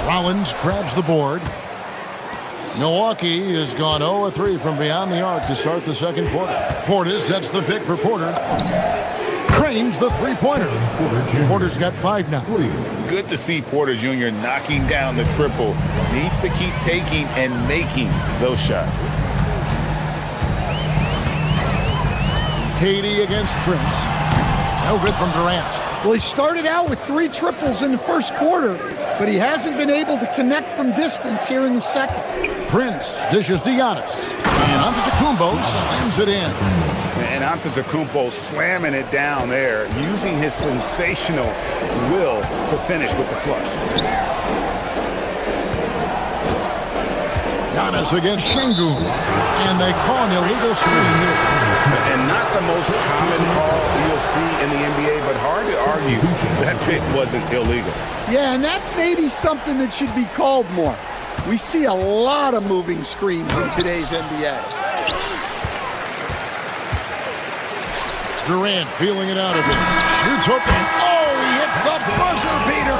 Rollins grabs the board. Milwaukee has gone 0-3 from beyond the arc to start the second quarter. Portis sets the pick for Porter. Cranes the three-pointer. Porter's got 5 now.
Good to see Porter Jr. knocking down the triple. Needs to keep taking and making those shots.
KD against Prince. No good from Durant.
Well, he started out with 3 triples in the first quarter, but he hasn't been able to connect from distance here in the second.
Prince dishes to Giannis. And Antetokounmpo slams it in.
And Antetokounmpo slamming it down there, using his sensational will to finish with the flush.
Giannis against Şengün. And they call an illegal screen here.
And not the most common call you'll see in the NBA, but hard to argue that pick wasn't illegal.
Yeah, and that's maybe something that should be called more. We see a lot of moving screens in today's NBA.
Durant feeling it out of it. Shoots open. Oh, he hits the buzzer beater.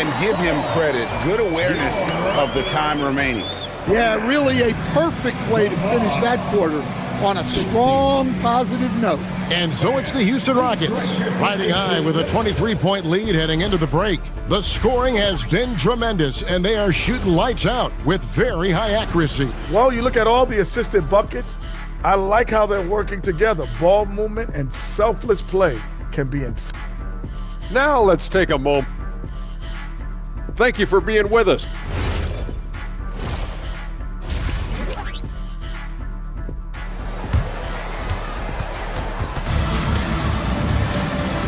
and give him credit. Good awareness of the time remaining.
Yeah, really a perfect way to finish that quarter on a strong, positive note.
And so it's the Houston Rockets, riding high with a 23-point lead heading into the break. The scoring has been tremendous, and they are shooting lights out with very high accuracy.
Well, you look at all the assisted buckets, I like how they're working together. Ball movement and selfless play can be in.
Now let's take a moment. Thank you for being with us.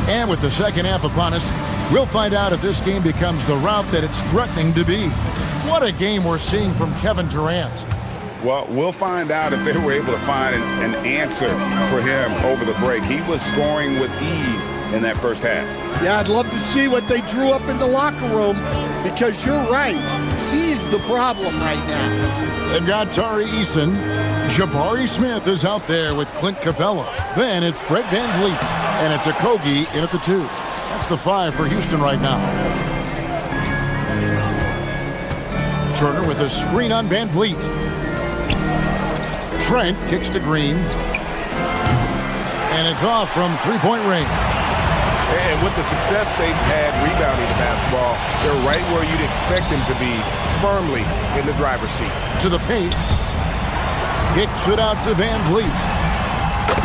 And with the second half upon us, we'll find out if this game becomes the route that it's threatening to be. What a game we're seeing from Kevin Durant.
Well, we'll find out if they were able to find an answer for him over the break. He was scoring with ease in that first half.
Yeah, I'd love to see what they drew up in the locker room, because you're right. He's the problem right now.
They've got Tari Eason. Jabari Smith is out there with Clint Capella. Then it's Fred VanVleet, and it's Okogie in at the 2. That's the 5 for Houston right now. Turner with a screen on VanVleet. Trent kicks to Green. And it's off from three-point range.
And with the success they've had rebounding the basketball, they're right where you'd expect them to be, firmly in the driver's seat.
To the paint. Kicks it out to VanVleet.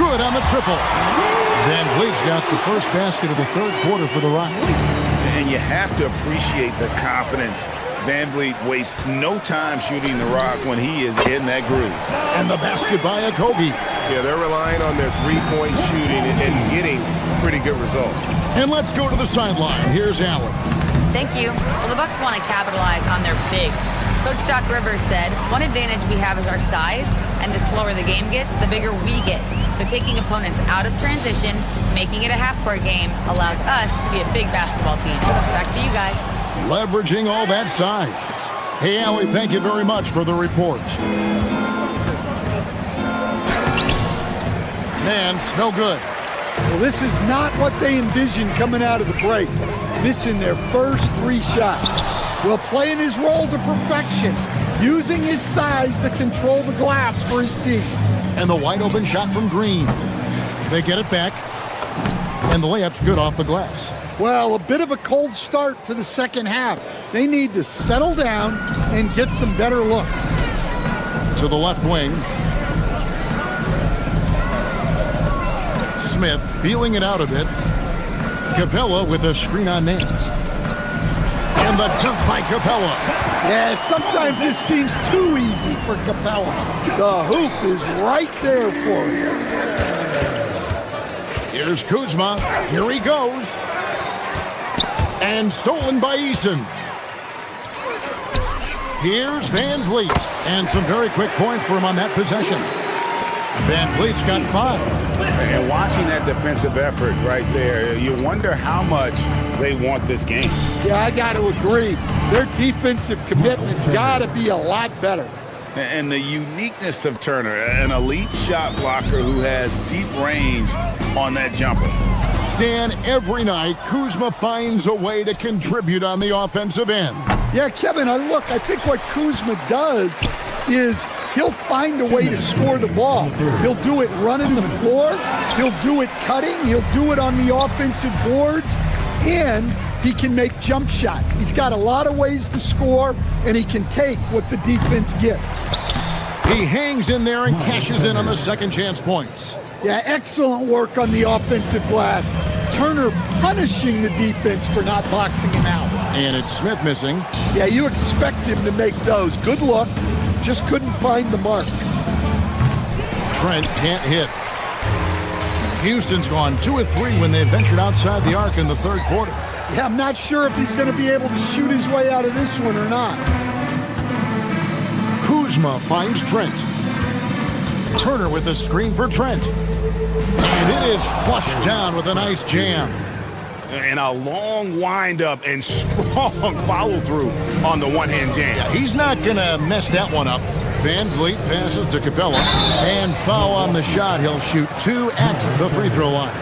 Good on the triple. VanVleet's got the first basket of the third quarter for the Rockets.
And you have to appreciate the confidence. VanVleet wastes no time shooting the rock when he is in that groove.
And the basket by Okogie.
Yeah, they're relying on their three-point shooting and getting pretty good results.
And let's go to the sideline. Here's Allen.
Thank you. Well, the Bucks want to capitalize on their bigs. Coach Doc Rivers said, one advantage we have is our size, and the slower the game gets, the bigger we get. So taking opponents out of transition, making it a half-court game, allows us to be a big basketball team. Back to you guys.
Leveraging all that size. Hey, Allie, thank you very much for the report. Man, it's no good.
Well, this is not what they envisioned coming out of the break. Missing their first 3 shots. Well, playing his role to perfection, using his size to control the glass for his team.
And the wide open shot from Green. They get it back, and the layup's good off the glass.
Well, a bit of a cold start to the second half. They need to settle down and get some better looks.
To the left wing. Smith feeling it out a bit. Capella with a screen on Nance. And the dunk by Capella.
Yeah, sometimes this seems too easy for Capella. The hoop is right there for him.
Here's Kuzma. Here he goes. And stolen by Eason. Here's VanVleet. And some very quick points for him on that possession. VanVleet's got 5.
And watching that defensive effort right there, you wonder how much they want this game.
Yeah, I got to agree. Their defensive commitment's got to be a lot better.
And the uniqueness of Turner, an elite shot blocker who has deep range on that jumper.
Stan, every night, Kuzma finds a way to contribute on the offensive end.
Yeah, Kevin, I think what Kuzma does is he'll find a way to score the ball. He'll do it running the floor. He'll do it cutting. He'll do it on the offensive boards. And he can make jump shots. He's got a lot of ways to score, and he can take what the defense gives.
He hangs in there and cashes in on the second chance points.
Yeah, excellent work on the offensive glass. Turner punishing the defense for not boxing him out.
And it's Smith missing.
Yeah, you expect him to make those. Good luck. Just couldn't find the mark.
Trent can't hit. Houston's gone 2 of 3 when they ventured outside the arc in the third quarter.
Yeah, I'm not sure if he's going to be able to shoot his way out of this one or not.
Kuzma finds Trent. Turner with the screen for Trent. And it is flushed down with a nice jam.
And a long windup and strong follow-through on the one-hand jam.
Yeah, he's not going to mess that one up. VanVleet passes to Capella. And foul on the shot. He'll shoot 2 at the free throw line.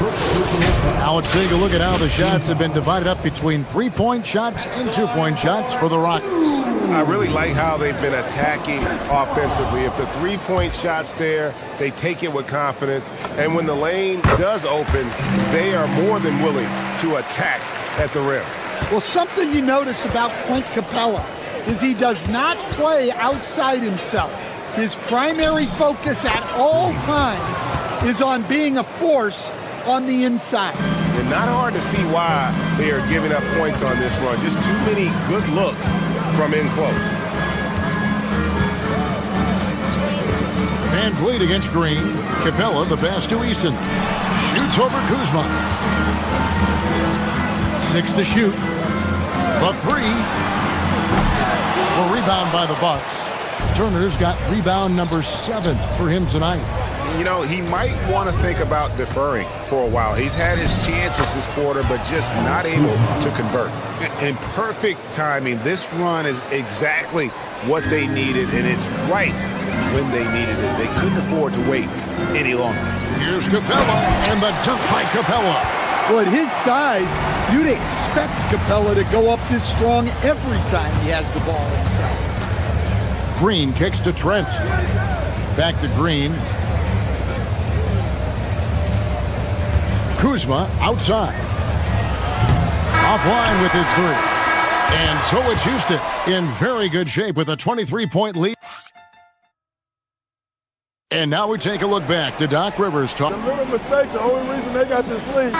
Now let's take a look at how the shots have been divided up between 3-point shots and 2-point shots for the Rockets.
I really like how they've been attacking offensively. If the 3-point shot's there, they take it with confidence. And when the lane does open, they are more than willing to attack at the rim.
Well, something you notice about Clint Capella is he does not play outside himself. His primary focus at all times is on being a force on the inside.
And not hard to see why they are giving up points on this run. Just too many good looks from in close.
Van Vliet against Green. Capella, the pass to Easton. Shoots over Kuzma. 6 to shoot. The 3. A rebound by the Bucks. Turner's got rebound number 7 for him tonight.
You know, he might want to think about deferring for a while. He's had his chances this quarter, but just not able to convert.
In perfect timing, this run is exactly what they needed, and it's right when they needed it. They couldn't afford to wait any longer.
Here's Capella, and the dunk by Capella.
Well, at his size, you'd expect Capella to go up this strong every time he has the ball inside.
Green kicks to Trent. Back to Green. Kuzma outside. Offline with his 3. And so it's Houston in very good shape with a 23-point lead. And now we take a look back to Doc Rivers.
The little mistakes are the only reason they got this lead.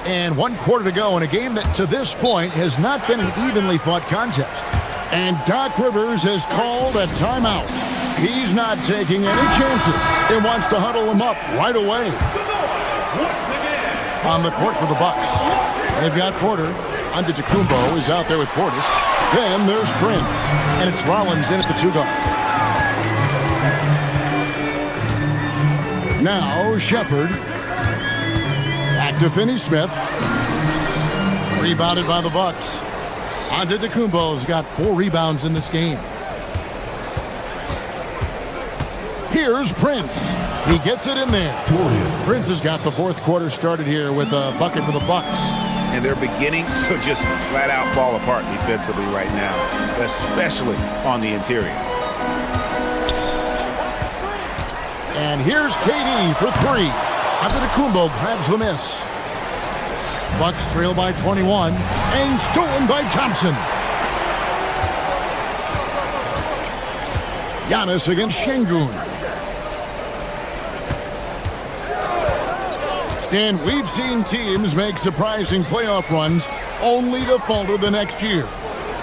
And 1 quarter to go in a game that to this point has not been an evenly fought contest. And Doc Rivers has called a timeout. He's not taking any chances and wants to huddle them up right away. On the court for the Bucks. They've got Porter. Antetokounmpo is out there with Portis. Then there's Prince. And it's Rollins in at the 2-guard. Now Shepard. Back to Finney-Smith. Rebounded by the Bucks. Antetokounmpo's got 4 rebounds in this game. Here's Prince. He gets it in there. Prince has got the 4th quarter started here with a bucket for the Bucks.
And they're beginning to just flat out fall apart defensively right now, especially on the interior.
And here's KD for 3. Antetokounmpo grabs the miss. Bucks trail by 21 and stolen by Thompson. Giannis against Şengün. And we've seen teams make surprising playoff runs only to falter the next year.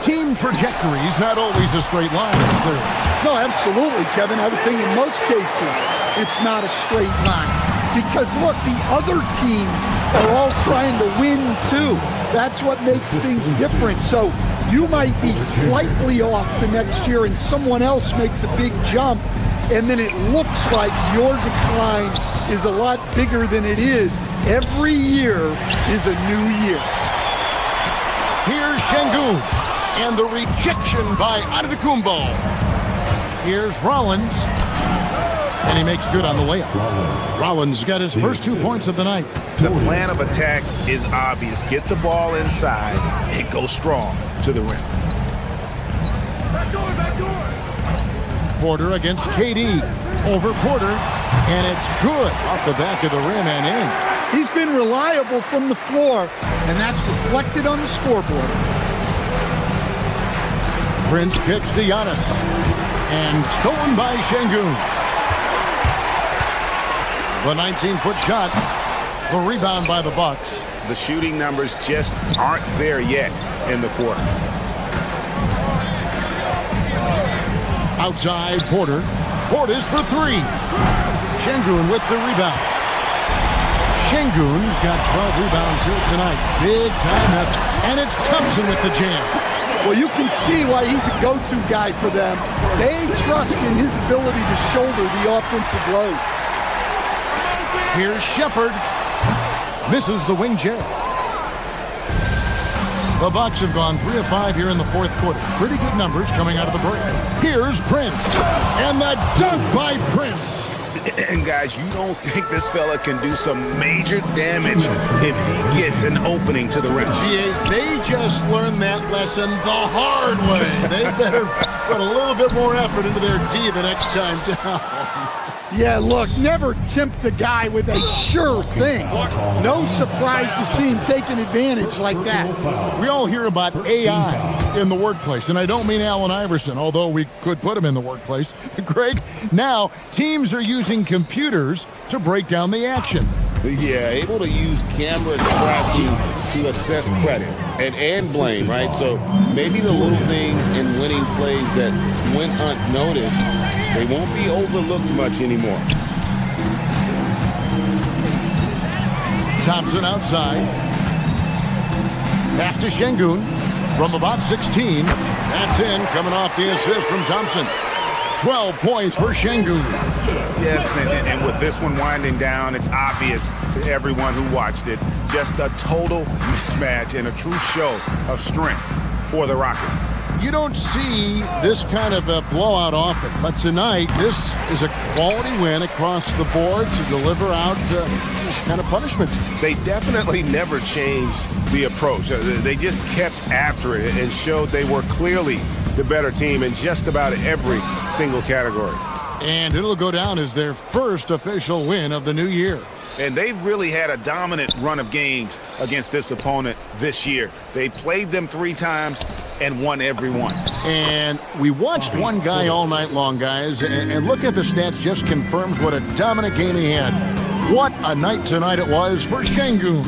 Team trajectories not always a straight line, it's clear.
No, absolutely, Kevin. I would think in most cases it's not a straight line. Because, look, the other teams are all trying to win, too. That's what makes things different. So you might be slightly off the next year and someone else makes a big jump, and then it looks like your decline is a lot bigger than it is. Every year is a new year.
Here's Şengün, and the rejection by Antetokounmpo. Here's Rollins, and he makes good on the layup. Rollins got his first 2 points of the night.
The plan of attack is obvious. Get the ball inside and go strong to the rim.
Porter against KD. Over Porter, and it's good off the back of the rim and in.
He's been reliable from the floor, and that's reflected on the scoreboard.
Prince kicks to Giannis, and stolen by Şengün. The 19-foot shot, the rebound by the Bucks.
The shooting numbers just aren't there yet in the quarter.
Outside Porter. Portis for 3. Şengün with the rebound. Şengün's got 12 rebounds here tonight. Big time effort. And it's Thompson with the jam.
Well, you can see why he's a go-to guy for them. They trust in his ability to shoulder the offensive load.
Here's Shepard. Misses the wing jab. The Bucks have gone 3 of 5 here in the 4th quarter. Pretty good numbers coming out of the break. Here's Prince. And the dunk by Prince.
And guys, you don't think this fella can do some major damage if he gets an opening to the rim.
They just learned that lesson the hard way. They better put a little bit more effort into their D the next time down.
Yeah, look, never tempt a guy with a sure thing. No surprise to see him taking advantage like that.
We all hear about AI in the workplace, and I don't mean Allen Iverson, although we could put him in the workplace. Greg, now teams are using computers to break down the action.
Yeah, able to use camera tracking to assess credit and blame, right? So maybe the little things in winning plays that went unnoticed, they won't be overlooked much anymore.
Thompson outside. Pass to Şengün from about 16. That's in, coming off the assist from Thompson. 12 points for Şengün.
Yes, and with this one winding down, it's obvious to everyone who watched it. Just a total mismatch and a true show of strength for the Rockets.
You don't see this kind of a blowout often, but tonight this is a quality win across the board to deliver out this kind of punishment.
They definitely never changed the approach. They just kept after it and showed they were clearly the better team in just about every single category.
And it'll go down as their first official win of the new year.
And they've really had a dominant run of games against this opponent this year. They played them 3 times and won every one.
And we watched one guy all night long, guys, and looking at the stats just confirms what a dominant game he had. What a night tonight it was for Şengün.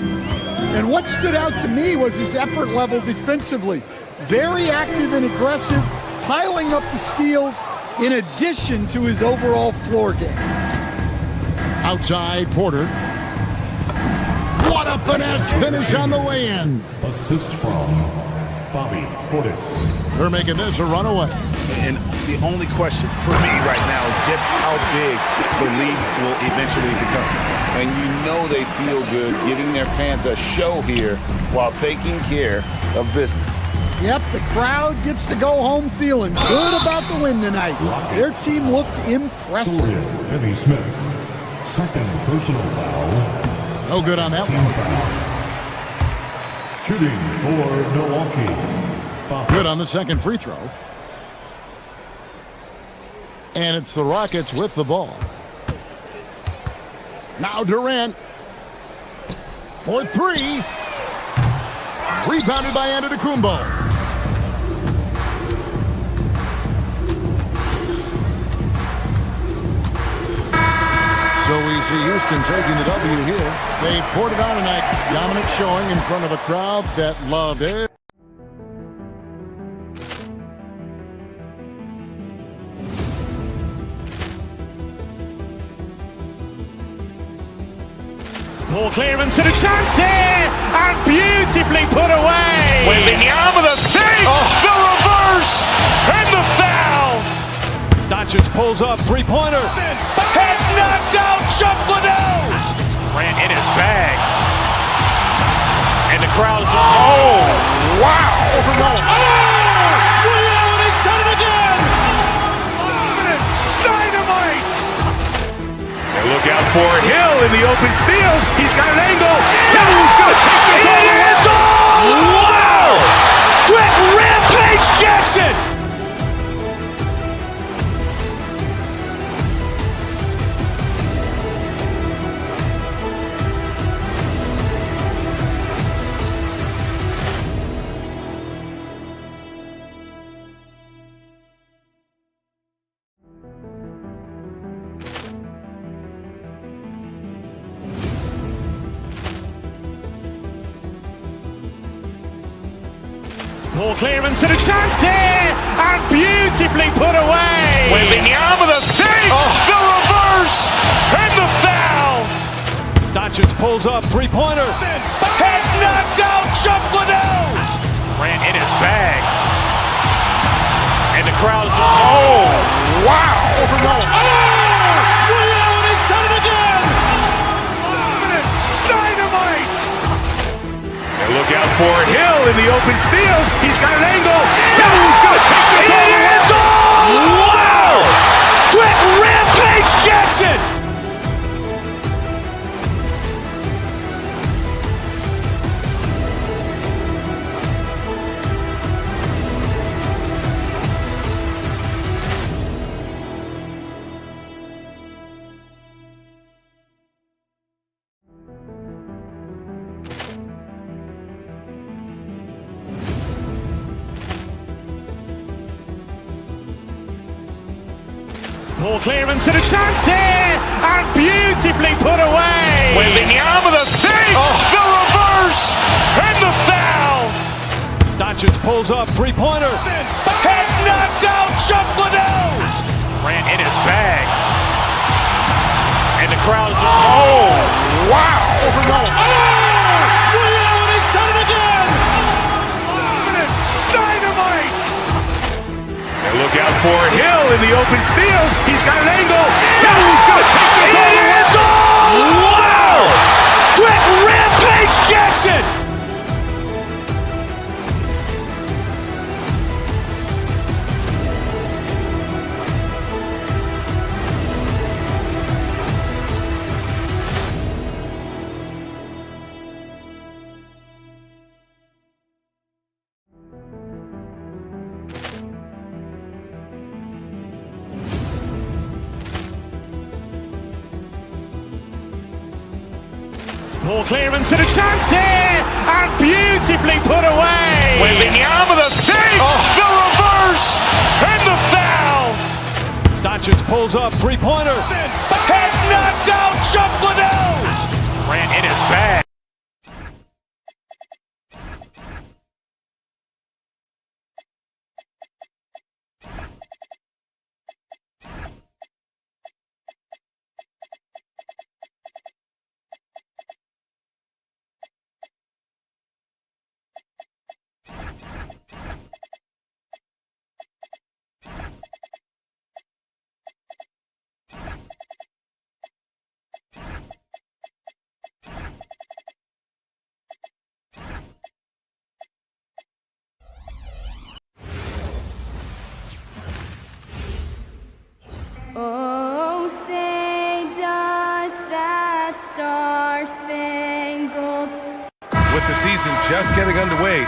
And what stood out to me was his effort level defensively. Very active and aggressive, piling up the steals in addition to his overall floor game.
Outside, Porter. What a finesse finish on the way-in.
Assist from Bobby Portis.
They're making this a runaway.
And the only question for me right now is just how big the league will eventually become. And you know they feel good giving their fans a show here while taking care of business.
Yep, the crowd gets to go home feeling good about the win tonight. Their team looked impressive.
Finney Smith. Second personal foul.
No good on that one.
Shooting for Milwaukee.
Good on the second free throw. And it's the Rockets with the ball. Now Durant. For 3. Rebounded by Antetokounmpo. So we see Houston taking the W here. They poured it on tonight. Dominant showing in front of a crowd that loved it.
Ball clearance and a chance here, and beautifully put away. Wembanyama the fake, the reverse, and the foul. Doncic pulls up, three-pointer. Has knocked out Chocolate. Ran in his bag. And the crowd is, oh, wow. William, he's done it again. Dynamite. And look out for Hill in the open field. He's got an angle. Hill's going to take this all the way. Wow. Quick Rampage Jackson. Ball clearance and a chance here, and beautifully put away. Wembanyama the fake, the reverse, and the foul. Doncic pulls up, three-pointer. Has knocked out Chocolate. Ran in his bag. And the crowd is, oh, wow. William, he's done it again. Dynamite. And look out for Hill in the open field. He's got an angle. Hill's going to take this all the way. Wow! Quick Rampage Jackson. Ball clearance and a chance here, and beautifully put away.
Wembanyama the fake, the reverse, and the foul.
Doncic pulls up, three-pointer.
Has knocked out Chuck Liddell.
Ran in his bag.
And the crowd is, oh, wow.
He's done it again.
Dynamite. And look out for Hill in the open field. He's got an angle. Hill's going to take this all the way. Wow. Quick Rampage Jackson.
Ball clearance and a chance here, and beautifully put away.
Wembanyama the fake, the reverse, and the foul.
Doncic pulls up, three-pointer.
Has knocked out Chuck Liddell.
Ran in his bag.
Oh, say does that star-spangled...
With the season just getting underway,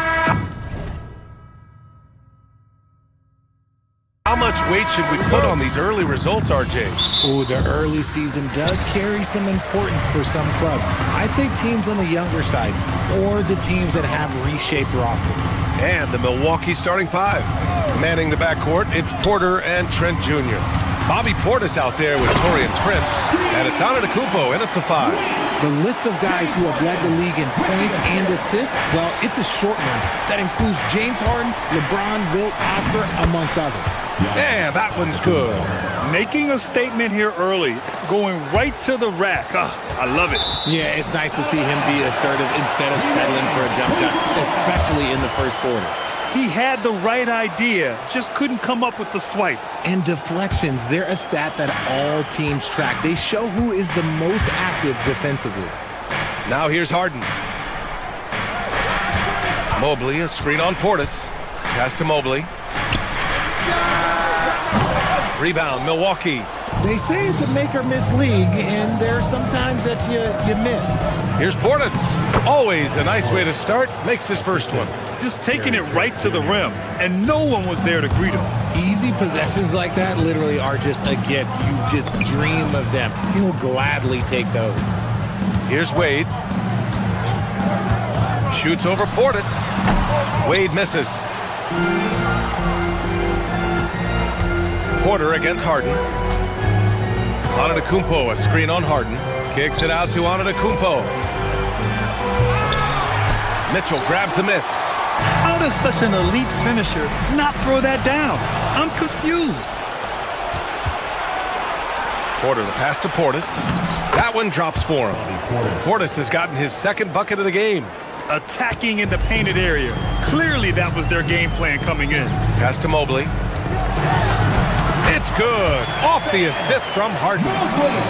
how much weight should we put on these early results, RJ?
Oh, the early season does carry some importance for some clubs. I'd say teams on the younger side, or the teams that have reshaped rosters.
And the Milwaukee starting five. Manning the backcourt, it's Porter and Trent Jr. Bobby Portis out there with Taurean Prince, and it's Antetokounmpo in at the five.
The list of guys who have led the league in points and assists, well, it's a short one. That includes James Harden, LeBron, Wilt, Oscar, amongst others.
Yeah, that one's good.
Making a statement here early, going right to the rack. I love it.
Yeah, it's nice to see him be assertive instead of settling for a jump shot, especially in the first quarter.
He had the right idea, just couldn't come up with the swipe.
And deflections, they're a stat that all teams track. They show who is the most active defensively.
Now here's Harden. Mobley, a screen on Portis. Pass to Mobley. Rebound, Milwaukee.
They say it's a make-or-miss league, and there are some times that you miss.
Here's Portis. Always a nice way to start. Makes his first one.
Just taking it right to the rim, and no one was there to greet him.
Easy possessions like that literally are just a gift. You just dream of them. He'll gladly take those.
Here's Wade. Shoots over Portis. Wade misses. Porter against Harden. Antetokounmpo, a screen on Harden. Kicks it out to Antetokounmpo. Mitchell grabs a miss.
How does such an elite finisher not throw that down? I'm confused.
Porter, the pass to Portis. That one drops for him. Portis has gotten his second bucket of the game.
Attacking in the painted area. Clearly that was their game plan coming in.
Pass to Mobley. It's good. Off the assist from Harden.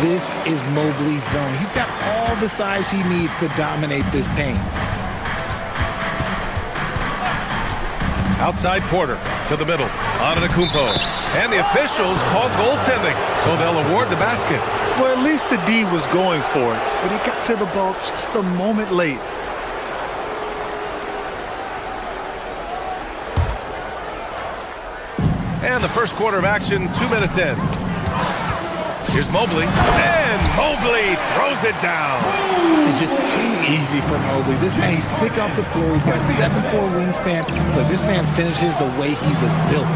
This is Mobley's zone. He's got all the size he needs to dominate this paint.
Outside Porter to the middle. Antetokounmpo. And the officials called goaltending, so they'll award the basket.
Well, at least the D was going for it, but he got to the ball just a moment late.
And the first quarter of action, 2 minutes in. Here's Mobley, and Mobley throws it down.
It's just too easy for Mobley. This man, he's quick off the floor. He's got a 7'4" wingspan, but this man finishes the way he was built.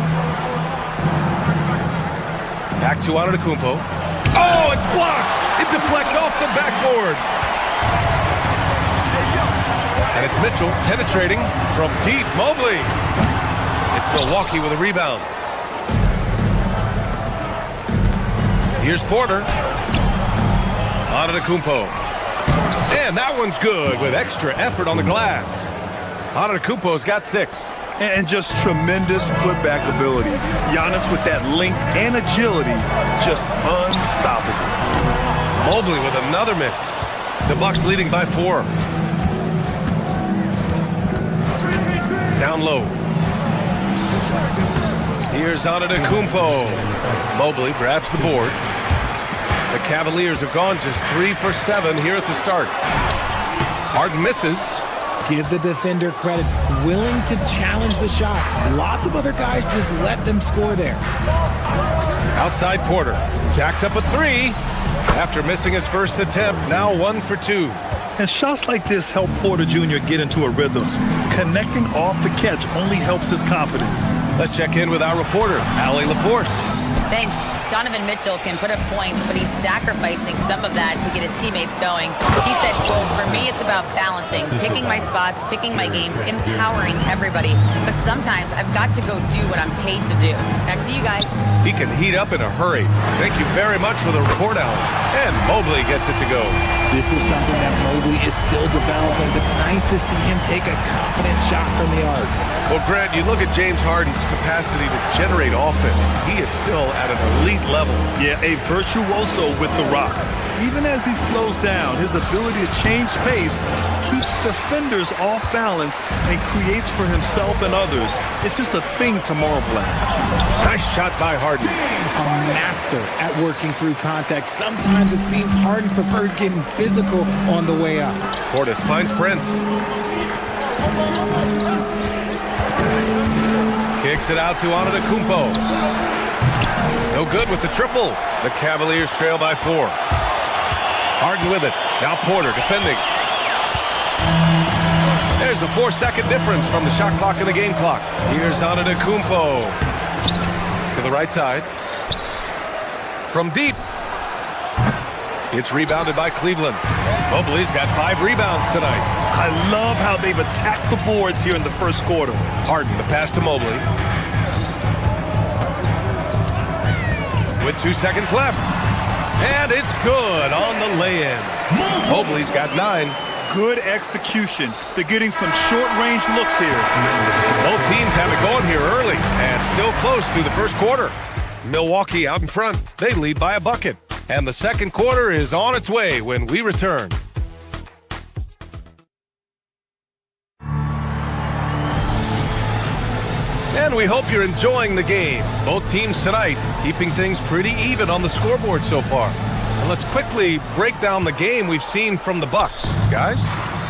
Back to Antetokounmpo. Oh, it's blocked! It deflects off the backboard. And it's Mitchell penetrating from deep. Mobley. It's Milwaukee with a rebound. Here's Porter. Antetokounmpo. And that one's good with extra effort on the glass. Antetokounmpo's got 6.
And just tremendous putback ability. Giannis with that length and agility, just unstoppable.
Mobley with another miss. The Bucks leading by 4. Down low. Here's Antetokounmpo. Mobley grabs the board. The Cavaliers have gone just 3 for 7 here at the start. Harden misses.
Give the defender credit. Willing to challenge the shot. Lots of other guys just let them score there.
Outside Porter. Jacks up a 3. After missing his first attempt, now 1 for 2.
And shots like this help Porter Jr. get into a rhythm. Connecting off the catch only helps his confidence.
Let's check in with our reporter, Allie LaForce.
Thanks. Donovan Mitchell can put up points, but he's sacrificing some of that to get his teammates going. He said, quote, "For me, it's about balancing, picking my spots, picking my games, empowering everybody. But sometimes I've got to go do what I'm paid to do." Back to you guys.
He can heat up in a hurry. Thank you very much for the report, Allen. And Mobley gets it to go.
This is something that Mobley is still developing, but nice to see him take a confident shot from the arc.
Well, Grant, you look at James Harden's capacity to generate offense. He is still at an elite level.
Yeah, a virtuoso with the rock. Even as he slows down, his ability to change pace keeps defenders off balance and creates for himself and others. It's just a thing to marvel at.
Nice shot by Harden.
A master at working through contact. Sometimes it seems Harden prefers getting physical on the way up.
Portis finds Prince. Kicks it out to Antetokounmpo. No good with the triple. The Cavaliers trail by 4. Harden with it. Now Porter defending. There's a 4-second difference from the shot clock and the game clock. Here's Antetokounmpo. To the right side. From deep. It's rebounded by Cleveland. Mobley's got 5 rebounds tonight.
I love how they've attacked the boards here in the first quarter.
Harden, the pass to Mobley. With 2 seconds left. And it's good on the lay-in. Mobley's got 9.
Good execution. They're getting some short-range looks here.
Both teams have it going here early and still close through the first quarter. Milwaukee out in front. They lead by a bucket. And the second quarter is on its way when we return. And we hope you're enjoying the game. Both teams tonight keeping things pretty even on the scoreboard so far. And let's quickly break down the game we've seen from the Bucks. Guys?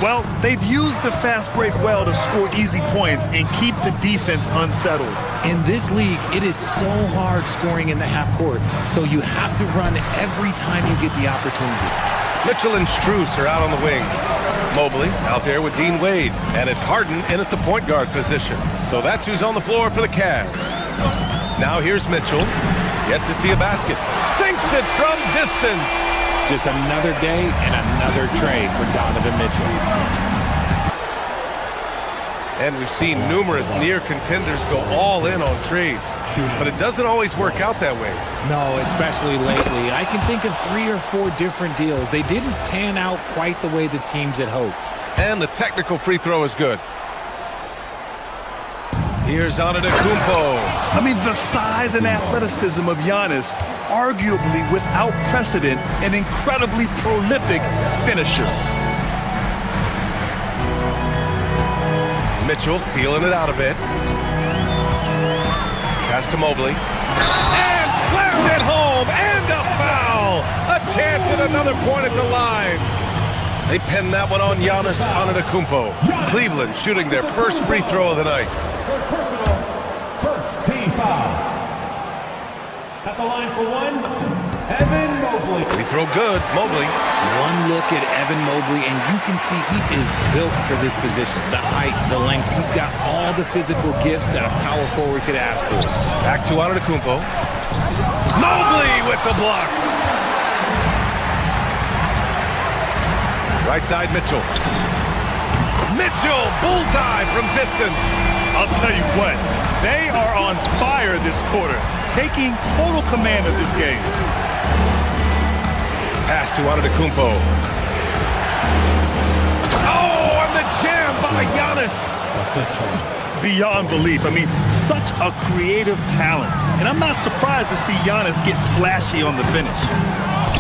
Well, they've used the fast break well to score easy points and keep the defense unsettled.
In this league, it is so hard scoring in the half court, so you have to run every time you get the opportunity.
Mitchell and Strus are out on the wings. Mobley out there with Dean Wade. And it's Harden in at the point guard position. So that's who's on the floor for the Cavs. Now here's Mitchell. Yet to see a basket. Sinks it from distance.
Just another day and another tray for Donovan Mitchell.
And we've seen numerous near contenders go all in on trades. But it doesn't always work out that way.
No, especially lately. I can think of 3 or 4 different deals. They didn't pan out quite the way the teams had hoped.
And the technical free throw is good. Here's Antetokounmpo.
I mean, the size and athleticism of Giannis, arguably without precedent, an incredibly prolific finisher.
Mitchell feeling it out a bit. Pass to Mobley. And slammed it home. And a foul. A chance at another point at the line. They pinned that one on Giannis Antetokounmpo. Cleveland shooting their first free throw of the night.
First team foul. At the line for 1, Evan Mobley.
Free throw good. Mobley.
One look at Evan Mobley, and you can see he is built for this position. The height, the length. He's got all the physical gifts that a power forward could ask for.
Back to Antetokounmpo. Mobley with the block. Right side, Mitchell. Mitchell, bullseye from distance.
I'll tell you what, they are on fire this quarter, taking total command of this game.
Pass to Antetokounmpo. Oh, and the jam by Giannis.
Beyond belief. I mean, such a creative talent. And I'm not surprised to see Giannis get flashy on the finish.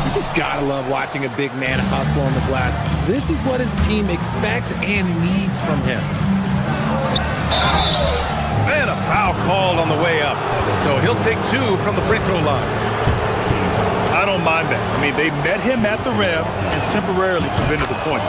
You just gotta love watching a big man hustle on the glass. This is what his team expects and needs from him.
And a foul called on the way up. So he'll take 2 from the free throw line.
I don't mind that. I mean, they met him at the rim and temporarily prevented the points.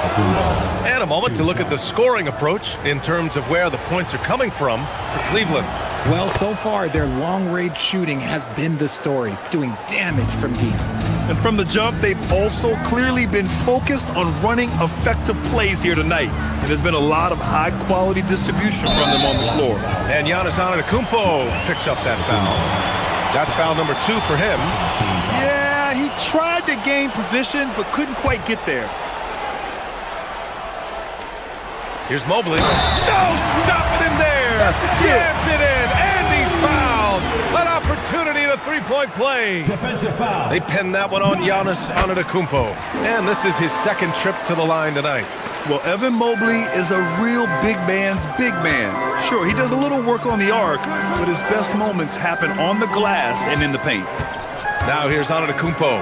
And a moment to look at the scoring approach in terms of where the points are coming from for Cleveland.
Well, so far, their long-range shooting has been the story, doing damage from deep.
And from the jump, they've also clearly been focused on running effective plays here tonight. And there's been a lot of high-quality distribution from them on the floor.
And Giannis Antetokounmpo picks up that foul. That's foul number 2 for him.
Yeah, he tried to gain position, but couldn't quite get there.
Here's Mobley. No, stopping him there. Jams it in, and he's fouled. An opportunity at a three-point play.
Defensive foul.
They pin that one on Giannis Antetokounmpo. And this is his second trip to the line tonight.
Well, Evan Mobley is a real big man's big man. Sure, he does a little work on the arc, but his best moments happen on the glass and in the paint.
Now here's Antetokounmpo.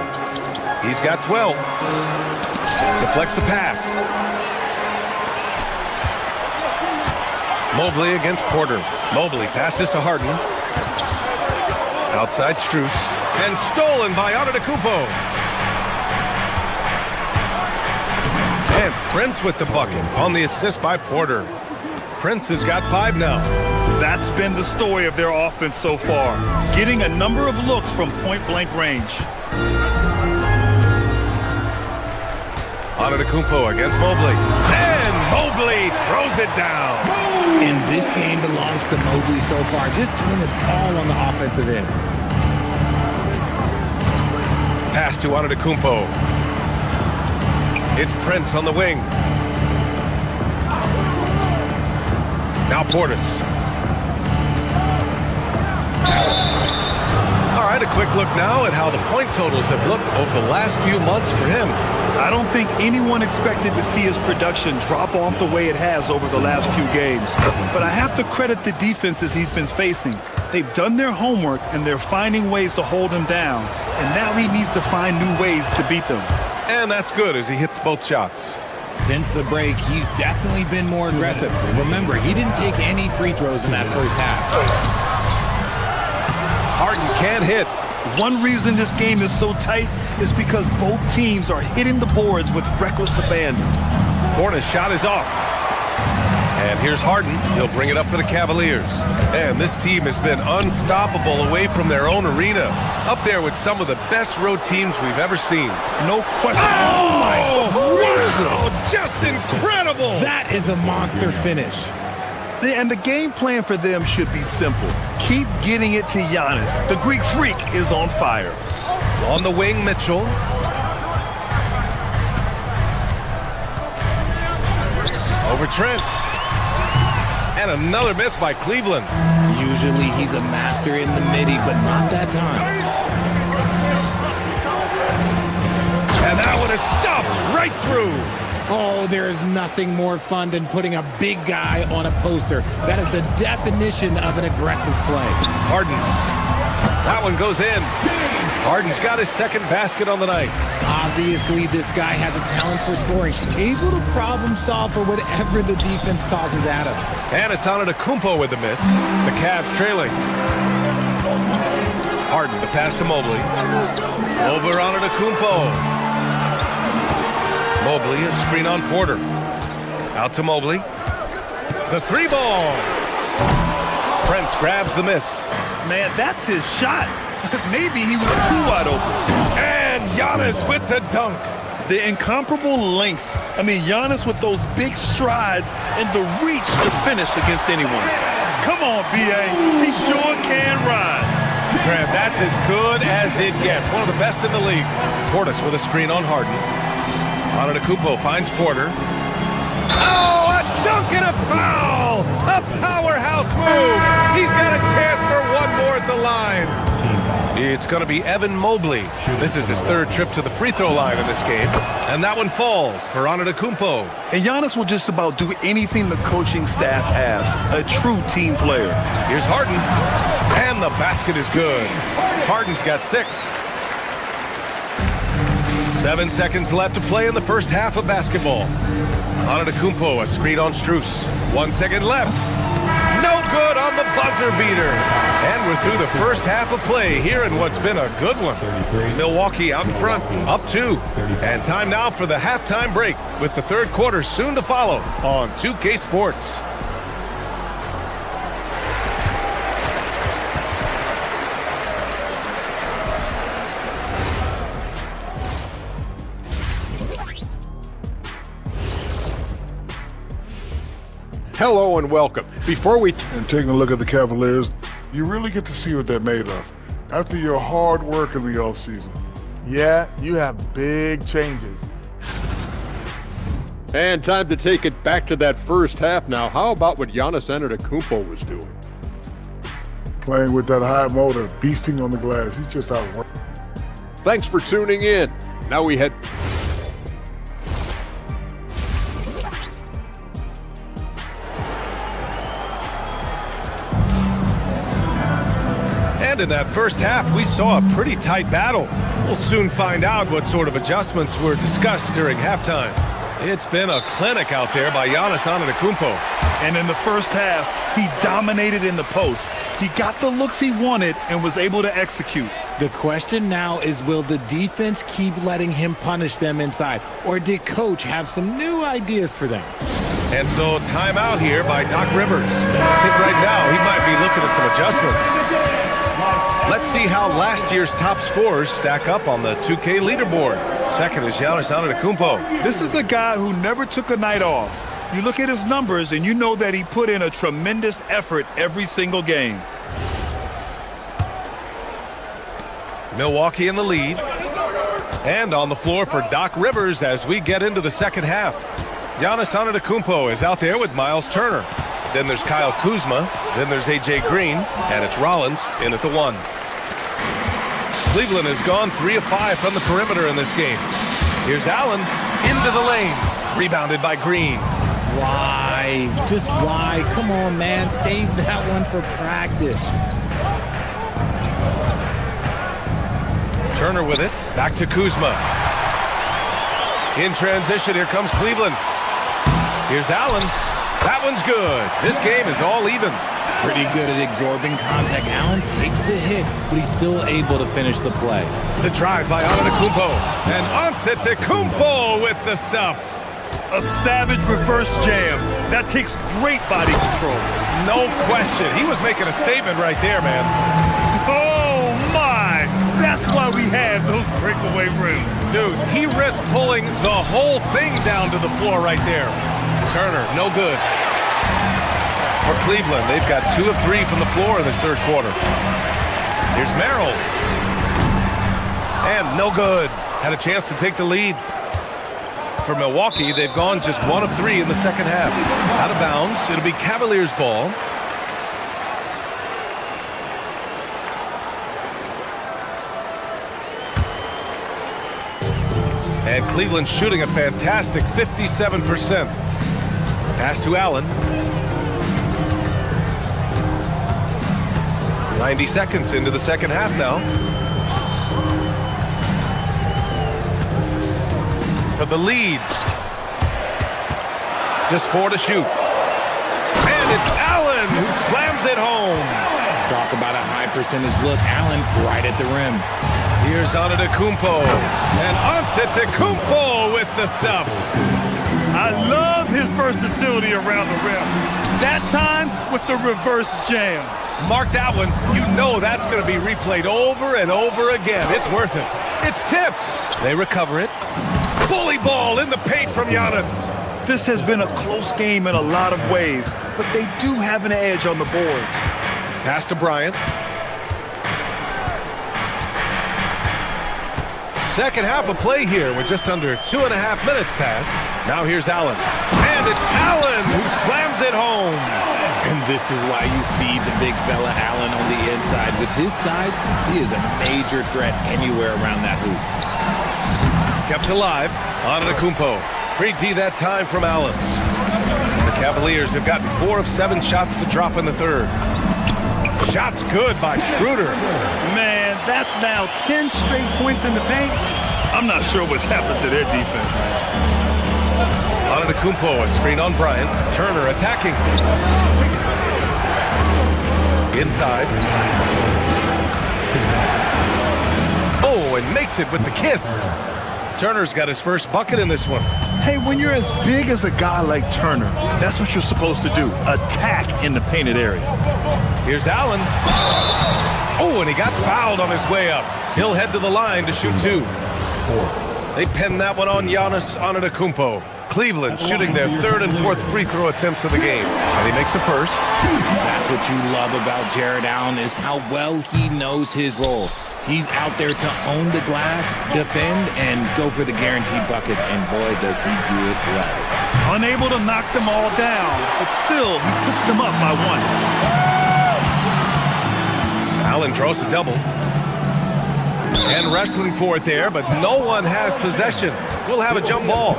He's got 12. Deflects the pass. Mobley against Porter. Mobley passes to Harden. Outside Strus. And stolen by Antetokounmpo. And Prince with the bucket on the assist by Porter. Prince has got 5 now.
That's been the story of their offense so far, getting a number of looks from point-blank range.
Antetokounmpo against Mobley. And Mobley throws it down.
And this game belongs to Mobley so far, just doing it all on the offensive end.
Pass to Antetokounmpo. It's Prince on the wing. Now Portis. All right, a quick look now at how the point totals have looked over the last few months for him.
I don't think anyone expected to see his production drop off the way it has over the last few games. But I have to credit the defenses he's been facing. They've done their homework, and they're finding ways to hold him down. And now he needs to find new ways to beat them.
And that's good as he hits both shots.
Since the break, he's definitely been more aggressive. Remember, he didn't take any free throws in that first half.
Harden can't hit.
One reason this game is so tight is because both teams are hitting the boards with reckless abandon.
Portis' shot is off. And here's Harden. He'll bring it up for the Cavaliers. And this team has been unstoppable away from their own arena. Up there with some of the best road teams we've ever seen.
No question.
Oh, my goodness. Just incredible.
That is a monster finish.
And the game plan for them should be simple. Keep getting it to Giannis. The Greek freak is on fire.
On the wing, Mitchell. Over Trent. And another miss by Cleveland.
Usually he's a master in the midi, but not that time.
And that one is stuffed right through.
Oh, there is nothing more fun than putting a big guy on a poster. That is the definition of an aggressive play.
Harden. That one goes in. Harden's got his second basket on the night.
Obviously, this guy has a talent for scoring, able to problem solve for whatever the defense tosses at him.
And it's Antetokounmpo with the miss. The Cavs trailing. Harden, the pass to Mobley. Over Antetokounmpo. Mobley, a screen on Porter. Out to Mobley. The 3-ball. Prince grabs the miss.
Man, that's his shot. Maybe he was too wide open.
And Giannis with the dunk.
The incomparable length. I mean, Giannis with those big strides and the reach to finish against anyone. Come on, B.A. He sure can rise.
And that's as good as it gets. One of the best in the league. Portis with a screen on Harden. Antetokounmpo finds Porter. Oh, a dunk and a foul! A powerhouse move! He's got a chance for one more at the line. It's going to be Evan Mobley. This is his third trip to the free throw line in this game. And that one falls for Antetokounmpo.
And Giannis will just about do anything the coaching staff asks. A true team player.
Here's Harden. And the basket is good. Harden's got 6. 7 seconds left to play in the first half of basketball. Antetokounmpo, a screen on Strus. 1 second left. No good on the buzzer beater. And we're through the first half of play here in what's been a good one. Milwaukee out in front, up 2. And time now for the halftime break with the third quarter soon to follow on 2K Sports.
Hello and welcome. Before we
and taking a look at the Cavaliers, you really get to see what they're made of after your hard work in the offseason.
Yeah, you have big changes.
And time to take it back to that first half now. How about what Giannis Antetokounmpo was doing?
Playing with that high motor, beasting on the glass. He's just outworked.
Thanks for tuning in. Now we head...
And in that first half, we saw a pretty tight battle. We'll soon find out what sort of adjustments were discussed during halftime. It's been a clinic out there by Giannis Antetokounmpo.
And in the first half, he dominated in the post. He got the looks he wanted and was able to execute.
The question now is, will the defense keep letting him punish them inside? Or did Coach have some new ideas for them?
And so timeout here by Doc Rivers. I think right now he might be looking at some adjustments. Let's see how last year's top scorers stack up on the 2K leaderboard. Second is Giannis Antetokounmpo.
This is a guy who never took a night off. You look at his numbers and you know that he put in a tremendous effort every single game.
Milwaukee in the lead. And on the floor for Doc Rivers as we get into the second half. Giannis Antetokounmpo is out there with Miles Turner. Then there's Kyle Kuzma. Then there's A.J. Green. And it's Rollins in at the 1. Cleveland has gone 3 of 5 from the perimeter in this game. Here's Allen into the lane. Rebounded by Green.
Why? Just why? Come on, man. Save that one for practice.
Turner with it. Back to Kuzma. In transition, here comes Cleveland. Here's Allen. That one's good. This game is all even.
Pretty good at absorbing contact. Allen takes the hit, but he's still able to finish the play.
The drive by Antetokounmpo. And Antetokounmpo with the stuff.
A savage reverse jam. That takes great body control.
No question. He was making a statement right there, man.
Oh, my. That's why we have those breakaway rims.
Dude, he risked pulling the whole thing down to the floor right there. Turner, no good. For Cleveland, they've got 2 of 3 from the floor in this third quarter. Here's Merrill. And no good. Had a chance to take the lead. For Milwaukee, they've gone just 1 of 3 in the second half. Out of bounds, it'll be Cavaliers ball. And Cleveland shooting a fantastic 57%. Pass to Allen. 90 seconds into the second half now. For the lead. Just 4 to shoot. And it's Allen who slams it home.
Talk about a high percentage look. Allen right at the rim.
Here's Antetokounmpo. And Antetokounmpo with the stuff.
I love his versatility around the rim. That time with the reverse jam.
Mark that one. You know that's going to be replayed over and over again. It's worth it. It's tipped. They recover it. Bully ball in the paint from Giannis.
This has been a close game in a lot of ways, but they do have an edge on the boards.
Pass to Bryant. Second half of play here with just under 2.5 minutes passed. Now here's Allen. And it's Allen who slams it home.
And this is why you feed the big fella Allen on the inside. With his size, he is a major threat anywhere around that hoop.
Kept alive. Antetokounmpo. Great D that time from Allen. The Cavaliers have gotten 4 of 7 shots to drop in the third. Shots good by Schroeder.
Man, that's now 10 straight points in the paint. I'm not sure what's happened to their defense.
Antetokounmpo, a screen on Bryant. Turner attacking. Inside. Oh, and makes it with the kiss. Turner's got his first bucket in this one.
Hey, when you're as big as a guy like Turner, that's what you're supposed to do. Attack in the painted area.
Here's Allen. Oh, and he got fouled on his way up. He'll head to the line to shoot 2. They pinned that one on Giannis Antetokounmpo. Cleveland shooting their 3rd and 4th free throw attempts of the game. And he makes the first.
That's what you love about Jared Allen is how well he knows his role. He's out there to own the glass, defend, and go for the guaranteed buckets. And boy, does he do it well.
Unable to knock them all down, but still, he puts them up by 1.
Allen draws the double. And wrestling for it there, but no one has possession. We'll have a jump ball.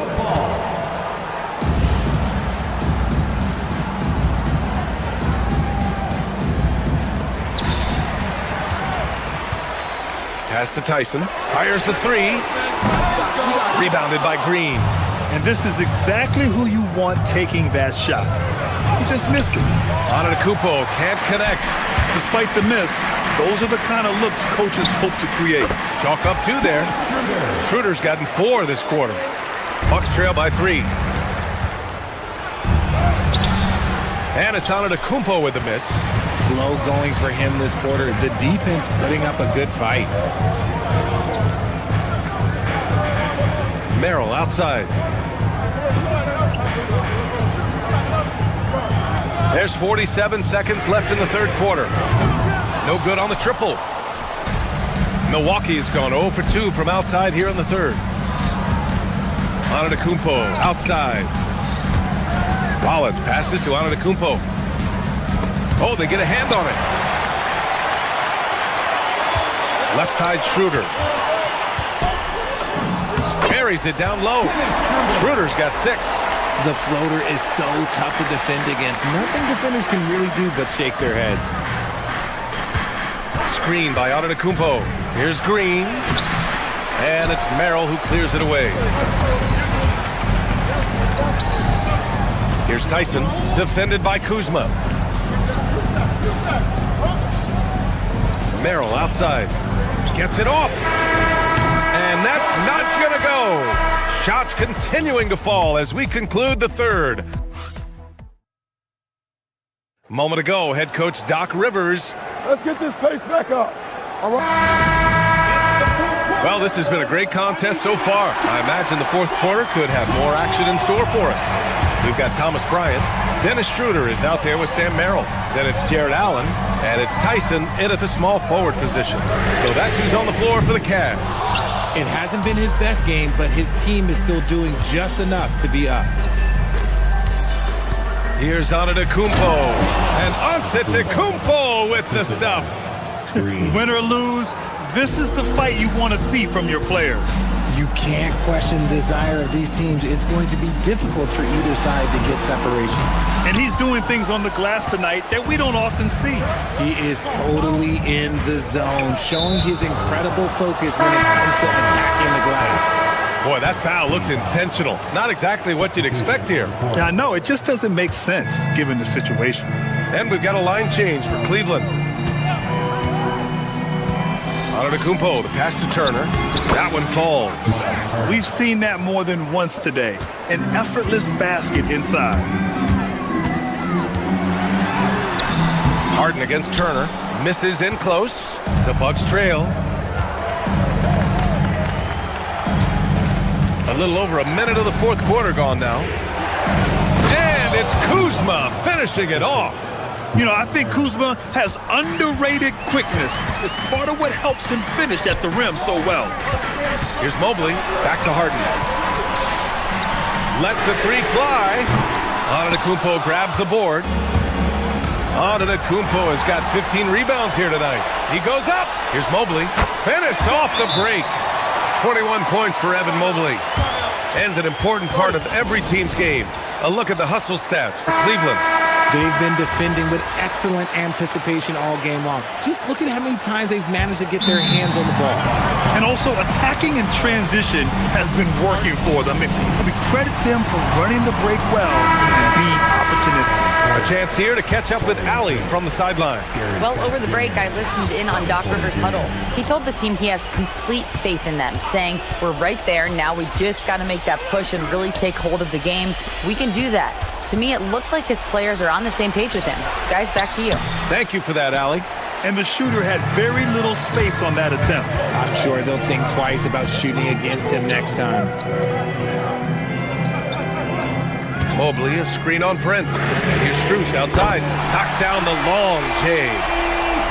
Pass to Tyson. Fires the 3. Rebounded by Green.
And this is exactly who you want taking that shot. He just missed it.
Antetokounmpo can't connect.
Despite the miss, those are the kind of looks coaches hope to create.
Chalk up 2 there. Schroeder's gotten 4 this quarter. Bucks trail by 3. And it's Antetokounmpo with the miss.
Slow going for him this quarter. The defense putting up a good fight.
Merrill outside. There's 47 seconds left in the third quarter. No good on the triple. Milwaukee has gone 0 for 2 from outside here in the third. Antetokounmpo outside. Rollins passes to Antetokounmpo. Oh, they get a hand on it. Left side Schroeder. Carries it down low. Schroeder's got 6.
The floater is so tough to defend against. Nothing defenders can really do but shake their heads.
Screen by Antetokounmpo. Here's Green. And it's Merrill who clears it away. Here's Tyson, defended by Kuzma. Merrill outside. Gets it off. And that's not going to go. Shots continuing to fall as we conclude the third. Moment ago, head coach Doc Rivers.
Let's get this pace back up. All right.
Well, this has been a great contest so far. I imagine the fourth quarter could have more action in store for us. We've got Thomas Bryant. Dennis Schroeder is out there with Sam Merrill. Then it's Jared Allen. And it's Tyson in at the small forward position. So that's who's on the floor for the Cavs.
It hasn't been his best game, but his team is still doing just enough to be up.
Here's Antetokounmpo. And Antetokounmpo with the stuff.
Win or lose, this is the fight you want to see from your players.
You can't question the desire of these teams. It's going to be difficult for either side to get separation.
And he's doing things on the glass tonight that we don't often see.
He is totally in the zone, showing his incredible focus when it comes to attacking the glass.
Boy, that foul looked intentional. Not exactly what you'd expect here.
Yeah, I know. It just doesn't make sense given the situation.
And we've got a line change for Cleveland. Antetokounmpo, the pass to Turner. That one falls.
We've seen that more than once today. An effortless basket inside.
Harden against Turner. Misses in close. The Bucks trail. A little over a minute of the fourth quarter gone now. And it's Kuzma finishing it off.
You know, I think Kuzma has underrated quickness. It's part of what helps him finish at the rim so well.
Here's Mobley, back to Harden. Lets the three fly. Antetokounmpo grabs the board. Antetokounmpo has got 15 rebounds here tonight. He goes up. Here's Mobley. Finished off the break. 21 points for Evan Mobley. And an important part of every team's game. A look at the hustle stats for Cleveland.
They've been defending with excellent anticipation all game long. Just look at how many times they've managed to get their hands on the ball.
And also attacking in transition has been working for them. We credit them for running the break well and being opportunistic.
A chance here to catch up with Allie from the sideline.
Well, over the break, I listened in on Doc Rivers' huddle. He told the team he has complete faith in them, saying, we're right there. Now we just got to make that push and really take hold of the game. We can do that. To me, it looked like his players are on the same page with him. Guys, back to you.
Thank you for that, Allie.
And the shooter had very little space on that attempt.
I'm sure they'll think twice about shooting against him next time.
Mobley, a screen on Prince. And here's Strus outside. Knocks down the long J.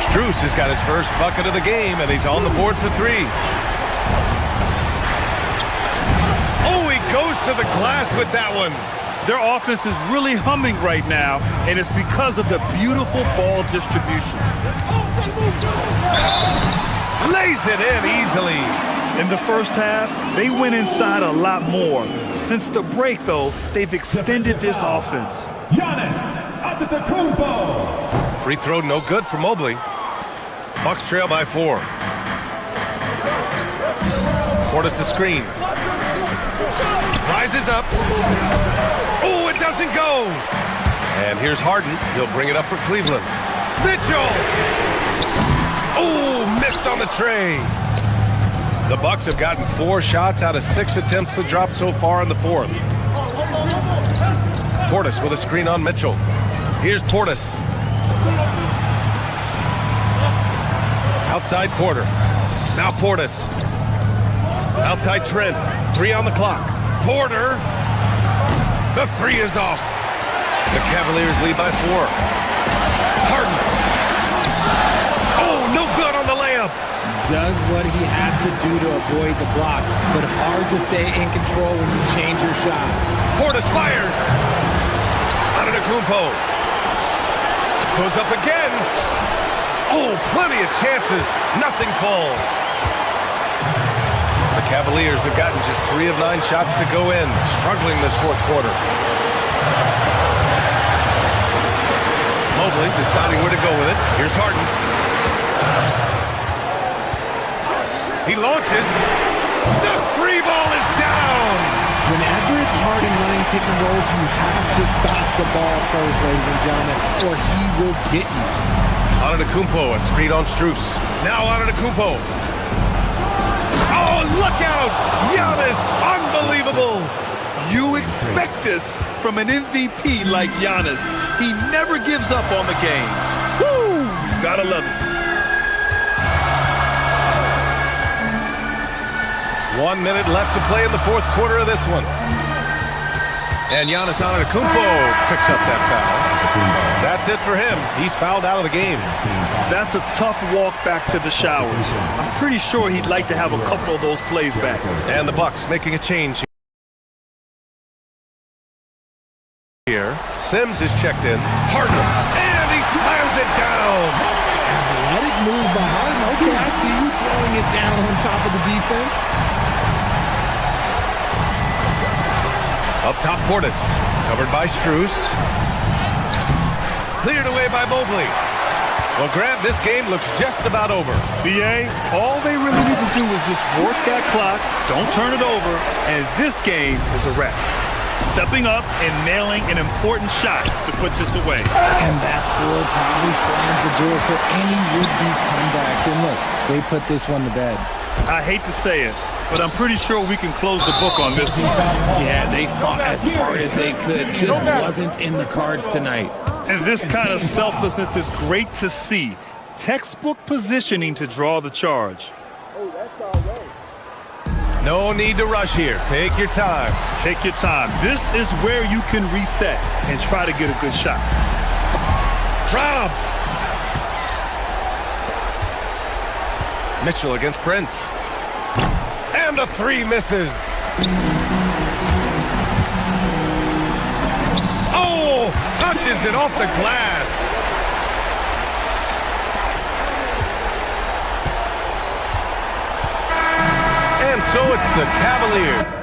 Strus has got his first bucket of the game, and he's on the board for three. Oh, he goes to the glass with that one.
Their offense is really humming right now, and it's because of the beautiful ball distribution.
Lays it in easily.
In the first half, they went inside a lot more. Since the break, though, they've extended this offense.
Giannis Antetokounmpo.
Free throw no good for Mobley. Bucks trail by 4. Portis' screen. Rises up. Oh, it doesn't go. And here's Harden. He'll bring it up for Cleveland. Mitchell. Oh, missed on the tray. The Bucks have gotten 4 shots out of 6 attempts to drop so far in the fourth. Portis with a screen on Mitchell. Here's Portis. Outside Porter. Now Portis. Outside Trent. 3 on the clock. Porter. The 3 is off. The Cavaliers lead by 4. Harden. Oh, no good on the layup.
Does what he has to do to avoid the block, but hard to stay in control when you change your shot.
Portis fires. Antetokounmpo. Goes up again. Oh, plenty of chances. Nothing falls. The Cavaliers have gotten just 3 of 9 shots to go in, struggling this fourth quarter. Mobley deciding where to go with it. Here's Harden. He launches. The 3 ball is down.
Whenever it's Harden running pick and roll, you have to stop the ball first, ladies and gentlemen, or he will get you.
Antetokounmpo, a screen on Strus. Now Antetokounmpo. Oh, look out! Giannis, unbelievable!
You expect this from an MVP like Giannis. He never gives up on the game. Woo! Gotta love it.
1 minute left to play in the fourth quarter of this one. And Giannis Antetokounmpo picks up that foul. That's it for him. He's fouled out of the game.
That's a tough walk back to the showers. I'm pretty sure he'd like to have a couple of those plays back.
And the Bucks making a change here. Sims is checked in. Harden. And he slams it down.
Athletic move by Harden. Okay, I see you throwing it down on top of the defense.
Up top, Portis. Covered by Strus. Cleared away by Mobley. Well, Grant, this game looks just about over.
BA, all they really need to do is just work that clock, don't turn it over, and this game is a wrap. Stepping up and nailing an important shot to put this away.
And that score probably slams the door for any would-be comebacks. And look, they put this one to bed.
I hate to say it, but I'm pretty sure we can close the book on this one.
Yeah, they fought as hard as they could. Just wasn't in the cards tonight.
And this kind of selflessness is great to see. Textbook positioning to draw the charge.
No need to rush here. Take your time.
Take your time. This is where you can reset and try to get a good shot.
Robbed. Mitchell against Prince. And the three misses. Oh, touches it off the glass. And so it's the Cavaliers.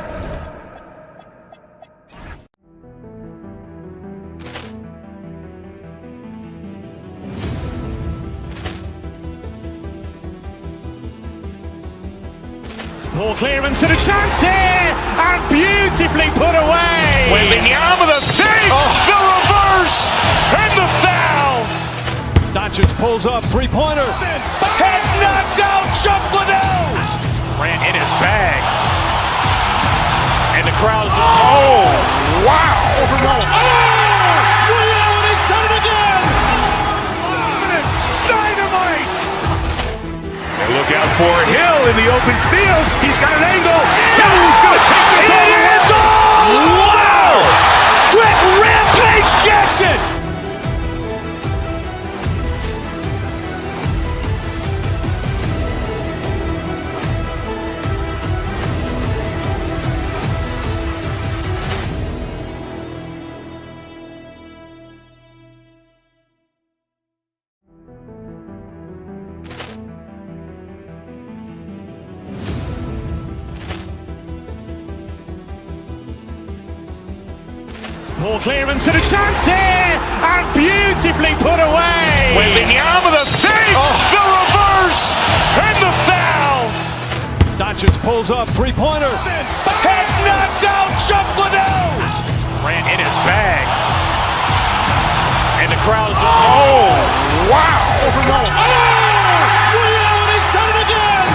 Ball clearance and a chance here, and beautifully put away. Wembanyama the save, the reverse, and the foul. Doncic pulls up, three-pointer. Has knocked out Chuck Liddell. Ran in his bag, and the crowd is. Oh, wow! Liddell, and he's done it again. Dynamite.
And look out for Hill in the open field. He's got an angle. Hill's going to take this all the way.
Wow! Quick Rampage Jackson. Ball clearance and a chance here, and beautifully put away. Wembanyama the save, the reverse, and the foul. Doncic pulls up, three-pointer. Has knocked out Chuck Liddell. Ran in his bag, and the crowd is. Oh, wow! Liddell, and he's done it again.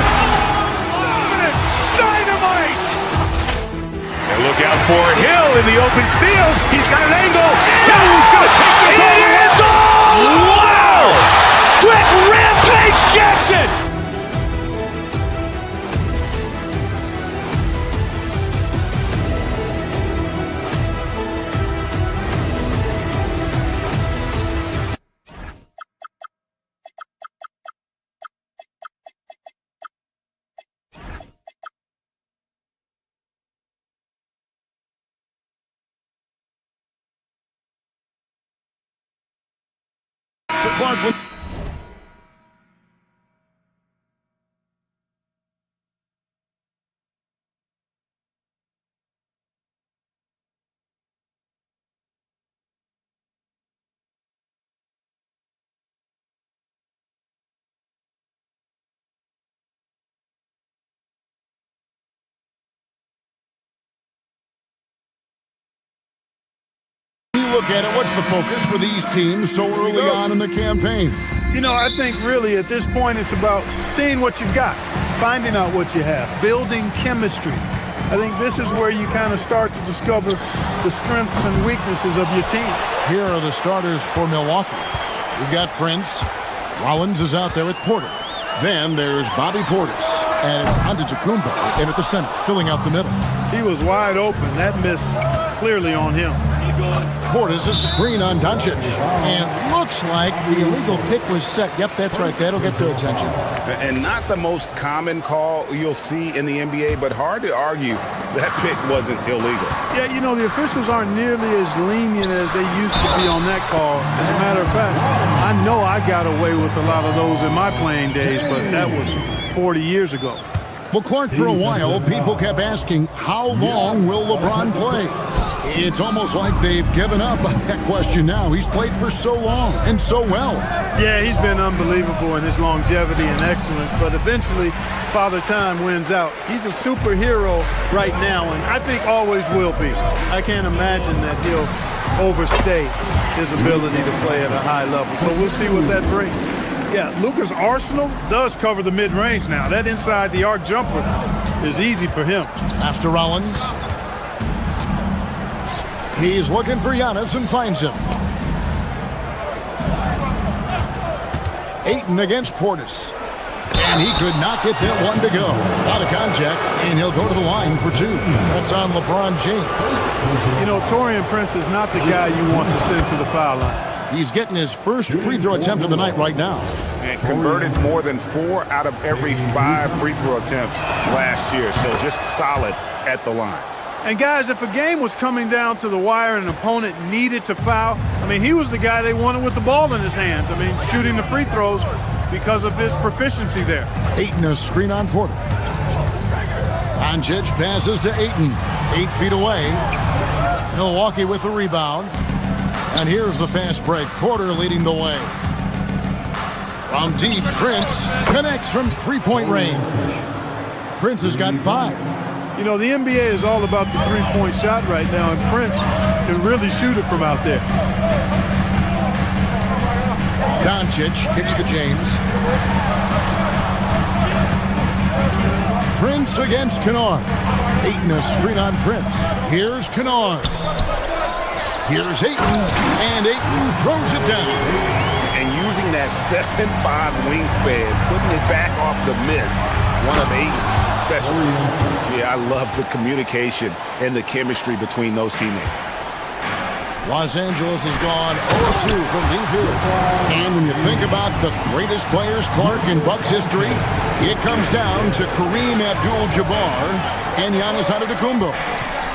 Dynamite.
And look out for Hill in the open field. He's got an angle. Hill's going to take this all the way.
Wow! Quick Rampage Jackson.
Look at it. What's the focus for these teams so early on in the campaign?
You know, I think really at this point it's about seeing what you've got, finding out what you have, building chemistry. I think this is where you kind of start to discover the strengths and weaknesses of your team.
Here are the starters for Milwaukee. We've got Prince. Rollins is out there at Porter. Then there's Bobby Portis. And it's Antetokounmpo in at the center, filling out the middle.
He was wide open. That miss clearly on him.
Portis a screen on Doncic. And looks like the illegal pick was set. Yep, that's right. That'll get their attention.
And not the most common call you'll see in the NBA, but hard to argue that pick wasn't illegal.
Yeah, you know, the officials aren't nearly as lenient as they used to be on that call. As a matter of fact, I know I got away with a lot of those in my playing days, but that was 40 years ago.
Well, Clark, for a while, people kept asking, how long will LeBron play? It's almost like they've given up on that question now. He's played for so long and so well.
Yeah, he's been unbelievable in his longevity and excellence, but eventually Father Time wins out. He's a superhero right now, and I think always will be. I can't imagine that he'll overstay his ability to play at a high level. So we'll see what that brings. Yeah, Luka's arsenal does cover the mid-range now. That inside the arc jumper is easy for him.
After Rollins. He's looking for Giannis and finds him. Ayton against Portis. And he could not get that one to go. Out of contact, and he'll go to the line for two. That's on LeBron James.
You know, Taurean Prince is not the guy you want to send to the foul line.
He's getting his first free throw attempt of the night right now.
And converted more than 4 out of every 5 free throw attempts last year. So just solid at the line.
And guys, if a game was coming down to the wire and an opponent needed to foul, I mean, he was the guy they wanted with the ball in his hands. I mean, shooting the free throws because of his proficiency there.
Ayton a screen on Porter. Doncic passes to Ayton. 8 feet away. Milwaukee with the rebound. And here's the fast break. Porter leading the way. From deep, Prince connects from three-point range. Prince has got 5.
You know, the NBA is all about the three-point shot right now, and Prince can really shoot it from out there.
Doncic kicks to James. Prince against Kennard. Ayton a screen on Prince. Here's Kennard. Here's Ayton, and Ayton throws it down.
And using that 7'5" wingspan, putting it back off the miss, one of Ayton's specialties. Yeah, I love the communication and the chemistry between those teammates.
Los Angeles has gone 0-2 from deep here. And when you think about the greatest players, Clark, in Bucks history, it comes down to Kareem Abdul-Jabbar and Giannis Antetokounmpo.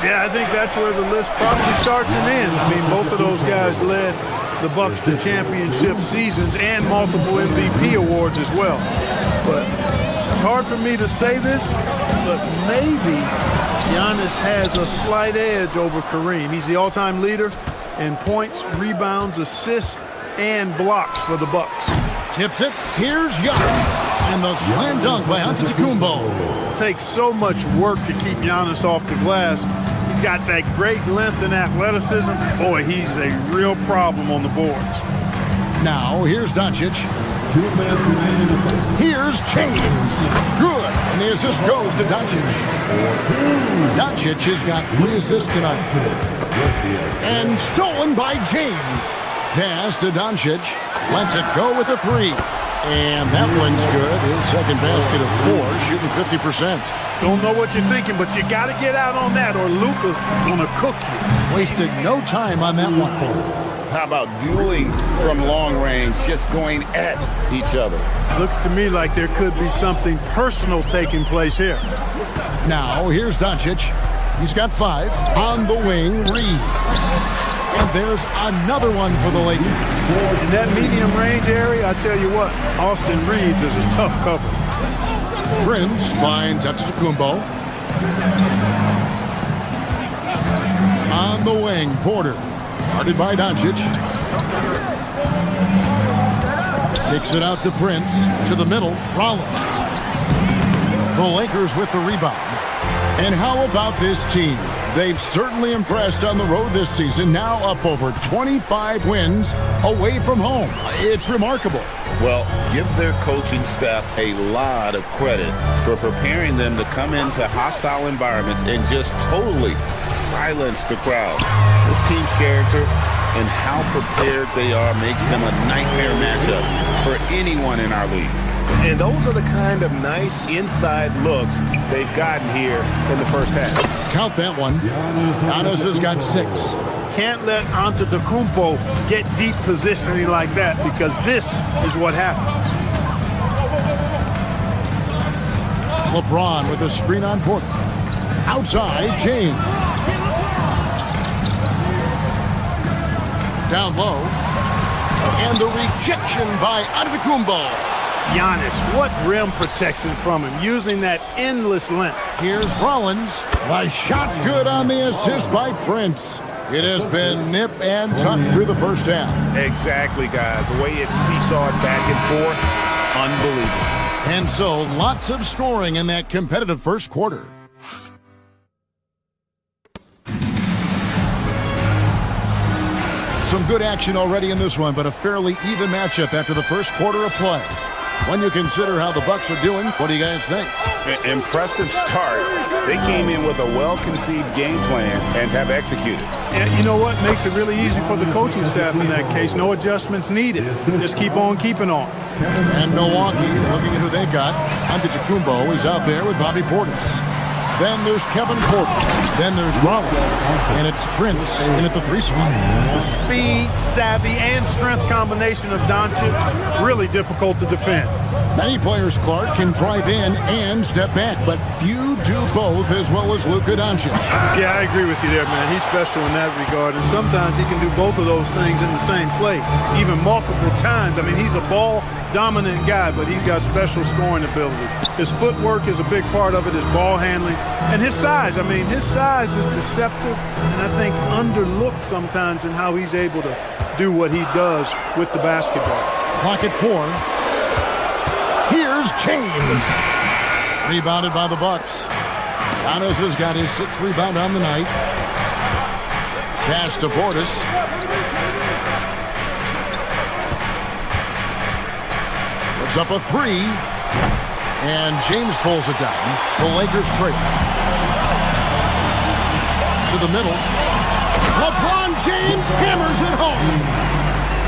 Yeah, I think that's where the list probably starts and ends. I mean, both of those guys led the Bucks to championship seasons and multiple MVP awards as well. But it's hard for me to say this, but maybe Giannis has a slight edge over Kareem. He's the all-time leader in points, rebounds, assists, and blocks for the Bucks.
Tips it. Here's Giannis. And the slam dunk by Antetokounmpo.
It takes so much work to keep Giannis off the glass. He's got that great length and athleticism. Boy, he's a real problem on the boards.
Now, here's Doncic. Here's James. Good. And the assist goes to Doncic. Doncic has got 3 assists tonight. And stolen by James. Pass to Doncic. Lets it go with a 3. And that one's good. His second basket of 4, shooting 50%.
Don't know what you're thinking, but you got to get out on that or Luka gonna cook you.
Wasted no time on that one.
How about dueling from long range, just going at each other?
Looks to me like there could be something personal taking place here.
Now, here's Doncic. He's got 5. On the wing, Reed. And there's another one for the Lakers.
In that medium range area, I tell you what, Austin Reeves is a tough cover.
Prince finds Antetokounmpo. On the wing, Porter. Guarded by Doncic. Kicks it out to Prince. To the middle, Rollins. The Lakers with the rebound. And how about this team? They've certainly impressed on the road this season, now up over 25 wins away from home. It's remarkable.
Well, give their coaching staff a lot of credit for preparing them to come into hostile environments and just totally silence the crowd. This team's character and how prepared they are makes them a nightmare matchup for anyone in our league.
And those are the kind of nice inside looks they've gotten here in the first half.
Count that one. Giannis has got 6.
Can't let Antetokounmpo get deep positioning like that because this is what happens.
LeBron with a screen on Porter. Outside, James. Down low. And the rejection by Antetokounmpo.
Giannis, what rim protection from him, using that endless length.
Here's Rollins. The shot's good on the assist by Prince. It has been nip and tuck through the first half.
Exactly, guys. The way it's seesawed back and forth, unbelievable.
And so, lots of scoring in that competitive first quarter. Some good action already in this one, but a fairly even matchup after the first quarter of play. When you consider how the Bucks are doing, what do you guys think?
Impressive start. They came in with a well-conceived game plan and have executed.
And you know what? Makes it really easy for the coaching staff in that case. No adjustments needed. Just keep on keeping on.
And Milwaukee, looking at who they got. Antetokounmpo is out there with Bobby Portis. Then there's Kevin Porter. Then there's Rollins. And it's Prince in at the 3 spot.
The speed, savvy, and strength combination of Doncic, really difficult to defend.
Many players, Clark, can drive in and step back, but few do both as well as Luka Doncic.
Yeah, I agree with you there, man. He's special in that regard, and sometimes he can do both of those things in the same play, even multiple times. I mean, he's a ball-dominant guy, but he's got special scoring ability. His footwork is a big part of it, his ball handling, and his size. I mean, his size is deceptive, and I think underlooked sometimes in how he's able to do what he does with the basketball.
Clock at 4. Here's James. Rebounded by the Bucks. Giannis has got his 6th rebound on the night. Pass to Portis. Puts up a 3. And James pulls it down. The Lakers trail. To the middle. LeBron James hammers it home.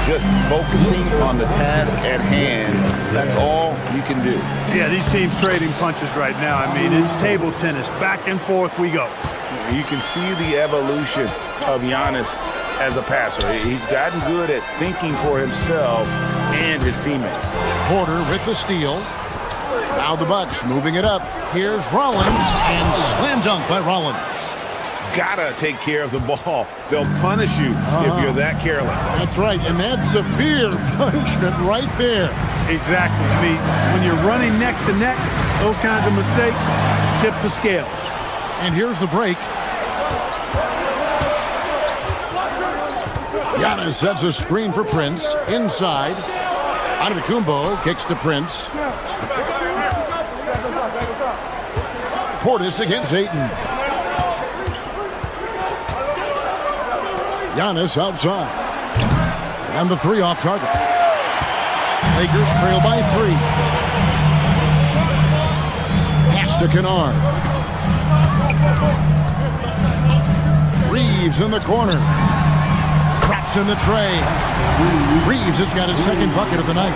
Just focusing on the task at hand, that's all you can do.
Yeah, these teams trading punches right now. I mean, it's table tennis. Back and forth we go.
You can see the evolution of Giannis as a passer. He's gotten good at thinking for himself and his teammates.
Porter with the steal. Now the Bucks moving it up. Here's Rollins, and slam dunk by Rollins.
Gotta take care of the ball. They'll punish you if you're that careless.
That's right, and that's severe punishment right there.
Exactly. I mean, when you're running neck to neck, those kinds of mistakes tip the scales.
And here's the break. Giannis sets a screen for Prince. Inside. Antetokounmpo kicks to Prince. Portis against Ayton. Giannis outside. And the 3 off target. Lakers trail by 3. Pass to Kennard. Reeves in the corner. Traps in the tray. Reeves has got his 2nd bucket of the night.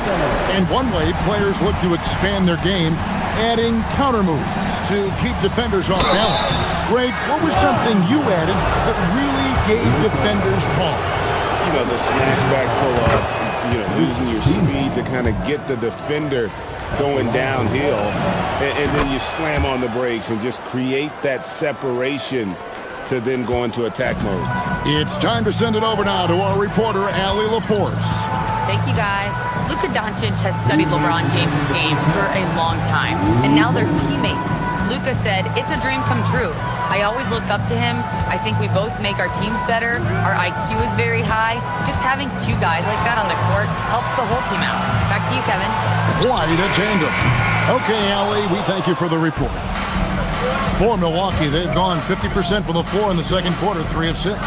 And one way players look to expand their game, adding counter moves to keep defenders off balance. Greg, what was something you added that really gave defenders pause?
You know, the snatchback pull-up, using your speed to kind of get the defender going downhill, and then you slam on the brakes and just create that separation to then go into attack mode.
It's time to send it over now to our reporter, Allie LaForce.
Thank you, guys. Luka Doncic has studied LeBron James' game for a long time, and now they're teammates. Luka said, "It's a dream come true. I always look up to him. I think we both make our teams better. Our IQ is very high. Just having 2 guys like that on the court helps the whole team out." Back to you, Kevin.
Quite a tandem. Okay, Allie, we thank you for the report. For Milwaukee, they've gone 50% from the floor in the 2nd quarter, 3 of 6.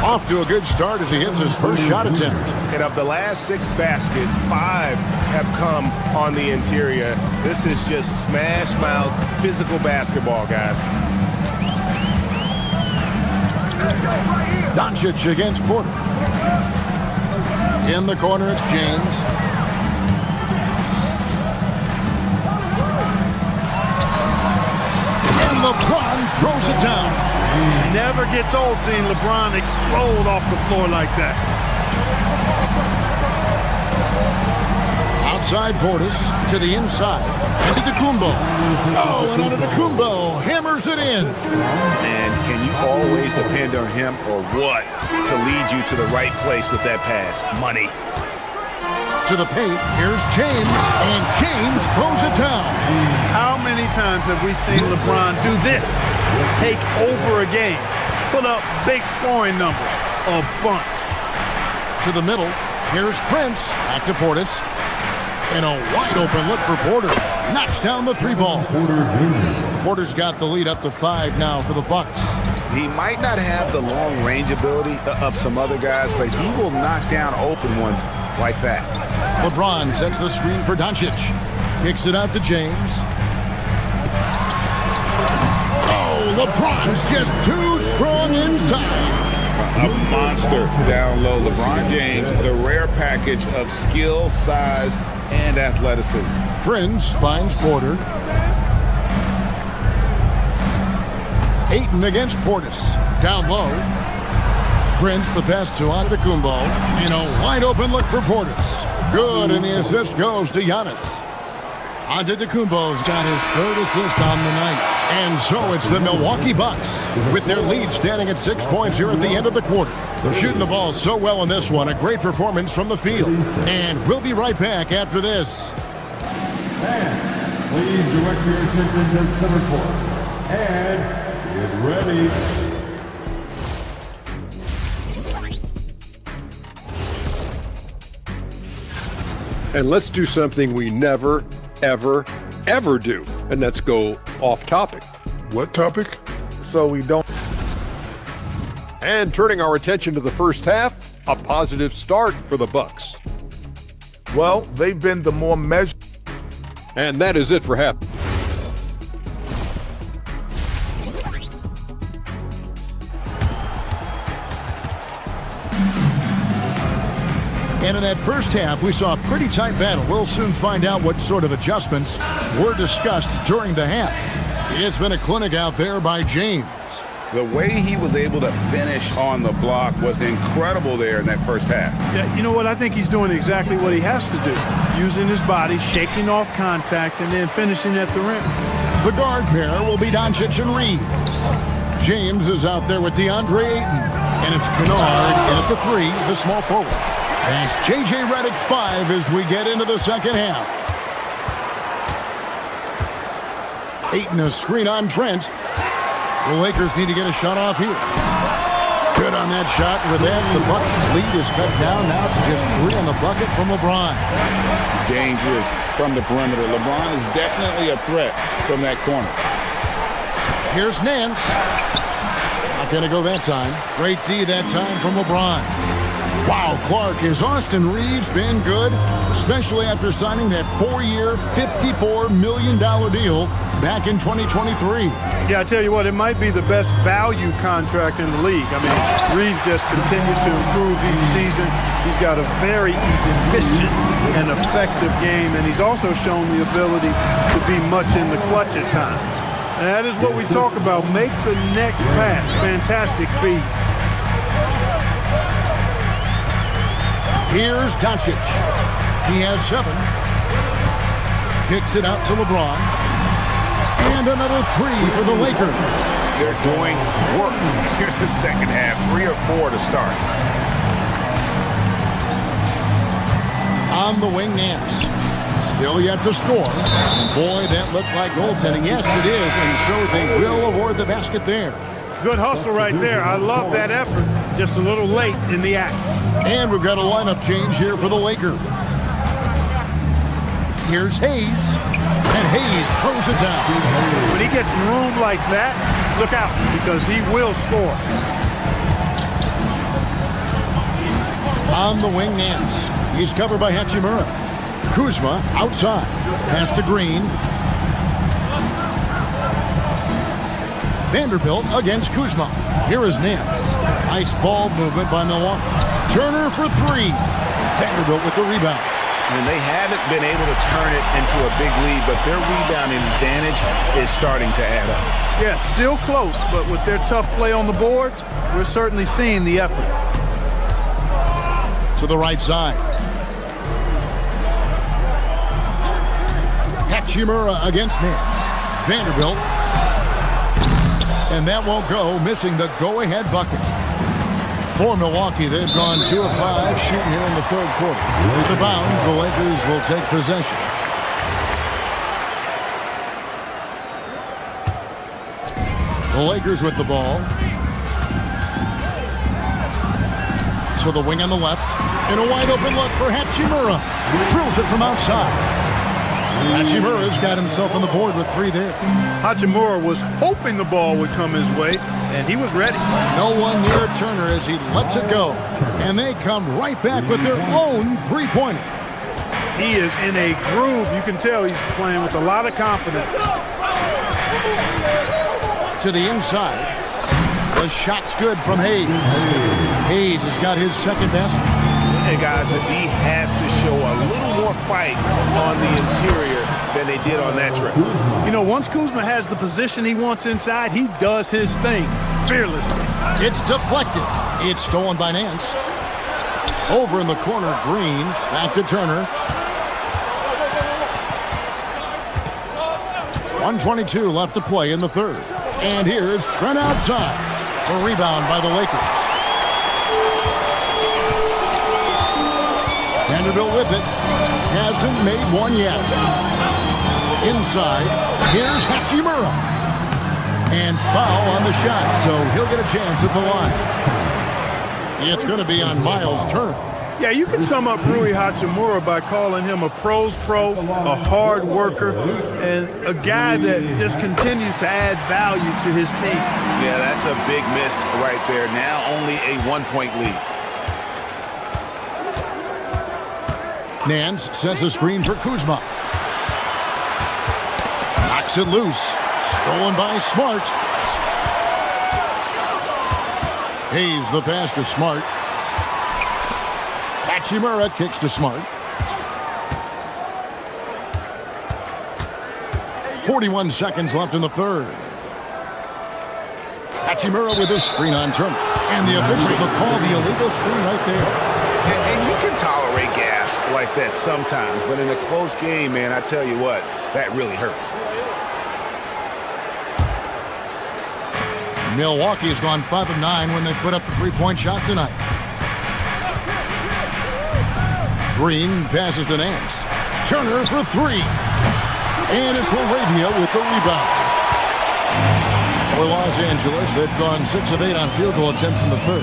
Off to a good start as he hits his first shot attempt.
And of the last 6 baskets, 5 have come on the interior. This is just smash mouth physical basketball, guys.
Doncic against Porter. In the corner, it's James. And LeBron throws it down.
Never gets old seeing LeBron explode off the floor like that.
Outside Portis to the inside. Antetokounmpo. Oh, and Antetokounmpo hammers it in.
Man, can you always depend on him or what to lead you to the right place with that pass? Money.
To the paint, here's James, and James throws it down.
How many times have we seen LeBron do this? Take over a game, put up big scoring number, a bunch.
To the middle, here's Prince, back to Portis. And a wide open look for Porter. Knocks down the 3 ball. Porter's got the lead up to 5 now for the Bucks.
He might not have the long range ability of some other guys, but he will knock down open ones like that.
LeBron sets the screen for Doncic. Kicks it out to James. Oh, LeBron's just too strong inside.
A monster down low. LeBron James, the rare package of skill, size, and athleticism.
Prince finds Porter. Ayton against Portis. Down low. Prince, the pass to Antetokounmpo. And a wide-open look for Portis. Good, and the assist goes to Giannis. Antetokounmpo's got his third assist on the night. And so it's the Milwaukee Bucks with their lead standing at 6 points here at the end of the quarter. They're shooting the ball so well in this one. A great performance from the field. And we'll be right back after this.
And please direct your attention to center court. And get ready.
And let's do something we never, ever, ever do. And that's go off topic.
What topic?
So we don't.
And turning our attention to the first half, a positive start for the Bucks.
Well, they've been the more measured.
And that is it for half.
And in that first half, we saw a pretty tight battle. We'll soon find out what sort of adjustments were discussed during the half. It's been a clinic out there by James.
The way he was able to finish on the block was incredible there in that first half.
Yeah, you know what? I think he's doing exactly what he has to do. Using his body, shaking off contact, and then finishing at the rim.
The guard pair will be Doncic and Reeves. James is out there with DeAndre Ayton. And it's Kennard in at the 3, the small forward. That's J.J. Redick 5 as we get into the second half. Ayton a screen on Trent. The Lakers need to get a shot off here. Good on that shot. With that, the Bucks' lead is cut down now to just 3 on the bucket from LeBron.
Dangerous from the perimeter. LeBron is definitely a threat from that corner.
Here's Nance. Not going to go that time. Great D that time from LeBron. Wow, Clark, has Austin Reeves been good? Especially after signing that 4-year, $54 million deal back in 2023.
Yeah, I tell you what, it might be the best value contract in the league. I mean, Reeves just continues to improve each season. He's got a very efficient and effective game, and he's also shown the ability to be much in the clutch at times. And that is what we talk about. Make the next pass. Fantastic feed.
Here's Doncic. He has 7. Kicks it out to LeBron. And another 3 for the Lakers.
They're doing work here in the second half. 3 or 4 to start.
On the wing, Nance. Still yet to score. And boy, that looked like goaltending. Yes, it is. And so they will award the basket there.
Good hustle right there. I love that effort. Just a little late in the act.
And we've got a lineup change here for the Lakers. Here's Hayes. And Hayes throws it down.
When he gets room like that, look out, because he will score.
On the wing, Nance. He's covered by Hachimura. Kuzma outside. Pass to Green. Vanderbilt against Kuzma. Here is Nance. Nice ball movement by Milwaukee. Turner for 3. Vanderbilt with the rebound.
And they haven't been able to turn it into a big lead, but their rebounding advantage is starting to add up.
Yeah, still close, but with their tough play on the boards, we're certainly seeing the effort.
To the right side. Hachimura against Nance. Vanderbilt. And that won't go, missing the go-ahead bucket. For Milwaukee, they've gone 2 of 5 shooting here in the third quarter. Out of bounds, the Lakers will take possession. The Lakers with the ball. To the wing on the left. And a wide open look for Hachimura. Drills it from outside. Hachimura's got himself on the board with 3 there.
Hachimura was hoping the ball would come his way, and he was ready.
No one near Turner as he lets it go. And they come right back with their own 3-pointer.
He is in a groove. You can tell he's playing with a lot of confidence.
To the inside. The shot's good from Hayes. Hayes has got his second basket.
And guys, the D has to show a little more fight on the interior than they did on that trip.
You know, once Kuzma has the position he wants inside, he does his thing fearlessly.
It's deflected. It's stolen by Nance. Over in the corner, Green. Back to Turner. 1:22 left to play in the third. And here's Trent outside. A rebound by the Lakers. Vanderbilt with it. Hasn't made one yet. Inside. Here's Hachimura. And foul on the shot, so he'll get a chance at the line. It's going to be on Miles Turner.
Yeah, you can sum up Rui Hachimura by calling him a pro's pro, a hard worker, and a guy that just continues to add value to his team.
Yeah, that's a big miss right there. Now only a 1-point lead.
Nance sets a screen for Kuzma. Knocks it loose. Stolen by Smart. Hayes the pass to Smart. Hachimura kicks to Smart. 41 seconds left in the third. Hachimura with his screen on Turner. And the officials will call the illegal screen right there.
And you can tolerate gas like that sometimes, but in a close game, man, I tell you what, that really hurts.
Milwaukee's gone 5 of 9 when they put up the three-point shot tonight. Green passes to Nance. Turner for three. And it's LaRavia with the rebound. For Los Angeles, they've gone 6 of 8 on field goal attempts in the third.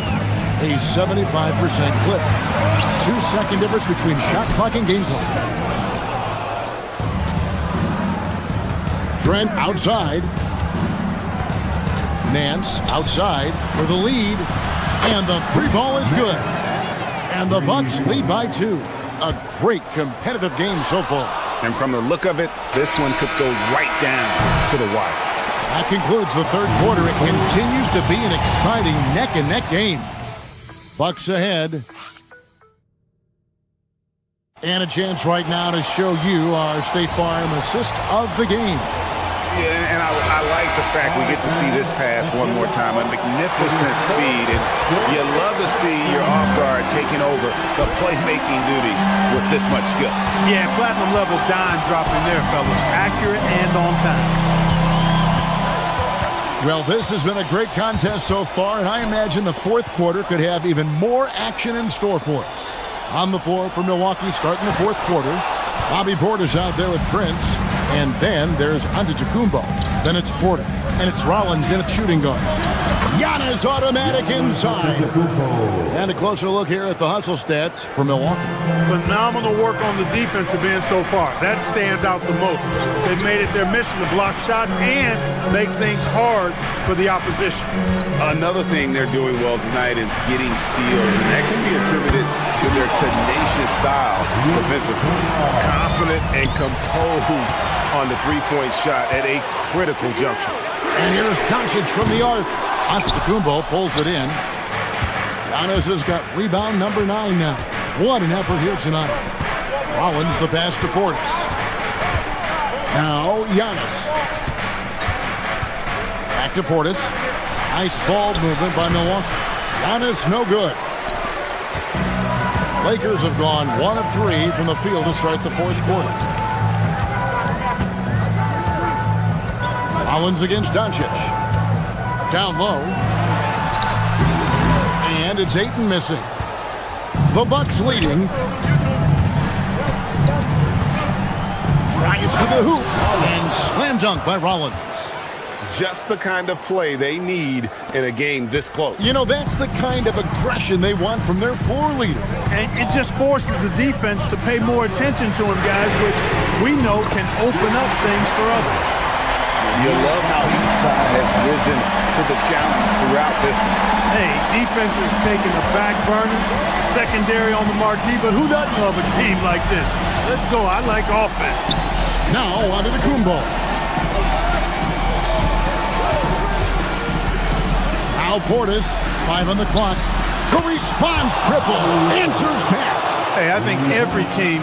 A 75% clip. 2-second difference between shot clock and game clock. Trent outside. Nance outside for the lead. And the three ball is good. And the Bucks lead by 2. A great competitive game so far.
And from the look of it, this one could go right down to the wire.
That concludes the third quarter. It continues to be an exciting neck-and-neck game. Bucks ahead. And a chance right now to show you our State Farm assist of the game.
Yeah, and I like the fact we get to see this pass one more time. A magnificent feed, and you love to see your off guard taking over the playmaking duties with this much skill.
Yeah, platinum level dime dropping there, fellas. Accurate and on time.
Well, this has been a great contest so far, and I imagine the fourth quarter could have even more action in store for us. On the floor for Milwaukee starting the fourth quarter. Bobby Portis out there with Prince. And then there's Antetokounmpo. Then it's Porter. And it's Rollins in a shooting guard. Giannis automatic inside. And a closer look here at the hustle stats for Milwaukee.
Phenomenal work on the defensive end so far. That stands out the most. They've made it their mission to block shots and make things hard for the opposition.
Another thing they're doing well tonight is getting steals, and that can be attributed to their tenacious style defensively. Confident and composed on the three-point shot at a critical juncture.
And here's Doncic from the arc. Antetokounmpo pulls it in. Giannis has got rebound number 9 now. What an effort here tonight. Rollins the pass to Portis. Now Giannis. Back to Portis. Nice ball movement by Milwaukee. Giannis no good. Lakers have gone 1 of 3 from the field to start the fourth quarter. Rollins against Doncic. Down low. And it's Ayton missing. The Bucks leading. Drives to the hoop. And slam dunk by Rollins.
Just the kind of play they need in a game this close.
You know, that's the kind of aggression they want from their floor leader.
And it just forces the defense to pay more attention to him, guys, which we know can open up things for others.
You love how each side has risen to the challenge throughout this one.
Hey, defense is taking a back burner, secondary on the marquee, but who doesn't love a game like this? Let's go. I like offense.
Now onto the Kumbo. Al Portis, 5 on the clock. The response triple. Answers back.
Hey, I think every team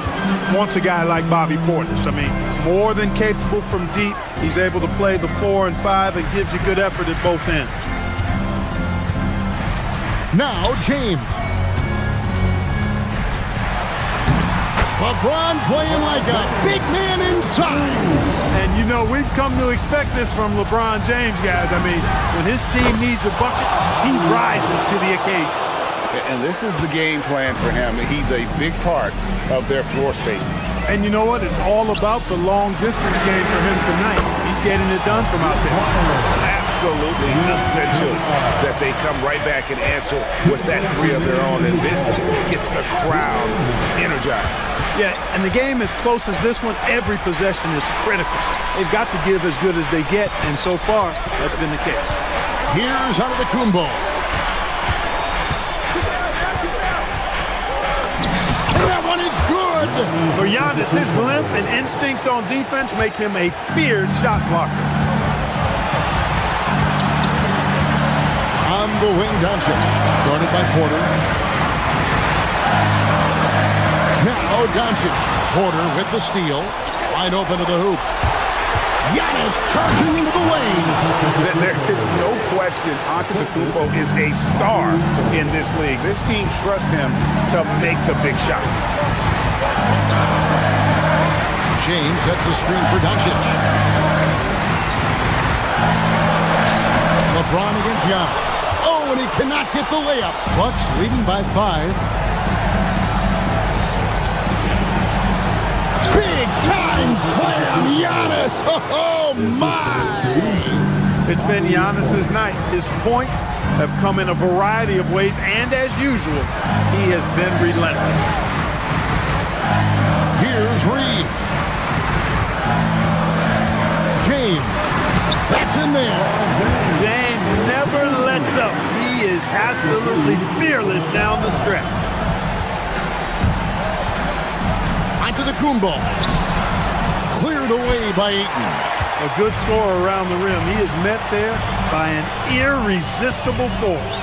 wants a guy like Bobby Portis. I mean, more than capable from deep. He's able to play the 4 and 5 and gives you good effort at both ends.
Now James. LeBron playing like a big man inside.
And you know, we've come to expect this from LeBron James, guys. I mean, when his team needs a bucket, he rises to the occasion.
And this is the game plan for him. He's a big part of their floor spacing.
And you know what? It's all about the long distance game for him tonight. He's getting it done from out there.
Absolutely essential that they come right back and answer with that three of their own, and this gets the crowd energized.
Yeah, and the game as close as this one, every possession is critical. They've got to give as good as they get, and so far, that's been the case.
Here's Antetokounmpo. That one is good.
For Giannis, his length and instincts on defense make him a feared shot blocker.
On the wing, Doncic, guarded by Porter. Now Doncic, Porter with the steal, wide open to the hoop. Giannis charging into the lane.
There is no question Antetokounmpo is a star in this league. This team trusts him to make the big shot.
James sets the screen for Doncic. LeBron against Giannis. Oh, and he cannot get the layup. Bucks leading by 5. Big time slam, Giannis! Oh my!
It's been Giannis's night. His points have come in a variety of ways, and as usual, he has been relentless.
Here's Reed. James. That's in there.
James never lets up. He is absolutely fearless down the stretch.
Antetokounmpo. Cleared away by Ayton.
A good score around the rim. He is met there by an irresistible force.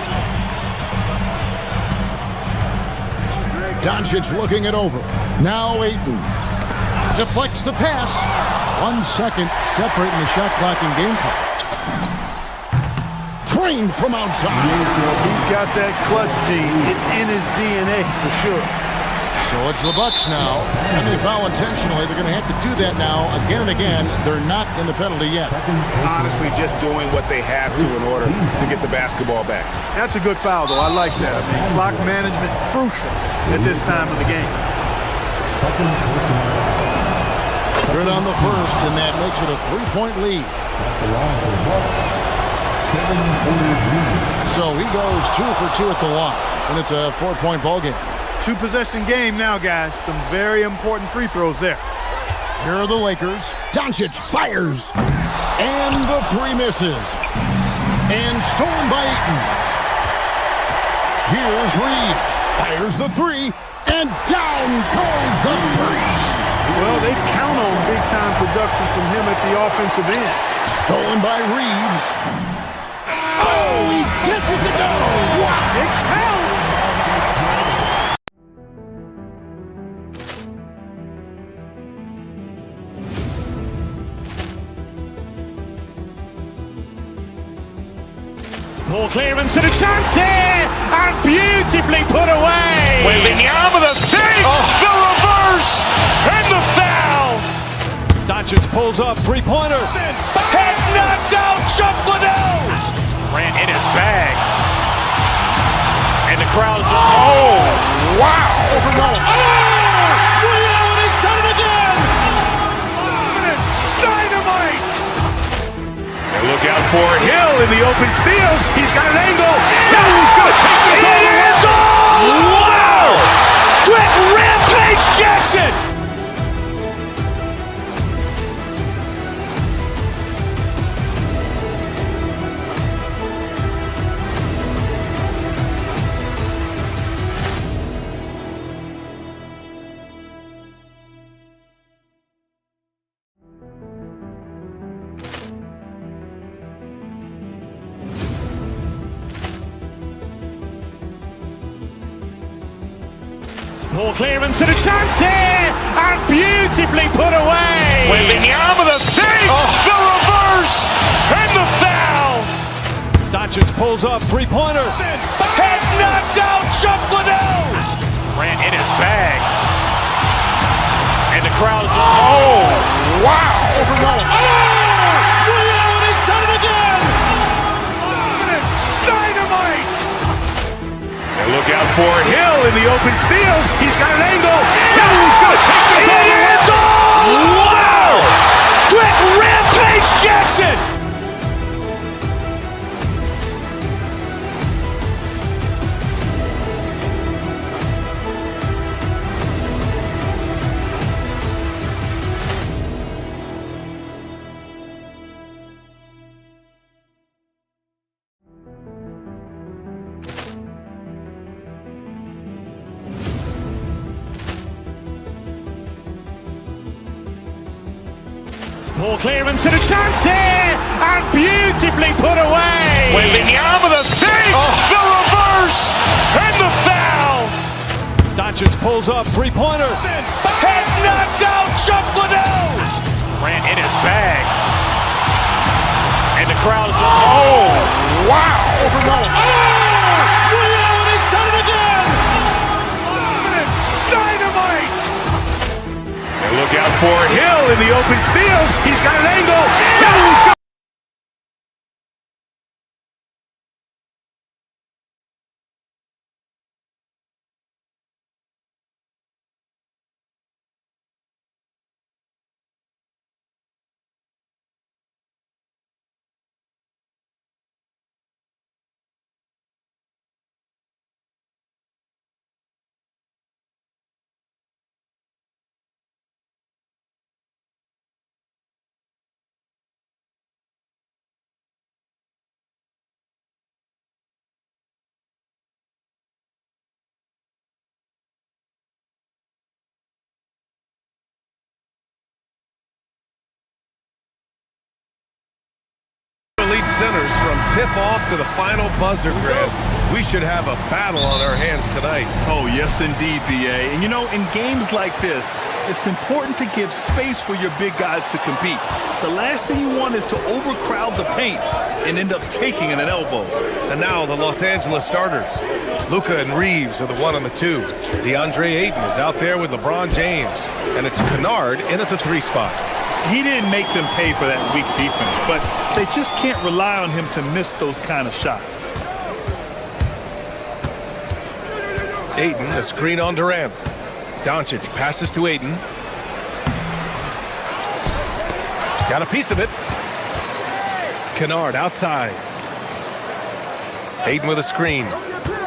Doncic looking it over. Now Ayton. Deflects the pass. 1 second separating the shot clock and game clock. Trained from outside.
He's got that clutch gene. It's in his DNA for sure.
So it's the Bucks now, and they foul intentionally. They're going to have to do that now again and again. They're not in the penalty yet.
Honestly, just doing what they have to in order to get the basketball back.
That's a good foul, though. I like that. I mean, clock management crucial at this time of the game.
Good on the first, and that makes it a 3-point lead. So he goes 2 for 2 at the line, and it's a 4-point ball game.
2-possession game now, guys. Some very important free throws there.
Here are the Lakers. Doncic fires. And the 3 misses. And stolen by Ayton. Here's Reed. Fires the 3. And down goes the 3.
Well, they count on big-time production from him at the offensive end.
Stolen by Reeves. Oh, he gets it to go. Wow.
It counts.
Ball clearance and a chance here, and beautifully put away.
Wembanyama the fake, the reverse, and the foul.
Doncic pulls up, three-pointer.
Has knocked out Chuck Liddell. Ran in his bag, and the crowd is wow!
He's done it again.
Dynamite! And look out for Hill in the open field. He's got an angle. Hill is going to take this all the way. Wow! Quick Rampage Jackson!
Ball clearance and a chance here, and beautifully put away.
Wembanyama the fake, the reverse, and the foul.
Doncic pulls up, three-pointer. Has knocked out Chuck Liddell.
Ran in his bag. And the crowd is, oh, wow.
Liddell, and he's done it again.
Dynamite. And look out for Hill in the open field. He's got an angle. Hill's going to take this all the way. Wow!
Quick rampage Jackson. Ball clearance and a chance here, and beautifully put away.
Wembanyama the fake, the reverse, and the foul.
Doncic pulls up, three-pointer. Has knocked out Chuck Liddell.
Ran in his bag. And the crowd is, oh, wow.
Liddell, and he's done it again.
Dynamite. And look out for Hill in the open field. He's got an angle. Hill's got centers from tip-off to the final buzzer, Grant. We should have a battle on our hands tonight.
Oh, yes, indeed, B.A. And, you know, in games like this, it's important to give space for your big guys to compete. The last thing you want is to overcrowd the paint and end up taking an elbow.
And now the Los Angeles starters. Luka and Reeves are the 1 and the 2. DeAndre Ayton is out there with LeBron James. And it's Kennard in at the 3 spot.
He didn't make them pay for that weak defense, but they just can't rely on him to miss those kind of shots.
Ayton, a screen on Durant. Doncic passes to Ayton. Got a piece of it. Kennard outside. Ayton with a screen.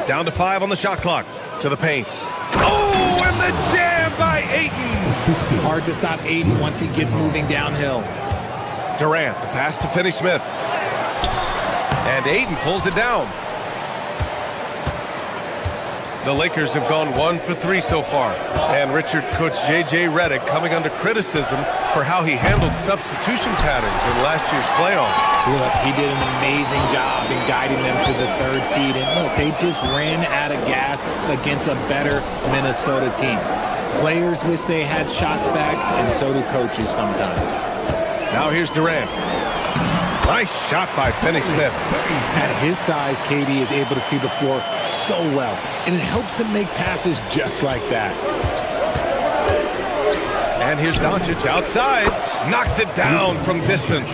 Down to 5 on the shot clock. To the paint. Oh, and the jam by Ayton.
Hard to stop Ayton once he gets moving downhill.
Durant, the pass to Finney-Smith. And Ayton pulls it down. The Lakers have gone 1 for 3 so far. And coach J.J. Redick coming under criticism for how he handled substitution patterns in last year's playoffs.
Look, he did an amazing job in guiding them to the 3rd seed. And look, they just ran out of gas against a better Minnesota team. Players wish they had shots back, and so do coaches sometimes.
Now here's Durant. Nice shot by Finney-Smith.
At his size, KD is able to see the floor so well, and it helps him make passes just like that.
And here's Doncic outside. Knocks it down from distance.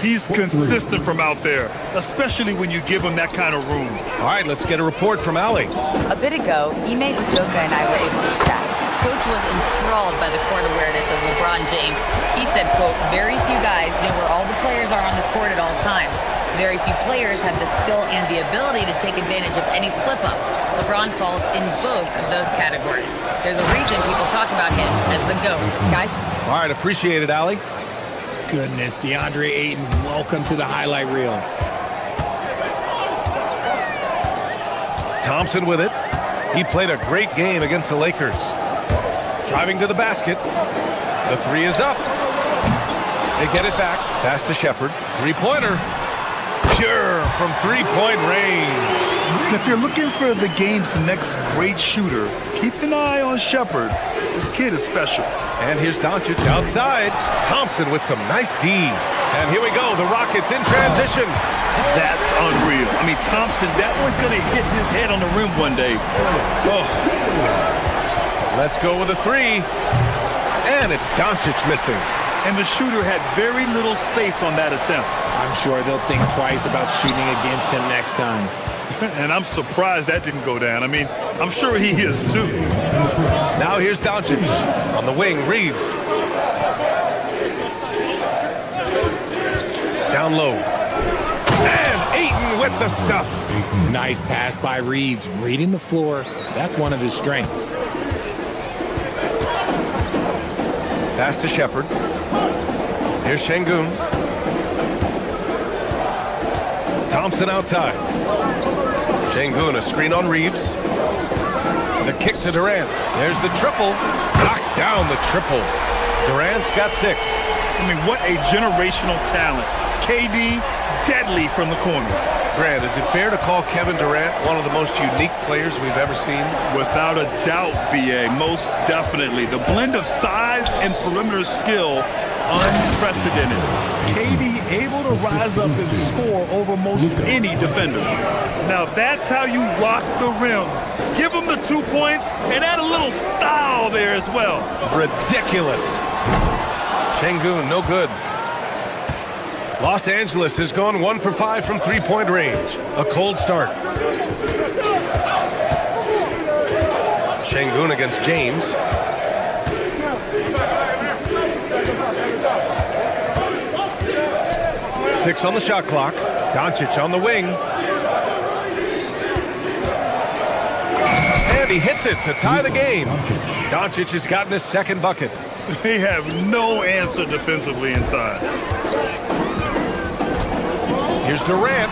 He's consistent from out there, especially when you give him that kind of room.
All right, let's get a report from Allie.
A bit ago, Ime Udoka and I were able to chat. Coach was enthralled by the court awareness of LeBron James. He said, quote, very few guys know where all the players are on the court at all times. Very few players have the skill and the ability to take advantage of any slip-up. LeBron falls in both of those categories. There's a reason people talk about him as the GOAT. Guys?
All right, appreciate it, Allie.
Goodness, DeAndre Ayton, welcome to the highlight reel.
Thompson with it. He played a great game against the Lakers. Driving to the basket. The 3 is up. They get it back. Pass to Shepherd. 3-pointer. Pure from 3-point range.
If you're looking for the game's next great shooter, keep an eye on Shepherd. This kid is special.
And here's Doncic outside. Thompson with some nice D. And here we go, the Rockets in transition.
That's unreal. I mean, Thompson, that one's going to hit his head on the rim one day. Oh.
Let's go with a three. And it's Doncic missing.
And the shooter had very little space on that attempt.
I'm sure they'll think twice about shooting against him next time.
And I'm surprised that didn't go down. I mean, I'm sure he is too.
Now here's Doncic. On the wing, Reeves. Down low. And Ayton with the stuff.
Nice pass by Reeves. Reading the floor. That's one of his strengths.
Pass to Shepherd. Here's Şengün. Thompson outside. Şengün, a screen on Reeves. The kick to Durant. There's the triple. Knocks down the triple. Durant's got 6.
I mean, what a generational talent. KD, deadly from the corner.
Grant, is it fair to call Kevin Durant one of the most unique players we've ever seen?
Without a doubt, BA, most definitely. The blend of size and perimeter skill, unprecedented. KD able to rise up and score over most any defender. Now that's how you rock the rim. Give him the 2 points and add a little style there as well.
Ridiculous. Şengün, no good. Los Angeles has gone 1 for 5 from three-point range. A cold start. Şengün against James. Six on the shot clock. Doncic on the wing. And he hits it to tie the game. Doncic has gotten his second bucket.
They have no answer defensively inside.
Here's Durant.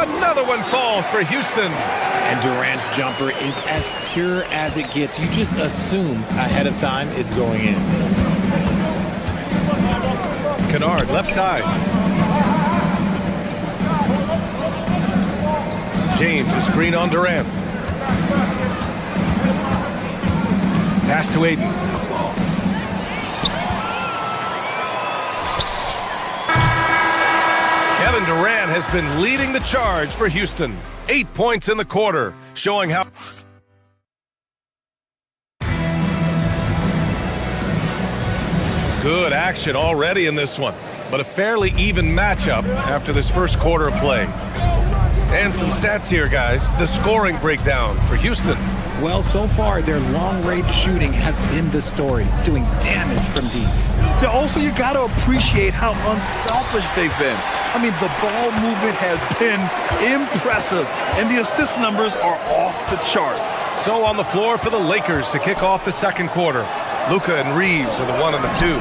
Another one falls for Houston.
And Durant's jumper is as pure as it gets. You just assume ahead of time it's going in.
Kennard, left side. James, a screen on Durant. Pass to Ayton. Kevin Durant has been leading the charge for Houston. 8 points in the quarter, showing how... Good action already in this one, but a fairly even matchup after this first quarter of play. And some stats here, guys. The scoring breakdown for Houston.
Well, so far, their long-range shooting has been the story, doing damage from deep.
Yeah, also, you got to appreciate how unselfish they've been. I mean, the ball movement has been impressive, and the assist numbers are off the chart.
So on the floor for the Lakers to kick off the second quarter. Luka and Reeves are the 1 and the 2.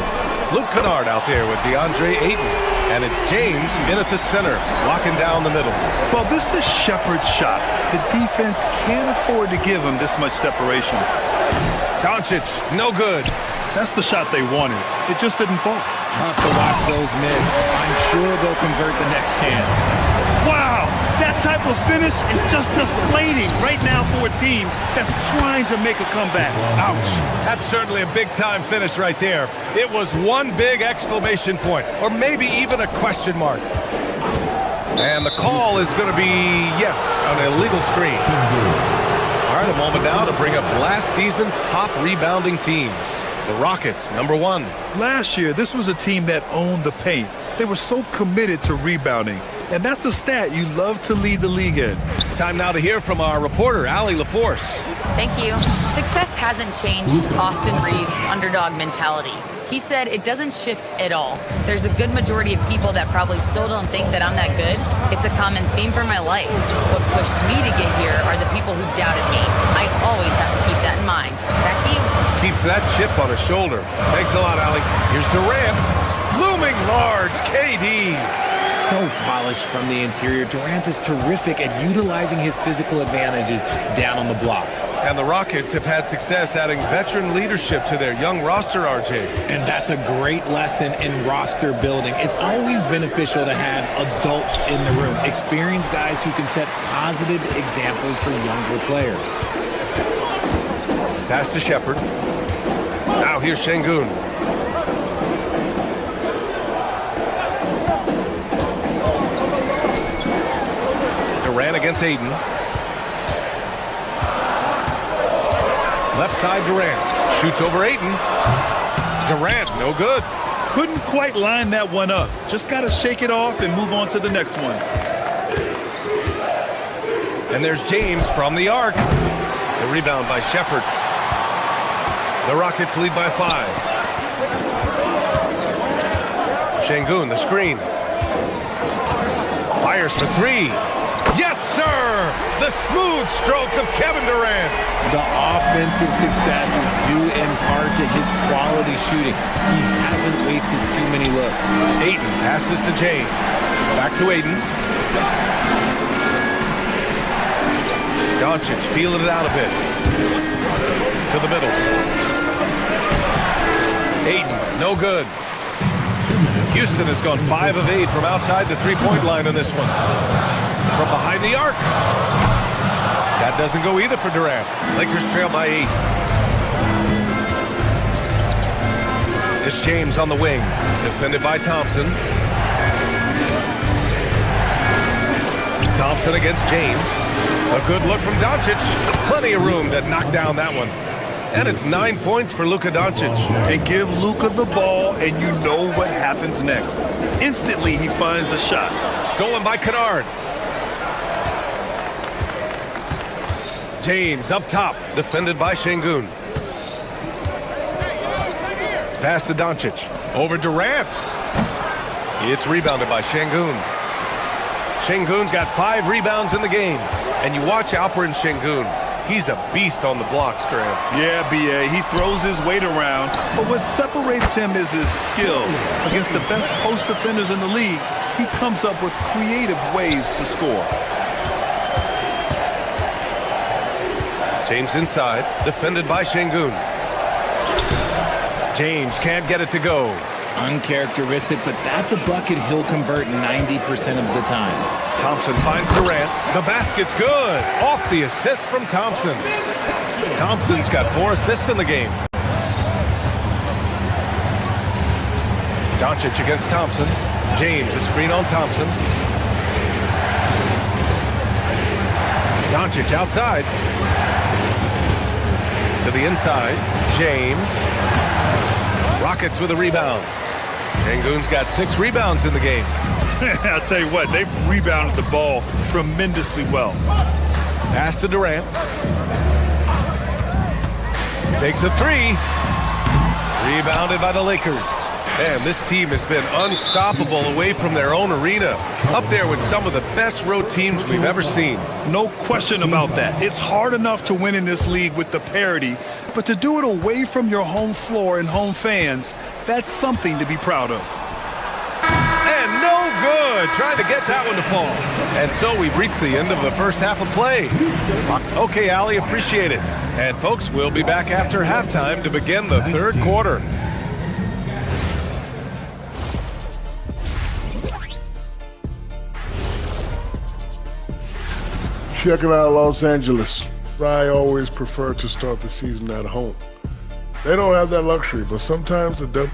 Luke Kennard out there with DeAndre Ayton. And it's James in at the center, locking down the middle.
Well, this is Shepherd's shot. The defense can't afford to give him this much separation.
Doncic, no good.
That's the shot they wanted. It just didn't fall.
Tough to watch those miss. I'm sure they'll convert the next chance.
Wow, that type of finish is just deflating right now for a team that's trying to make a comeback.
Ouch. That's certainly a big-time finish right there. It was one big exclamation point, or maybe even a question mark. And the call is going to be, yes, an illegal screen. All right, a moment now to bring up last season's top rebounding teams. The Rockets, number 1.
Last year, this was a team that owned the paint. They were so committed to rebounding. And that's a stat you love to lead the league in.
Time now to hear from our reporter, Allie LaForce.
Thank you. Success hasn't changed Austin Reeves' underdog mentality. He said it doesn't shift at all. There's a good majority of people that probably still don't think that I'm that good. It's a common theme for my life. What pushed me to get here are the people who doubted me. I always have to keep that in mind. Back to you.
Keeps that chip on his shoulder. Thanks a lot, Allie. Here's Durant. Looming large, KD.
So polished from the interior. Durant is terrific at utilizing his physical advantages down on the block.
And the Rockets have had success adding veteran leadership to their young roster, RJ.
And that's a great lesson in roster building. It's always beneficial to have adults in the room, experienced guys who can set positive examples for younger players.
Pass to Shepherd. Now here's Şengün. Durant against Aiden. Left side Durant. Shoots over Aiden. Durant, no good.
Couldn't quite line that one up. Just got to shake it off and move on to the next one.
And there's James from the arc. The rebound by Shepherd. The Rockets lead by 5. Şengün, the screen. Fires for 3. Yes, sir! The smooth stroke of Kevin Durant.
The offensive success is due in part to his quality shooting. He hasn't wasted too many looks.
Ayton passes to James. Back to Ayton. Doncic feeling it out a bit. To the middle. Ayton, no good. Houston has gone 5 of 8 from outside the three-point line on this one. From behind the arc. That doesn't go either for Durant. Lakers trail by 8. It's James on the wing. Defended by Thompson. Thompson against James. A good look from Doncic. Plenty of room to knock down that one. And it's 9 points for Luka Doncic.
And give Luka the ball, and you know what happens next. Instantly, he finds a shot.
Stolen by Kennard. James up top, defended by Şengün. Pass to Doncic. Over Durant. It's rebounded by Şengün. Şengün's got 5 rebounds in the game. And you watch Alperen Şengün. He's a beast on the blocks, Graham.
Yeah, B.A. He throws his weight around, but what separates him is his skill. Against the best post defenders in the league, he comes up with creative ways to score.
James inside, defended by Şengün. James can't get it to go.
Uncharacteristic, but that's a bucket he'll convert 90% of the time.
Thompson finds Durant. The basket's good. Off the assist from Thompson. Thompson's got 4 assists in the game. Doncic against Thompson. James, a screen on Thompson. Doncic outside. To the inside. James. Rockets with a rebound. Şengün's got 6 rebounds in the game.
I'll tell you what, they've rebounded the ball tremendously well.
Pass to Durant. Takes a 3. Rebounded by the Lakers. Man, this team has been unstoppable away from their own arena. Up there with some of the best road teams we've ever seen.
No question about that. It's hard enough to win in this league with the parity, but to do it away from your home floor and home fans, that's something to be proud of.
And no good. Trying to get that one to fall. And so we've reached the end of the first half of play. Okay, Allie, appreciate it. And folks, we'll be back after halftime to begin the third quarter.
Checking out Los Angeles. I always prefer to start the season at home. They don't have that luxury, but sometimes it does.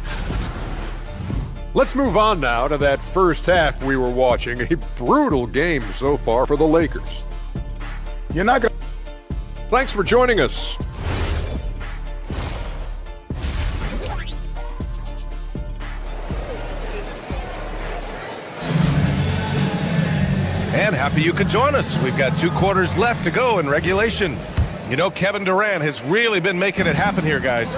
Let's move on now to that first half we were watching. A brutal game so far for the Lakers.
You're not going.
Thanks for joining us.
And happy you could join us. We've got 2 quarters left to go in regulation. You know, Kevin Durant has really been making it happen here, guys.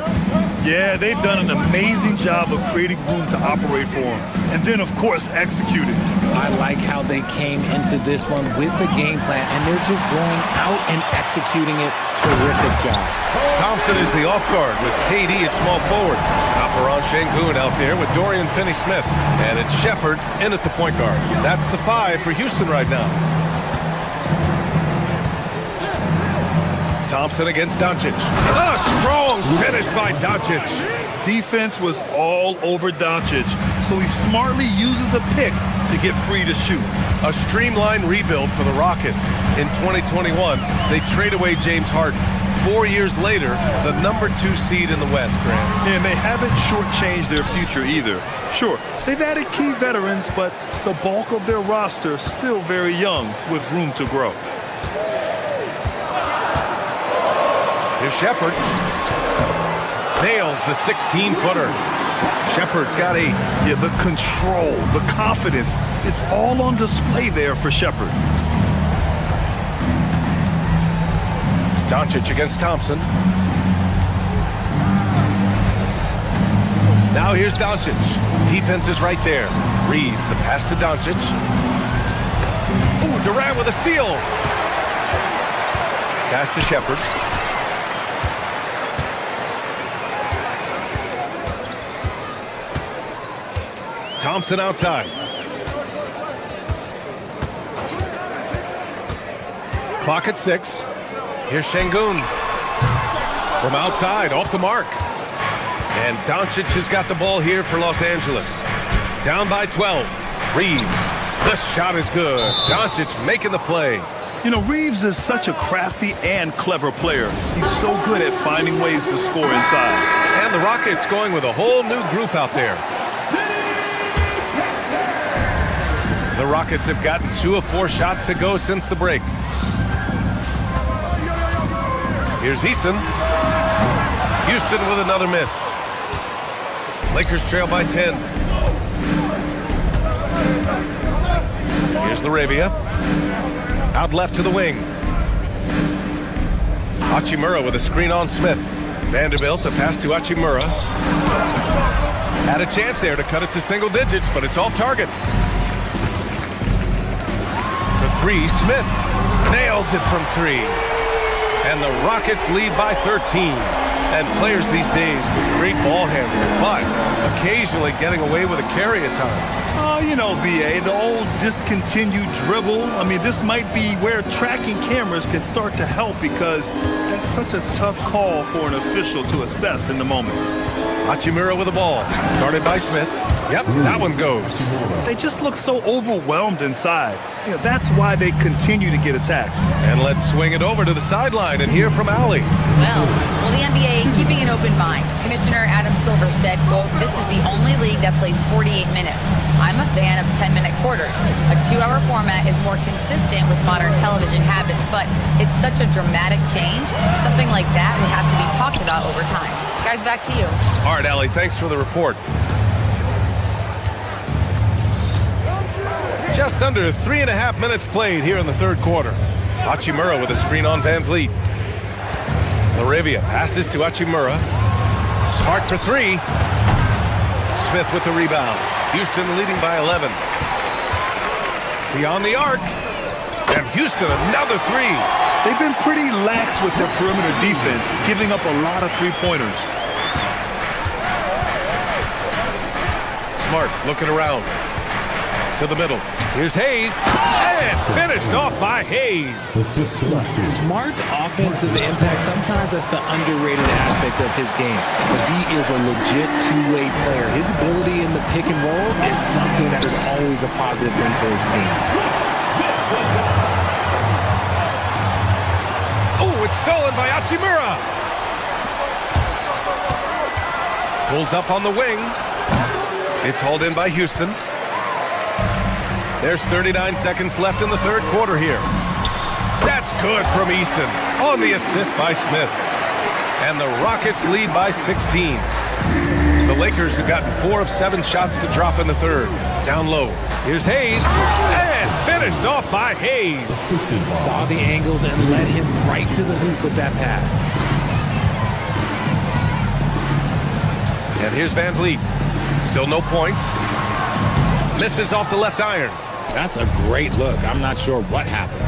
Yeah, they've done an amazing job of creating room to operate for him. And then, of course, executing.
I like how they came into this one with a game plan, and they're just going out and executing it. Terrific job.
Thompson is the off guard with KD at small forward. Alperen Şengün out there with Dorian Finney-Smith. And it's Shepherd in at the point guard. That's the 5 for Houston right now. Thompson against Doncic. A strong finish by Doncic.
Defense was all over Doncic, so he smartly uses a pick to get free to shoot.
A streamlined rebuild for the Rockets. In 2021, they trade away James Harden, 4 years later, the number 2 seed in the West, Grant.
And they haven't shortchanged their future either. Sure, they've added key veterans, but the bulk of their roster still very young with room to grow.
Here's Shepard. Nails the 16-footer. Shepard's got
the control, the confidence. It's all on display there for Shepard.
Doncic against Thompson. Now here's Doncic. Defense is right there. Reeves, the pass to Doncic. Ooh, Durant with a steal. Pass to Shepard. Thompson outside. Clock at 6. Here's Şengün. From outside, off the mark. And Doncic has got the ball here for Los Angeles. Down by 12. Reeves. The shot is good. Doncic making the play.
You know, Reeves is such a crafty and clever player. He's so good at finding ways to score inside.
And the Rockets going with a whole new group out there. The Rockets have gotten 2 of 4 shots to go since the break. Here's Easton. Houston with another miss. Lakers trail by 10. Here's Laravia. Out left to the wing. Hachimura with a screen on Smith. Vanderbilt, a pass to Hachimura. Had a chance there to cut it to single digits, but it's off target. For 3, Smith nails it from 3. And the Rockets lead by 13. And players these days with great ball handling, but occasionally getting away with a carry at times.
You know, B.A., the old discontinued dribble. I mean, this might be where tracking cameras can start to help because that's such a tough call for an official to assess in the moment.
Hachimura with the ball. Guarded by Smith. Yep, that one goes.
They just look so overwhelmed inside. You know, that's why they continue to get attacked.
And let's swing it over to the sideline and hear from Allie.
Well, the NBA keeping an open mind. Commissioner Adam Silver said, quote, "This is the only league that plays 48 minutes. I'm a fan of 10-minute quarters. A 2-hour format is more consistent with modern television habits, but it's such a dramatic change. Something like that would have to be talked about over time." Guys, back to you.
All right, Allie, thanks for the report. Just under 3.5 minutes played here in the third quarter. Hachimura with a screen on Van Vliet. Laravia passes to Hachimura. Smart for 3. Smith with the rebound. Houston leading by 11. Beyond the arc. And Houston another 3.
They've been pretty lax with their perimeter defense, giving up a lot of three-pointers.
Smart looking around. To the middle. Here's Hayes. And finished off by Hayes.
Smart's offensive impact, sometimes that's the underrated aspect of his game. But he is a legit two-way player. His ability in the pick and roll is something that is always a positive thing for his team.
Oh, it's stolen by Hachimura. Pulls up on the wing. It's hauled in by Houston. There's 39 seconds left in the third quarter here. That's good from Eason on the assist by Smith. And the Rockets lead by 16. The Lakers have gotten 4 of 7 shots to drop in the third. Down low. Here's Hayes. And finished off by Hayes.
Saw the angles and led him right to the hoop with that pass.
And here's Van Vliet. Still no points. Misses off the left iron.
That's a great look. I'm not sure what happened.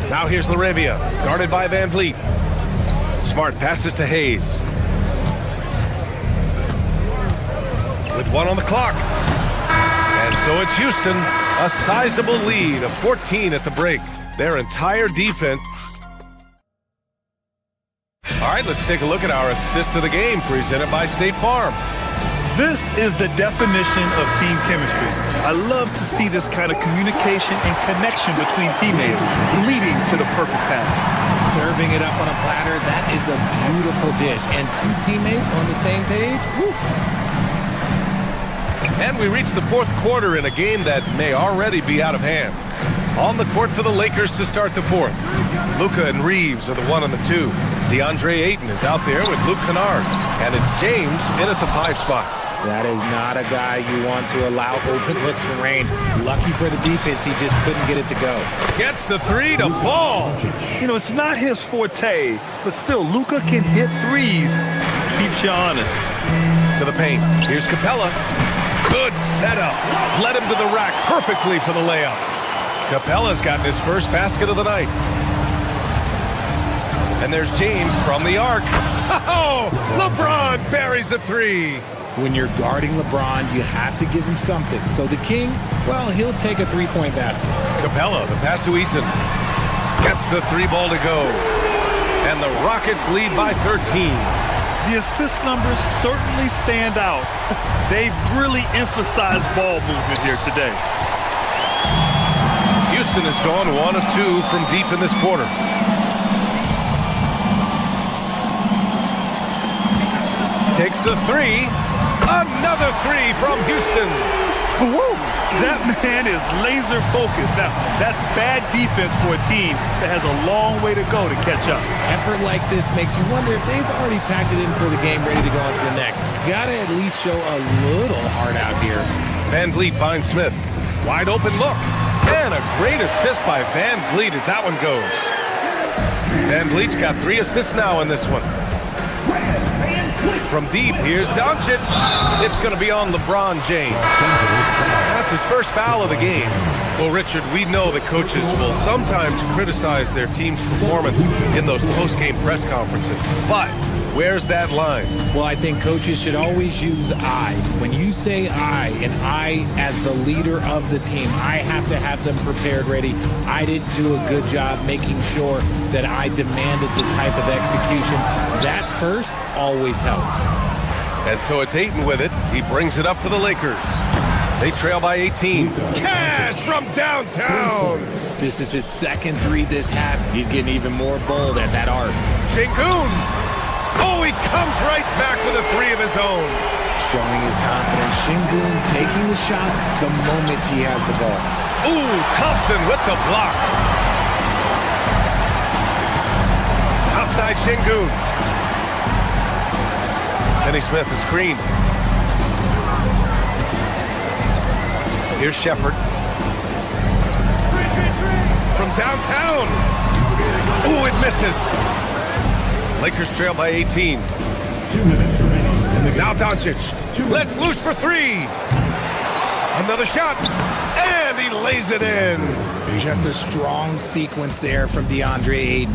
Now here's Laravia, guarded by Van Vliet. Smart passes to Hayes. With 1 on the clock. And so it's Houston, a sizable lead of 14 at the break. Their entire defense. All right, let's take a look at our assist of the game presented by State Farm.
This is the definition of team chemistry. I love to see this kind of communication and connection between teammates leading to the perfect pass.
Serving it up on a platter, that is a beautiful dish. And two teammates on the same page, woo.
And we reach the fourth quarter in a game that may already be out of hand. On the court for the Lakers to start the fourth. Luka and Reeves are the 1 and the 2. DeAndre Ayton is out there with Luke Kennard. And it's James in at the 5 spot.
That is not a guy you want to allow open looks from range. Lucky for the defense, he just couldn't get it to go.
Gets the 3 to fall.
You know, it's not his forte, but still, Luka can hit threes. Keeps you honest.
To the paint. Here's Capella. Good setup. Led him to the rack perfectly for the layup. Capella's gotten his first basket of the night. And there's James from the arc. Oh, LeBron buries the 3.
When you're guarding LeBron, you have to give him something. So the King, well, he'll take a 3-point basket.
Capella, the pass to Eason. Gets the 3 ball to go. And the Rockets lead by 13.
The assist numbers certainly stand out. They've really emphasized ball movement here today.
Houston has gone 1 of 2 from deep in this quarter. Takes the 3. Another 3 from Houston.
Woo! That man is laser focused. Now, that's bad defense for a team that has a long way to go to catch up.
Effort like this makes you wonder if they've already packed it in for the game, ready to go on to the next. Gotta at least show a little heart out here.
Van Vliet finds Smith. Wide open look. And a great assist by Van Vliet as that one goes. Van Vliet's got 3 assists now in this one. From deep, here's Doncic. It's going to be on LeBron James. That's his first foul of the game. Well, Richard, we know that coaches will sometimes criticize their team's performance in those post-game press conferences. But where's that line?
Well, I think coaches should always use I. When you say I, and I as the leader of the team, I have to have them prepared, ready. I didn't do a good job making sure that I demanded the type of execution. That first always helps.
And so it's Ayton with it. He brings it up for the Lakers. They trail by 18. Cash from downtown.
This is his second 3 this half. He's getting even more bold at that arc.
Şengün. Oh, he comes right back with a 3 of his own.
Showing his confidence. Şengün taking the shot the moment he has the ball.
Ooh, Thompson with the block. Outside Şengün. Kenny Smith, a screen. Here's Shepard. From downtown. Ooh, it misses. Lakers trail by 18.
2 minutes remaining.
Now Doncic. Let's loose for 3. Another shot. And he lays it in.
Just a strong sequence there from DeAndre Ayton.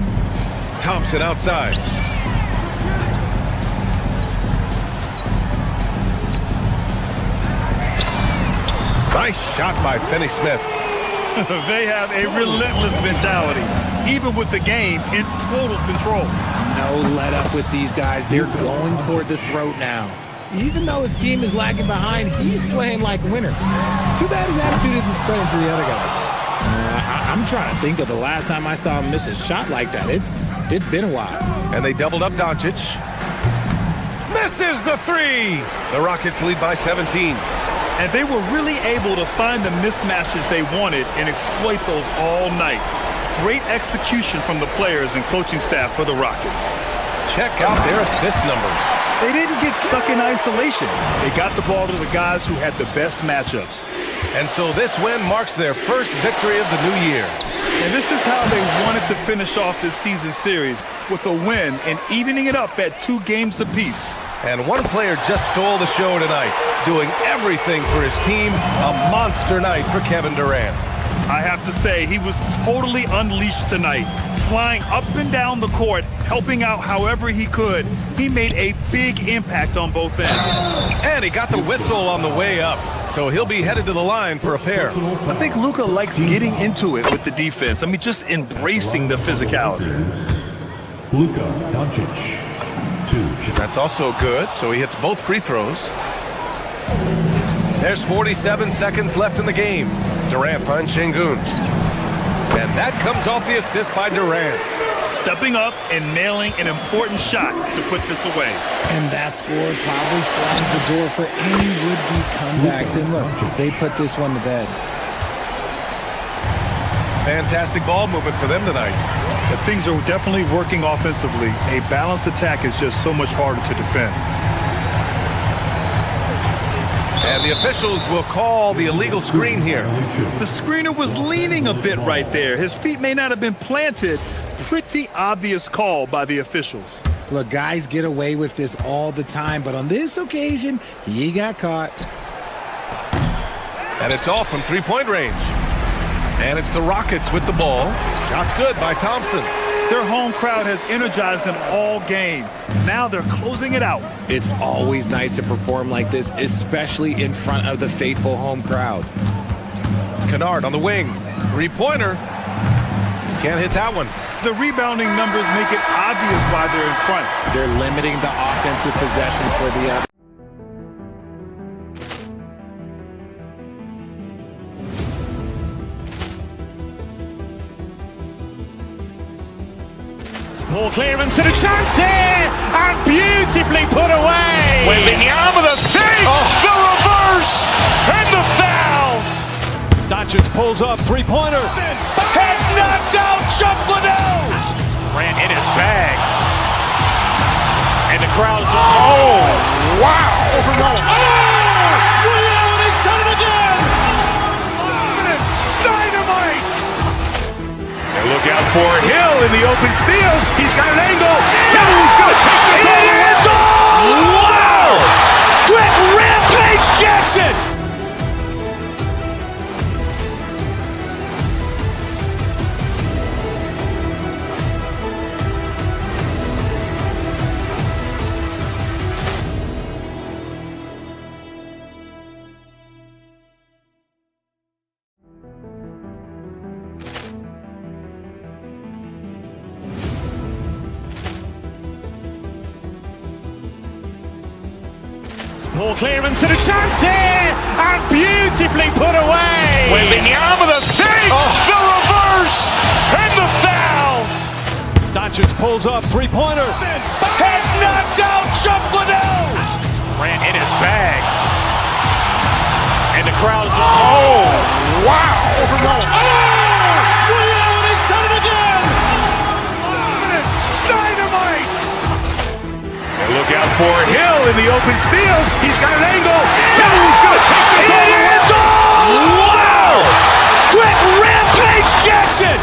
Thompson outside. Nice shot by Finney Smith.
They have a relentless mentality, even with the game in total control.
No let up with these guys. They're going for the throat now. Even though his team is lagging behind, he's playing like a winner. Too bad his attitude isn't spreading to the other guys. I'm trying to think of the last time I saw him miss a shot like that. It's been a while.
And they doubled up Doncic. Misses the 3. The Rockets lead by 17.
And they were really able to find the mismatches they wanted and exploit those all night. Great execution from the players and coaching staff for the Rockets.
Check out their assist numbers.
They didn't get stuck in isolation. They got the ball to the guys who had the best matchups.
And so this win marks their first victory of the new year.
And this is how they wanted to finish off this season series, with a win and evening it up at 2 games apiece.
And one player just stole the show tonight, doing everything for his team. A monster night for Kevin Durant.
I have to say, he was totally unleashed tonight, flying up and down the court, helping out however he could. He made a big impact on both ends.
And he got the whistle on the way up, so he'll be headed to the line for a pair.
I think Luka likes getting into it with the defense. I mean, just embracing the physicality.
Luka Doncic. 2.
That's also good, so he hits both free throws. There's 47 seconds left in the game. Durant finds Şengün. And that comes off the assist by Durant.
Stepping up and nailing an important shot to put this away.
And that score probably slams the door for any would-be comebacks. And look, they put this one to bed.
Fantastic ball movement for them tonight.
Things are definitely working offensively. A balanced attack is just so much harder to defend.
And the officials will call the illegal screen here.
The screener was leaning a bit right there. His feet may not have been planted. Pretty obvious call by the officials.
Look, guys get away with this all the time, but on this occasion, he got caught.
And it's off from three-point range. And it's the Rockets with the ball. Shot's good by Thompson.
Their home crowd has energized them all game. Now they're closing it out.
It's always nice to perform like this, especially in front of the faithful home crowd.
Kennard on the wing. Three-pointer. Can't hit that one.
The rebounding numbers make it obvious why they're in front.
They're limiting the offensive possessions for the other.
Ball clearance and a chance here, and beautifully put away.
Wembanyama the fake, the reverse, and the foul.
Doncic pulls up, three-pointer. Has knocked out Chuck Liddell.
Ran in his bag. And the crowd is, oh, wow.
He's done it again. Dynamite.
And look out for Hill in the open field. He's got an angle. He's going to take this all the way. Wow!
Quick rampage Jackson. Ball clearance and a chance here, and beautifully put away.
Wembanyama the fake, the reverse, and the foul.
Doncic pulls up, three-pointer. Has knocked out Chuck Liddell.
Ran in his bag. And the crowd is, oh, wow.
He's done it again. Dynamite.
And look out for Hill in the open field. He's got an angle. He's going to take this all the way.
Wow! Quick rampage Jackson.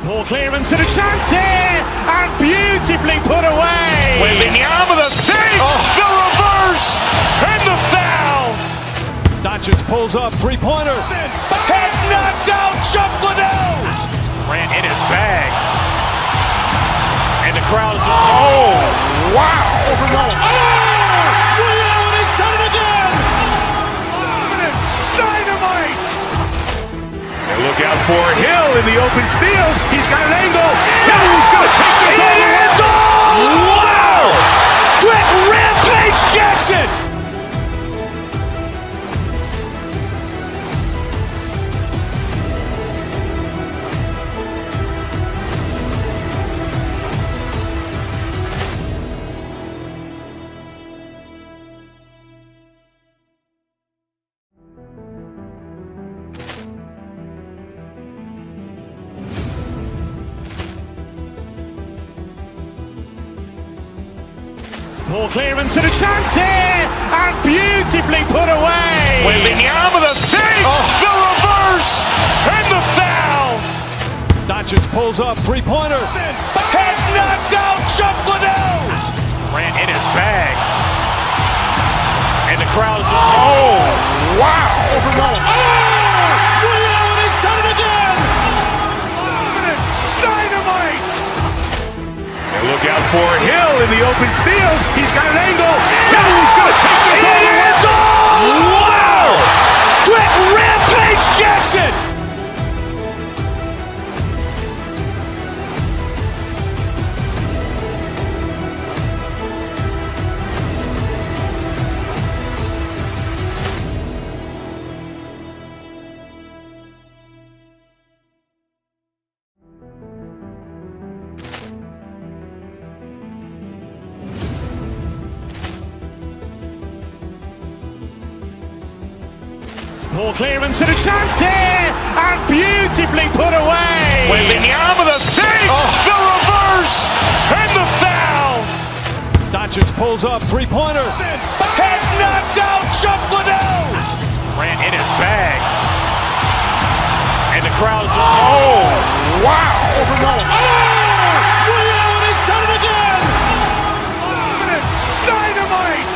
Ball clearance and a chance here, and beautifully put away.
Wembanyama the fake, the reverse, and the foul.
Doncic pulls up, three-pointer. Has knocked out Chuck Liddell.
Ran in his bag. And the crowd is, oh, wow.
He's done it again. Dynamite.
And look out for Hill in the open field. He's got an angle. He's going to take this all the way.
Wow! Quick rampage Jackson. Ball clearance and a chance here, and beautifully put away.
Wembanyama the fake, the reverse, and the foul.
Doncic pulls up, three-pointer. Has knocked out Chuck Liddell.
Ran in his bag. And the crowd is, oh, wow.
He's done it again.
look out for Hill in the open field. He's got an angle. He's going to take this all the way. Wow! Quick rampage Jackson!
Ball clearance and a chance here, and beautifully put away.
Wembanyama the save, the reverse, and the foul.
Doncic pulls up, three-pointer.
Has knocked out Chuck Liddell. Grant in his bag. And the crowd's, oh, wow.
Willie Allen has done it again.
Dynamite.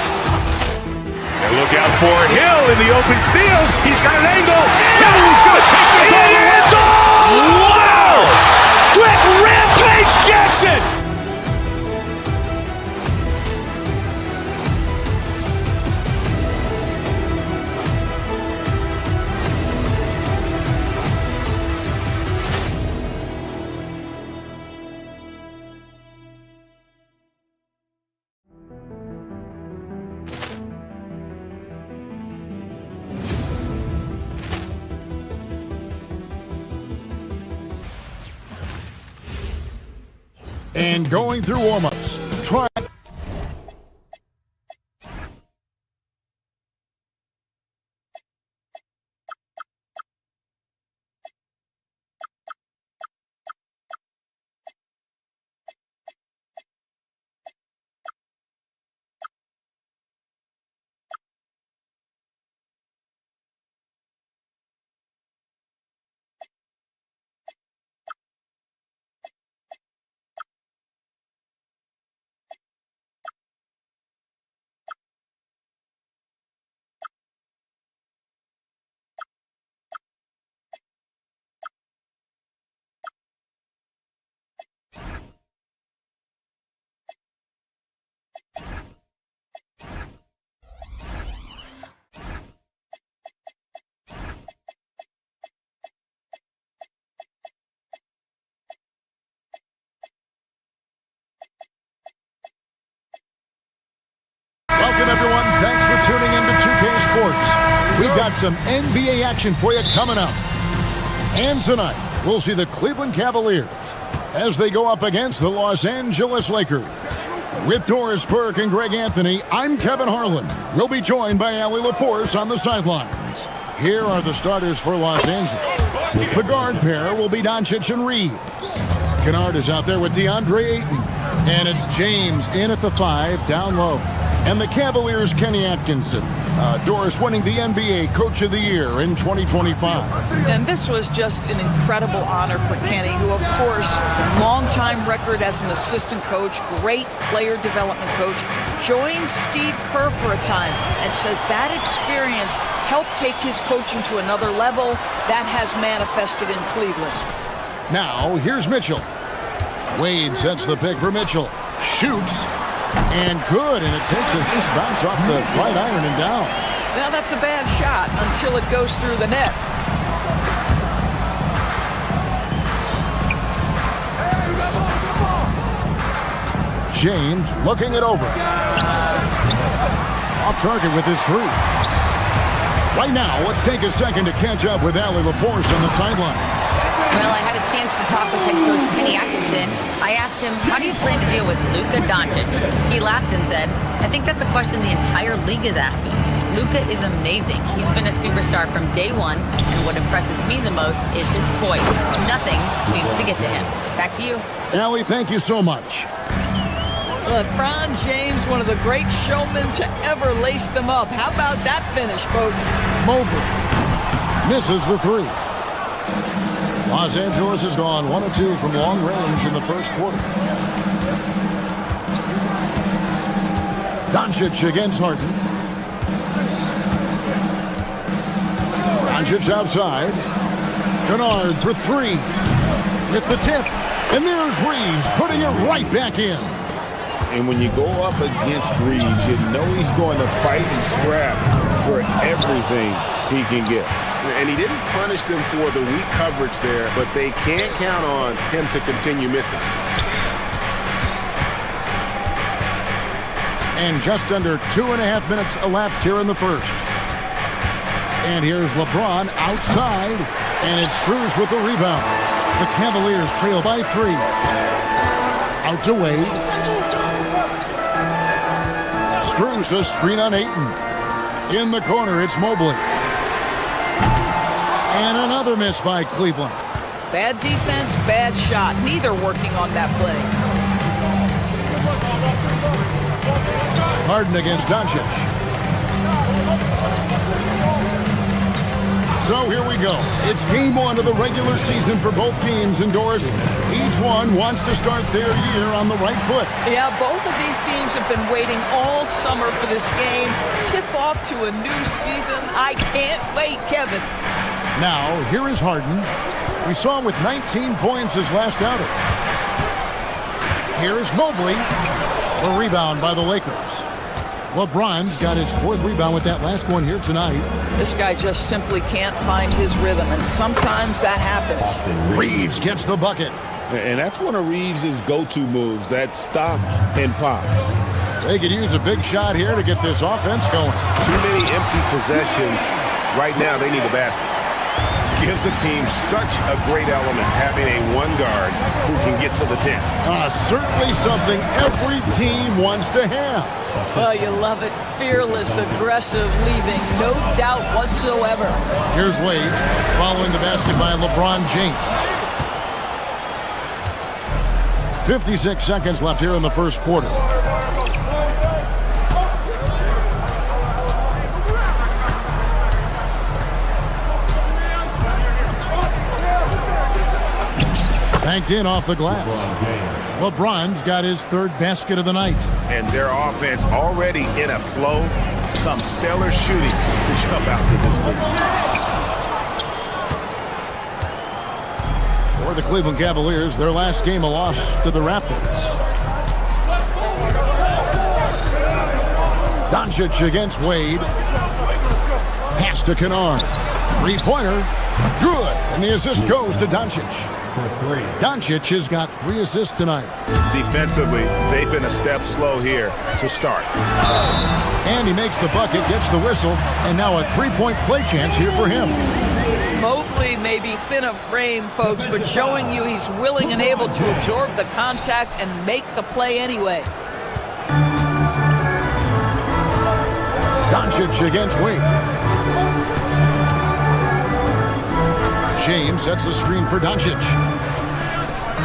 And look out for Hill in the open field. He's got an angle. He's going to take this all the way. Wow! Quick rampage Jackson.
And going through warm-ups, try. Welcome, everyone. Thanks for tuning in to 2K Sports. We've got some NBA action for you coming up. And tonight, we'll see the Cleveland Cavaliers as they go up against the Los Angeles Lakers. With Doris Burke and Greg Anthony, I'm Kevin Harlan. We'll be joined by Allie LaForce on the sidelines. Here are the starters for Los Angeles. The guard pair will be Doncic and Reeves. Kennard is out there with DeAndre Ayton. And it's James in at the 5, down low. And the Cavaliers' Kenny Atkinson. Doris winning the NBA Coach of the Year in 2025.
And this was just an incredible honor for Kenny, who, of course, long-time record as an assistant coach, great player development coach, joined Steve Kerr for a time and says that experience helped take his coaching to another level. That has manifested in Cleveland.
Now, here's Mitchell. Wade sets the pick for Mitchell. Shoots. And good, and it takes a nice bounce off the right iron and down.
Now that's a bad shot until it goes through the net.
James looking it over. Off target with his 3. Right now, let's take a second to catch up with Allie LaForce on the sideline.
Well, I had a chance to talk with head coach Kenny Atkinson. I asked him, how do you plan to deal with Luka Doncic? He laughed and said, I think that's a question the entire league is asking. Luka is amazing. He's been a superstar from day one, and what impresses me the most is his poise. Nothing seems to get to him. Back to you.
Allie, thank you so much.
LeBron James, one of the great showmen to ever lace them up. How about that finish, folks?
Mobley misses the 3. Los Angeles has gone 1 of 2 from long range in the first quarter. Doncic against Harden. Doncic outside. Kennard for 3. With the tip. And there's Reeves putting it right back in.
And when you go up against Reeves, you know he's going to fight and scrap for everything he can get.
And he didn't punish them for the weak coverage there, but they can't count on him to continue missing.
And just under 2.5 minutes elapsed here in the first. And here's LeBron outside, and it's Strus with the rebound. The Cavaliers trail by 3. Out to Wade. Strus, a screen on Ayton. In the corner, it's Mobley. And another miss by Cleveland.
Bad defense, bad shot. Neither working on that play.
Harden against Doncic. So here we go. It's game 1 of the regular season for both teams indoors. Each one wants to start their year on the right foot.
Yeah, both of these teams have been waiting all summer for this game. Tip off to a new season. I can't wait, Kevin.
Now, here is Harden. We saw him with 19 points his last outing. Here is Mobley. A rebound by the Lakers. LeBron's got his 4th rebound with that last one here tonight.
This guy just simply can't find his rhythm, and sometimes that happens.
Reeves gets the bucket.
And that's one of Reeves' go-to moves, that stop and pop.
They could use a big shot here to get this offense going.
Too many empty possessions. Right now, they need a basket.
Gives the team such a great element having a one guard who can get to the 10.
Certainly something every team wants to have.
Well, you love it. Fearless, aggressive, leaving no doubt whatsoever.
Here's Wade following the basket by LeBron James. 56 seconds left here in the first quarter. Banked in off the glass. LeBron's got his 3rd basket of the night.
And their offense already in a flow. Some stellar shooting to jump out to this lead.
For the Cleveland Cavaliers, their last game a loss to the Raptors. Doncic against Wade. Pass to Kennard. 3-pointer. Good. And the assist goes to Doncic. Doncic has got 3 assists tonight.
Defensively, they've been a step slow here to start.
And he makes the bucket, gets the whistle, and now a 3-point play chance here for him.
Mobley may be thin of frame, folks, but showing you he's willing and able to absorb the contact and make the play anyway.
Doncic against Wade. James sets the screen for Doncic.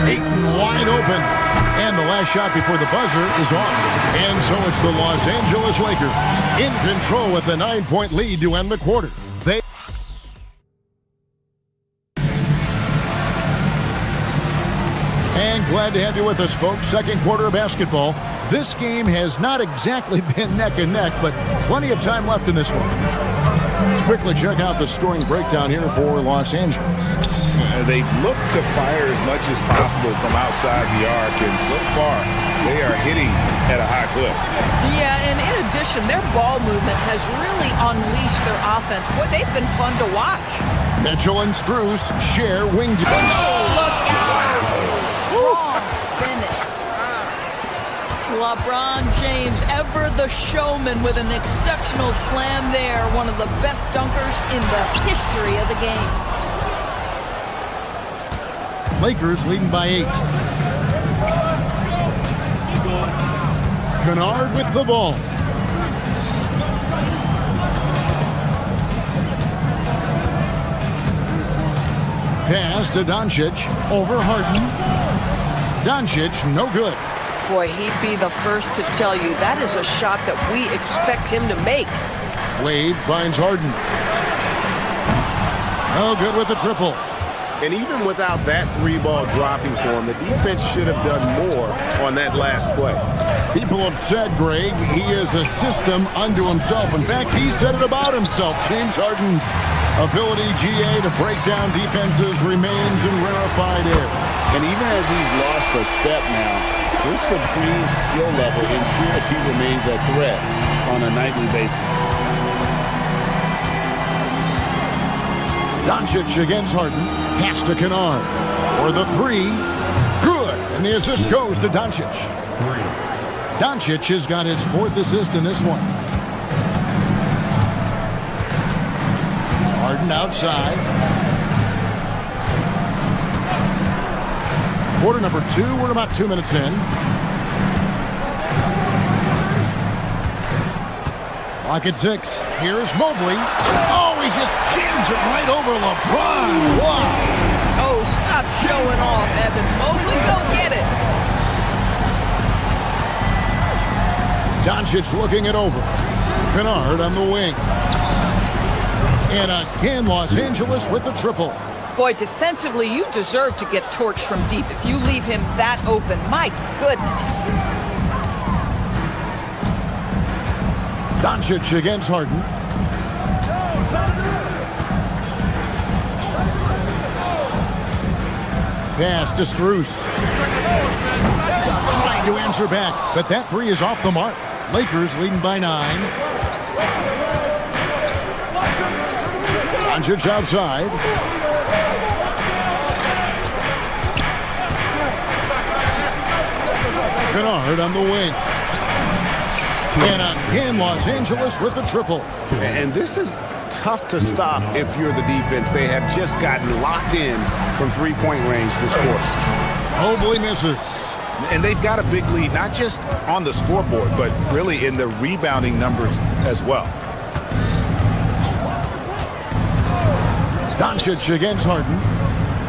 Ayton wide open. And the last shot before the buzzer is off. And so it's the Los Angeles Lakers in control with a 9-point lead to end the quarter. And glad to have you with us, folks. Second quarter of basketball. This game has not exactly been neck and neck, but plenty of time left in this one. Let's quickly check out the scoring breakdown here for Los Angeles.
They look to fire as much as possible from outside the arc, and so far they are hitting at a high clip.
Yeah, and in addition, their ball movement has really unleashed their offense. Boy, they've been fun to watch.
Mitchell and Strus share wing.
Oh, look out! Strong finish. LeBron James, ever the showman, with an exceptional slam there. One of the best dunkers in the history of the game.
Lakers leading by 8. Kennard with the ball. Pass to Doncic. Over Harden. Doncic, no good.
Boy, he'd be the first to tell you that is a shot that we expect him to make.
Wade finds Harden. No good with the triple.
And even without that 3-ball dropping for him, the defense should have done more on that last play.
People have said, Greg, he is a system unto himself. In fact, he said it about himself. James Harden's ability, GA, to break down defenses remains in rarefied air.
And even as he's lost a step now, His supreme skill level ensures he remains a threat on a nightly basis.
Doncic against Harden. Pass to Kennard. For the three. Good. And the assist goes to Doncic. Doncic has got his 4th assist in this one. Harden outside. Quarter number 2. We're about 2 minutes in. Clock at 6. Here's Mobley. Oh, he just jams it right over LeBron. Wow.
Oh, stop showing off, Evan. Mobley, go get it.
Doncic looking it over. Kennard on the wing. And again, Los Angeles with the triple.
Boy, defensively, you deserve to get torched from deep if you leave him that open. My goodness.
Doncic against Harden. Pass to Strus. Trying to answer back, but that three is off the mark. Lakers leading by 9. Doncic outside. Kennard on the wing. And again, Los Angeles with the triple.
And this is tough to stop if you're the defense. They have just gotten locked in from three-point range this quarter.
Mobley misses.
And they've got a big lead, not just on the scoreboard, but really in the rebounding numbers as well.
Doncic against Harden.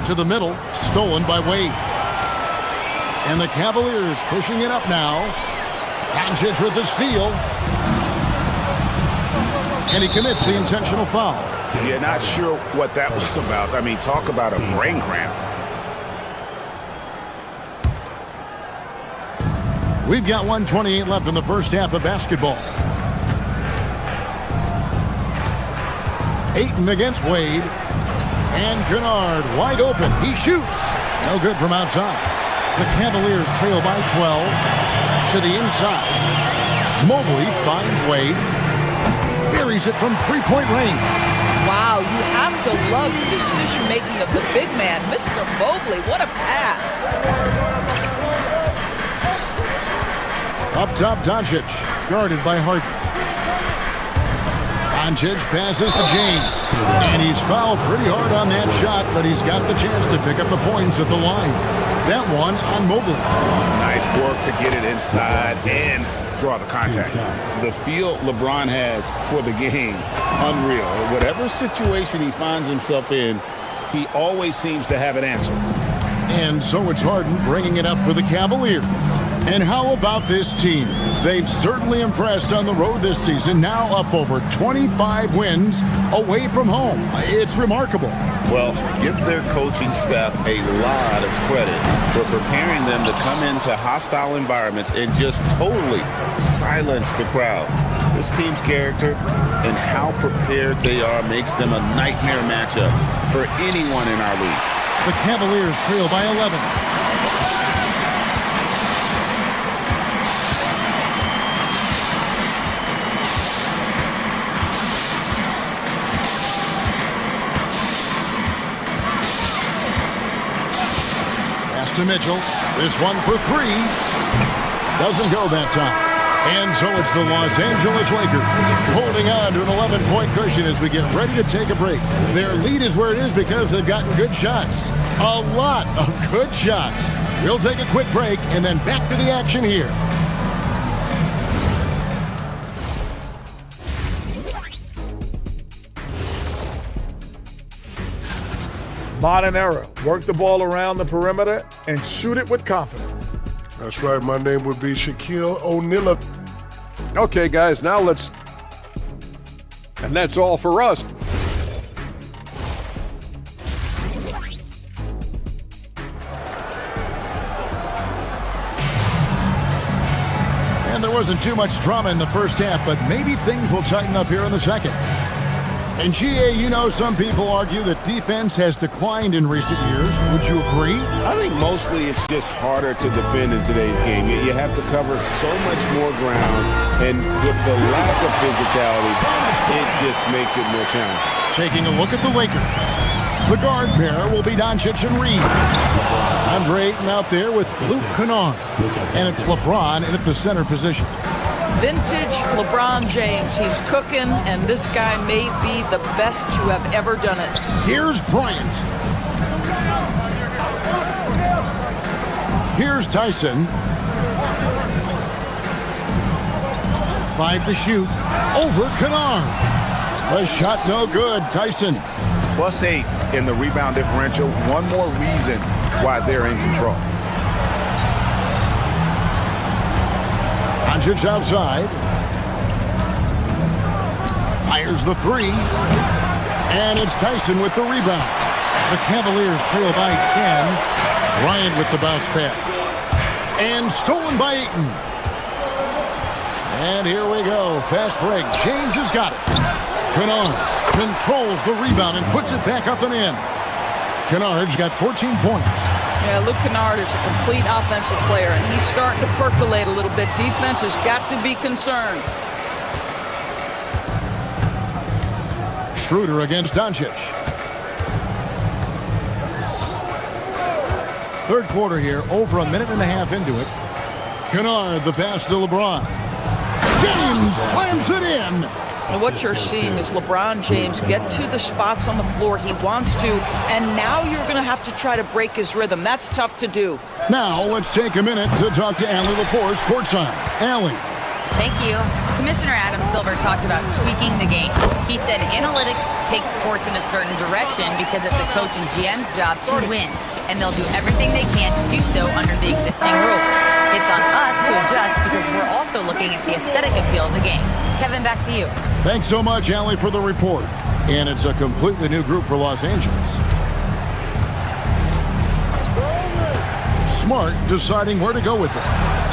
To the middle, stolen by Wade. And the Cavaliers pushing it up now. Doncic with the steal. And he commits the intentional foul.
Yeah, not sure what that was about. I mean, talk about a brain cramp.
We've got 1:28 left in the first half of basketball. Ayton against Wade. And Kennard wide open. He shoots. No good from outside. The Cavaliers trail by 12. To the inside. Mobley finds Wade. Buries it from three-point range.
Wow, you have to love the decision-making of the big man. Mr. Mobley, what a pass.
Up top, Doncic, guarded by Harden. Doncic passes to James. And he's fouled pretty hard on that shot, but he's got the chance to pick up the points at the line. That one on Mobley.
Nice work to get it inside and draw the contact.
The feel LeBron has for the game, unreal. Whatever situation he finds himself in, he always seems to have an answer.
And so it's Harden bringing it up for the Cavaliers. And how about this team? They've certainly impressed on the road this season, now up over 25 wins away from home. It's remarkable.
Well, give their coaching staff a lot of credit for preparing them to come into hostile environments and just totally silence the crowd. This team's character and how prepared they are makes them a nightmare matchup for anyone in our league.
The Cavaliers trail by 11. To Mitchell. This one for 3. Doesn't go that time. And so it's the Los Angeles Lakers holding on to an 11-point cushion as we get ready to take a break. Their lead is where it is because they've gotten good shots. A lot of good shots. We'll take a quick break and then back to the action here.
Modern era. Work the ball around the perimeter and shoot it with confidence.
That's right. My name would be Shaquille O'Neal.
Okay, guys, now let's... And that's all for us. And there wasn't too much drama in the first half, but maybe things will tighten up here in the second.
And GA, you know, some people argue that defense has declined in recent years. Would you agree?
I think mostly it's just harder to defend in today's game. You have to cover so much more ground, and with the lack of physicality, it just makes it more challenging.
Taking a look at the Lakers. The guard pair will be Doncic and Reed. Andre Ayton out there with Luke Kennard. And it's LeBron in at the center position.
Vintage LeBron James. He's cooking, and this guy may be the best to have ever done it.
Here's Bryant. Here's Tyson. 5 to shoot. Over Kennard. A shot no good. Tyson.
+8 in the rebound differential. One more reason why they're in control.
Doncic outside. Fires the 3. And it's Tyson with the rebound. The Cavaliers trail by 10. Bryant with the bounce pass. And stolen by Ayton. And here we go. Fast break. James has got it. Kennard controls the rebound and puts it back up and in. Kennard's got 14 points.
Yeah, Luke Kennard is a complete offensive player, and he's starting to percolate a little bit. Defense has got to be concerned.
Schroeder against Doncic. Third quarter here, over a minute and a half into it. Kennard, the pass to LeBron. James slams it in.
And what you're seeing is LeBron James get to the spots on the floor he wants to, and now you're going to have to try to break his rhythm. That's tough to do.
Now let's take a minute to talk to Allie LaForce courtside. Allie.
Thank you. Commissioner Adam Silver talked about tweaking the game. He said analytics takes sports in a certain direction because it's a coach and GM's job to win, and they'll do everything they can to do so under the existing rules. It's on us to adjust because we're also looking at the aesthetic appeal of the game. Kevin, back to you.
Thanks so much, Allie, for the report. And it's a completely new group for Los Angeles. Smart deciding where to go with it.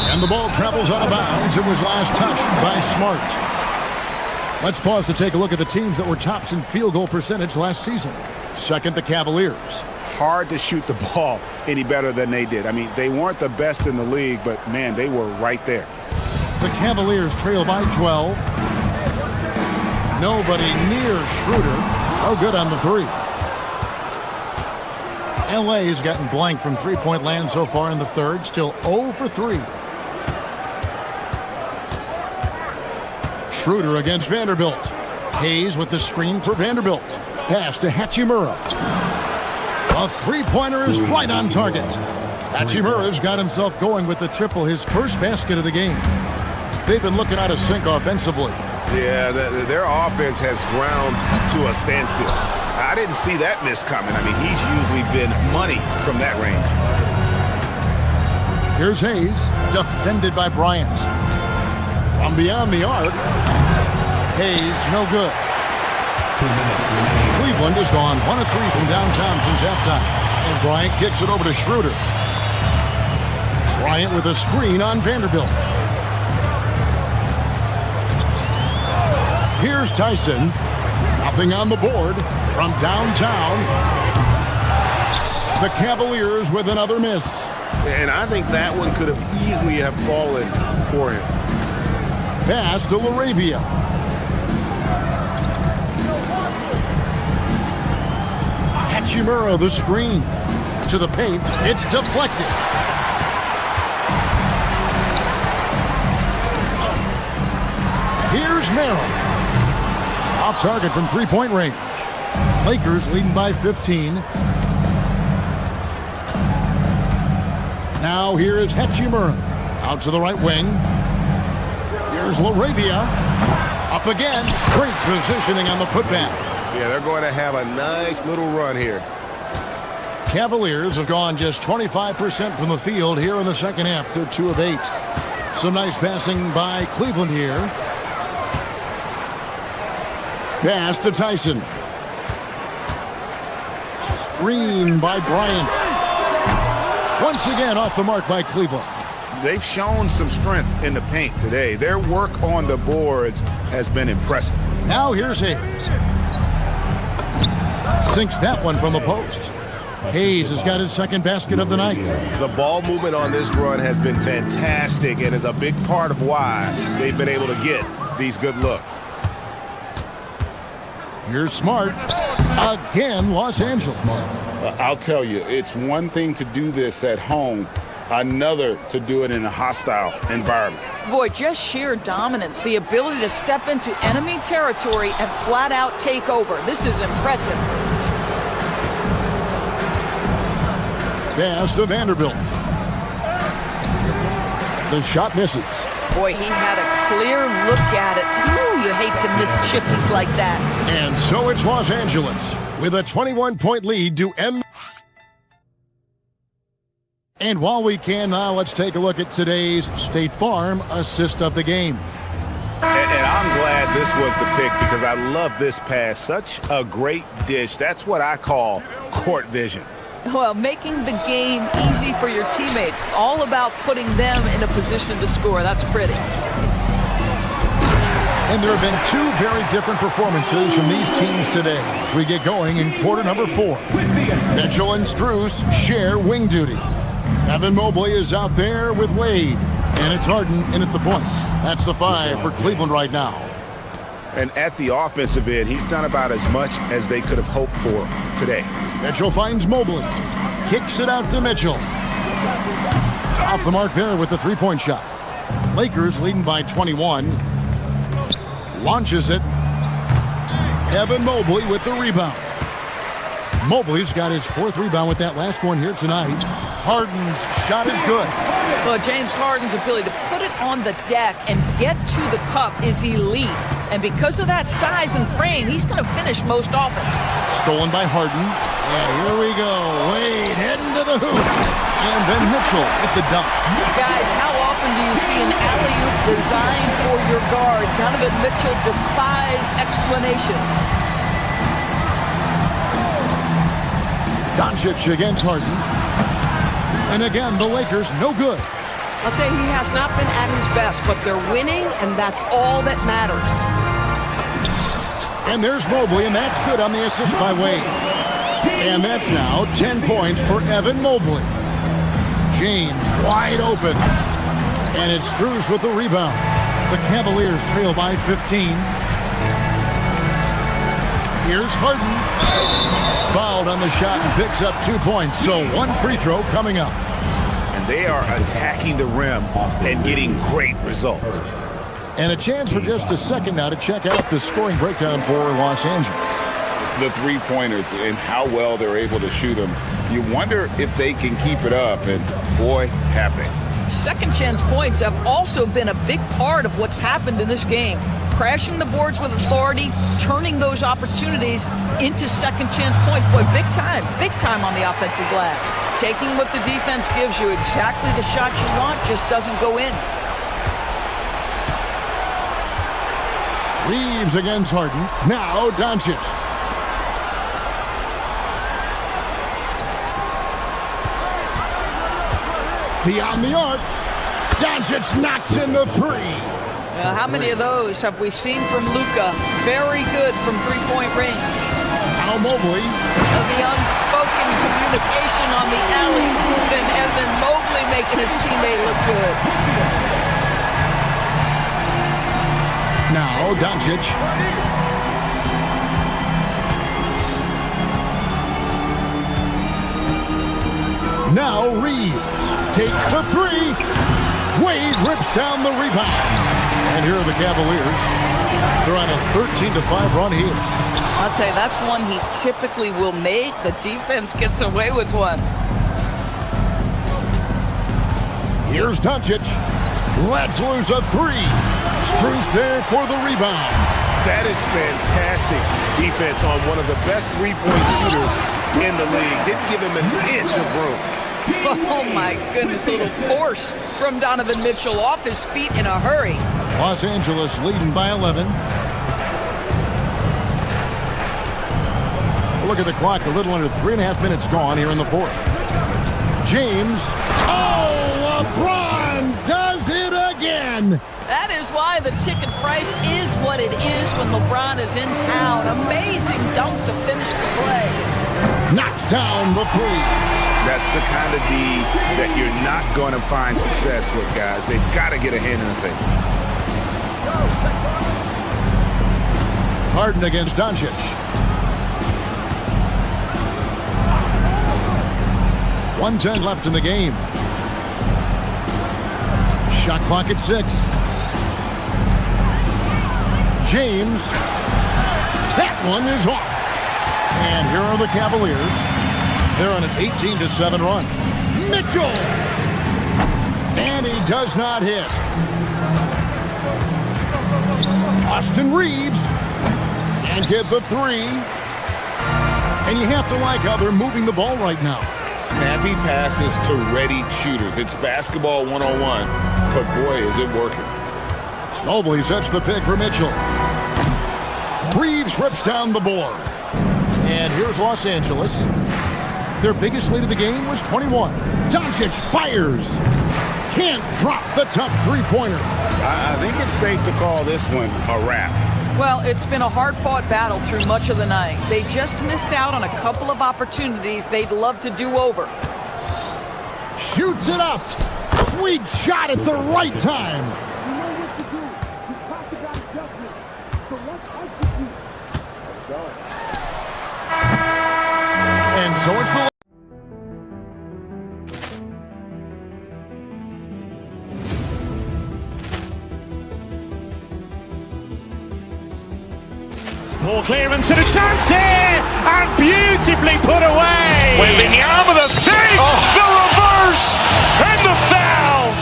And the ball travels out of bounds. It was last touched by Smart. Let's pause to take a look at the teams that were tops in field goal percentage last season. Second, the Cavaliers.
Hard to shoot the ball any better than they did. I mean, they weren't the best in the league, but, man, they were right there.
The Cavaliers trail by 12. Nobody near Schroeder. Oh, good on the 3. LA has gotten blank from three-point land so far in the third. Still 0 for 3. Schroeder against Vanderbilt. Hayes with the screen for Vanderbilt. Pass to Hachimura. A three-pointer is right on target. Hachimura's got himself going with the triple, his first basket of the game. They've been looking out of sync offensively.
Yeah, their offense has ground to a standstill. I didn't see that miss coming. I mean, he's usually been money from that range.
Here's Hayes, defended by Bryant. From beyond the arc, Hayes, no good. Cleveland has gone 1 of 3 from downtown since halftime. And Bryant kicks it over to Schroeder. Bryant with a screen on Vanderbilt. Here's Tyson. Nothing on the board from downtown. The Cavaliers with another miss.
And I think that one could have easily have fallen for him.
Pass to LaRavia. Hachimura, the screen. To the paint. It's deflected. Here's Merrill. Off target from three-point range. Lakers leading by 15. Now here is Hachimura. Out to the right wing. Here's LaRavia. Up again. Great positioning on the putback.
Yeah, they're going to have a nice little run here.
Cavaliers have gone just 25% from the field here in the second half. They're 2 of 8. Some nice passing by Cleveland here. Pass to Tyson. Screen by Bryant. Once again off the mark by Cleveland.
They've shown some strength in the paint today. Their work on the boards has been impressive.
Now here's Hayes. Sinks that one from the post. Hayes has got his second basket of the night.
The ball movement on this run has been fantastic and is a big part of why they've been able to get these good looks.
Here's Smart. Again, Los Angeles.
I'll tell you, it's one thing to do this at home, another to do it in a hostile environment.
Boy, just sheer dominance, the ability to step into enemy territory and flat out take over. This is impressive.
Pass to Vanderbilt. The shot misses.
Boy, he had a clear look at it. Ooh, you hate to miss chippies like that.
And so it's Los Angeles with a 21-point lead to end. And while we can now, let's take a look at today's State Farm assist of the game.
And I'm glad this was the pick because I love this pass. Such a great dish. That's what I call court vision.
Well, making the game easy for your teammates. All about putting them in a position to score. That's pretty.
And there have been two very different performances from these teams today as we get going in quarter number 4. Mitchell and Strus share wing duty. Evan Mobley is out there with Wade. And it's Harden in at the point. That's the 5 for Cleveland right now.
And at the offensive end, he's done about as much as they could have hoped for today.
Mitchell finds Mobley. Kicks it out to Mitchell. Off the mark there with the three-point shot. Lakers leading by 21. Launches it. Evan Mobley with the rebound. Mobley's got his 4th rebound with that last one here tonight. Harden's shot is good.
Well, James Harden's ability to put it on the deck and get to the cup is elite. And because of that size and frame, he's going to finish most often.
Stolen by Harden. And here we go. Wade heading to the hoop. And then Mitchell at the dunk.
Guys, how often do you see an alley-oop designed for your guard? Donovan Mitchell defies explanation.
Doncic against Harden. And again, the Lakers no good.
I'll tell you, he has not been at his best, but they're winning, and that's all that matters.
And there's Mobley, and that's good on the assist by Wade. And that's now 10 points for Evan Mobley. James wide open. And it's Strus with the rebound. The Cavaliers trail by 15. Here's Harden. Fouled on the shot and picks up 2 points. So 1 free throw coming up.
And they are attacking the rim and getting great results.
And a chance for just a second now to check out the scoring breakdown for Los Angeles.
The three-pointers and how well they're able to shoot them. You wonder if they can keep it up, and boy, have they.
Second chance points have also been a big part of what's happened in this game. Crashing the boards with authority, turning those opportunities into second chance points. Boy, big time on the offensive glass. Taking what the defense gives you, exactly the shot you want, just doesn't go in.
Reeves against Harden. Now Doncic. Beyond the arc. Doncic knocks in the 3.
Now, how many of those have we seen from Luka? Very good from three-point range.
Now Mobley.
The unspoken communication on the alley-oop, and Evan Mobley making his teammate look good.
Now Doncic. Now Reeves takes the 3. Wade rips down the rebound. And here are the Cavaliers. They're on a 13-5 run here.
I'll tell you, that's one he typically will make. The defense gets away with one.
Here's Doncic. Let's lose a 3. Strus there for the rebound.
That is fantastic defense on one of the best three-point shooters in the league. Didn't give him an inch of room.
Oh my goodness, a little force from Donovan Mitchell off his feet in a hurry.
Los Angeles leading by 11. Look at the clock, a little under 3.5 minutes gone here in the 4th. James. Oh, LeBron does it again.
That is why the ticket price is what it is when LeBron is in town. Amazing dunk to finish the play.
down the three.
That's the kind of D that you're not going to find success with, guys. They've got to get a hand in the face.
Harden against Doncic. .110 left in the game. Shot clock at 6. James. That one is off. And here are the Cavaliers. They're on an 18-7 run. Mitchell. And he does not hit. Austin Reeves. And get the three. And you have to like how they're moving the ball right now.
Snappy passes to ready shooters. It's basketball 101, but boy, is it working.
Mobley sets the pick for Mitchell. Reeves rips down the board. And here's Los Angeles. Their biggest lead of the game was 21. Doncic fires. Can't drop the tough three-pointer.
I think it's safe to call this one a wrap.
Well, it's been a hard-fought battle through much of the night. They just missed out on a couple of opportunities they'd love to do over.
Shoots it up. Sweet shot at the right time. And so it's the...
Ball clearance and a chance here, and beautifully put away.
Wembanyama the fake, the reverse, and the foul.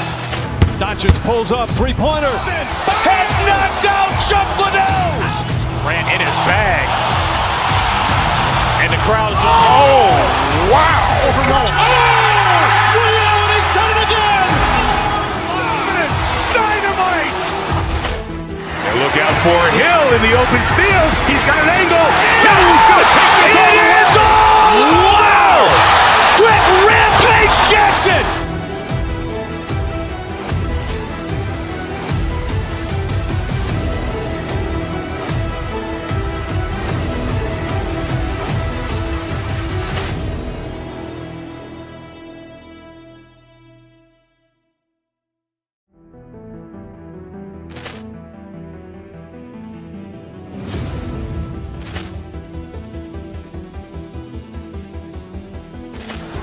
Doncic pulls up, three-pointer. Has knocked out Chocolate.
Grant in his bag. And the crowd is, oh, wow.
Overrun. Oh, he's done it again. Dynamite.
And look out for Hill in the open field. He's got an angle. Hill's going to take this all the way. Wow! Quick rampage Jackson.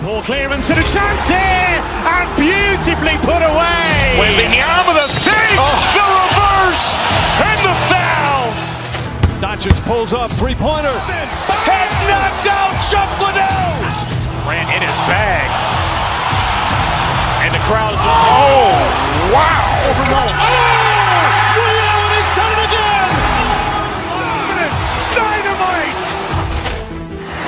Ball clearance and a chance here, and beautifully put away.
Wembanyama the fake, the reverse, and the foul.
Doncic pulls up, three-pointer. Has knocked out Chocolate.
Grant in his bag. And the crowd is, oh, wow.
Overrun. Oh, he's done it again. Dynamite.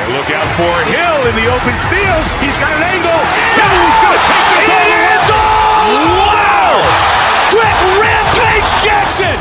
And look out for Hill in the open field. He's got an angle. Hill's going to take this all the way. Wow! Quick rampage Jackson.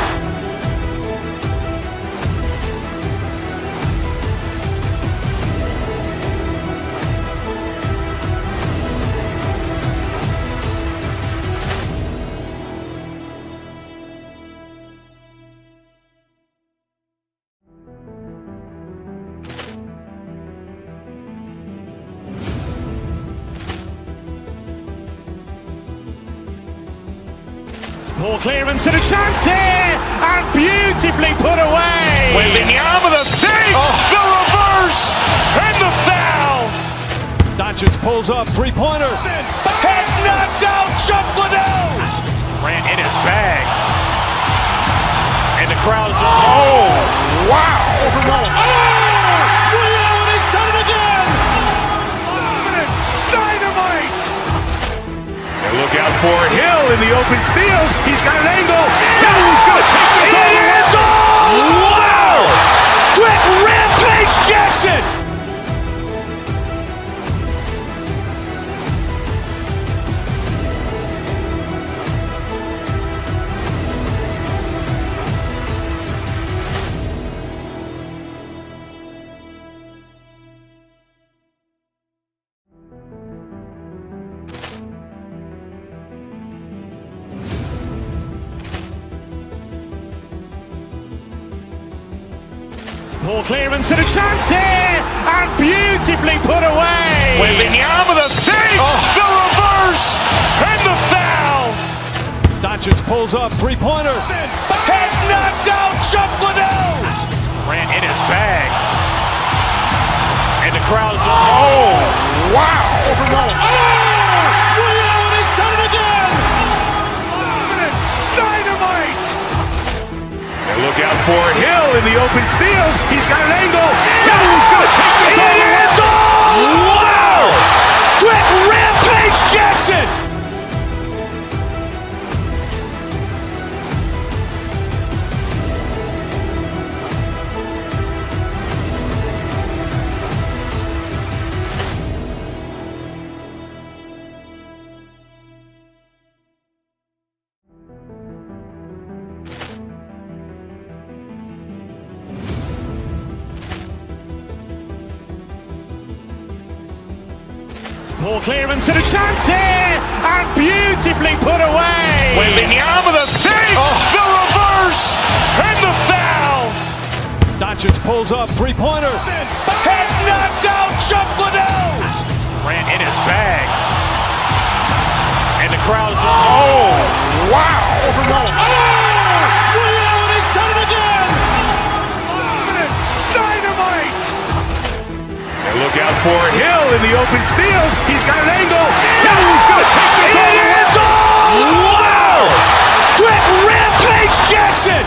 Ball clearance and a chance here, and beautifully put away.
Wembanyama the fake, the reverse, and the foul.
Doncic pulls up, three-pointer. Has knocked out Chocolate.
Grant in his bag. And the crowd is, oh, wow.
Overrun. Oh, he's done it again. Dynamite.
And look out for Hill in the open field. He's got an angle. Hill's going to take this all the way. Wow! Quick rampage Jackson.
Ball clearance and a chance here, and beautifully put away.
Wembanyama the fake, the reverse, and the foul.
Doncic pulls up, three-pointer.
Has knocked out Chuck Liddell.
Ran in his bag. And the crowd's
wow.
He's done it again.
Dynamite. And look out for Hill in the open field. He's got an angle. He's going to take this all the way. Wow. Quick rampage Jackson.
Ball clearance and a chance here, and beautifully put away.
Wembanyama the fake, the reverse, and the foul.
Doncic pulls up, three-pointer.
Has knocked out Chuck Liddell.
Ran in his bag. And the crowd's
wow.
He's done it again.
Dynamite. And look out for Hill in the open field. He's got an angle. He's going to take this all the way. Wow. Quick rampage Jackson.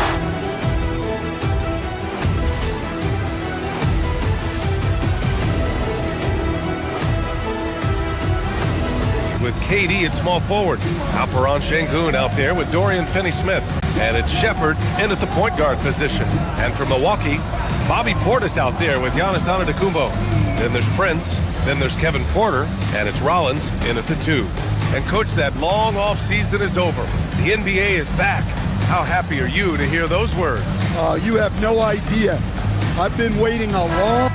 With KD at small forward. Alperon Şengün out there with Dorian Finney-Smith. And it's Shepherd in at the point guard position. And for Milwaukee, Bobby Portis out there with Giannis Antetokounmpo. Then there's Prince. Then there's Kevin Porter. And it's Rollins in at the 2. And coach, that long off season is over. The NBA is back. How happy are you to hear those words?
You have no idea. I've been waiting a long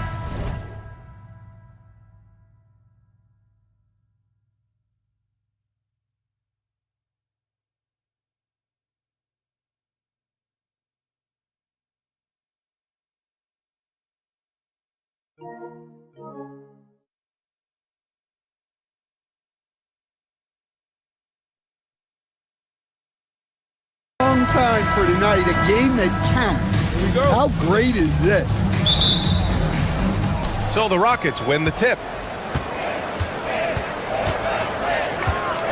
time for tonight, a game that counts. Here we go. How great is this?
So the Rockets win the tip.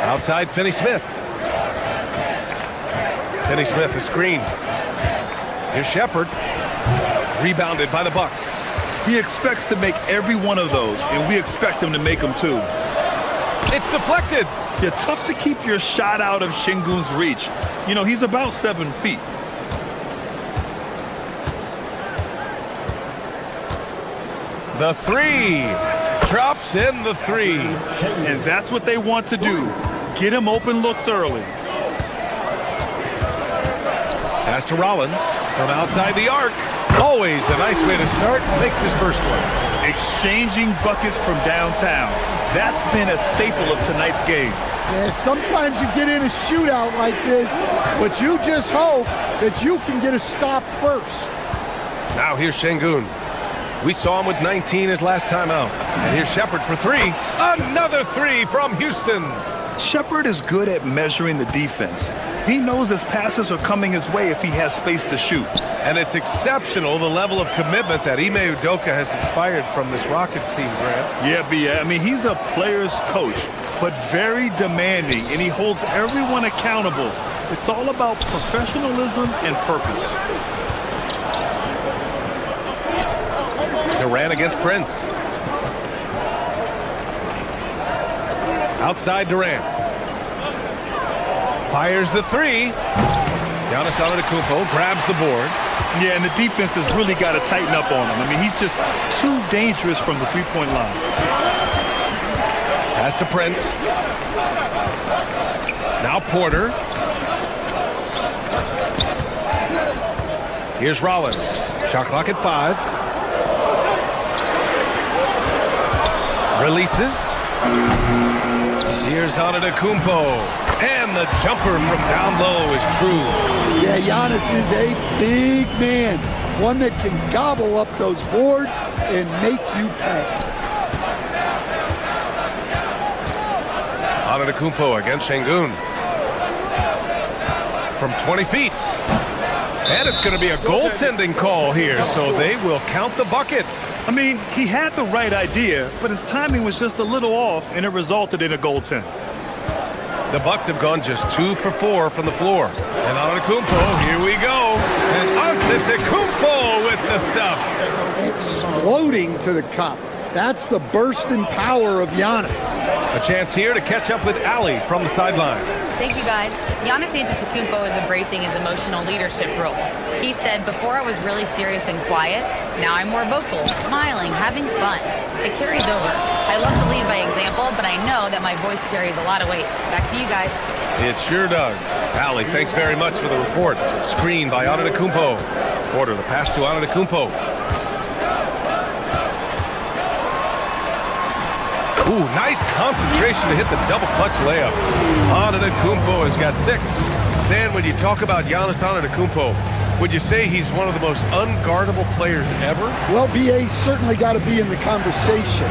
Outside Finney-Smith. Finney-Smith, a screen. Here's Shepherd. Rebounded by the Bucks.
He expects to make every one of those, and we expect him to make them too.
It's deflected.
Yeah, tough to keep your shot out of Şengün's reach. You know, he's about 7 feet.
The 3. Drops in the 3.
And that's what they want to do. Get him open looks early.
Pass to Rollins from outside the arc. Always a nice way to start. Makes his first one.
Exchanging buckets from downtown. That's been a staple of tonight's game.
Yeah, sometimes you get in a shootout like this, but you just hope that you can get a stop first.
Now here's Şengün. We saw him with 19 his last time out. And here's Shepherd for 3. Another 3 from Houston.
Shepherd is good at measuring the defense. He knows his passes are coming his way if he has space to shoot.
And it's exceptional, the level of commitment that Ime Udoka has inspired from this Rockets team, Grant.
Yeah, B.A. I mean, he's a player's coach, but very demanding, and he holds everyone accountable. It's all about professionalism and purpose.
Durant against Prince. Outside Durant. Fires the 3. Giannis Antetokounmpo grabs the board.
Yeah, and the defense has really got to tighten up on him. I mean, he's just too dangerous from the three-point line.
Pass to Prince. Now Porter. Here's Rollins. Shot clock at 5. Releases. Here's Antetokounmpo. And the jumper from down low is true.
Yeah, Giannis is a big man. one that can gobble up those boards and make you pay.
Antetokounmpo against Şengün. From 20 feet. And it's going to be a goaltending call here, so they will count the bucket.
I mean, he had the right idea, but his timing was just a little off, and it resulted in a goaltend.
The Bucks have gone just 2 for 4 from the floor. And Antetokounmpo, here we go. And Antetokounmpo with the stuff.
Exploding to the cup. That's the burst in power of Giannis.
A chance here to catch up with Ali from the sideline.
Thank you, guys. Giannis Antetokounmpo is embracing his emotional leadership role. He said, before I was really serious and quiet, now I'm more vocal, smiling, having fun. It carries over. I love to lead by example, but I know that my voice carries a lot of weight. Back to you guys.
It sure does. Ali, thanks very much for the report. Screen by Antetokounmpo. Porter, the pass to Antetokounmpo. Ooh, nice concentration to hit the double clutch layup. Antetokounmpo has got 6. Stan, when you talk about Giannis Antetokounmpo, would you say he's one of the most unguardable players ever?
Well, BA's certainly got to be in the conversation.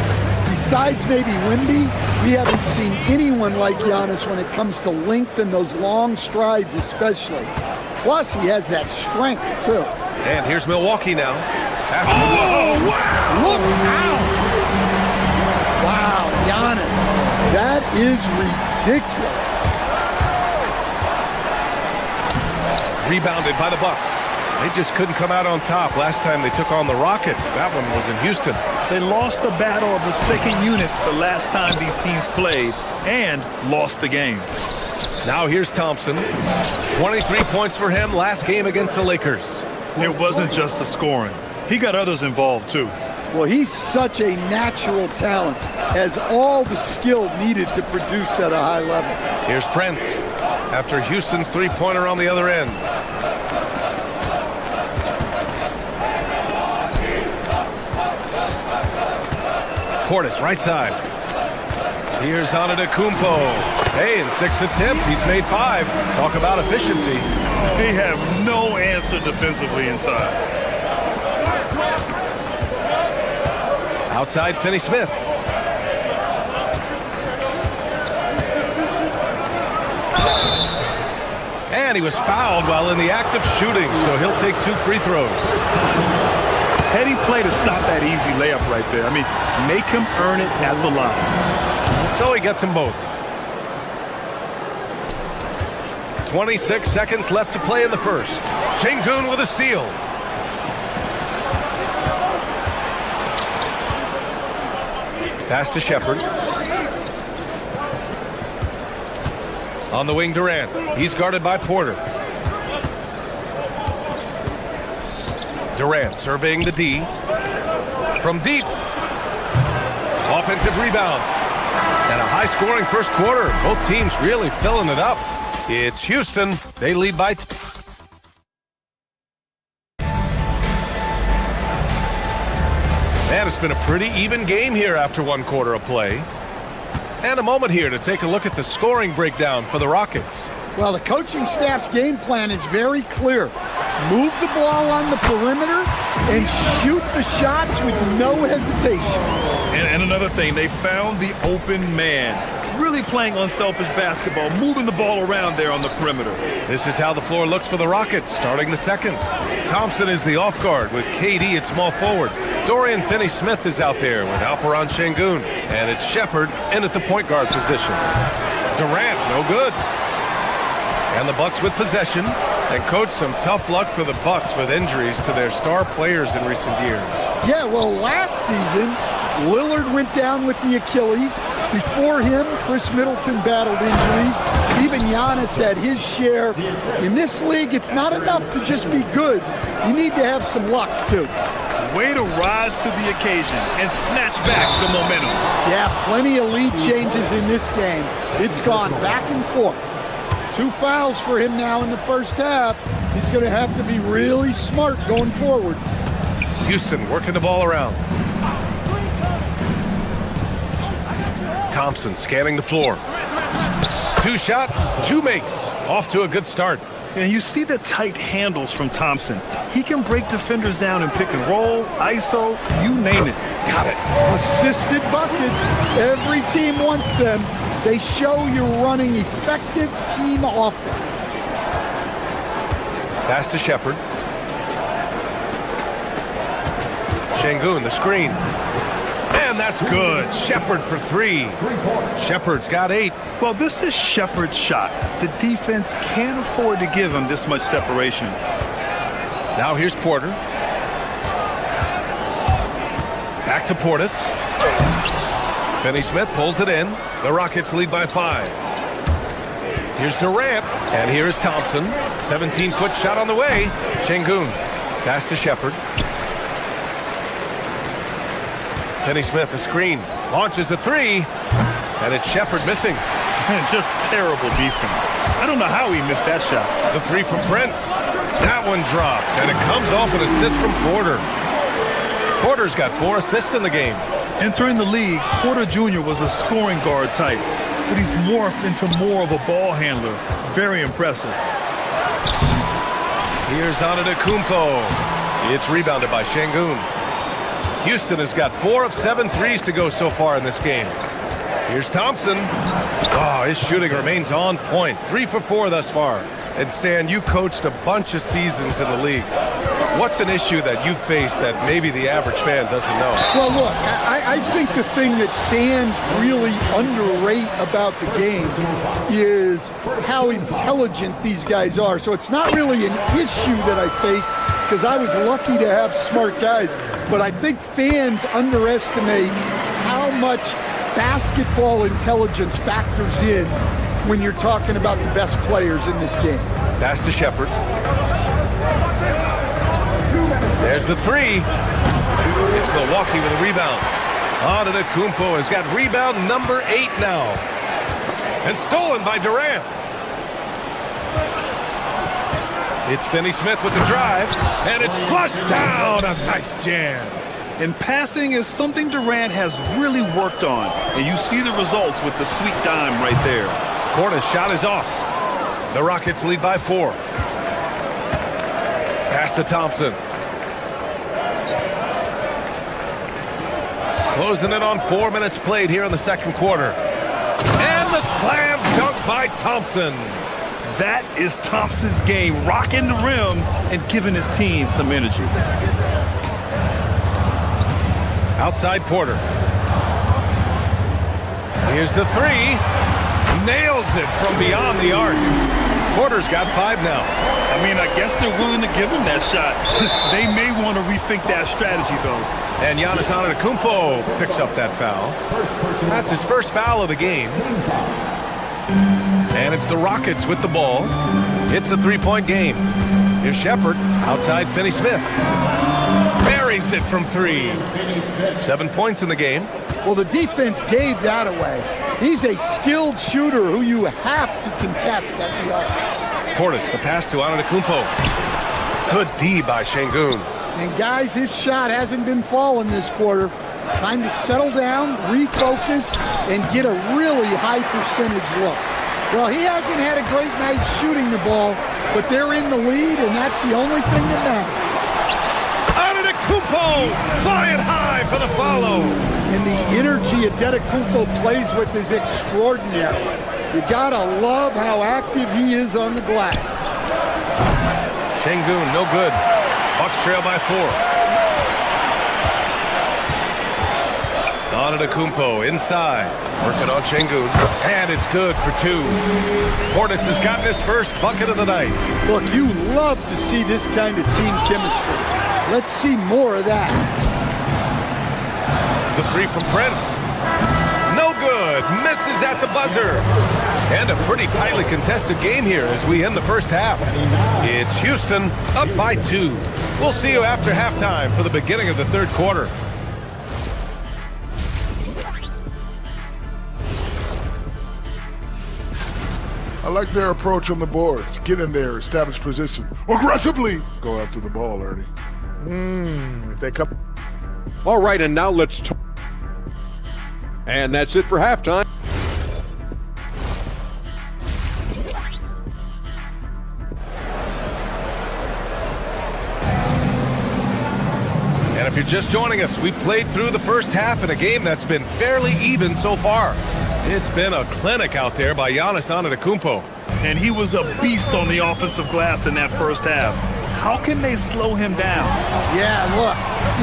Besides maybe Wemby, we haven't seen anyone like Giannis when it comes to length and those long strides especially. Plus, he has that strength, too.
And here's Milwaukee now.
Oh, wow! Look out! Wow, Giannis, that is ridiculous.
Rebounded by the Bucks. They just couldn't come out on top last time they took on the Rockets. That one was in Houston.
They lost the battle of the second units the last time these teams played and lost the game.
Now here's Thompson. 23 points for him last game against the Lakers.
It wasn't just the scoring. He got others involved, too.
Well, he's such a natural talent, has all the skill needed to produce at a high level.
Here's Prince after Houston's three-pointer on the other end. Portis, right side. Here's Antetokounmpo. Hey, in 6 attempts, he's made 5. Talk about efficiency.
They have no answer defensively inside.
Outside, Finney-Smith. And he was fouled while in the act of shooting, so he'll take 2 free throws.
Heady play to stop that easy layup right there. I mean, make him earn it at the line.
So he gets them both. 26 seconds left to play in the first. Şengün with a steal. Pass to Shepherd. On the wing, Durant. He's guarded by Porter. Durant surveying the D. From deep. Offensive rebound. And a high-scoring first quarter. Both teams really filling it up. It's Houston. They lead by 2. And it's been a pretty even game here after 1 quarter of play. And a moment here to take a look at the scoring breakdown for the Rockets.
Well, the coaching staff's game plan is very clear. Move the ball on the perimeter and shoot the shots with no hesitation.
And another thing, they found the open man. Really playing unselfish basketball, moving the ball around there on the perimeter.
This is how the floor looks for the Rockets, starting the second. Thompson is the off guard with KD at small forward. Dorian Finney-Smith is out there with Alperen Şengün. And it's Shepherd in at the point guard position. Durant, no good. And the Bucks with possession. And coach, some tough luck for the Bucks with injuries to their star players in recent years.
Yeah, well, last season, Lillard went down with the Achilles. Before him, Chris Middleton battled injuries. Even Giannis had his share. In this league, it's not enough to just be good. You need to have some luck, too.
Way to rise to the occasion and snatch back the momentum.
Yeah, plenty of lead changes in this game. It's gone back and forth. 2 fouls for him now in the first half. He's going to have to be really smart going forward.
Houston working the ball around. Thompson scanning the floor. 2 shots, 2 makes. Off to a good start.
And you see the tight handles from Thompson. He can break defenders down in pick and roll, ISO, you name it.
Got it.
Assisted buckets. Every team wants them. They show you're running effective team offense.
Pass to Shepard. Şengün, the screen. And that's good. Shepard for 3. Shepard's got 8.
Well, this is Shepard's shot. The defense can't afford to give him this much separation.
Now here's Porter. Back to Portis. Finney-Smith pulls it in. The Rockets lead by 5. Here's Durant. And here's Thompson. 17-foot shot on the way. Şengün. Pass to Shepard. Finney-Smith, a screen. Launches a 3. And it's Shepard missing.
Just terrible defense. I don't know how he missed that shot.
The 3 from Prince. That one drops. And it comes off an assist from Porter. Porter's got 4 assists in the game.
Entering the league, Porter Jr. was a scoring guard type, but he's morphed into more of a ball handler. Very impressive.
Here's Antetokounmpo. It's rebounded by Şengün. Houston has got 4 of 7 threes to go so far in this game. Here's Thompson. Oh, his shooting remains on point. 3 for 4 thus far. And Stan, you coached a bunch of seasons in the league. What's an issue that you face that maybe the average fan doesn't know?
Well, look, I think the thing that fans really underrate about the game is how intelligent these guys are. So it's not really an issue that I face because I was lucky to have smart guys. But I think fans underestimate how much basketball intelligence factors in when you're talking about the best players in this game.
Pass to Shepard. There's the 3. It's Milwaukee with a rebound. Antetokounmpo has got rebound number 8 now. And stolen by Durant. It's Finney-Smith with the drive. And it's flushed down. A nice jam.
And passing is something Durant has really worked on. And you see the results with the sweet dime right there.
Porter's shot is off. The Rockets lead by 4. Pass to Thompson. Closing in on 4 minutes played here in the second quarter. And the slam dunk by Thompson.
That is Thompson's game, rocking the rim and giving his team some energy.
Outside Porter. Here's the 3. Nails it from beyond the arc. Porter's got 5 now.
I mean, I guess they're willing to give him that shot. They may want to rethink that strategy, though.
And Giannis Antetokounmpo picks up that foul. That's his first foul of the game. And it's the Rockets with the ball. It's a 3-point game. Here's Shepard outside Finney-Smith. Buries it from 3. 7 points in the game.
Well, the defense gave that away. He's a skilled shooter who you have to contest at the arc.
Portis, the pass to Antetokounmpo. Good D by Şengün.
And guys, his shot hasn't been falling this quarter. Time to settle down, refocus, and get a really high percentage look. Well, he hasn't had a great night shooting the ball, but they're in the lead, and that's the only thing that matters.
Antetokounmpo flying high for the follow.
And the energy Antetokounmpo plays with is extraordinary. You gotta love how active he is on the glass.
Şengün, no good. Bucks trail by 4. Antetokounmpo inside. Working on Şengün. And it's good for 2. Portis has gotten his first bucket of the night.
Look, you love to see this kind of team chemistry. Let's see more of that.
The 3 from Prince. No good. Misses at the buzzer. And a pretty tightly contested game here as we end the first half. It's Houston up by 2. We'll see you after halftime for the beginning of the third quarter.
I like their approach on the boards. Get in there, establish position. Aggressively go after the ball, Ernie.
If they come.
All right, and now let's talk. And that's it for halftime.
just joining us, we've played through the first half in a game that's been fairly even so far. It's been a clinic out there by Giannis Antetokounmpo.
And he was a beast on the offensive glass in that first half. How can they slow him down?
Yeah, look,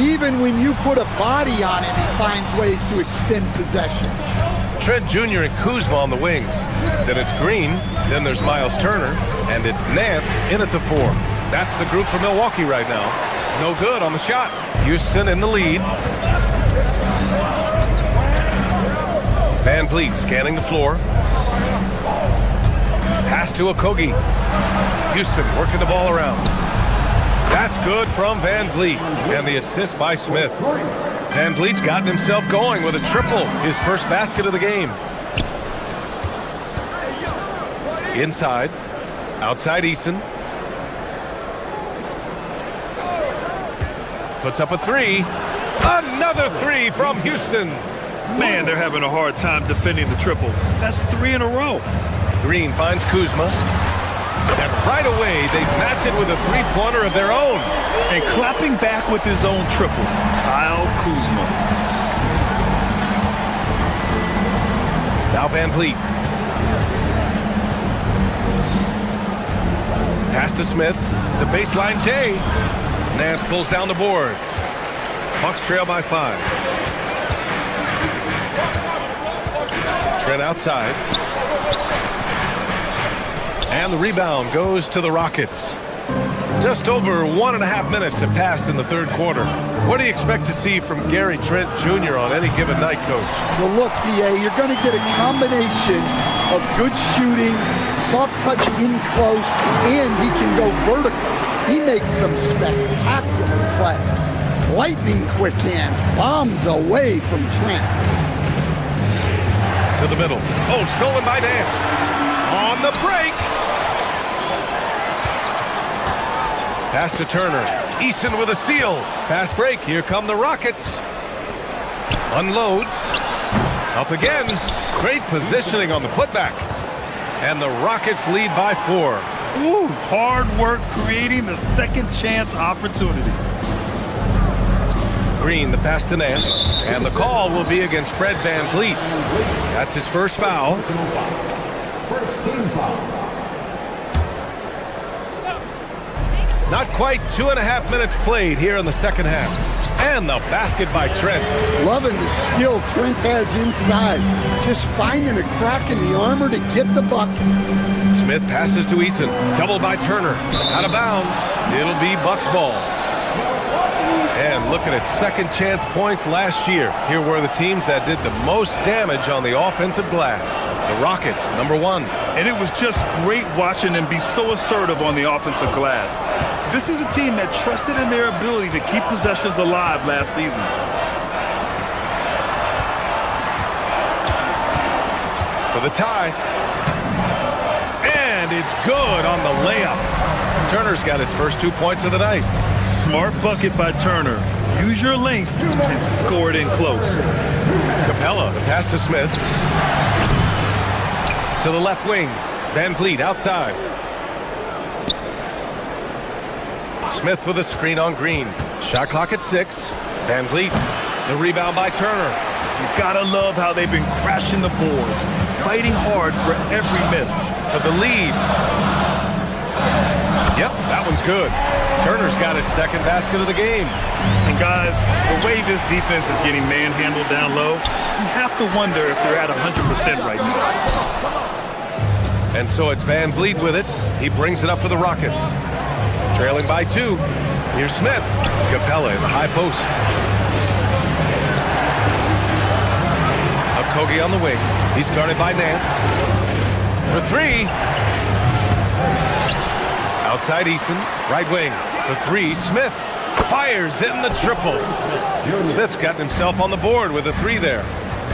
even when you put a body on him, he finds ways to extend possession.
Trent Jr. and Kuzma on the wings. Then it's Green, then there's Miles Turner, and it's Nance in at the 4. That's the group for Milwaukee right now. No good on the shot. Houston in the lead. Van Vliet scanning the floor. Pass to Okogie. Houston working the ball around. That's good from Van Vliet. And the assist by Smith. Van Vliet's gotten himself going with a triple. His first basket of the game. Inside. Outside Eason. Puts up a 3. Another 3 from Houston.
Man, they're having a hard time defending the triple. That's 3 in a row.
Green finds Kuzma. And right away, they match it with a three-pointer of their own.
And clapping back with his own triple, Kyle Kuzma.
Now Van Vliet. Pass to Smith. The baseline J. Nance pulls down the board. Bucks trail by 5. Trent outside. And the rebound goes to the Rockets. Just over 1.5 minutes have passed in the third quarter. What do you expect to see from Gary Trent Jr. on any given night, Coach?
Well, look, B.A., you're going to get a combination of good shooting, soft touch in close, and he can go vertical. He makes some spectacular plays. Lightning quick hands, bombs away from Trent.
To the middle. Oh, stolen by Nance. On the break. Pass to Turner. Eason with a steal. Fast break. Here come the Rockets. Unloads. Up again. Great positioning on the putback. And the Rockets lead by 4.
Ooh, hard work creating the second chance opportunity.
Green, the pass to Nance. And the call will be against Fred Van Vliet. That's his first foul.
First team foul.
Not quite 2.5 minutes played here in the second half. And the basket by Trent.
Loving the skill Trent has inside. Just finding a crack in the armor to get the bucket.
Smith passes to Eason. Doubled by Turner. Out of bounds. It'll be Bucks ball. And looking at second chance points last year. Here were the teams that did the most damage on the offensive glass. The Rockets, number 1.
And it was just great watching them be so assertive on the offensive glass. This is a team that trusted in their ability to keep possessions alive last season.
For the tie. And it's good on the layup. Turner's got his first 2 points of the night.
Smart bucket by Turner. Use your length and score it in close.
Capella, the pass to Smith. To the left wing. Van Vliet outside. Smith with a screen on Green. Shot clock at 6. Van Vliet. The rebound by Turner.
You gotta love how they've been crashing the boards, fighting hard for every miss.
For the lead. Yep, that one's good. Turner's got his second basket of the game.
And guys, the way this defense is getting manhandled down low, you have to wonder if they're at 100% right now.
And so it's Van Vliet with it. He brings it up for the Rockets. Trailing by 2. Here's Smith. Capella in the high post. Okogie on the wing. He's guarded by Nance. For 3. Outside Eason. Right wing. For 3. Smith fires in the triple. Smith's gotten himself on the board with a 3 there.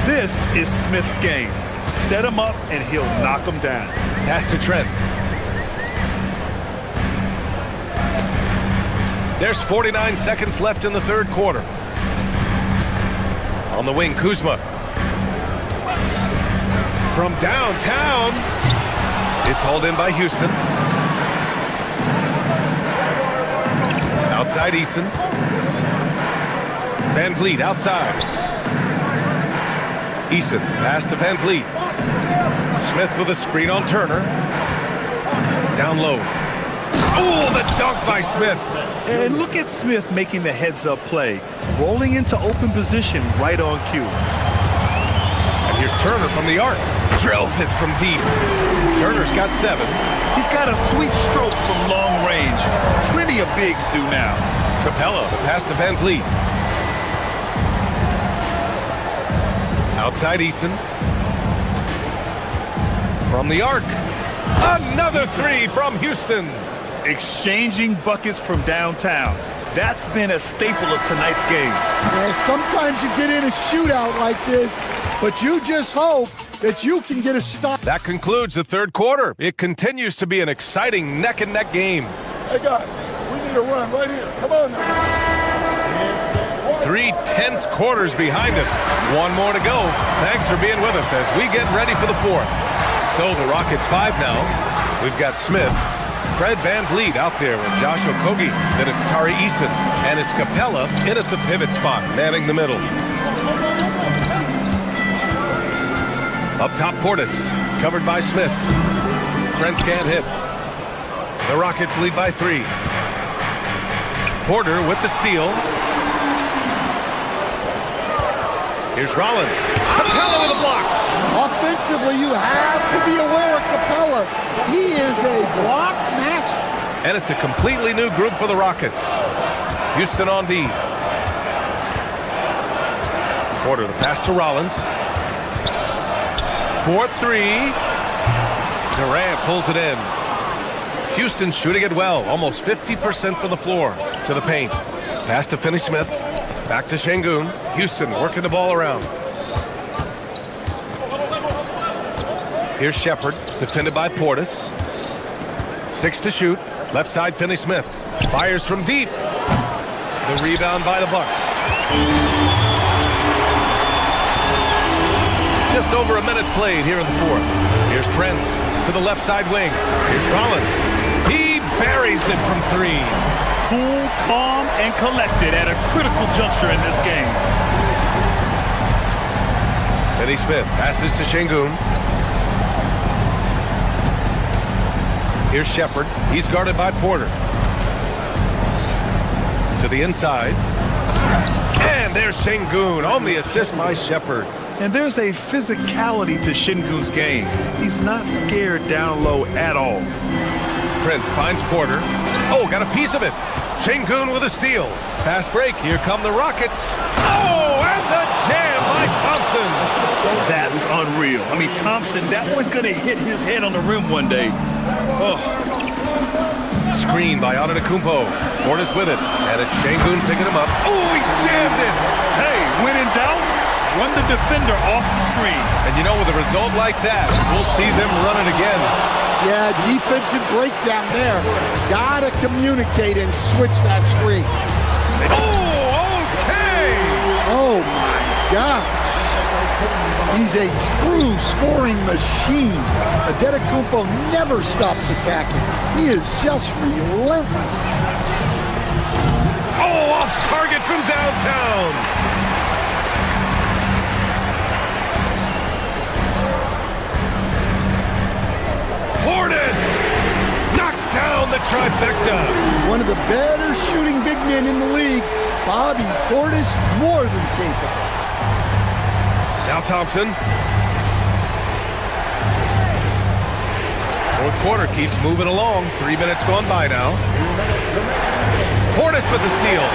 This is Smith's game. Set him up and he'll knock him down.
Pass to Trent. There's 49 seconds left in the third quarter. On the wing, Kuzma. From downtown. It's hauled in by Houston. Outside Eason. Van Vliet outside. Eason, pass to Van Vliet. Smith with a screen on Turner. Down low. Oh, the dunk by Smith.
And look at Smith making the heads-up play. Rolling into open position right on cue.
And here's Turner from the arc. Drills it from deep. Turner's got 7.
He's got a sweet stroke from long range. Plenty of bigs do now.
Capella, the pass to Van Vliet. Outside Eason. From the arc. Another 3 from Houston.
Exchanging buckets from downtown. That's been a staple of tonight's game.
Well, sometimes you get in a shootout like this, but you just hope that you can get a stop.
That concludes the third quarter. It continues to be an exciting neck-and-neck game.
Hey, guys, we need a run right here. Come on now.
3 tense quarters behind us. One more to go. Thanks for being with us as we get ready for the fourth. So the Rockets 5 now. We've got Smith, Fred Van Vliet out there with Josh Okogie. Then it's Tari Eason, and it's Capella in at the pivot spot, manning the middle. Up top, Portis, covered by Smith. Prince can't hit. The Rockets lead by 3. Porter with the steal. Here's Rollins. Capella with a block.
Offensively, you have to be aware of Capella. He is a block master.
And it's a completely new group for the Rockets. Houston on D. Porter, the pass to Rollins. 4-3. Durant pulls it in. Houston shooting it well. Almost 50% from the floor to the paint. Pass to Finney-Smith. Back to Şengün. Houston working the ball around. Here's Shepard, defended by Portis. 6 to shoot. Left side, Finney-Smith. Fires from deep. The rebound by the Bucks. Just over a minute played here in the fourth. Here's Prince to the left side wing. Here's Rollins. He buries it from 3.
Cool, calm, and collected at a critical juncture in this game.
Finney-Smith passes to Şengün. Here's Shepard. He's guarded by Porter. To the inside. And there's Şengün on the assist by Shepard.
And there's a physicality to Şengün's game. He's not scared down low at all.
Prince finds Porter. Oh, got a piece of it. Şengün with a steal. Fast break. Here come the Rockets. Oh, and the jam by Thompson.
That's unreal. I mean, Thompson, that boy's going to hit his head on the rim one day. Oh.
Screen by Antetokounmpo. Portis with it. And it's Şengün picking him up. Oh, he jammed it.
Hey, when in doubt, run the defender off the screen.
And you know, with a result like that, we'll see them run it again.
Yeah, defensive breakdown there. Gotta communicate and switch that screen.
Oh, okay.
Oh, my gosh. He's a true scoring machine. Antetokounmpo never stops attacking. He is just relentless.
Oh, off target from downtown. Portis knocks down the trifecta.
One of the better shooting big men in the league. Bobby Portis, more than capable.
Now Thompson. Fourth quarter keeps moving along. 3 minutes gone by now. Portis with the steal.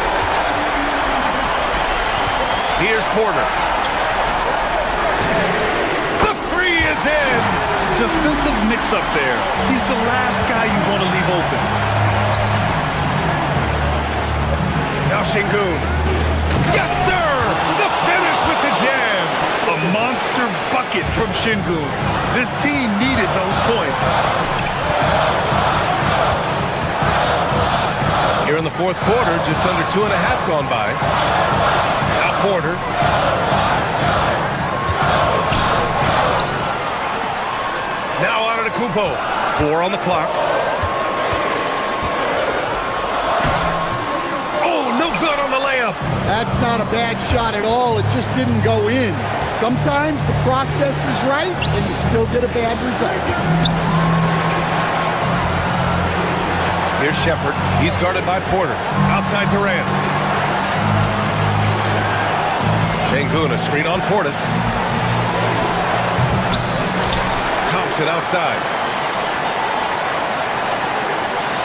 Here's Porter. The 3 is in.
Defensive mix-up there. He's the last guy you want to leave open.
Now Şengün. Yes, sir! The finish with the jam.
A monster bucket from Şengün. This team needed those points.
Here in the fourth quarter, just under 2.5 gone by. Now Porter. Now Antetokounmpo. 4 on the clock. Oh, no good on the layup.
That's not a bad shot at all. It just didn't go in. Sometimes the process is right, and you still get a bad result.
Here's Shepard. He's guarded by Porter. Outside Durant. Şengün, a screen on Portis. Thompson outside.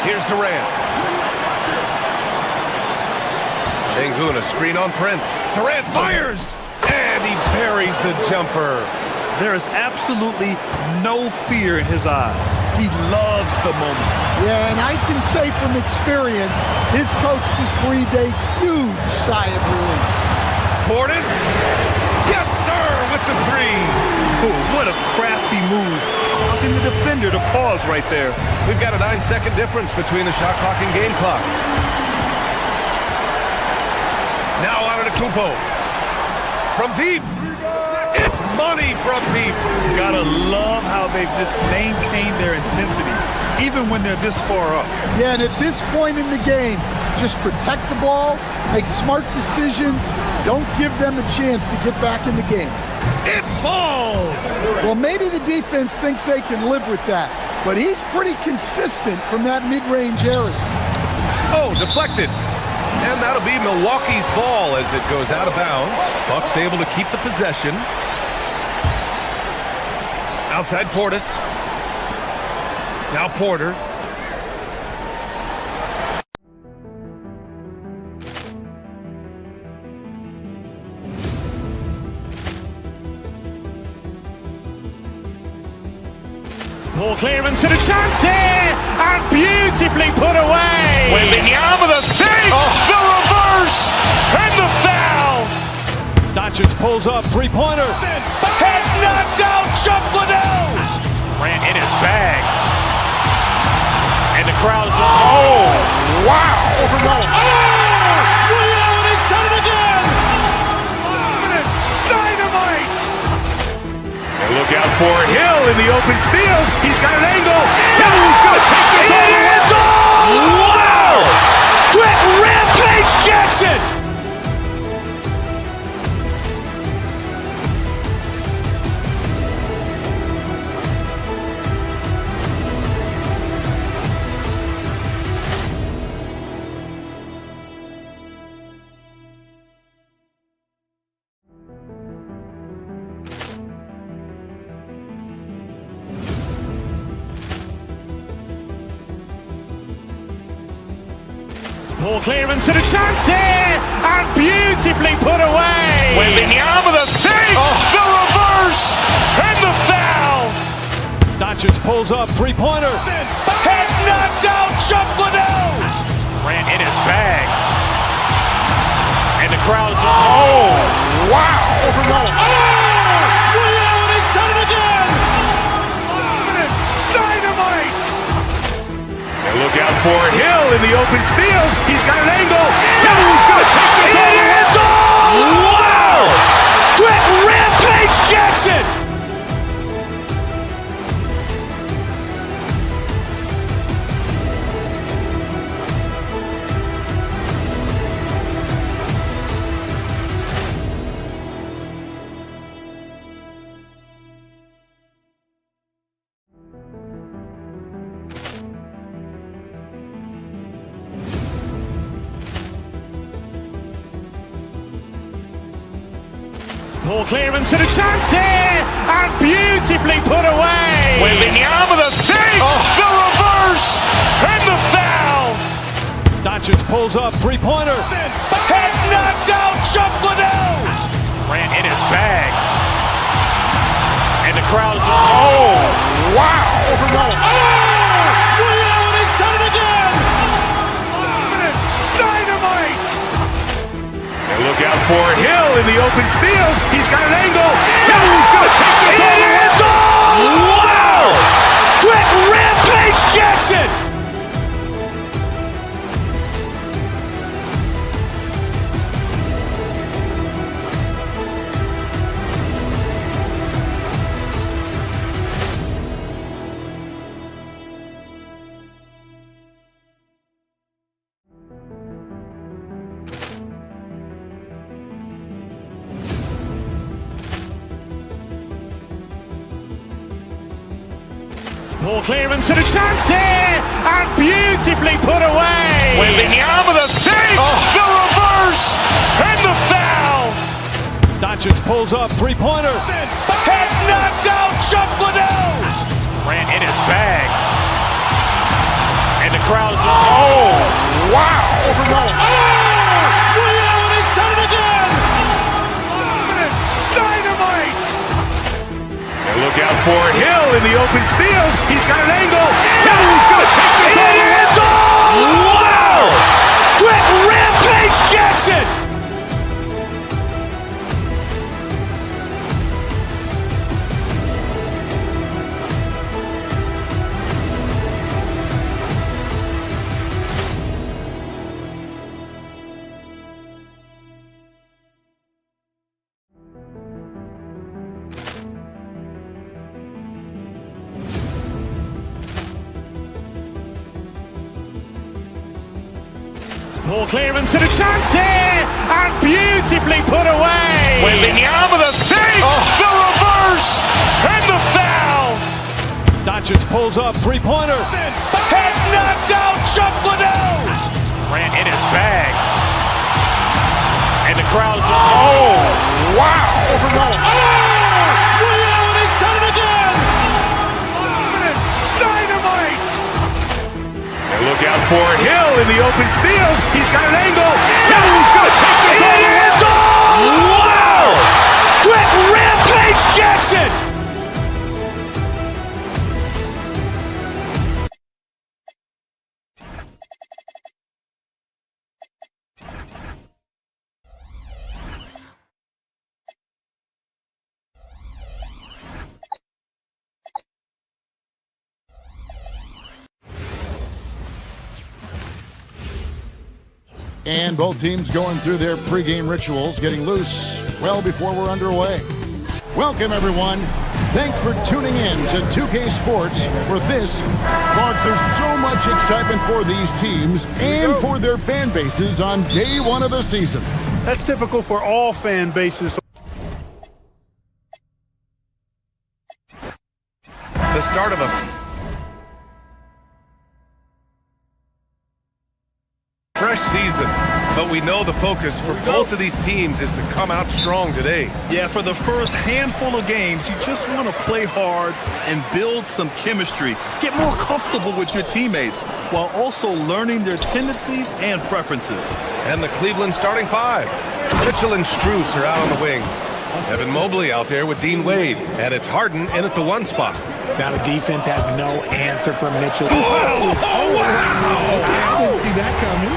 Here's Durant. Şengün, a screen on Prince. Durant fires! And he buries the jumper.
There is absolutely no fear in his eyes. He loves the moment.
Yeah, and I can say from experience, his coach just breathed a huge sigh of relief.
Portis? Yes, sir, with the three.
Oh, what a crafty move, causing the defender to pause right there.
We've got a 9-second difference between the shot clock and game clock. Now out of the Kumpo. From deep. It's money from deep.
Gotta love how they've just maintained their intensity, even when they're this far up.
Yeah, and at this point in the game, just protect the ball, make smart decisions, don't give them a chance to get back in the game.
It falls!
Well, maybe the defense thinks they can live with that, but he's pretty consistent from that mid-range area.
Oh, deflected. And that'll be Milwaukee's ball as it goes out of bounds. Bucks able to keep the possession. Outside Portis. Now Porter.
Ball clearance and a chance here, and beautifully put away.
Wembanyama the save, the reverse, and the foul.
Doncic pulls up, three-pointer.
Has knocked out Chuck Liddell. Ran in his bag, and the crowd is wow!
He's done it again.
Dynamite! And look out for Hill in the open field. He's got an angle. Hill's going to take this all the way. Wow! Quick Rampage Jackson!
Ball clearance and a chance here, and beautifully put away.
Wembanyama the save, the reverse, and the foul.
Doncic pulls up, three-pointer.
Has knocked out Chuck Liddell. Ran in his bag, and the crowd is wow!
He's done it again.
Dynamite! And look out for Hill in the open field. He's got an angle. Hill's going to take this all the way. Wow! Quick Rampage Jackson!
Ball clearance and a chance here, and beautifully put away.
Wembanyama the save, the reverse, and the foul.
Doncic pulls up, three-pointer.
Has knocked out Chuck Liddell. Ran in his bag, and the crowd is wow!
He's done it again.
Dynamite! And look out for Hill in the open field. He's got an angle. Hill's going to take this all the way. Wow! Quick Rampage Jackson!
Ball clearance and a chance here, and beautifully put away.
Wembanyama the save, the reverse, and the foul.
Doncic pulls up, three-pointer.
Has knocked out Chuck Liddell. Ran in his bag. And the crowd is, oh, wow.
And he's done it again.
Dynamite. And look out for Hill in the open field. He's got an angle. He's going to take this all the way. Wow. Quick Rampage Jackson.
Ball clearance and a chance here, and beautifully put away.
Wembanyama the save, the reverse, and the foul.
Doncic pulls up, three-pointer.
Has knocked out Chuck Liddell. Ran in his bag. And the crowd is, oh, wow.
And he's done it again.
Dynamite. And look out for Hill in the open field. He's got an angle. He's going to take this all the way. Wow. Quick Rampage Jackson.
And both teams going through their pregame rituals, getting loose well before we're underway. Welcome, everyone. Thanks for tuning in to 2K Sports for this. Clark, there's so much excitement for these teams and for their fan bases on day one of the season.
That's typical for all fan bases.
The start of a fresh season, but we know the focus for both of these teams is to come out strong today.
Yeah, for the first handful of games, you just want to play hard and build some chemistry. Get more comfortable with your teammates while also learning their tendencies and preferences.
And the Cleveland starting five. Mitchell and Strus are out on the wings. Evan Mobley out there with Dean Wade, and it's Harden in at the one spot.
Now the defense has no answer for Mitchell.
Oh, wow.
Okay, I didn't see that coming.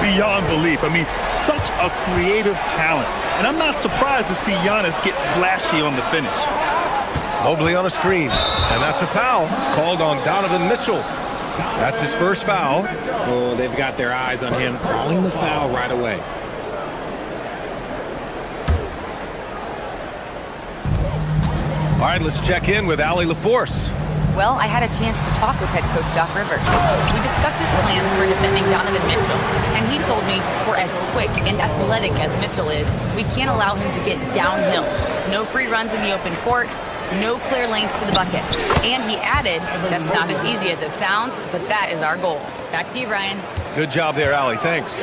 Beyond belief. I mean, such a creative talent. And I'm not surprised to see Giannis get flashy on the finish.
Mobley on a screen, and that's a foul called on Donovan Mitchell. That's his first foul.
Oh, they've got their eyes on him, calling the foul right away.
All right, let's check in with Allie LaForce.
Well, I had a chance to talk with head coach Doc Rivers. We discussed his plans for defending Donovan Mitchell, and he told me for as quick and athletic as Mitchell is, we can't allow him to get downhill. No free runs in the open court, no clear lanes to the bucket. And he added, that's not as easy as it sounds, but that is our goal. Back to you, Ryan.
Good job there, Allie. Thanks.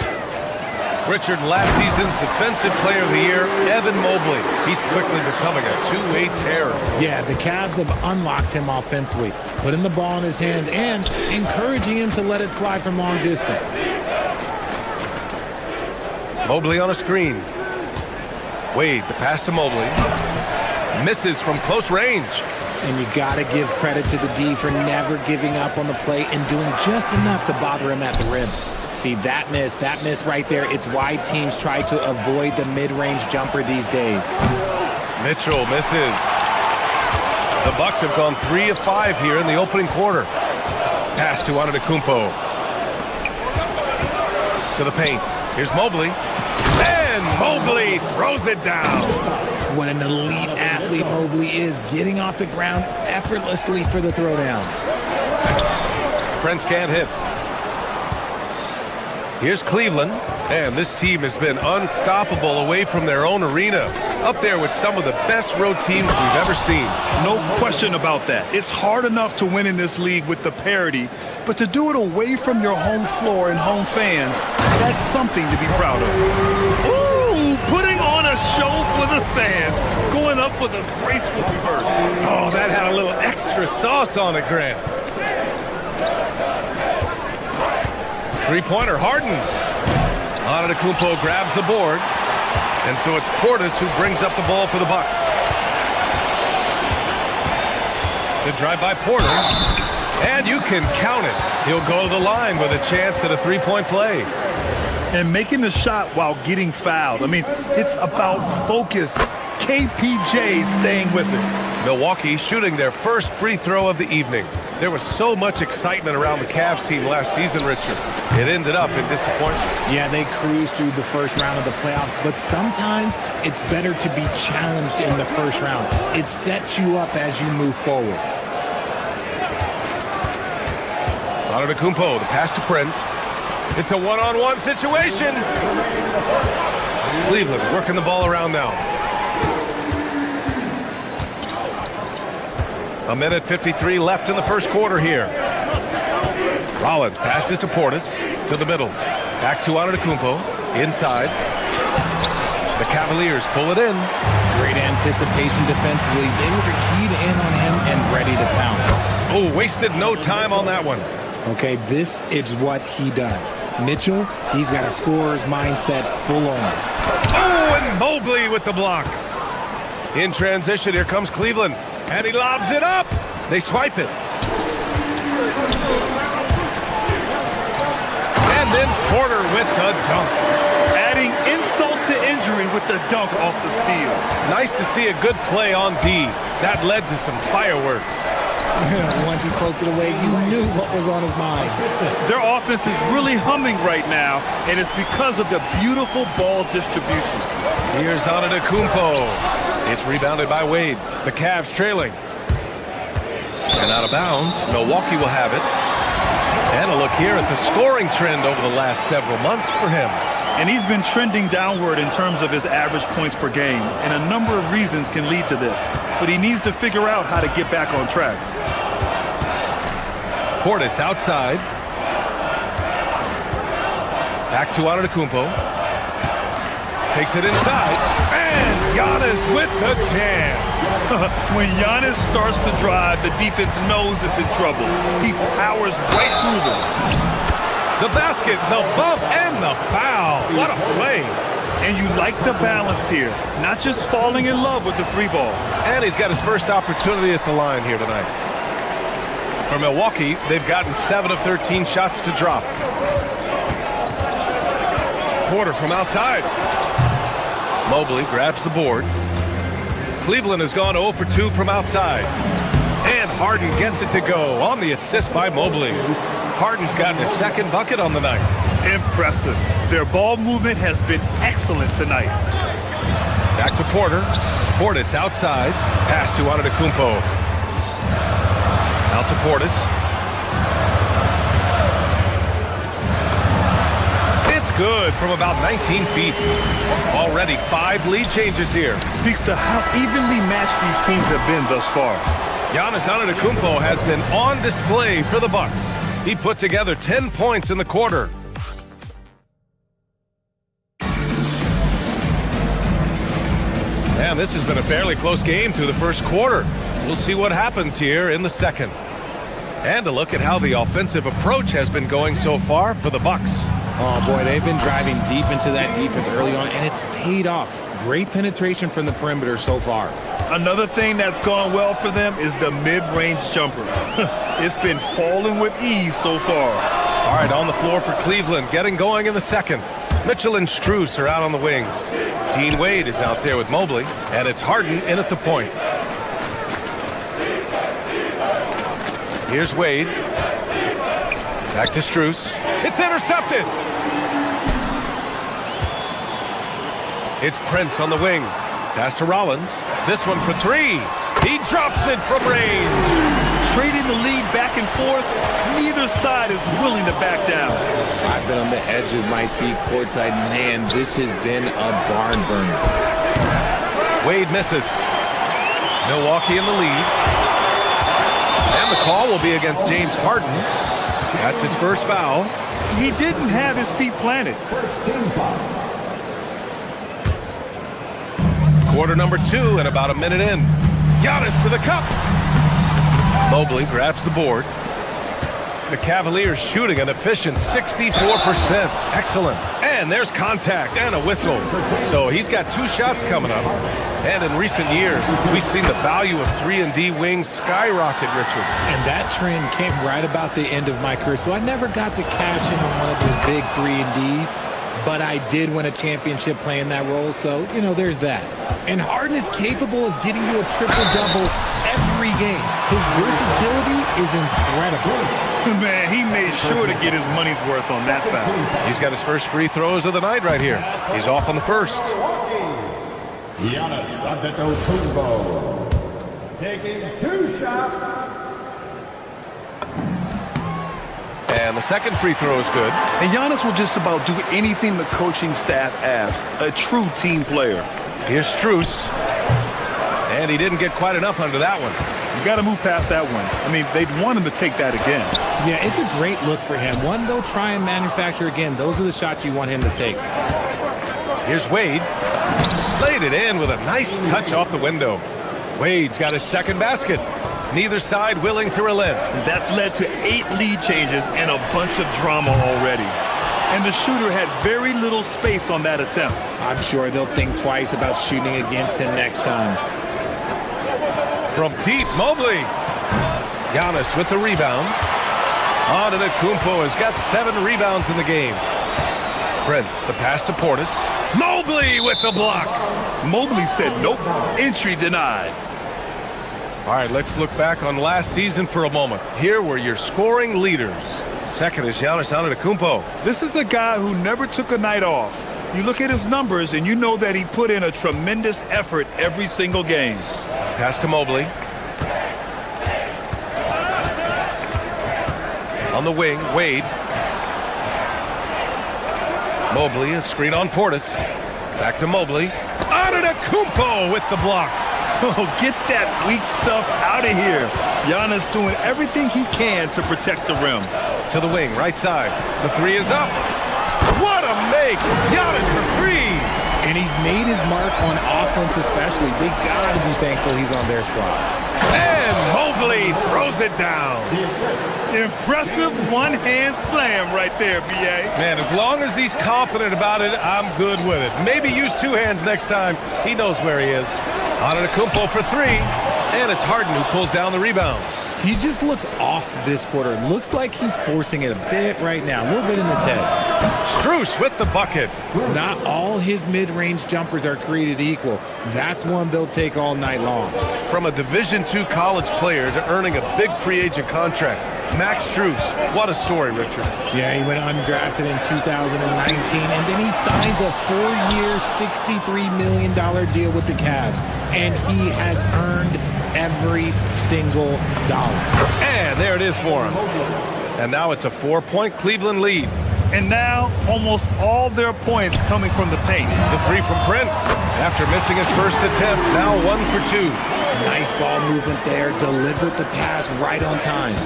Richard, last season's Defensive Player of the Year, Evan Mobley. He's quickly becoming a two-way terror.
Yeah, the Cavs have unlocked him offensively, putting the ball in his hands and encouraging him to let it fly from long distance.
Mobley on a screen. Wade, the pass to Mobley. Misses from close range.
And you got to give credit to the D for never giving up on the play and doing just enough to bother him at the rim. See, that miss right there, it's why teams try to avoid the mid-range jumper these days.
Mitchell misses. The Bucks have gone 3 of 5 here in the opening quarter. Pass to Antetokounmpo. To the paint. Here's Mobley. And Mobley throws it down.
What an elite athlete Mobley is, getting off the ground effortlessly for the throwdown.
Prince can't hit. Here's Cleveland, and this team has been unstoppable away from their own arena. Up there with some of the best road teams we've ever seen.
No question about that. It's hard enough to win in this league with the parity, but to do it away from your home floor and home fans, that's something to be proud of. Ooh, putting on a show for the fans, going up for the graceful reverse.
Oh, that had a little extra sauce on it, Grant. Three-pointer, Harden. Antetokounmpo grabs the board. And so it's Portis who brings up the ball for the Bucks. Good drive by Porter. And you can count it. He'll go to the line with a chance at a three-point play.
And making the shot while getting fouled. I mean, it's about focus. KPJ staying with it.
Milwaukee shooting their first free throw of the evening. There was so much excitement around the Cavs team last season, Richard. It ended up in disappointment.
Yeah, they cruised through the first round of the playoffs, but sometimes it's better to be challenged in the first round. It sets you up as you move forward.
Antetokounmpo, the pass to Prince. It's a one-on-one situation. Cleveland working the ball around now. A minute 53 left in the first quarter here. Rollins passes to Portis, to the middle. Back to Antetokounmpo, inside. The Cavaliers pull it in.
Great anticipation defensively. They were keyed in on him and ready to pounce.
Oh, wasted no time on that one.
Okay, this is what he does. Mitchell, he's got a scorer's mindset full on.
Oh, and Mobley with the block. In transition, here comes Cleveland. And he lobs it up. They swipe it. And then Porter with the dunk.
Adding insult to injury with the dunk off the steal.
Nice to see a good play on D. That led to some fireworks.
Once he poked it away, you knew what was on his mind.
Their offense is really humming right now, and it's because of the beautiful ball distribution.
Here's Antetokounmpo. It's rebounded by Wade. The Cavs trailing. And out of bounds, Milwaukee will have it. And a look here at the scoring trend over the last several months for him.
And he's been trending downward in terms of his average points per game. And a number of reasons can lead to this. But he needs to figure out how to get back on track.
Portis outside. Back to Antetokounmpo. Takes it inside. And Giannis with the jam.
When Giannis starts to drive, the defense knows it's in trouble. He powers right through them.
The basket, the bump, and the foul. What a play.
And you like the balance here. Not just falling in love with the three ball.
And he's got his first opportunity at the line here tonight. For Milwaukee, they've gotten 7 of 13 shots to drop. Porter from outside. Mobley grabs the board. Cleveland has gone 0 for 2 from outside. And Harden gets it to go on the assist by Mobley. Harden's gotten his second bucket on the night.
Impressive. Their ball movement has been excellent tonight.
Back to Porter. Portis outside. Pass to Antetokounmpo. Out to Portis. It's good from about 19 feet. Already 5 lead changes here.
Speaks to how evenly matched these teams have been thus far.
Giannis Antetokounmpo has been on display for the Bucks. He put together 10 points in the quarter. And this has been a fairly close game through the first quarter. We'll see what happens here in the second. And a look at how the offensive approach has been going so far for the Bucks.
Oh boy, they've been driving deep into that defense early on, and it's paid off. Great penetration from the perimeter so far.
Another thing that's gone well for them is the mid-range jumper. It's been falling with ease so far.
All right, on the floor for Cleveland, getting going in the second. Mitchell and Strus are out on the wings. Dean Wade is out there with Mobley, and it's Harden in at the point. Here's Wade. Back to Strus. It's intercepted. It's Prince on the wing. Pass to Rollins. This one for 3. He drops it from range.
Trading the lead back and forth, neither side is willing to back down.
I've been on the edge of my seat courtside. Man, this has been a barn burner.
Wade misses. Milwaukee in the lead. And the call will be against James Harden. That's his first foul.
He didn't have his feet planted.
Quarter number 2 and about a minute in. Giannis to the cup. Mobley grabs the board. The Cavaliers shooting an efficient 64%. Excellent. And there's contact and a whistle. So he's got 2 shots coming up. And in recent years, we've seen the value of 3-and-D wings skyrocket, Richard.
And that trend came right about the end of my career. So I never got to cash in on one of those big 3-and-Ds. But I did win a championship playing that role, so, you know, there's that. And Harden is capable of getting you a triple-double every game. His versatility is incredible.
Man, he made sure to get his money's worth on that foul.
He's got his first free throws of the night right here. He's off on the first.
Giannis Antetokounmpo taking 2 shots.
And the second free throw is good.
And Giannis will just about do anything the coaching staff asks. A true team player.
Here's Strus. And he didn't get quite enough under that one.
You got to move past that one. I mean, they'd want him to take that again.
Yeah, it's a great look for him. One they'll try and manufacture again. Those are the shots you want him to take.
Here's Wade. Laid it in with a nice touch off the window. Wade's got his second basket. Neither side willing to relent.
That's led to 8 lead changes and a bunch of drama already. And the shooter had very little space on that attempt.
I'm sure they'll think twice about shooting against him next time.
From deep, Mobley. Giannis with the rebound. Antetokounmpo has got 7 rebounds in the game. Prince, the pass to Portis. Mobley with the block.
Mobley said nope. Entry denied.
All right, let's look back on last season for a moment. Here were your scoring leaders. Second is Giannis Antetokounmpo.
This is a guy who never took a night off. You look at his numbers and you know that he put in a tremendous effort every single game.
Pass to Mobley. On the wing, Wade. Mobley, a screen on Portis. Back to Mobley. Antetokounmpo with the block.
Oh, get that weak stuff out of here. Giannis doing everything he can to protect the rim.
To the wing, right side. The 3 is up. What a make! Giannis for 3!
And he's made his mark on offense especially. They got to be thankful he's on their squad.
And Mobley throws it down.
Impressive one-hand slam right there, B.A.
Man, as long as he's confident about it, I'm good with it. Maybe use 2 hands next time. He knows where he is. Antetokounmpo for 3, and it's Harden who pulls down the rebound.
He just looks off this quarter. Looks like he's forcing it a bit right now, a little bit in his head.
Strus with the bucket.
Not all his mid-range jumpers are created equal. That's one they'll take all night long.
From a Division II college player to earning a big free agent contract, Max Strus, what a story, Richard.
Yeah, he went undrafted in 2019, and then he signs a 4-year, $63 million deal with the Cavs, and he has earned every single dollar.
And there it is for him. And now it's a 4-point Cleveland lead.
And now almost all their points coming from the paint.
The 3 from Prince. After missing his first attempt, now 1 for 2.
Nice ball movement there. Delivered the pass right on time.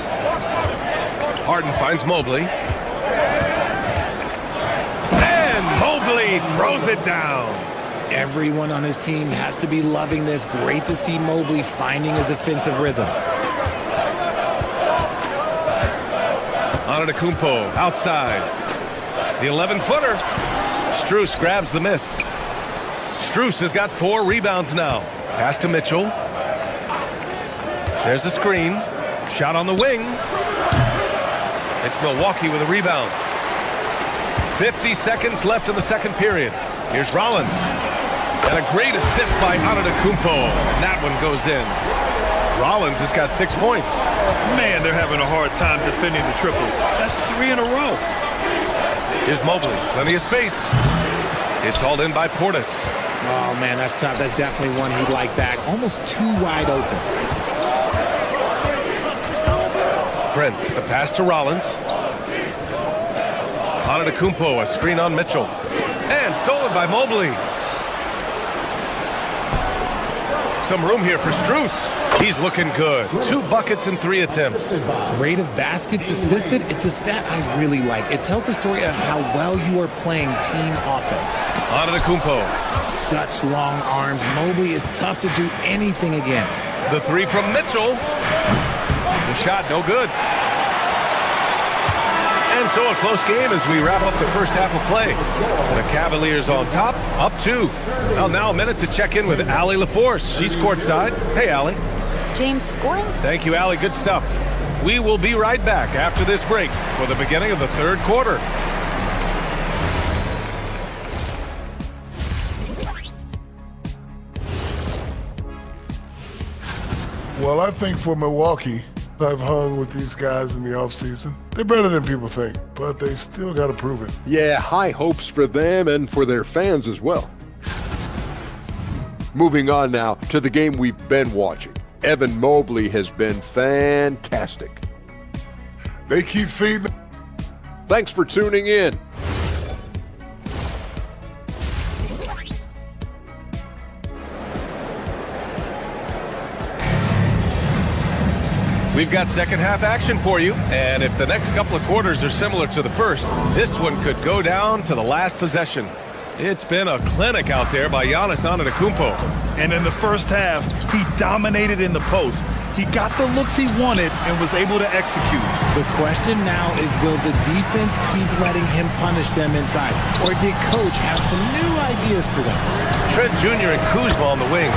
Harden finds Mobley. And Mobley throws it down.
Everyone on his team has to be loving this. Great to see Mobley finding his offensive rhythm.
Antetokounmpo outside. The 11-footer. Strus grabs the miss. Strus has got 4 rebounds now. Pass to Mitchell. There's a screen. Shot on the wing. It's Milwaukee with a rebound. 50 seconds left in the second period. Here's Rollins. And a great assist by Antetokounmpo. And that one goes in. Rollins has got 6 points.
Man, they're having a hard time defending the triple. That's 3 in a row.
Here's Mobley. Plenty of space. It's hauled in by Portis.
Oh, man, that's tough. That's definitely one he'd like back. Almost too wide open.
Prince, the pass to Rollins. Antetokounmpo, a screen on Mitchell. And stolen by Mobley. Some room here for Strus. He's looking good. 2 buckets in 3 attempts.
Rate of baskets assisted, it's a stat I really like. It tells the story of how well you are playing team offense.
Antetokounmpo.
Such long arms. Mobley is tough to do anything against.
The 3 from Mitchell. The shot, no good. And so a close game as we wrap up the first half of play. The Cavaliers on top, up 2. Well, now a minute to check in with Allie LaForce. She's courtside. Hey, Allie.
James, scoring?
Thank you, Allie. Good stuff. We will be right back after this break for the beginning of the third quarter.
Well, I think for Milwaukee, I've hung with these guys in the offseason. They're better than people think, but they still got to prove it.
Yeah, high hopes for them and for their fans as well. Moving on now to the game we've been watching. Evan Mobley has been fantastic.
They keep feeding.
Thanks for tuning in.
We've got second half action for you, and if the next couple of quarters are similar to the first, this one could go down to the last possession. It's been a clinic out there by Giannis Antetokounmpo.
And in the first half, he dominated in the post. He got the looks he wanted and was able to execute.
The question now is, will the defense keep letting him punish them inside? Or did Coach have some new ideas for them?
Trent Jr. and Kuzma on the wings.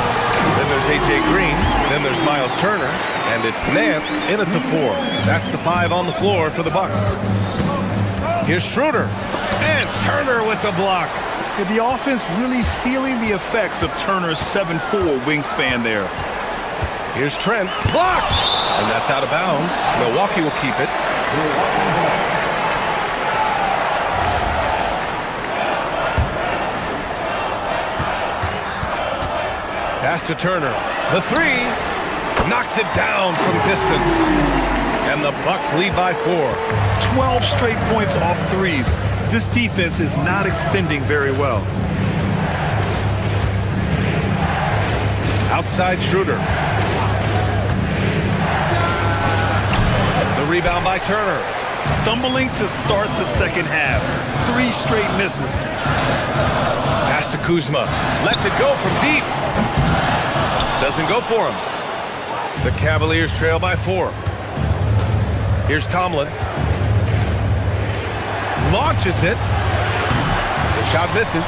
Then there's A.J. Green. Then there's Miles Turner. And it's Nance in at the 4. That's the 5 on the floor for the Bucks. Here's Schroeder. And Turner with the block.
The offense really feeling the effects of Turner's 7'4" wingspan there.
Here's Trent. Blocked! And that's out of bounds. Milwaukee will keep it. Pass to Turner. The 3 knocks it down from distance. And the Bucks lead by 4.
12 straight points off threes. This defense is not extending very well.
Outside Schroeder. The rebound by Turner.
Stumbling to start the second half. 3 straight misses.
Pass to Kuzma. Lets it go from deep. Doesn't go for him. The Cavaliers trail by 4. Here's Tomlin. Launches it. The shot misses.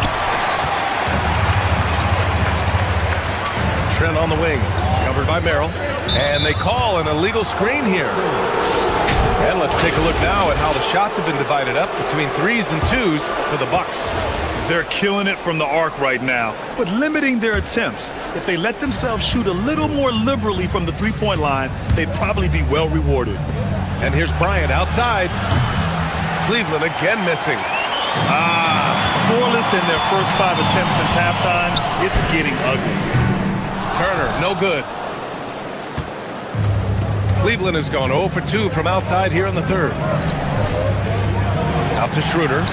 Trent on the wing. Covered by Merrill. And they call an illegal screen here. And let's take a look now at how the shots have been divided up between 3s and 2s for the Bucks.
They're killing it from the arc right now, but limiting their attempts. If they let themselves shoot a little more liberally from the three-point line, they'd probably be well rewarded.
And here's Bryant outside. Cleveland again missing.
Scoreless in their first 5 attempts since halftime. It's getting ugly.
Turner, no good. Cleveland has gone 0 for 2 from outside here in the third. Out to Schroeder.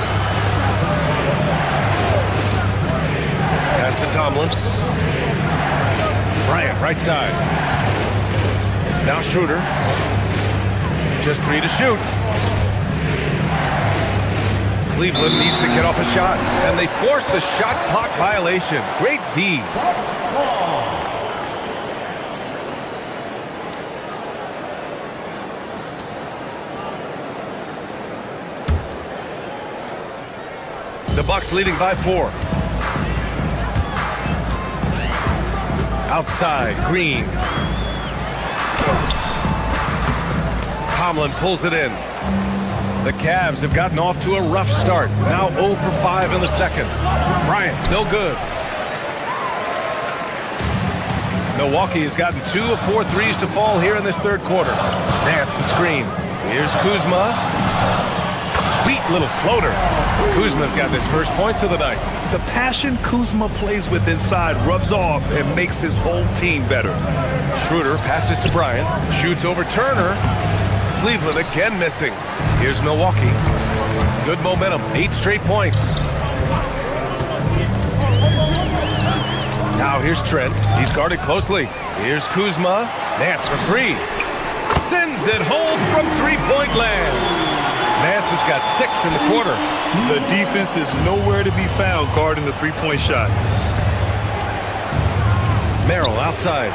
Pass to Tomlin. Bryant, right side. Now Schroeder. Just 3 to shoot. Cleveland needs to get off a shot, and they force the shot clock violation. Great D. The Bucks leading by 4. Outside, Green. Tomlin pulls it in. The Cavs have gotten off to a rough start. Now 0 for 5 in the second. Bryant, no good. Milwaukee has gotten 2 of 4 threes to fall here in this third quarter. Nance the screen. Here's Kuzma. Sweet little floater. Kuzma's got his first points of the night.
The passion Kuzma plays with inside rubs off and makes his whole team better.
Schroeder passes to Bryant. Shoots over Turner. Cleveland again missing. Here's Milwaukee. Good momentum. 8 straight points. Now here's Trent. He's guarded closely. Here's Kuzma. Nance for three. Sends it home from three-point land. Nance has got 6 in the quarter.
The defense is nowhere to be found guarding the three-point shot.
Merrill outside.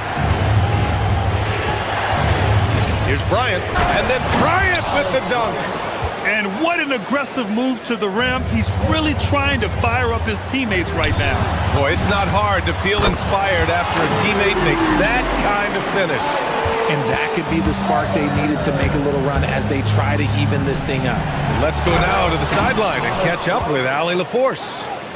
Here's Bryant. And then Bryant with the dunk.
And what an aggressive move to the rim. He's really trying to fire up his teammates right now.
Boy, it's not hard to feel inspired after a teammate makes that kind of finish.
And that could be the spark they needed to make a little run as they try to even this thing up.
Let's go now to the sideline and catch up with Allie LaForce.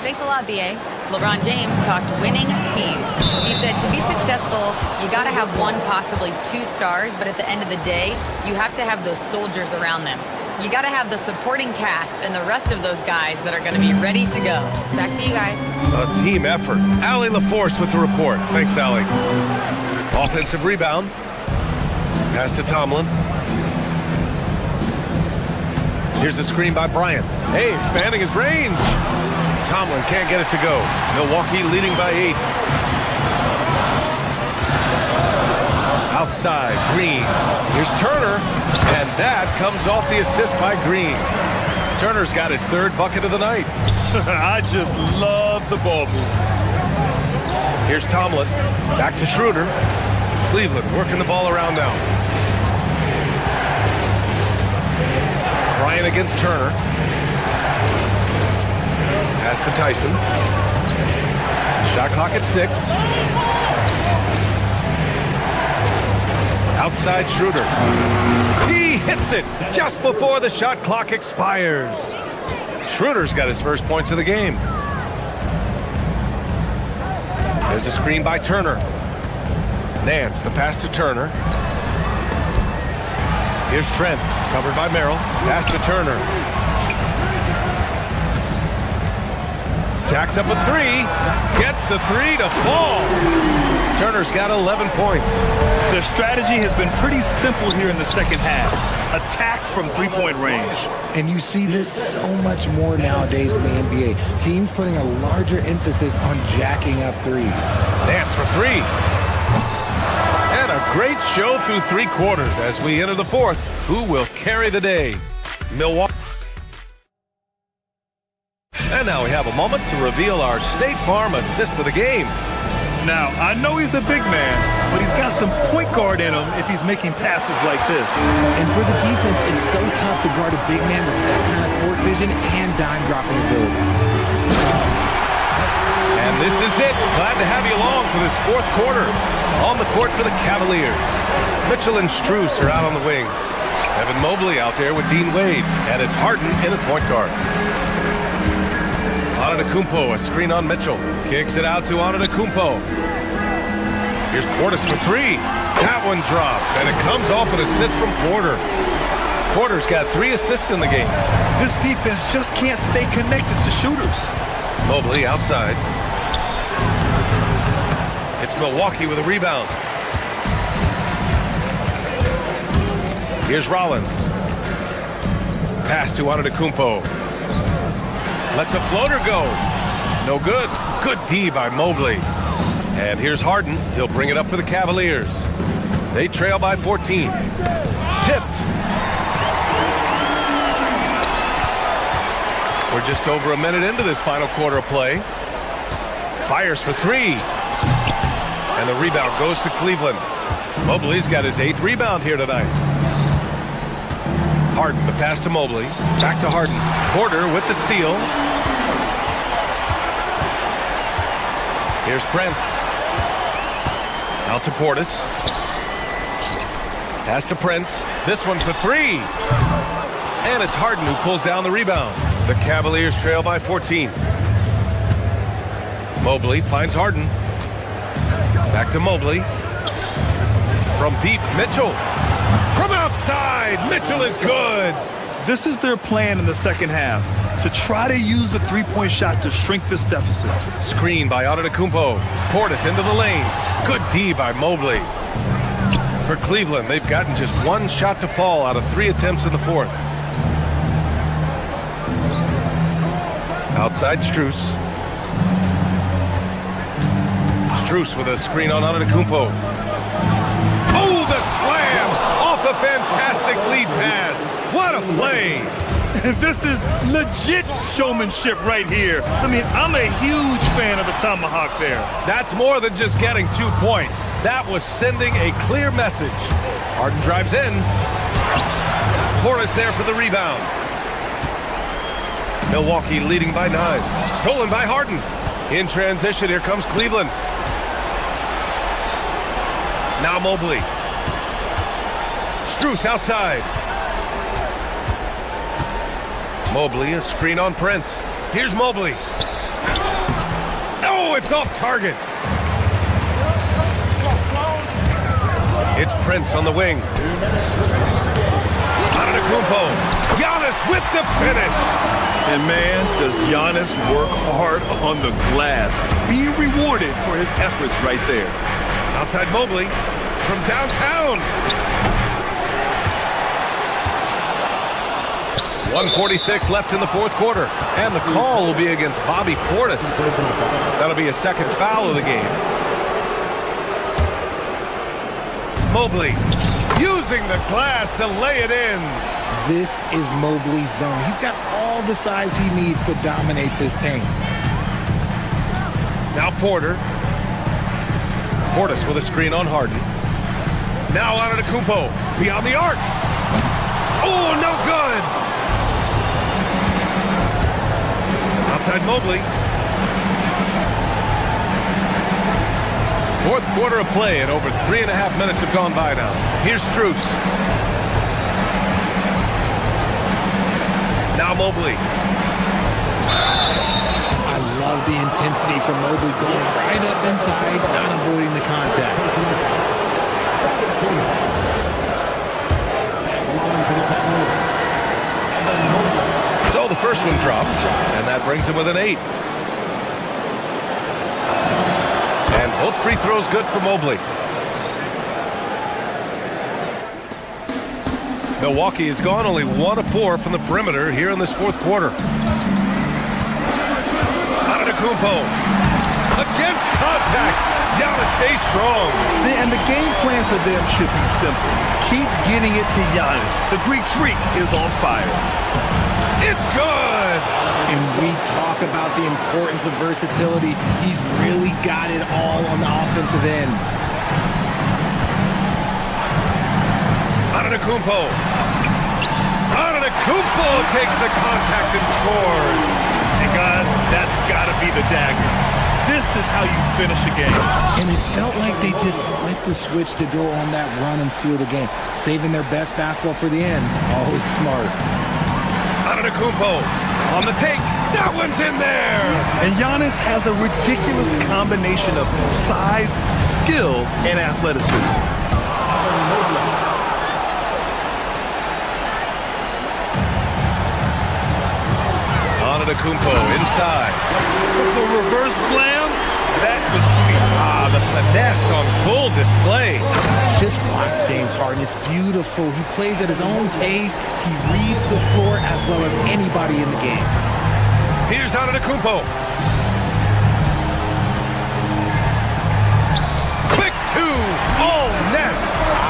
Thanks a lot, B.A. LeBron James talked winning teams. He said to be successful, you got to have 1, possibly 2 stars, but at the end of the day, you have to have those soldiers around them. You got to have the supporting cast and the rest of those guys that are going to be ready to go. Back to you guys.
A team effort. Allie LaForce with the report. Thanks, Allie. Offensive rebound. Pass to Tomlin. Here's the screen by Bryant. Hey, expanding his range. Tomlin can't get it to go. Milwaukee leading by 8. Outside, Green. Here's Turner. And that comes off the assist by Green. Turner's got his 3rd bucket of the night.
I just love the ball move.
Here's Tomlin. Back to Schroeder. Cleveland working the ball around now. Bryant against Turner. Pass to Tyson. Shot clock at 6. Outside Schroeder. He hits it just before the shot clock expires. Schroeder's got his first points of the game. There's a screen by Turner. Nance, the pass to Turner. Here's Trent, covered by Merrill. Pass to Turner. Jacks up a 3. Gets the 3 to fall. Turner's got 11 points.
The strategy has been pretty simple here in the second half. Attack from three-point range.
And you see this so much more nowadays in the NBA. Teams putting a larger emphasis on jacking up threes.
Nance for 3. And a great show through 3 quarters as we enter the 4th. Who will carry the day? Milwaukee. And now we have a moment to reveal our State Farm assist of the game.
Now, I know he's a big man, but he's got some point guard in him if he's making passes like this.
And for the defense, it's so tough to guard a big man with that kind of court vision and dime dropping ability.
And this is it. Glad to have you along for this 4th quarter. On the court for the Cavaliers. Mitchell and Strus are out on the wings. Evan Mobley out there with Dean Wade. And it's Harden in at point guard. Antetokounmpo, a screen on Mitchell. Kicks it out to Antetokounmpo. Here's Portis for 3. That one drops, and it comes off an assist from Porter. Porter's got 3 assists in the game.
This defense just can't stay connected to shooters.
Mobley outside. It's Milwaukee with a rebound. Here's Rollins. Pass to Antetokounmpo. Lets a floater go. No good. Good D by Mobley. And here's Harden. He'll bring it up for the Cavaliers. They trail by 14. Tipped. We're just over a minute into this final quarter of play. Fires for 3. And the rebound goes to Cleveland. Mobley's got his 8th rebound here tonight. Harden, the pass to Mobley. Back to Harden. Porter with the steal. Here's Prince. Out to Portis. Pass to Prince. This one for 3. And it's Harden who pulls down the rebound. The Cavaliers trail by 14. Mobley finds Harden. Back to Mobley. From deep, Mitchell. From outside, Mitchell is good.
This is their plan in the second half, to try to use the three-point shot to shrink this deficit.
Screen by Antetokounmpo. Portis into the lane. Good D by Mobley. For Cleveland, they've gotten just 1 shot to fall out of 3 attempts in the 4th. Outside Strus. Strus with a screen on Antetokounmpo. Oh, the slam off a fantastic lead pass. What a play.
This is legit showmanship right here. I mean, I'm a huge fan of the tomahawk there.
That's more than just getting 2 points. That was sending a clear message. Harden drives in. Portis there for the rebound. Milwaukee leading by 9. Stolen by Harden. In transition, here comes Cleveland. Now Mobley. Strus outside. Mobley, a screen on Prince. Here's Mobley. Oh, it's off target. It's Prince on the wing. Antetokounmpo. Giannis with the finish.
And man, does Giannis work hard on the glass. Be rewarded for his efforts right there.
Outside Mobley from downtown. 1:46 left in the fourth quarter. And the call will be against Bobby Portis. That'll be a second foul of the game. Mobley using the glass to lay it in.
This is Mobley's zone. He's got all the size he needs to dominate this paint.
Now Porter. Portis with a screen on Harden. Now Antetokounmpo beyond the arc. Oh, no good. Outside Mobley. Fourth quarter of play and over 3.5 minutes have gone by now. Here's Strus. Now Mobley.
I love the intensity from Mobley going right up inside, not avoiding the contact.
So the first one drops, and that brings him with an 8. And both free throws good for Mobley. Milwaukee has gone only 1 of 4 from the perimeter here in this fourth quarter. Antetokounmpo against contact. Giannis stays strong.
And the game plan for them should be simple. Keep getting it to Giannis. The Greek freak is on fire.
It's good.
And we talk about the importance of versatility. He's really got it all on the offensive end.
Antetokounmpo. Antetokounmpo takes the contact and scores.
And guys, that's got to be the dagger. This is how you finish a game.
And it felt like they just flipped the switch to go on that run and seal the game. Saving their best basketball for the end. Always smart.
Antetokounmpo on the take. That one's in there.
And Giannis has a ridiculous combination of size, skill, and athleticism.
Antetokounmpo inside.
The reverse slam, that was sweet.
Ah, the finesse on full display.
Just watch James Harden. It's beautiful. He plays at his own pace. He reads the floor as well as anybody in the game.
Here's Antetokounmpo. Quick 2. Oh, net.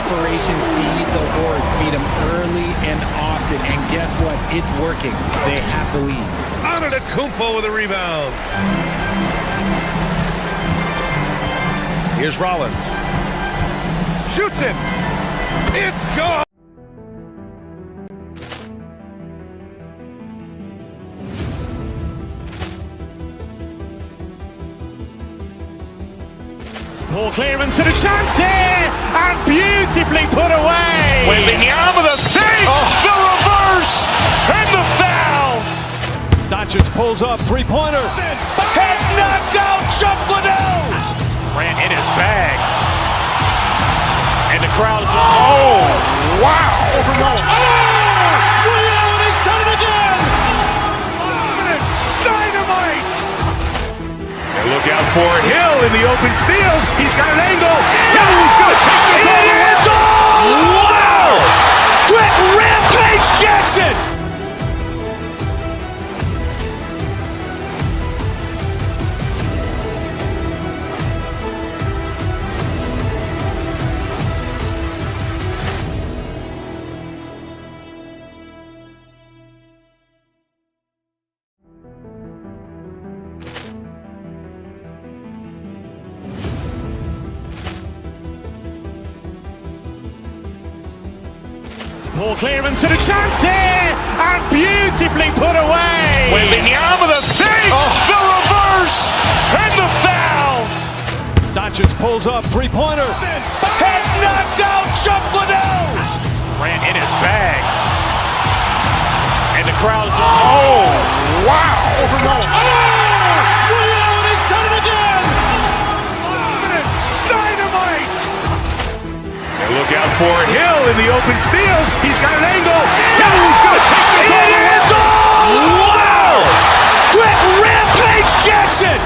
Operation Feed the Horse. Feed him early and often. And guess what? It's working. They have the lead.
Antetokounmpo with a rebound. Here's Rollins. Shoots it. It's gone.
Ball clearance and a chance here, and beautifully put away.
Wembanyama the fake, the reverse, and the foul.
Doncic pulls up, three-pointer. Has knocked out Chuck Liddell.
Ran in his bag. And the crowd is, oh, wow.
Reality's done it again. Dynamite.
And look out for Hill in the open field. He's got an angle. He's going to take this all the way.
It's all.
Wow.
Quick Rampage Jackson. Ball clearance and a chance here, and beautifully put away.
Wembanyama the fake, the reverse, and the foul.
Doncic pulls up, three-pointer.
Has knocked out Chuck Liddell. Ran in his bag. And the crowd is, oh, wow.
Will, he's done it again.
Dynamite. And look out for Hill in the open field. He's got an angle. Hill's going to take this all the way. Wow. Quick rampage Jackson.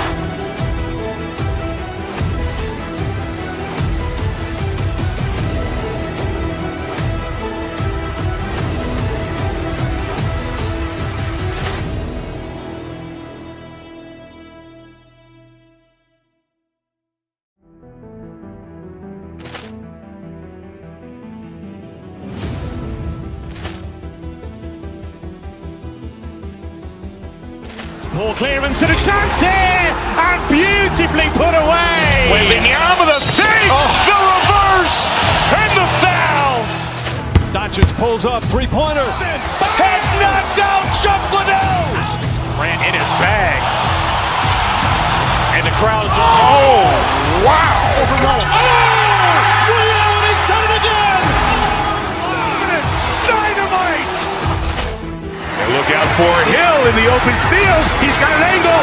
Ball clearance and a chance here, and beautifully put away.
Wembanyama the fake, the reverse, and the foul.
Doncic pulls up, three-pointer.
Has knocked out Chuck Liddell. Ran in his bag. And the crowd is, oh, wow.
Will, he's done it again.
Dynamite. And look out for Hill in the open field. He's got an angle.